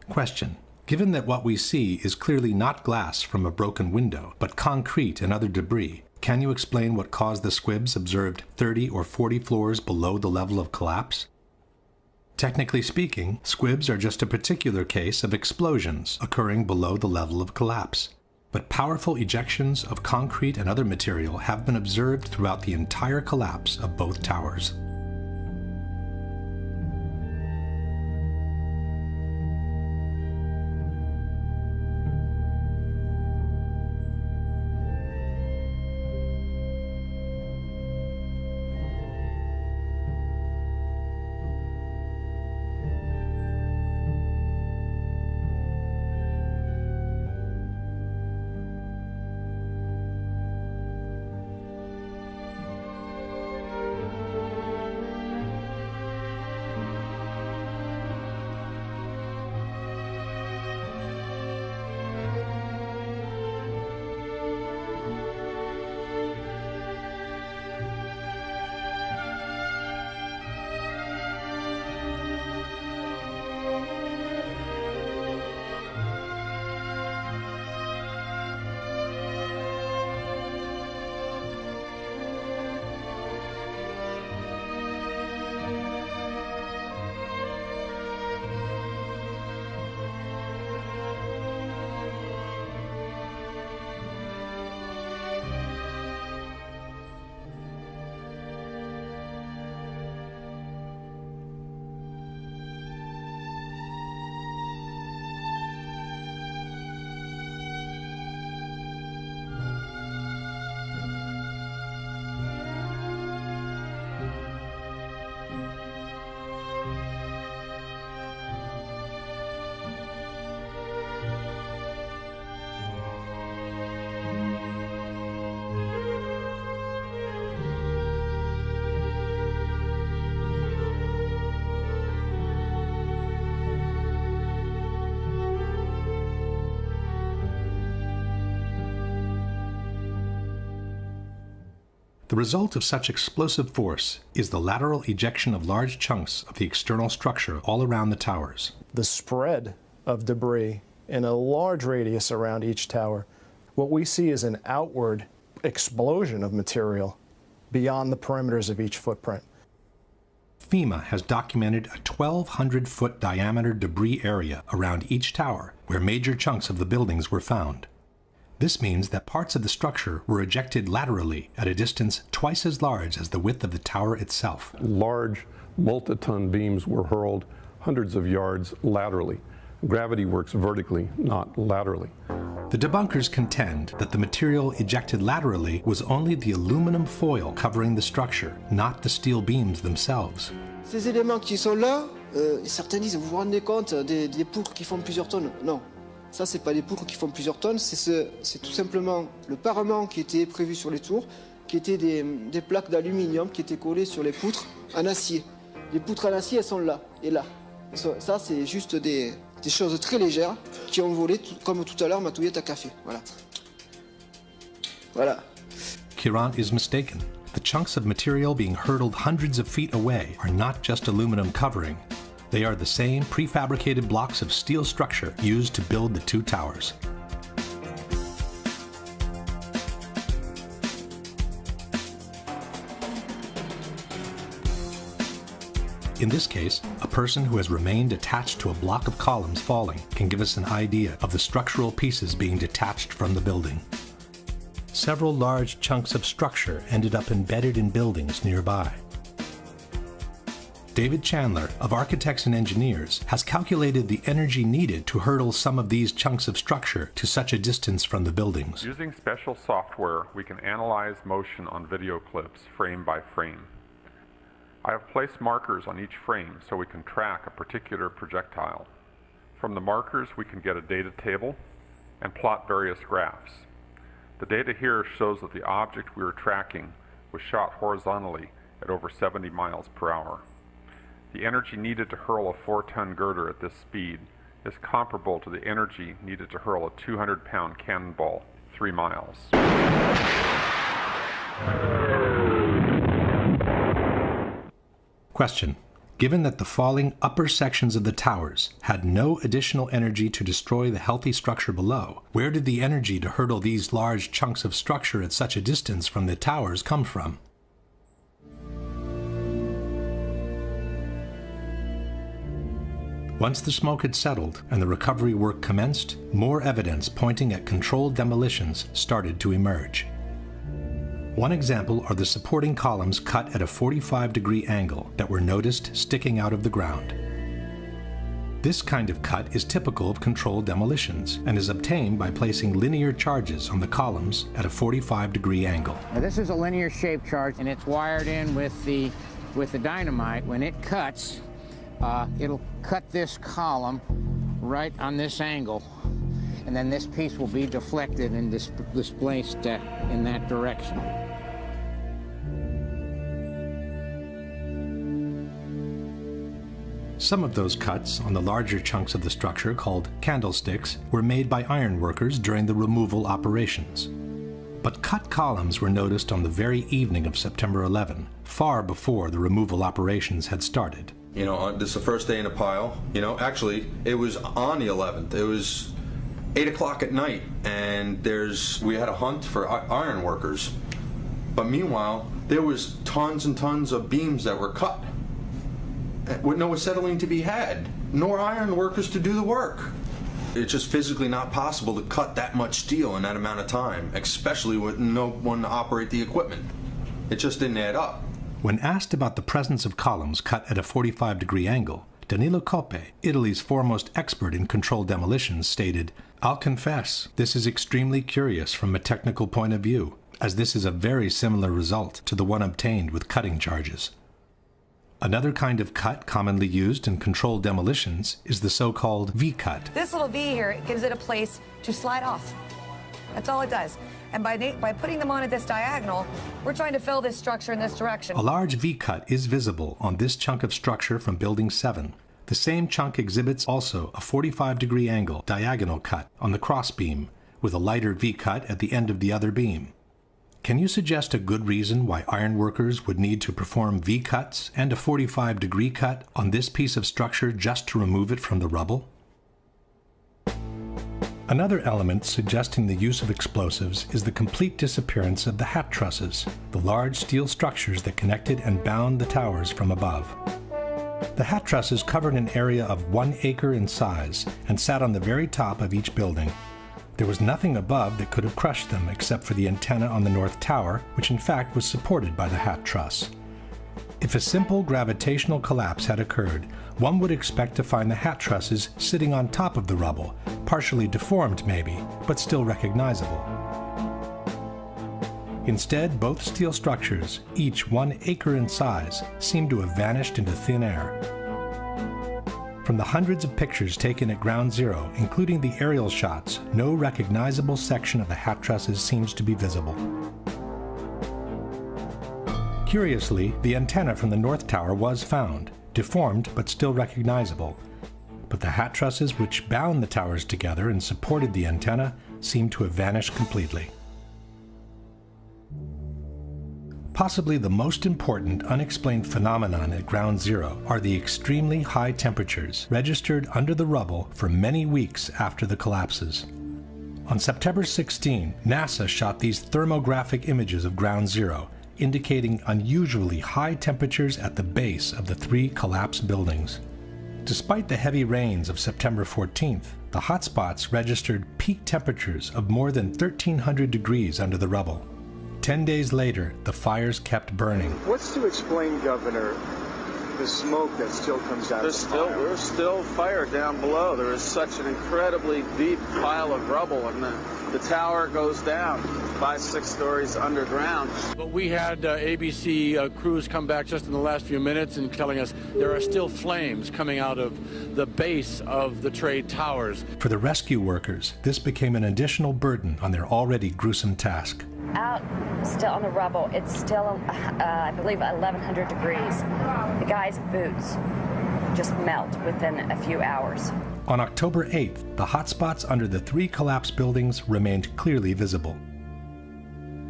Question. Given that what we see is clearly not glass from a broken window, but concrete and other debris, can you explain what caused the squibs observed 30 or 40 floors below the level of collapse? Technically speaking, squibs are just a particular case of explosions occurring below the level of collapse. But powerful ejections of concrete and other material have been observed throughout the entire collapse of both towers. The result of such explosive force is the lateral ejection of large chunks of the external structure all around the towers. The spread of debris in a large radius around each tower, what we see is an outward explosion of material beyond the perimeters of each footprint. FEMA has documented a 1,200-foot diameter debris area around each tower where major chunks of the buildings were found. This means that parts of the structure were ejected laterally at a distance twice as large as the width of the tower itself. Large multi-ton beams were hurled hundreds of yards laterally. Gravity works vertically, not laterally. The debunkers contend that the material ejected laterally was only the aluminum foil covering the structure, not the steel beams themselves. Ces éléments qui sont là, certains disent, vous vous rendez compte des poutres qui font plusieurs tonnes? Non. Ça, c'est pas des poutres qui font plusieurs tonnes, c'est tout simplement le parement qui était prévu sur les tours, qui étaient des plaques d'aluminium qui étaient collées sur les poutres en acier. Les poutres en acier, elles sont là et là. Ça, c'est juste des choses très légères qui ont volé, comme tout à l'heure ma touillette à café. Voilà. Voilà. Kiran is mistaken. The chunks of material being hurtled hundreds of feet away are not just aluminum covering. They are the same prefabricated blocks of steel structure used to build the two towers. In this case, a person who has remained attached to a block of columns falling can give us an idea of the structural pieces being detached from the building. Several large chunks of structure ended up embedded in buildings nearby. David Chandler of Architects and Engineers has calculated the energy needed to hurtle some of these chunks of structure to such a distance from the buildings. Using special software, we can analyze motion on video clips frame by frame. I have placed markers on each frame so we can track a particular projectile. From the markers, we can get a data table and plot various graphs. The data here shows that the object we were tracking was shot horizontally at over 70 miles per hour. The energy needed to hurl a 4-ton girder at this speed is comparable to the energy needed to hurl a 200-pound cannonball 3 miles. Question. Given that the falling upper sections of the towers had no additional energy to destroy the healthy structure below, where did the energy to hurtle these large chunks of structure at such a distance from the towers come from? Once the smoke had settled and the recovery work commenced, more evidence pointing at controlled demolitions started to emerge. One example are the supporting columns cut at a 45-degree angle that were noticed sticking out of the ground. This kind of cut is typical of controlled demolitions and is obtained by placing linear charges on the columns at a 45-degree angle. Now this is a linear shaped charge, and it's wired in with the dynamite. When it cuts, it'll cut this column right on this angle, and then this piece will be deflected and displaced in that direction. Some of those cuts on the larger chunks of the structure, called candlesticks, were made by ironworkers during the removal operations. But cut columns were noticed on the very evening of September 11, far before the removal operations had started. You know, this is the first day in a pile. You know, actually, it was on the 11th. It was 8 o'clock at night, and we had a hunt for iron workers. But meanwhile, there was tons and tons of beams that were cut with no acetylene to be had, nor iron workers to do the work. It's just physically not possible to cut that much steel in that amount of time, especially with no one to operate the equipment. It just didn't add up. When asked about the presence of columns cut at a 45-degree angle, Danilo Coppe, Italy's foremost expert in controlled demolitions, stated, "I'll confess, this is extremely curious from a technical point of view, as this is a very similar result to the one obtained with cutting charges." Another kind of cut commonly used in controlled demolitions is the so-called V-cut. This little V here gives it a place to slide off. That's all it does. And by putting them on at this diagonal, we're trying to fill this structure in this direction. A large V-cut is visible on this chunk of structure from Building 7. The same chunk exhibits also a 45-degree angle diagonal cut on the crossbeam, with a lighter V-cut at the end of the other beam. Can you suggest a good reason why ironworkers would need to perform V-cuts and a 45-degree cut on this piece of structure just to remove it from the rubble? Another element suggesting the use of explosives is the complete disappearance of the hat trusses, the large steel structures that connected and bound the towers from above. The hat trusses covered an area of 1 acre in size and sat on the very top of each building. There was nothing above that could have crushed them except for the antenna on the north tower, which in fact was supported by the hat truss. If a simple gravitational collapse had occurred, one would expect to find the hat trusses sitting on top of the rubble, partially deformed maybe, but still recognizable. Instead, both steel structures, each 1 acre in size, seem to have vanished into thin air. From the hundreds of pictures taken at Ground Zero, including the aerial shots, no recognizable section of the hat trusses seems to be visible. Curiously, the antenna from the north tower was found, deformed but still recognizable. But the hat trusses which bound the towers together and supported the antenna seem to have vanished completely. Possibly the most important unexplained phenomenon at Ground Zero are the extremely high temperatures registered under the rubble for many weeks after the collapses. On September 16, NASA shot these thermographic images of Ground Zero, indicating unusually high temperatures at the base of the 3 collapsed buildings. Despite the heavy rains of September 14th, the hotspots registered peak temperatures of more than 1,300 degrees under the rubble. 10 days later, the fires kept burning. What's to explain, Governor, the smoke that still comes out of the fire? There's still fire down below. There is such an incredibly deep pile of rubble, and the tower goes down. 5-6 stories underground. But we had ABC crews come back just in the last few minutes and telling us there are still flames coming out of the base of the trade towers. For the rescue workers, this became an additional burden on their already gruesome task. Out still on the rubble, it's still, I believe, 1,100 degrees. The guy's boots just melt within a few hours. On October 8th, the hotspots under the 3 collapsed buildings remained clearly visible.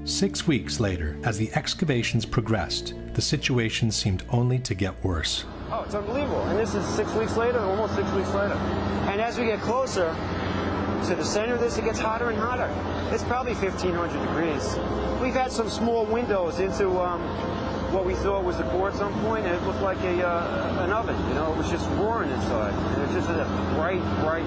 6 weeks later, as the excavations progressed, the situation seemed only to get worse. Oh, it's unbelievable. And this is 6 weeks later, almost 6 weeks later. And as we get closer to the center of this, it gets hotter and hotter. It's probably 1,500 degrees. We've had some small windows into what we thought was a core at some point, and it looked like an oven. You know, it was just roaring inside. And it was just a bright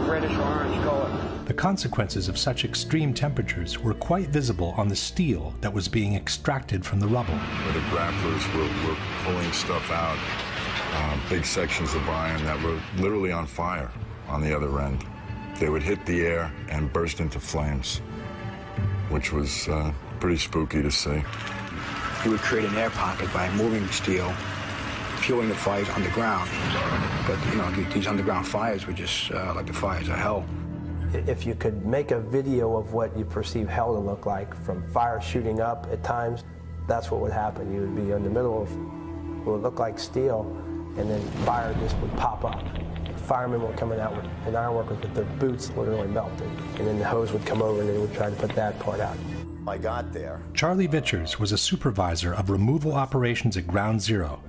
reddish-orange color. The consequences of such extreme temperatures were quite visible on the steel that was being extracted from the rubble. Where the grapplers were pulling stuff out, big sections of iron that were literally on fire on the other end. They would hit the air and burst into flames, which was pretty spooky to see. You would create an air pocket by moving steel, fueling the fires underground. But, you know, these underground fires were just like the fires of hell. If you could make a video of what you perceive hell to look like, from fire shooting up at times, that's what would happen. You would be in the middle of what would look like steel, and then fire just would pop up. Firemen were coming out and ironworkers with their boots literally melted. And then the hose would come over and they would try to put that part out. I got there. Charlie Vichers was a supervisor of removal operations at Ground Zero.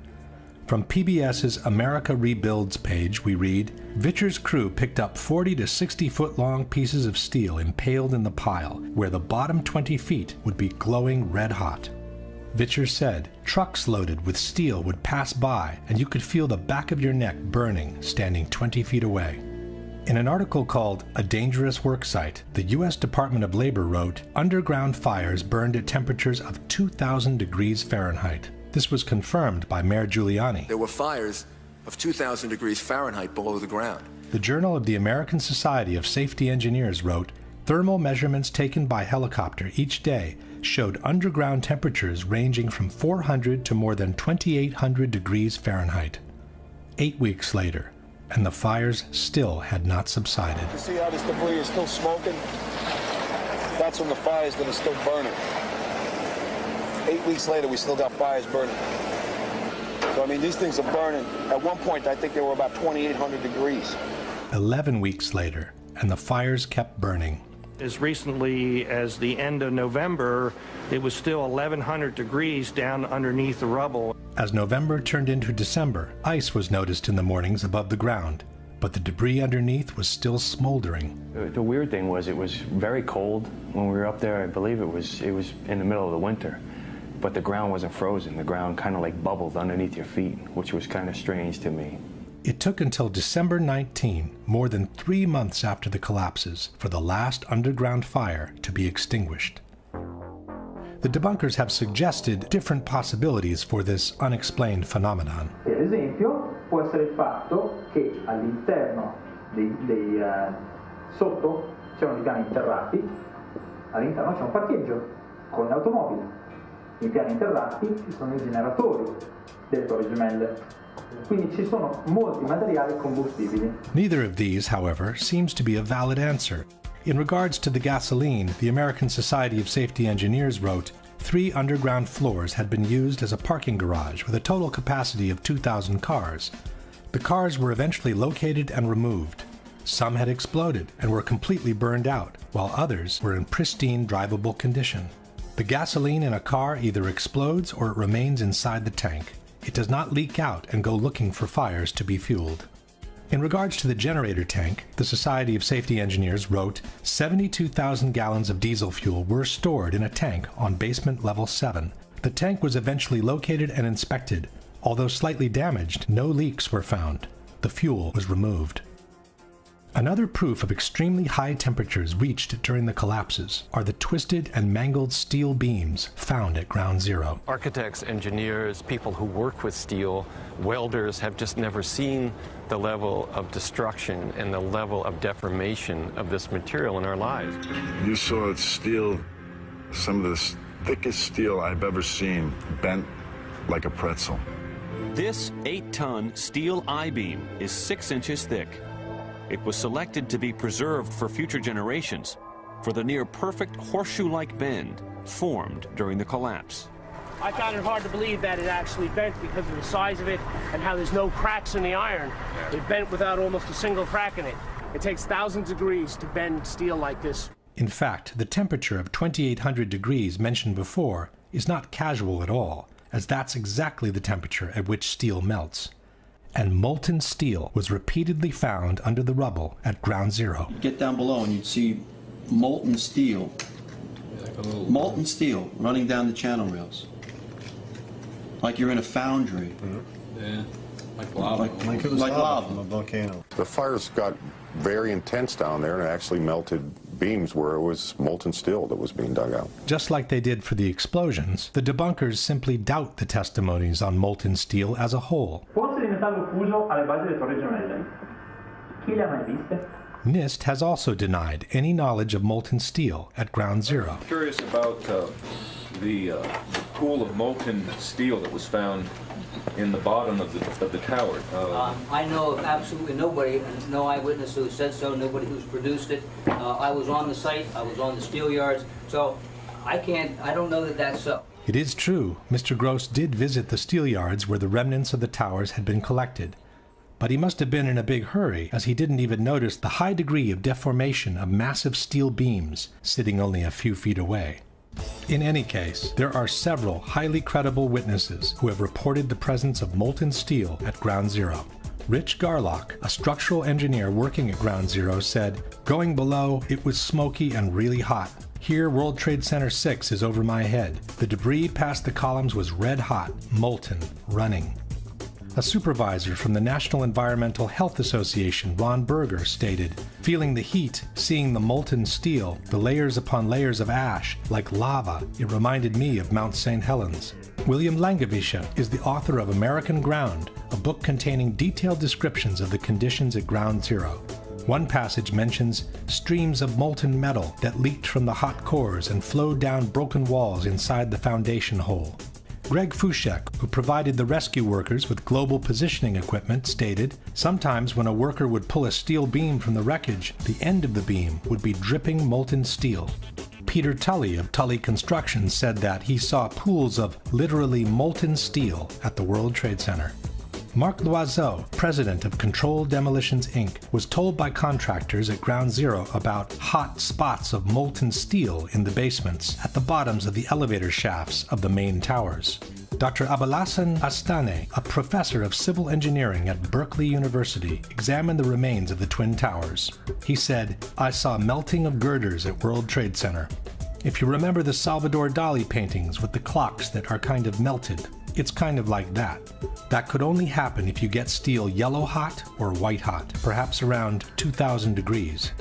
From PBS's America Rebuilds page, we read, Vichers' crew picked up 40 to 60 foot long pieces of steel impaled in the pile, where the bottom 20 feet would be glowing red hot. Vichers said, trucks loaded with steel would pass by and you could feel the back of your neck burning standing 20 feet away. In an article called A Dangerous Worksite, the U.S. Department of Labor wrote, underground fires burned at temperatures of 2,000 degrees Fahrenheit. This was confirmed by Mayor Giuliani. There were fires of 2,000 degrees Fahrenheit below the ground. The Journal of the American Society of Safety Engineers wrote, thermal measurements taken by helicopter each day showed underground temperatures ranging from 400 to more than 2,800 degrees Fahrenheit. 8 weeks later, and the fires still had not subsided. You see how this debris is still smoking? That's from the fires that are still burning. 8 weeks later, we still got fires burning. So, I mean, these things are burning. At one point, I think they were about 2,800 degrees. 11 weeks later, and the fires kept burning. As recently as the end of November, it was still 1,100 degrees down underneath the rubble. As November turned into December, ice was noticed in the mornings above the ground, but the debris underneath was still smoldering. The weird thing was it was very cold when we were up there. I believe it was in the middle of the winter, but the ground wasn't frozen. The ground kind of like bubbled underneath your feet, which was kind of strange to me. It took until December 19, more than 3 months after the collapses, for the last underground fire to be extinguished. The debunkers have suggested different possibilities for this unexplained phenomenon. Ad esempio, può essere il fatto che all'interno sotto c'erano dei piani interrati, all'interno c'è un parcheggio con le automobili. Nei piani interrati ci sono I generatori delle Torri Gemelle. Quindi ci sono molti materiali combustibili. Neither of these, however, seems to be a valid answer. In regards to the gasoline, the American Society of Safety Engineers wrote, 3 underground floors had been used as a parking garage with a total capacity of 2,000 cars. The cars were eventually located and removed. Some had exploded and were completely burned out, while others were in pristine drivable condition. The gasoline in a car either explodes or it remains inside the tank. It does not leak out and go looking for fires to be fueled. In regards to the generator tank, the Society of Safety Engineers wrote, 72,000 gallons of diesel fuel were stored in a tank on basement level 7. The tank was eventually located and inspected. Although slightly damaged, no leaks were found. The fuel was removed. Another proof of extremely high temperatures reached during the collapses are the twisted and mangled steel beams found at Ground Zero. Architects, engineers, people who work with steel, welders have just never seen the level of destruction and the level of deformation of this material in our lives. You saw steel some of the thickest steel I've ever seen bent like a pretzel. This 8-ton steel I-beam is 6 inches thick. It was selected to be preserved for future generations for the near-perfect horseshoe-like bend formed during the collapse. I found it hard to believe that it actually bent because of the size of it and how there's no cracks in the iron. It bent without almost a single crack in it. It takes thousands of degrees to bend steel like this. In fact, the temperature of 2800 degrees mentioned before is not casual at all, as that's exactly the temperature at which steel melts. And molten steel was repeatedly found under the rubble at Ground Zero. Get down below and you'd see molten steel running down the channel rails. Like you're in a foundry. Yeah, like lava. Like it was lava from a volcano. The fires got very intense down there and actually melted beams where it was molten steel that was being dug out. Just like they did for the explosions, the debunkers simply doubt the testimonies on molten steel as a whole. Forze di metallo fuso alle basi delle Torri Gemelle. Chi le ha mai viste? NIST has also denied any knowledge of molten steel at Ground Zero. I'm curious about the pool of molten steel that was found in the bottom of the tower. I know of absolutely nobody, no eyewitness who said so, nobody who's produced it. I was on the site, I was on the steel yards, so I don't know that that's so. It is true, Mr. Gross did visit the steel yards where the remnants of the towers had been collected. But he must have been in a big hurry, as he didn't even notice the high degree of deformation of massive steel beams sitting only a few feet away. In any case, there are several highly credible witnesses who have reported the presence of molten steel at Ground Zero. Rich Garlock, a structural engineer working at Ground Zero, said, "Going below, it was smoky and really hot. Here, World Trade Center 6 is over my head. The debris past the columns was red hot, molten, running." A supervisor from the National Environmental Health Association, Ron Berger, stated, "Feeling the heat, seeing the molten steel, the layers upon layers of ash, like lava, it reminded me of Mount St. Helens." William Langewiesche is the author of American Ground, a book containing detailed descriptions of the conditions at Ground Zero. One passage mentions streams of molten metal that leaked from the hot cores and flowed down broken walls inside the foundation hole. Greg Fushek, who provided the rescue workers with global positioning equipment, stated, "Sometimes when a worker would pull a steel beam from the wreckage, the end of the beam would be dripping molten steel." Peter Tully of Tully Construction said that he saw pools of literally molten steel at the World Trade Center. Marc Loiseau, president of Control Demolitions Inc., was told by contractors at Ground Zero about hot spots of molten steel in the basements at the bottoms of the elevator shafts of the main towers. Dr. Abolhassan Astane, a professor of civil engineering at Berkeley University, examined the remains of the Twin Towers. He said, "I saw melting of girders at World Trade Center. If you remember the Salvador Dali paintings with the clocks that are kind of melted, it's kind of like that. That could only happen if you get steel yellow hot or white hot, perhaps around 2000 degrees.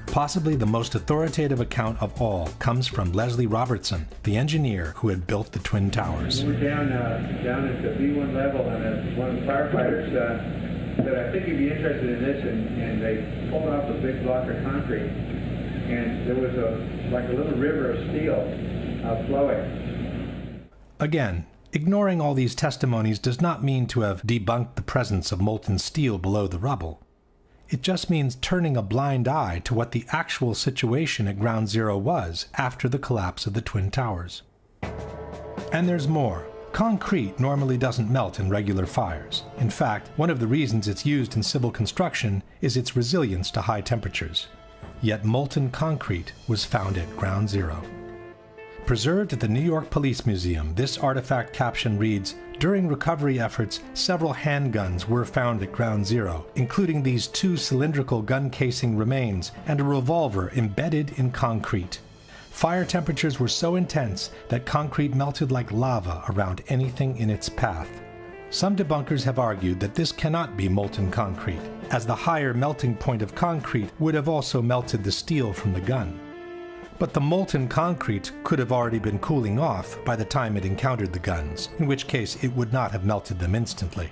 Possibly the most authoritative account of all comes from Leslie Robertson, the engineer who had built the Twin Towers. We're down at the B1 level, and one of the firefighters said, "I think you'd be interested in this," and they pulled off a big block of concrete, and there was like a little river of steel flowing. Again, ignoring all these testimonies does not mean to have debunked the presence of molten steel below the rubble. It just means turning a blind eye to what the actual situation at Ground Zero was after the collapse of the Twin Towers. And there's more. Concrete normally doesn't melt in regular fires. In fact, one of the reasons it's used in civil construction is its resilience to high temperatures. Yet molten concrete was found at Ground Zero. Preserved at the New York Police Museum, this artifact caption reads, "During recovery efforts, several handguns were found at Ground Zero, including these 2 cylindrical gun casing remains and a revolver embedded in concrete. Fire temperatures were so intense that concrete melted like lava around anything in its path." Some debunkers have argued that this cannot be molten concrete, as the higher melting point of concrete would have also melted the steel from the gun. But the molten concrete could have already been cooling off by the time it encountered the guns, in which case it would not have melted them instantly.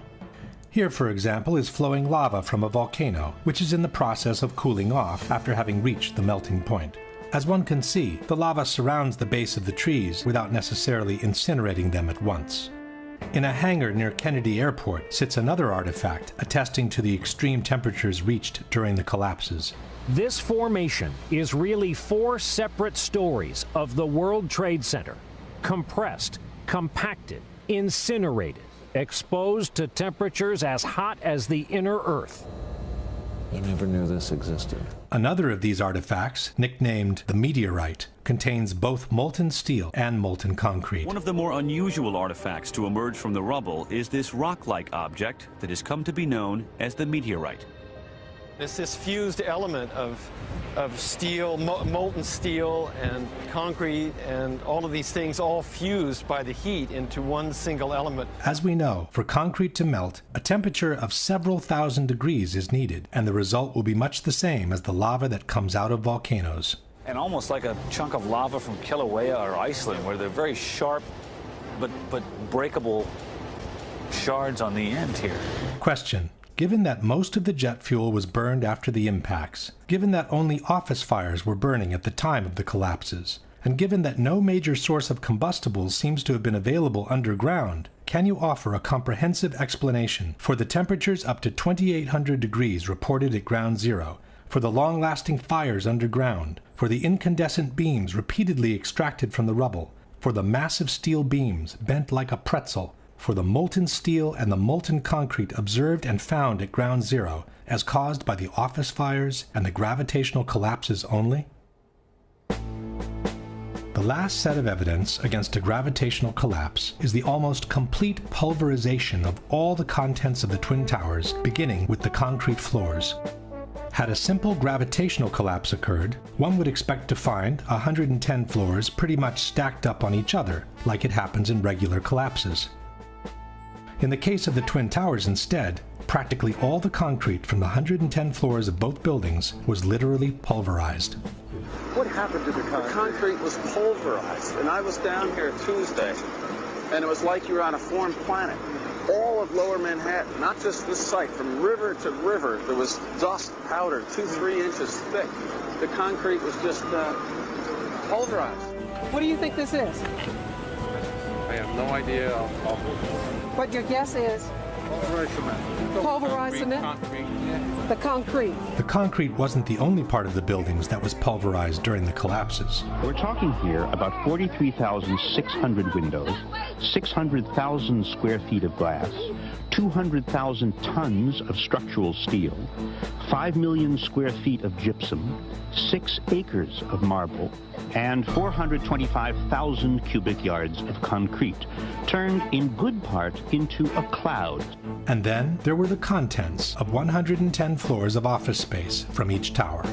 Here, for example, is flowing lava from a volcano, which is in the process of cooling off after having reached the melting point. As one can see, the lava surrounds the base of the trees without necessarily incinerating them at once. In a hangar near Kennedy Airport sits another artifact attesting to the extreme temperatures reached during the collapses. This formation is really 4 separate stories of the World Trade Center, compressed, compacted, incinerated, exposed to temperatures as hot as the inner Earth. I never knew this existed. Another of these artifacts, nicknamed the meteorite, contains both molten steel and molten concrete. One of the more unusual artifacts to emerge from the rubble is this rock-like object that has come to be known as the meteorite. It's this fused element of steel, molten steel and concrete and all of these things all fused by the heat into one single element. As we know, for concrete to melt, a temperature of several thousand degrees is needed, and the result will be much the same as the lava that comes out of volcanoes. And almost like a chunk of lava from Kilauea or Iceland, where they're very sharp but breakable shards on the end here. Question. Given that most of the jet fuel was burned after the impacts, given that only office fires were burning at the time of the collapses, and given that no major source of combustibles seems to have been available underground, can you offer a comprehensive explanation for the temperatures up to 2,800 degrees reported at Ground Zero, for the long-lasting fires underground, for the incandescent beams repeatedly extracted from the rubble, for the massive steel beams bent like a pretzel, for the molten steel and the molten concrete observed and found at Ground Zero as caused by the office fires and the gravitational collapses only? The last set of evidence against a gravitational collapse is the almost complete pulverization of all the contents of the Twin Towers, beginning with the concrete floors. Had a simple gravitational collapse occurred, one would expect to find 110 floors pretty much stacked up on each other, like it happens in regular collapses. In the case of the Twin Towers instead, practically all the concrete from the 110 floors of both buildings was literally pulverized. What happened to the concrete? The concrete was pulverized, and I was down here Tuesday, and it was like you were on a foreign planet. All of Lower Manhattan, not just this site, from river to river, there was dust, powder, 2-3 inches thick. The concrete was just pulverized. What do you think this is? I have no idea. What your guess is? Pulverized cement. Pulverized cement? Concrete, yeah. The concrete. The concrete wasn't the only part of the buildings that was pulverized during the collapses. We're talking here about 43,600 windows, 600,000 square feet of glass, 200,000 tons of structural steel, 5 million square feet of gypsum, 6 acres of marble, and 425,000 cubic yards of concrete, turned in good part into a cloud. And then there were the contents of 110 floors of office space from each tower.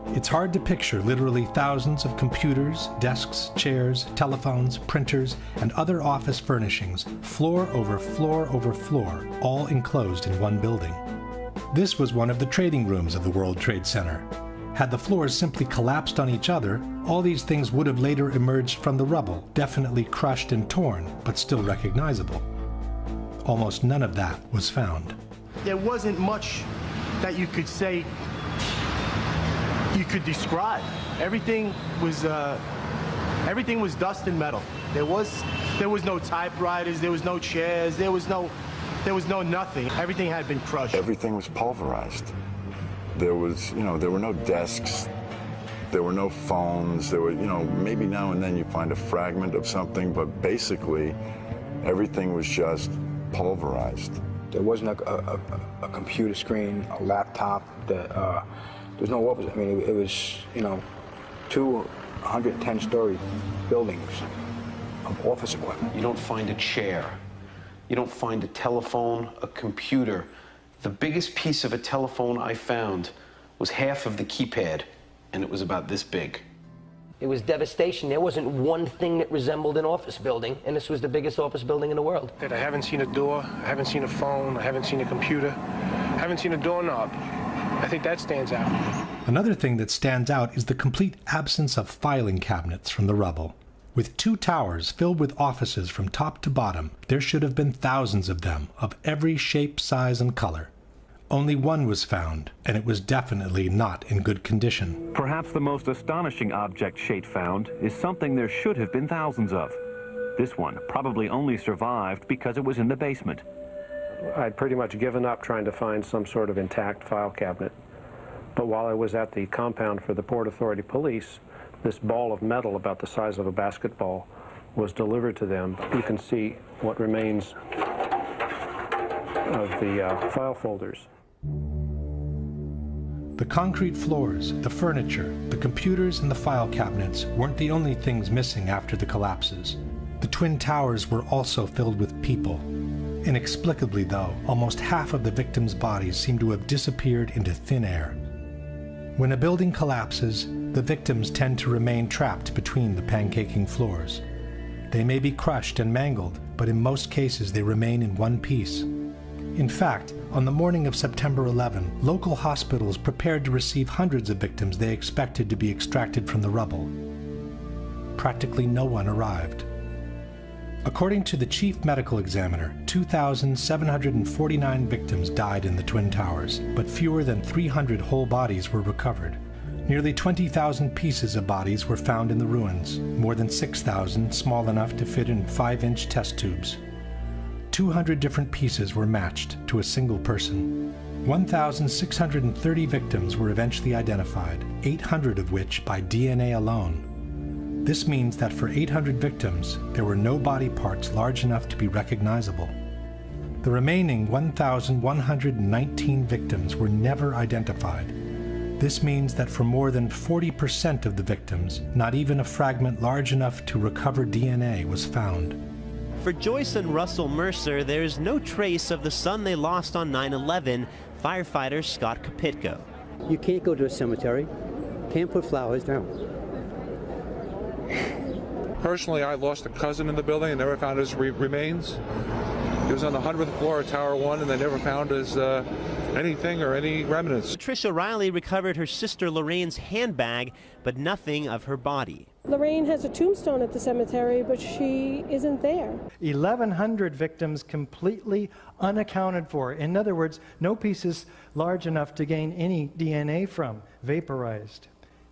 It's hard to picture literally thousands of computers, desks, chairs, telephones, printers, and other office furnishings, floor over floor over floor, all enclosed in one building. This was one of the trading rooms of the World Trade Center. Had the floors simply collapsed on each other, all these things would have later emerged from the rubble, definitely crushed and torn, but still recognizable. Almost none of that was found. There wasn't much that you could say, you could describe. Everything was dust and metal. There was no typewriters, there was no chairs, there was no nothing. Everything had been crushed. Everything was pulverized. There was, there were no desks, there were no phones, there were, maybe now and then you find a fragment of something, but basically everything was just pulverized. There wasn't a computer screen, a laptop, there was no office. I mean, it was, 210-story buildings of office equipment. You don't find a chair. You don't find a telephone, a computer. The biggest piece of a telephone I found was half of the keypad, and it was about this big. It was devastation. There wasn't one thing that resembled an office building, and this was the biggest office building in the world. I haven't seen a door, I haven't seen a phone, I haven't seen a computer, I haven't seen a doorknob. I think that stands out. Another thing that stands out is the complete absence of filing cabinets from the rubble. With 2 towers filled with offices from top to bottom, there should have been thousands of them, of every shape, size, and color. Only one was found, and it was definitely not in good condition. Perhaps the most astonishing object Shate found is something there should have been thousands of. This one probably only survived because it was in the basement. I'd pretty much given up trying to find some sort of intact file cabinet. But while I was at the compound for the Port Authority Police, this ball of metal about the size of a basketball was delivered to them. You can see what remains of the file folders. The concrete floors, the furniture, the computers, and the file cabinets weren't the only things missing after the collapses. The Twin Towers were also filled with people. Inexplicably, though, almost half of the victims' bodies seem to have disappeared into thin air. When a building collapses, the victims tend to remain trapped between the pancaking floors. They may be crushed and mangled, but in most cases they remain in one piece. In fact, on the morning of September 11, local hospitals prepared to receive hundreds of victims they expected to be extracted from the rubble. Practically no one arrived. According to the chief medical examiner, 2,749 victims died in the Twin Towers, but fewer than 300 whole bodies were recovered. Nearly 20,000 pieces of bodies were found in the ruins, more than 6,000 small enough to fit in 5-inch test tubes. 200 different pieces were matched to a single person. 1,630 victims were eventually identified, 800 of which by DNA alone. This means that for 800 victims, there were no body parts large enough to be recognizable. The remaining 1,119 victims were never identified. This means that for more than 40% of the victims, not even a fragment large enough to recover DNA was found. For Joyce and Russell Mercer, there is no trace of the son they lost on 9/11, firefighter Scott Kopitko. You can't go to a cemetery, can't put flowers down. Personally, I lost a cousin in the building and never found his remains. He was on the 100th floor of Tower 1 and they never found his anything or any remnants. Patricia Riley recovered her sister Lorraine's handbag, but nothing of her body. Lorraine has a tombstone at the cemetery, but she isn't there. 1,100 victims completely unaccounted for. In other words, no pieces large enough to gain any DNA from, vaporized.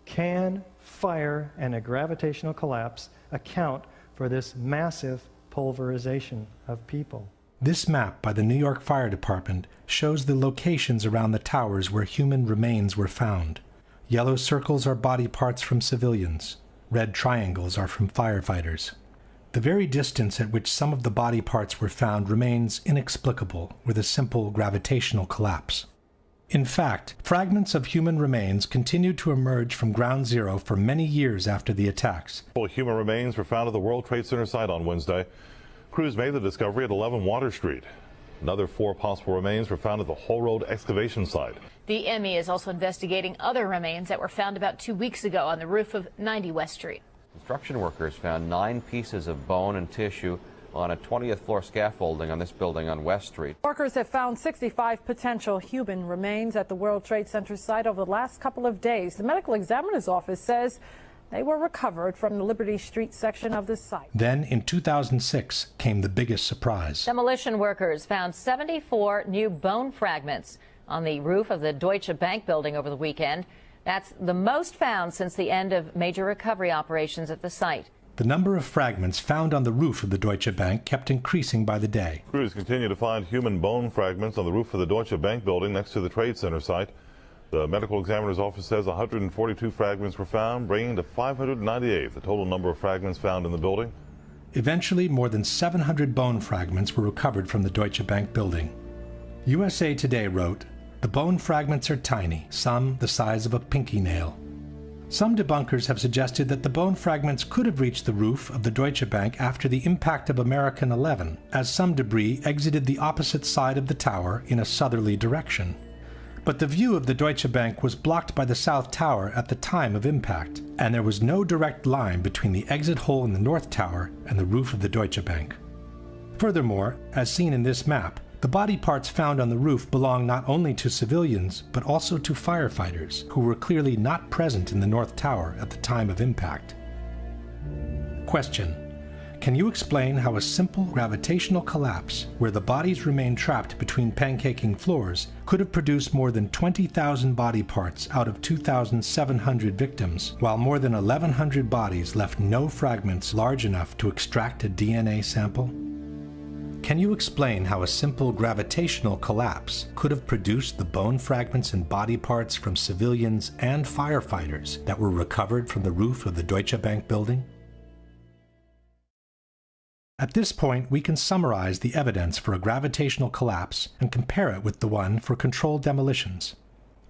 Can fire and a gravitational collapse account for this massive pulverization of people? This map by the New York Fire Department shows the locations around the towers where human remains were found. Yellow circles are body parts from civilians. Red triangles are from firefighters. The very distance at which some of the body parts were found remains inexplicable with a simple gravitational collapse. In fact, fragments of human remains continued to emerge from Ground Zero for many years after the attacks. Human remains were found at the World Trade Center site on Wednesday. Crews made the discovery at 11 Water Street. Another 4 possible remains were found at the Whole Road excavation site. The ME is also investigating other remains that were found about 2 weeks ago on the roof of 90 West Street. Construction workers found 9 pieces of bone and tissue on a 20th floor scaffolding on this building on West Street. Workers have found 65 potential human remains at the World Trade Center site over the last couple of days. The medical examiner's office says they were recovered from the Liberty Street section of the site. Then, in 2006, came the biggest surprise. Demolition workers found 74 new bone fragments on the roof of the Deutsche Bank building over the weekend. That's the most found since the end of major recovery operations at the site. The number of fragments found on the roof of the Deutsche Bank kept increasing by the day. Crews continue to find human bone fragments on the roof of the Deutsche Bank building next to the Trade Center site. The medical examiner's office says 142 fragments were found, bringing to 598 the total number of fragments found in the building. Eventually, more than 700 bone fragments were recovered from the Deutsche Bank building. USA Today wrote, "The bone fragments are tiny, some the size of a pinky nail." Some debunkers have suggested that the bone fragments could have reached the roof of the Deutsche Bank after the impact of American 11, as some debris exited the opposite side of the tower in a southerly direction. But the view of the Deutsche Bank was blocked by the South Tower at the time of impact, and there was no direct line between the exit hole in the North Tower and the roof of the Deutsche Bank. Furthermore, as seen in this map, the body parts found on the roof belong not only to civilians, but also to firefighters, who were clearly not present in the North Tower at the time of impact. Question: Can you explain how a simple gravitational collapse, where the bodies remain trapped between pancaking floors, could have produced more than 20,000 body parts out of 2,700 victims, while more than 1,100 bodies left no fragments large enough to extract a DNA sample? Can you explain how a simple gravitational collapse could have produced the bone fragments and body parts from civilians and firefighters that were recovered from the roof of the Deutsche Bank building? At this point, we can summarize the evidence for a gravitational collapse and compare it with the one for controlled demolitions.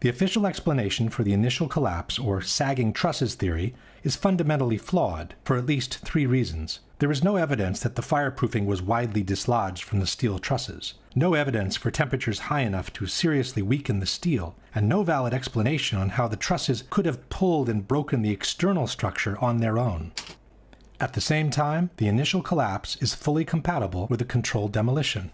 The official explanation for the initial collapse, or sagging trusses theory, is fundamentally flawed for at least 3 reasons. There is no evidence that the fireproofing was widely dislodged from the steel trusses, no evidence for temperatures high enough to seriously weaken the steel, and no valid explanation on how the trusses could have pulled and broken the external structure on their own. At the same time, the initial collapse is fully compatible with a controlled demolition.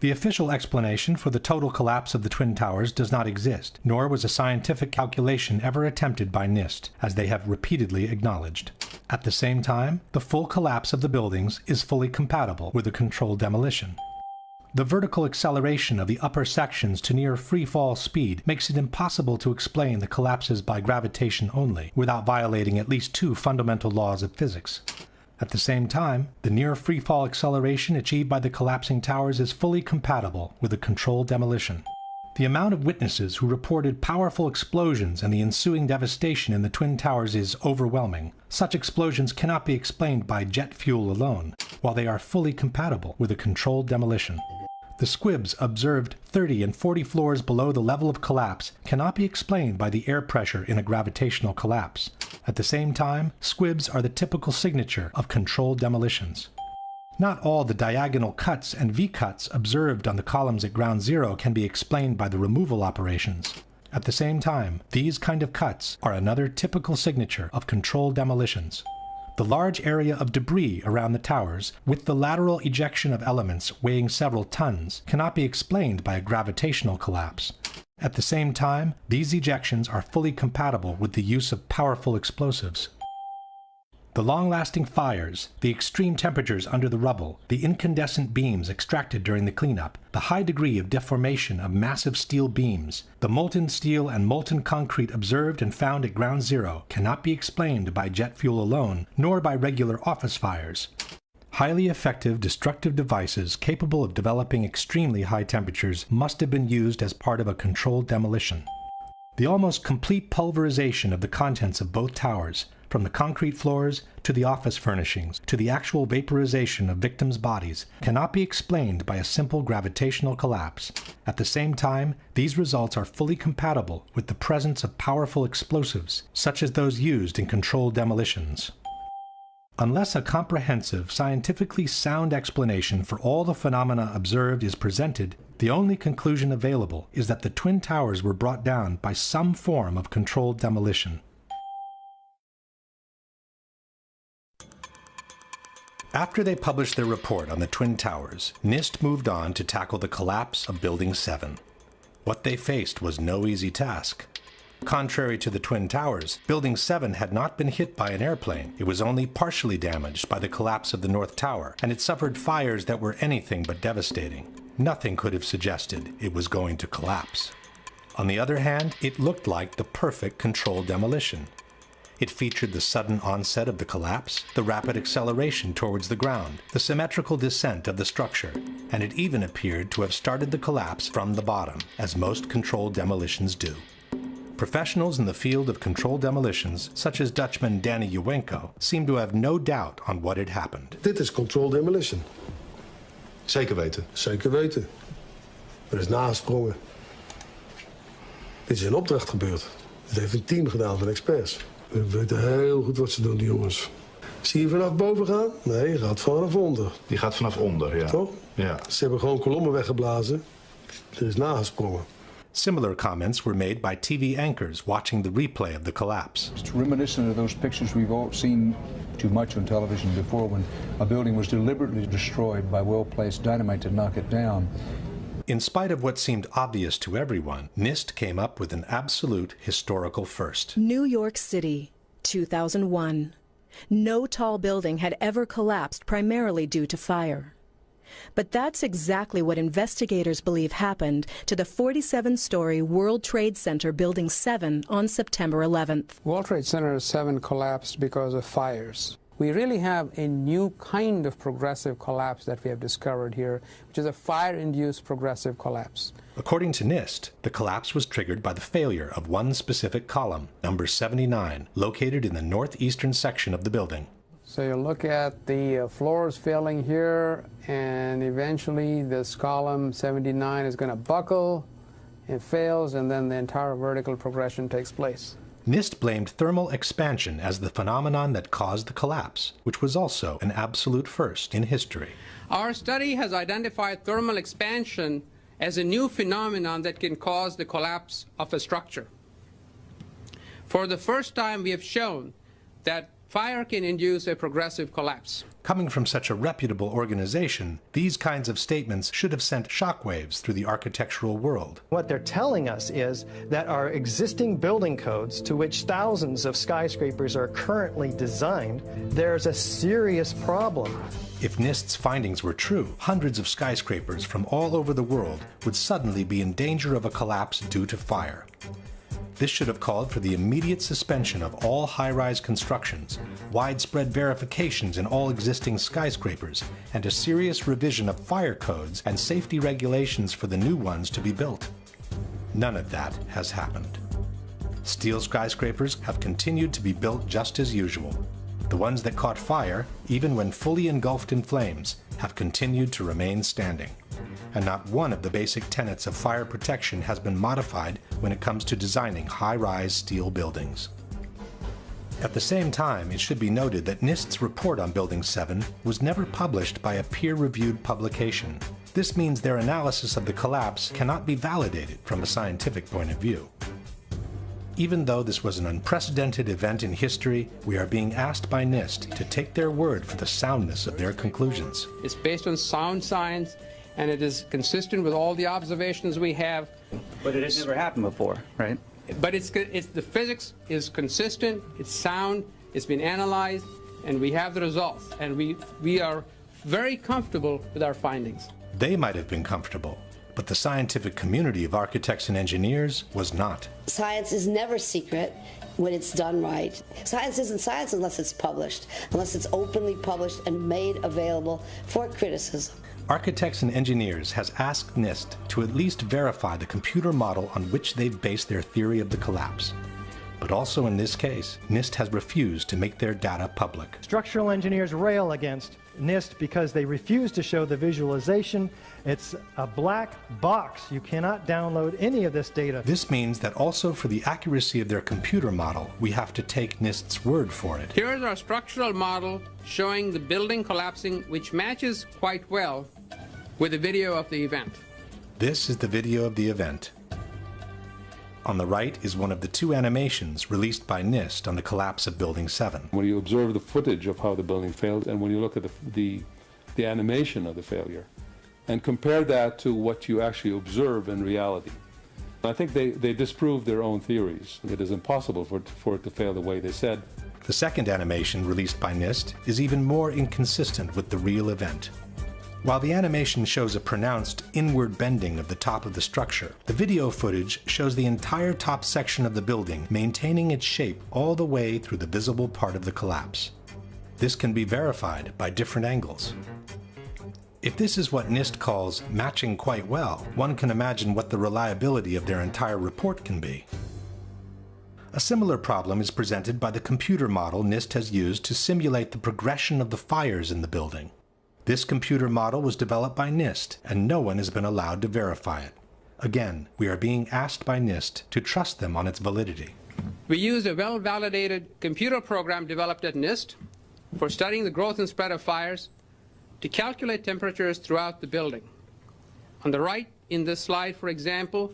The official explanation for the total collapse of the Twin Towers does not exist, nor was a scientific calculation ever attempted by NIST, as they have repeatedly acknowledged. At the same time, the full collapse of the buildings is fully compatible with a controlled demolition. The vertical acceleration of the upper sections to near free-fall speed makes it impossible to explain the collapses by gravitation only, without violating at least 2 fundamental laws of physics. At the same time, the near free-fall acceleration achieved by the collapsing towers is fully compatible with a controlled demolition. The amount of witnesses who reported powerful explosions and the ensuing devastation in the Twin Towers is overwhelming. Such explosions cannot be explained by jet fuel alone, while they are fully compatible with a controlled demolition. The squibs observed 30 and 40 floors below the level of collapse cannot be explained by the air pressure in a gravitational collapse. At the same time, squibs are the typical signature of controlled demolitions. Not all the diagonal cuts and V-cuts observed on the columns at ground zero can be explained by the removal operations. At the same time, these kind of cuts are another typical signature of controlled demolitions. The large area of debris around the towers, with the lateral ejection of elements weighing several tons, cannot be explained by a gravitational collapse. At the same time, these ejections are fully compatible with the use of powerful explosives. The long-lasting fires, the extreme temperatures under the rubble, the incandescent beams extracted during the cleanup, the high degree of deformation of massive steel beams, the molten steel and molten concrete observed and found at ground zero cannot be explained by jet fuel alone, nor by regular office fires. Highly effective destructive devices capable of developing extremely high temperatures must have been used as part of a controlled demolition. The almost complete pulverization of the contents of both towers, from the concrete floors to the office furnishings to the actual vaporization of victims' bodies, cannot be explained by a simple gravitational collapse. At the same time, these results are fully compatible with the presence of powerful explosives, such as those used in controlled demolitions. Unless a comprehensive, scientifically sound explanation for all the phenomena observed is presented, the only conclusion available is that the Twin Towers were brought down by some form of controlled demolition. After they published their report on the Twin Towers, NIST moved on to tackle the collapse of Building 7. What they faced was no easy task. Contrary to the Twin Towers, Building 7 had not been hit by an airplane. It was only partially damaged by the collapse of the North Tower, and it suffered fires that were anything but devastating. Nothing could have suggested it was going to collapse. On the other hand, it looked like the perfect controlled demolition. It featured the sudden onset of the collapse, the rapid acceleration towards the ground, the symmetrical descent of the structure, and it even appeared to have started the collapse from the bottom, as most controlled demolitions do. Professionals in the field of controlled demolitions, such as Dutchman Danny Uwenko, seem to have no doubt on what had happened. Dit is controlled demolition. Zeker weten? Zeker weten. Er is nagesprongen. Dit is in opdracht gebeurd. Dit heeft een team gedaan van experts. We weten heel goed wat ze doen, die jongens. Zie je vanaf boven gaan? Nee, je gaat vanaf onder. Die gaat vanaf onder, ja. Toch? Ja. Ze hebben gewoon kolommen weggeblazen. Er is nagesprongen. Similar comments were made by TV anchors watching the replay of the collapse. It's reminiscent of those pictures we've all seen too much on television before, when a building was deliberately destroyed by well-placed dynamite to knock it down. In spite of what seemed obvious to everyone, NIST came up with an absolute historical first. New York City, 2001. No tall building had ever collapsed primarily due to fire. But that's exactly what investigators believe happened to the 47-story World Trade Center Building 7 on September 11th. World Trade Center 7 collapsed because of fires. We really have a new kind of progressive collapse that we have discovered here, which is a fire-induced progressive collapse. According to NIST, the collapse was triggered by the failure of one specific column, number 79, located in the northeastern section of the building. So you look at the floors failing here, and eventually this column 79 is going to buckle, it fails, and then the entire vertical progression takes place. NIST blamed thermal expansion as the phenomenon that caused the collapse, which was also an absolute first in history. Our study has identified thermal expansion as a new phenomenon that can cause the collapse of a structure. For the first time, we have shown that fire can induce a progressive collapse. Coming from such a reputable organization, these kinds of statements should have sent shockwaves through the architectural world. What they're telling us is that our existing building codes, to which thousands of skyscrapers are currently designed, there's a serious problem. If NIST's findings were true, hundreds of skyscrapers from all over the world would suddenly be in danger of a collapse due to fire. This should have called for the immediate suspension of all high-rise constructions, widespread verifications in all existing skyscrapers, and a serious revision of fire codes and safety regulations for the new ones to be built. None of that has happened. Steel skyscrapers have continued to be built just as usual. The ones that caught fire, even when fully engulfed in flames, have continued to remain standing. And not one of the basic tenets of fire protection has been modified when it comes to designing high-rise steel buildings. At the same time, it should be noted that NIST's report on Building 7 was never published by a peer-reviewed publication. This means their analysis of the collapse cannot be validated from a scientific point of view. Even though this was an unprecedented event in history, we are being asked by NIST to take their word for the soundness of their conclusions. It's based on sound science, and it is consistent with all the observations we have. But it has never happened before, right? But the physics is consistent, it's sound, it's been analyzed, and we have the results. And we are very comfortable with our findings. They might have been comfortable, but the scientific community of architects and engineers was not. Science is never secret when it's done right. Science isn't science unless it's published, unless it's openly published and made available for criticism. Architects and Engineers has asked NIST to at least verify the computer model on which they've based their theory of the collapse. But also in this case, NIST has refused to make their data public. Structural engineers rail against NIST because they refuse to show the visualization. It's a black box. You cannot download any of this data. This means that also for the accuracy of their computer model, we have to take NIST's word for it. Here is our structural model showing the building collapsing, which matches quite well with the video of the event. This is the video of the event. On the right is one of the two animations released by NIST on the collapse of Building 7. When you observe the footage of how the building failed, and when you look at the animation of the failure, and compare that to what you actually observe in reality, I think they disprove their own theories. It is impossible for it to fail the way they said. The second animation released by NIST is even more inconsistent with the real event. While the animation shows a pronounced inward bending of the top of the structure, the video footage shows the entire top section of the building maintaining its shape all the way through the visible part of the collapse. This can be verified by different angles. If this is what NIST calls matching quite well, one can imagine what the reliability of their entire report can be. A similar problem is presented by the computer model NIST has used to simulate the progression of the fires in the building. This computer model was developed by NIST, and no one has been allowed to verify it. Again, we are being asked by NIST to trust them on its validity. We used a well-validated computer program developed at NIST for studying the growth and spread of fires to calculate temperatures throughout the building. On the right in this slide, for example,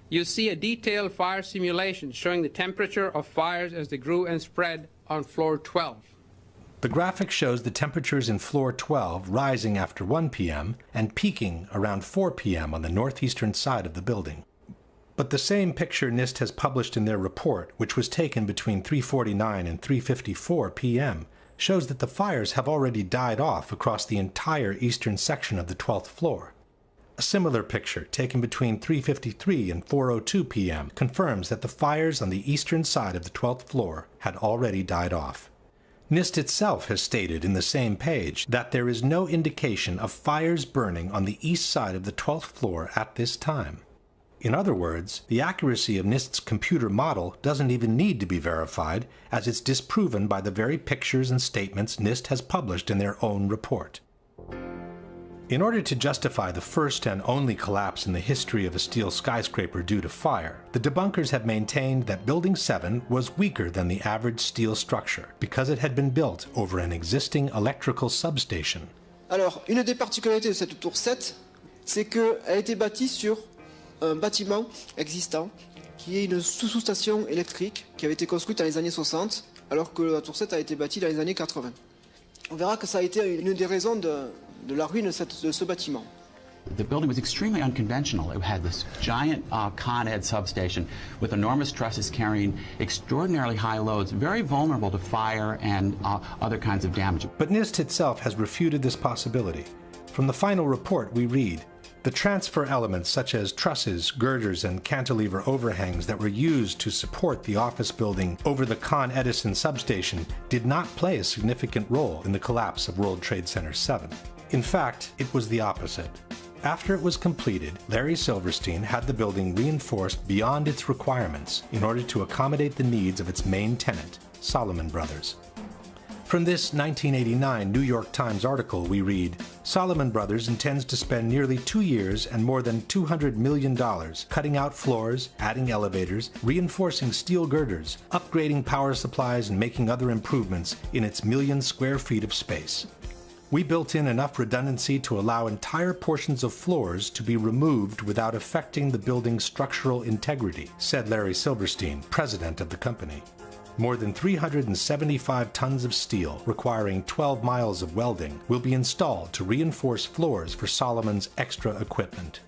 you see a detailed fire simulation showing the temperature of fires as they grew and spread on floor 12. The graphic shows the temperatures in floor 12 rising after 1 p.m. and peaking around 4 p.m. on the northeastern side of the building. But the same picture NIST has published in their report, which was taken between 3:49 and 3:54 p.m., shows that the fires have already died off across the entire eastern section of the 12th floor. A similar picture, taken between 3:53 and 4:02 p.m., confirms that the fires on the eastern side of the 12th floor had already died off. NIST itself has stated in the same page that there is no indication of fires burning on the east side of the 12th floor at this time. In other words, the accuracy of NIST's computer model doesn't even need to be verified, as it's disproven by the very pictures and statements NIST has published in their own report. In order to justify the first and only collapse in the history of a steel skyscraper due to fire, the debunkers have maintained that Building 7 was weaker than the average steel structure because it had been built over an existing electrical substation. Alors, une des particularités de cette tour 7, c'est qu'elle a été bâtie sur un bâtiment existant qui est une sous-station électrique qui avait été construite dans les années 60 alors que la tour 7 a été bâtie dans les années 80. On verra que ça a été une des raisons de la ruine de ce bâtiment. The building was extremely unconventional. It had this giant Con Ed substation with enormous trusses carrying extraordinarily high loads, very vulnerable to fire and other kinds of damage. But NIST itself has refuted this possibility. From the final report we read, the transfer elements such as trusses, girders, and cantilever overhangs that were used to support the office building over the Con Edison substation did not play a significant role in the collapse of World Trade Center 7. In fact, it was the opposite. After it was completed, Larry Silverstein had the building reinforced beyond its requirements in order to accommodate the needs of its main tenant, Salomon Brothers. From this 1989 New York Times article we read, Salomon Brothers intends to spend nearly 2 years and more than $200 million cutting out floors, adding elevators, reinforcing steel girders, upgrading power supplies, and making other improvements in its million square feet of space. We built in enough redundancy to allow entire portions of floors to be removed without affecting the building's structural integrity, said Larry Silverstein, president of the company. More than 375 tons of steel, requiring 12 miles of welding, will be installed to reinforce floors for Salomon's extra equipment.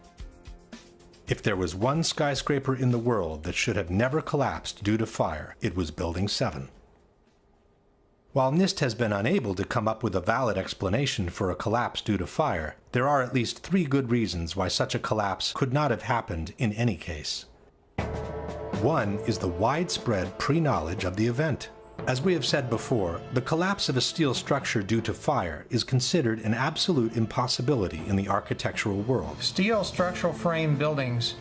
If there was one skyscraper in the world that should have never collapsed due to fire, it was Building 7. While NIST has been unable to come up with a valid explanation for a collapse due to fire, there are at least 3 good reasons why such a collapse could not have happened in any case. One is the widespread pre-knowledge of the event. As we have said before, the collapse of a steel structure due to fire is considered an absolute impossibility in the architectural world. Steel structural frame buildings,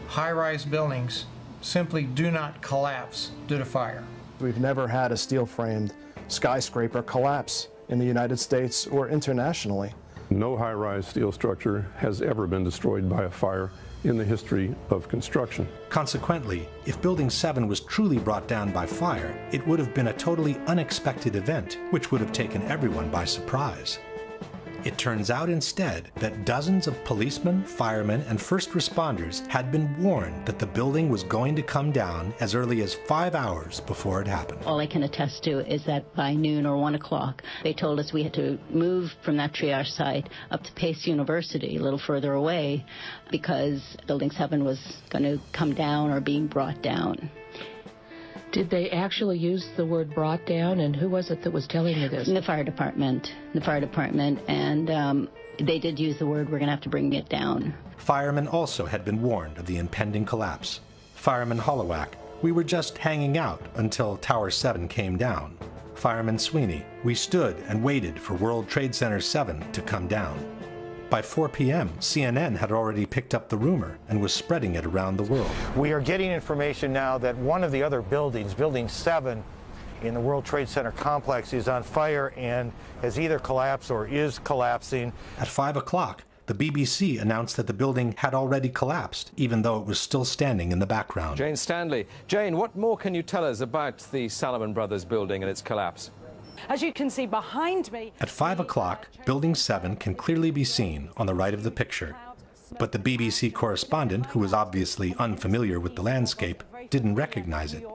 high-rise buildings, simply do not collapse due to fire. We've never had a steel-framed skyscraper collapse in the United States or internationally. No high-rise steel structure has ever been destroyed by a fire in the history of construction. Consequently, if Building 7 was truly brought down by fire, it would have been a totally unexpected event, which would have taken everyone by surprise. It turns out instead that dozens of policemen, firemen, and first responders had been warned that the building was going to come down as early as 5 hours before it happened. All I can attest to is that by noon or 1 o'clock, they told us we had to move from that triage site up to Pace University, a little further away, because Building 7 was going to come down or being brought down. Did they actually use the word brought down, and who was it that was telling you this? The fire department. And they did use the word, we're going to have to bring it down. Firemen also had been warned of the impending collapse. Fireman Holowak, we were just hanging out until Tower 7 came down. Fireman Sweeney, we stood and waited for World Trade Center 7 to come down. By 4 p.m., CNN had already picked up the rumor and was spreading it around the world. We are getting information now that one of the other buildings, Building 7, in the World Trade Center complex is on fire and has either collapsed or is collapsing. At 5 o'clock, the BBC announced that the building had already collapsed, even though it was still standing in the background. Jane Stanley. Jane, what more can you tell us about the Salomon Brothers building and its collapse? As you can see behind me... At 5 o'clock, Building 7 can clearly be seen on the right of the picture. But the BBC correspondent, who was obviously unfamiliar with the landscape, didn't recognize it.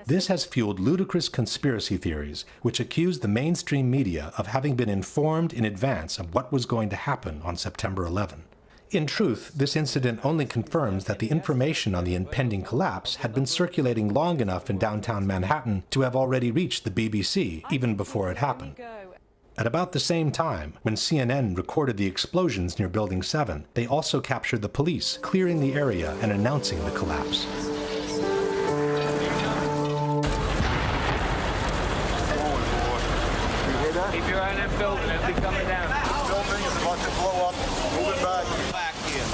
This has fueled ludicrous conspiracy theories, which accuse the mainstream media of having been informed in advance of what was going to happen on September 11. In truth, this incident only confirms that the information on the impending collapse had been circulating long enough in downtown Manhattan to have already reached the BBC even before it happened. At about the same time, when CNN recorded the explosions near Building 7, they also captured the police clearing the area and announcing the collapse. Keep your eye on that building, it'll be coming down. The building is about to blow up. Moving back here.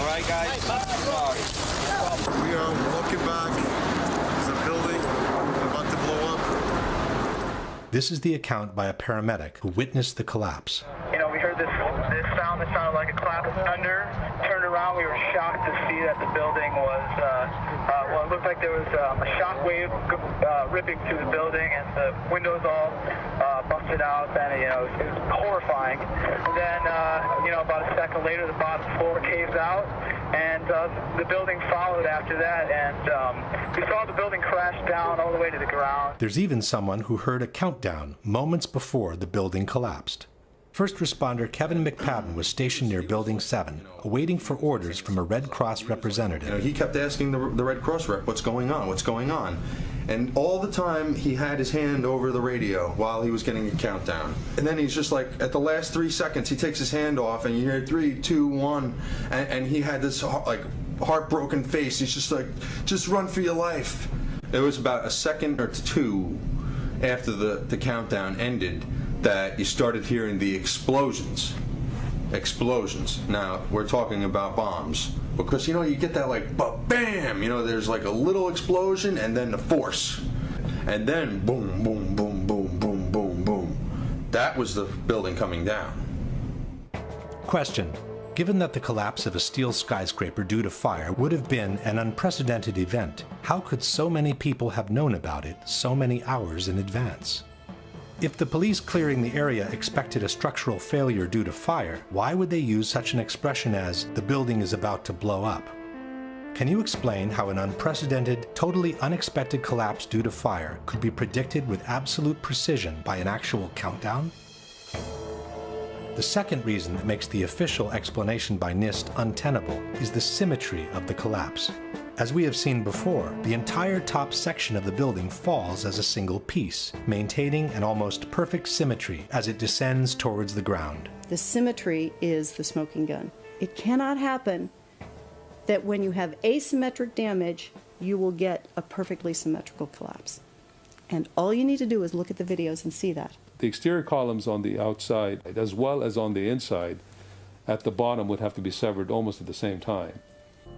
All right, guys? Sorry. We are looking back. There's a building about to blow up. This is the account by a paramedic who witnessed the collapse. You know, we heard this sound that sounded like a clap of thunder. Turned around, we were shocked to see that the building was, well, it looked like there was a shock wave ripping through the building, and the windows all busted out, and, you know, it was horrifying. And then, you know, about a second later, the bottom floor caves out, and the building followed after that, and we saw the building crash down all the way to the ground. There's even someone who heard a countdown moments before the building collapsed. First responder Kevin McPadden was stationed near Building 7, waiting for orders from a Red Cross representative. You know, he kept asking the Red Cross rep, what's going on, what's going on? And all the time he had his hand over the radio while he was getting a countdown. And then he's just like, at the last 3 seconds, he takes his hand off and you hear 3, 2, 1, and he had this like heartbroken face. He's just like, just run for your life. It was about a second or two after the countdown ended that you started hearing the explosions. Explosions. Now, we're talking about bombs. Because, you know, you get that like, bam! You know, there's like a little explosion and then the force. And then boom, boom, boom, boom, boom, boom, boom. That was the building coming down. Question. Given that the collapse of a steel skyscraper due to fire would have been an unprecedented event, how could so many people have known about it so many hours in advance? If the police clearing the area expected a structural failure due to fire, why would they use such an expression as, the building is about to blow up? Can you explain how an unprecedented, totally unexpected collapse due to fire could be predicted with absolute precision by an actual countdown? The second reason that makes the official explanation by NIST untenable is the symmetry of the collapse. As we have seen before, the entire top section of the building falls as a single piece, maintaining an almost perfect symmetry as it descends towards the ground. The symmetry is the smoking gun. It cannot happen that when you have asymmetric damage, you will get a perfectly symmetrical collapse. And all you need to do is look at the videos and see that. The exterior columns on the outside, as well as on the inside, at the bottom would have to be severed almost at the same time.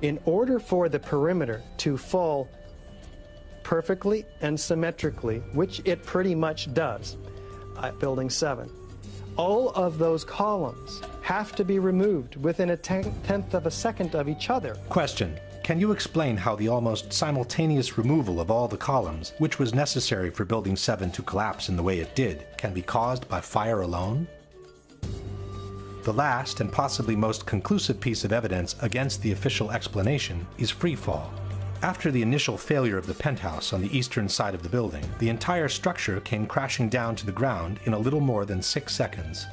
In order for the perimeter to fall perfectly and symmetrically, which it pretty much does at Building 7, all of those columns have to be removed within a tenth of a second of each other. Question. Can you explain how the almost simultaneous removal of all the columns, which was necessary for Building 7 to collapse in the way it did, can be caused by fire alone? The last and possibly most conclusive piece of evidence against the official explanation is freefall. After the initial failure of the penthouse on the eastern side of the building, the entire structure came crashing down to the ground in a little more than 6 seconds.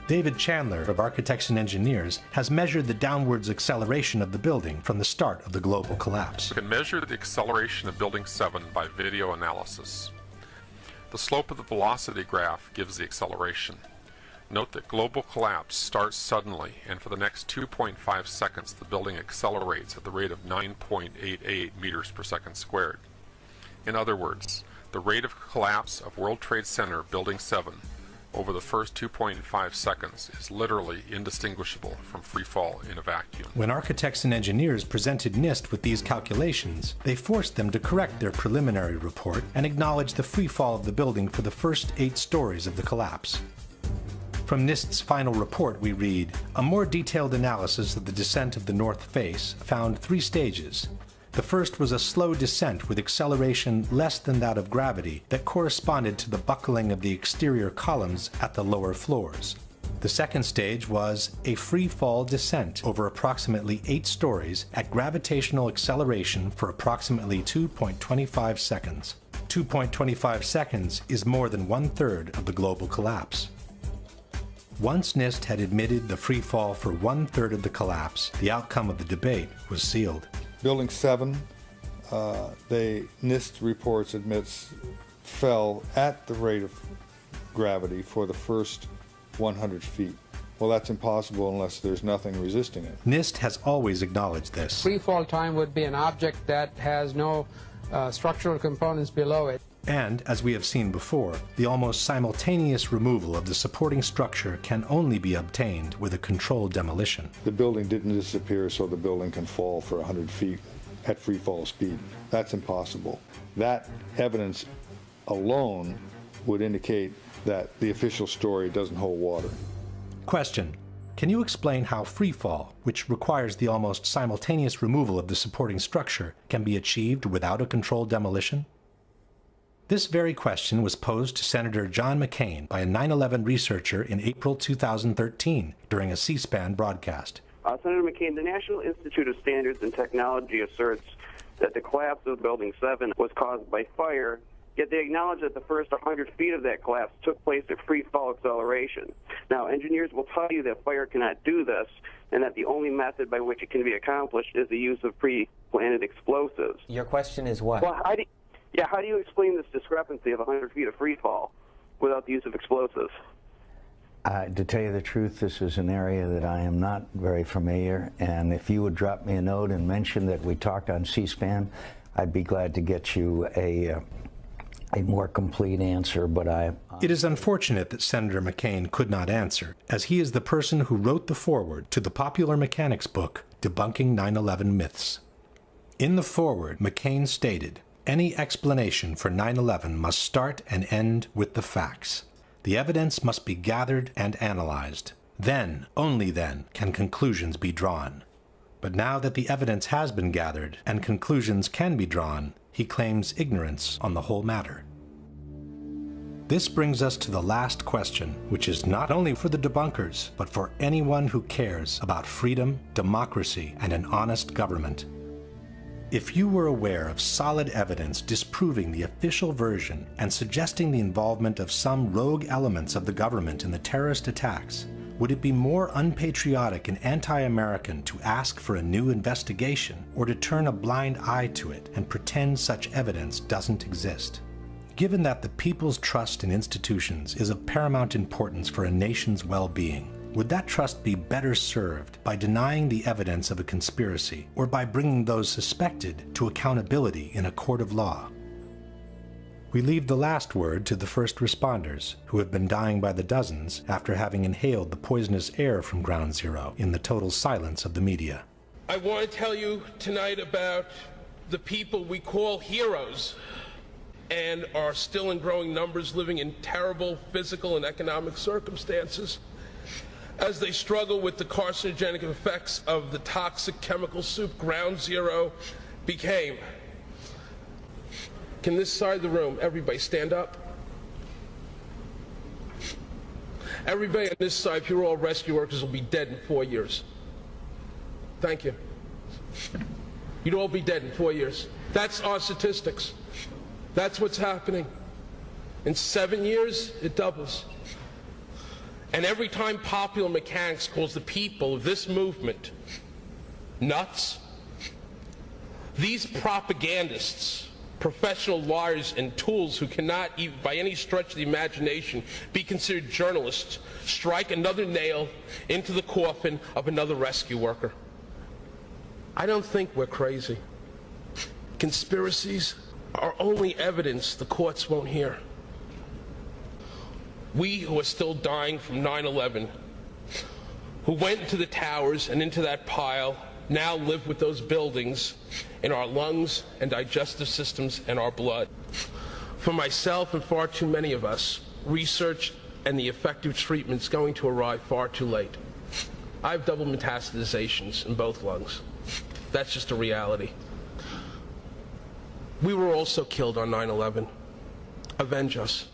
David Chandler of Architects and Engineers has measured the downwards acceleration of the building from the start of the global collapse. We can measure the acceleration of Building 7 by video analysis. The slope of the velocity graph gives the acceleration. Note that global collapse starts suddenly, and for the next 2.5 seconds the building accelerates at the rate of 9.88 meters per second squared. In other words, the rate of collapse of World Trade Center Building 7 over the first 2.5 seconds is literally indistinguishable from free fall in a vacuum. When Architects and Engineers presented NIST with these calculations, they forced them to correct their preliminary report and acknowledge the free fall of the building for the first 8 stories of the collapse. From NIST's final report we read, a more detailed analysis of the descent of the north face found 3 stages. The first was a slow descent with acceleration less than that of gravity that corresponded to the buckling of the exterior columns at the lower floors. The second stage was a free fall descent over approximately 8 stories at gravitational acceleration for approximately 2.25 seconds. 2.25 seconds is more than 1/3 of the global collapse. Once NIST had admitted the free fall for 1/3 of the collapse, the outcome of the debate was sealed. Building 7, NIST reports admits fell at the rate of gravity for the first 100 feet. Well, that's impossible unless there's nothing resisting it. NIST has always acknowledged this. Free fall time would be an object that has no structural components below it. And, as we have seen before, the almost simultaneous removal of the supporting structure can only be obtained with a controlled demolition. The building didn't disappear so the building can fall for 100 feet at free fall speed. That's impossible. That evidence alone would indicate that the official story doesn't hold water. Question: can you explain how free fall, which requires the almost simultaneous removal of the supporting structure, can be achieved without a controlled demolition? This very question was posed to Senator John McCain by a 9/11 researcher in April 2013 during a C-SPAN broadcast. Senator McCain, the National Institute of Standards and Technology asserts that the collapse of Building 7 was caused by fire, yet they acknowledge that the first 100 feet of that collapse took place at free fall acceleration. Now, engineers will tell you that fire cannot do this, and that the only method by which it can be accomplished is the use of pre-planted explosives. Your question is what? Well, how do you explain this discrepancy of 100 feet of free fall without the use of explosives? To tell you the truth, this is an area that I am not very familiar, and if you would drop me a note and mention that we talked on C-SPAN, I'd be glad to get you a more complete answer, but It is unfortunate that Senator McCain could not answer, as he is the person who wrote the foreword to the popular mechanics book, Debunking 9/11 Myths. In the foreword, McCain stated, "Any explanation for 9/11 must start and end with the facts. The evidence must be gathered and analyzed. Then, only then, can conclusions be drawn." But now that the evidence has been gathered and conclusions can be drawn, he claims ignorance on the whole matter. This brings us to the last question, which is not only for the debunkers, but for anyone who cares about freedom, democracy, and an honest government. If you were aware of solid evidence disproving the official version and suggesting the involvement of some rogue elements of the government in the terrorist attacks, would it be more unpatriotic and anti-American to ask for a new investigation, or to turn a blind eye to it and pretend such evidence doesn't exist? Given that the people's trust in institutions is of paramount importance for a nation's well-being, would that trust be better served by denying the evidence of a conspiracy, or by bringing those suspected to accountability in a court of law? We leave the last word to the first responders, who have been dying by the dozens after having inhaled the poisonous air from Ground Zero in the total silence of the media. I want to tell you tonight about the people we call heroes and are still in growing numbers living in terrible physical and economic circumstances as they struggle with the carcinogenic effects of the toxic chemical soup Ground Zero became. Can this side of the room, everybody stand up? Everybody on this side, if you're all rescue workers, will be dead in 4 years. Thank you. You'd all be dead in 4 years. That's our statistics. That's what's happening. In 7 years, it doubles. And every time Popular Mechanics calls the people of this movement nuts, these propagandists, professional liars and tools who cannot, even by any stretch of the imagination, be considered journalists, strike another nail into the coffin of another rescue worker. I don't think we're crazy. Conspiracies are only evidence the courts won't hear. We who are still dying from 9/11, who went into the towers and into that pile, now live with those buildings in our lungs and digestive systems and our blood. For myself and far too many of us, research and the effective treatment's going to arrive far too late. I have double metastasizations in both lungs. That's just a reality. We were also killed on 9/11. Avenge us.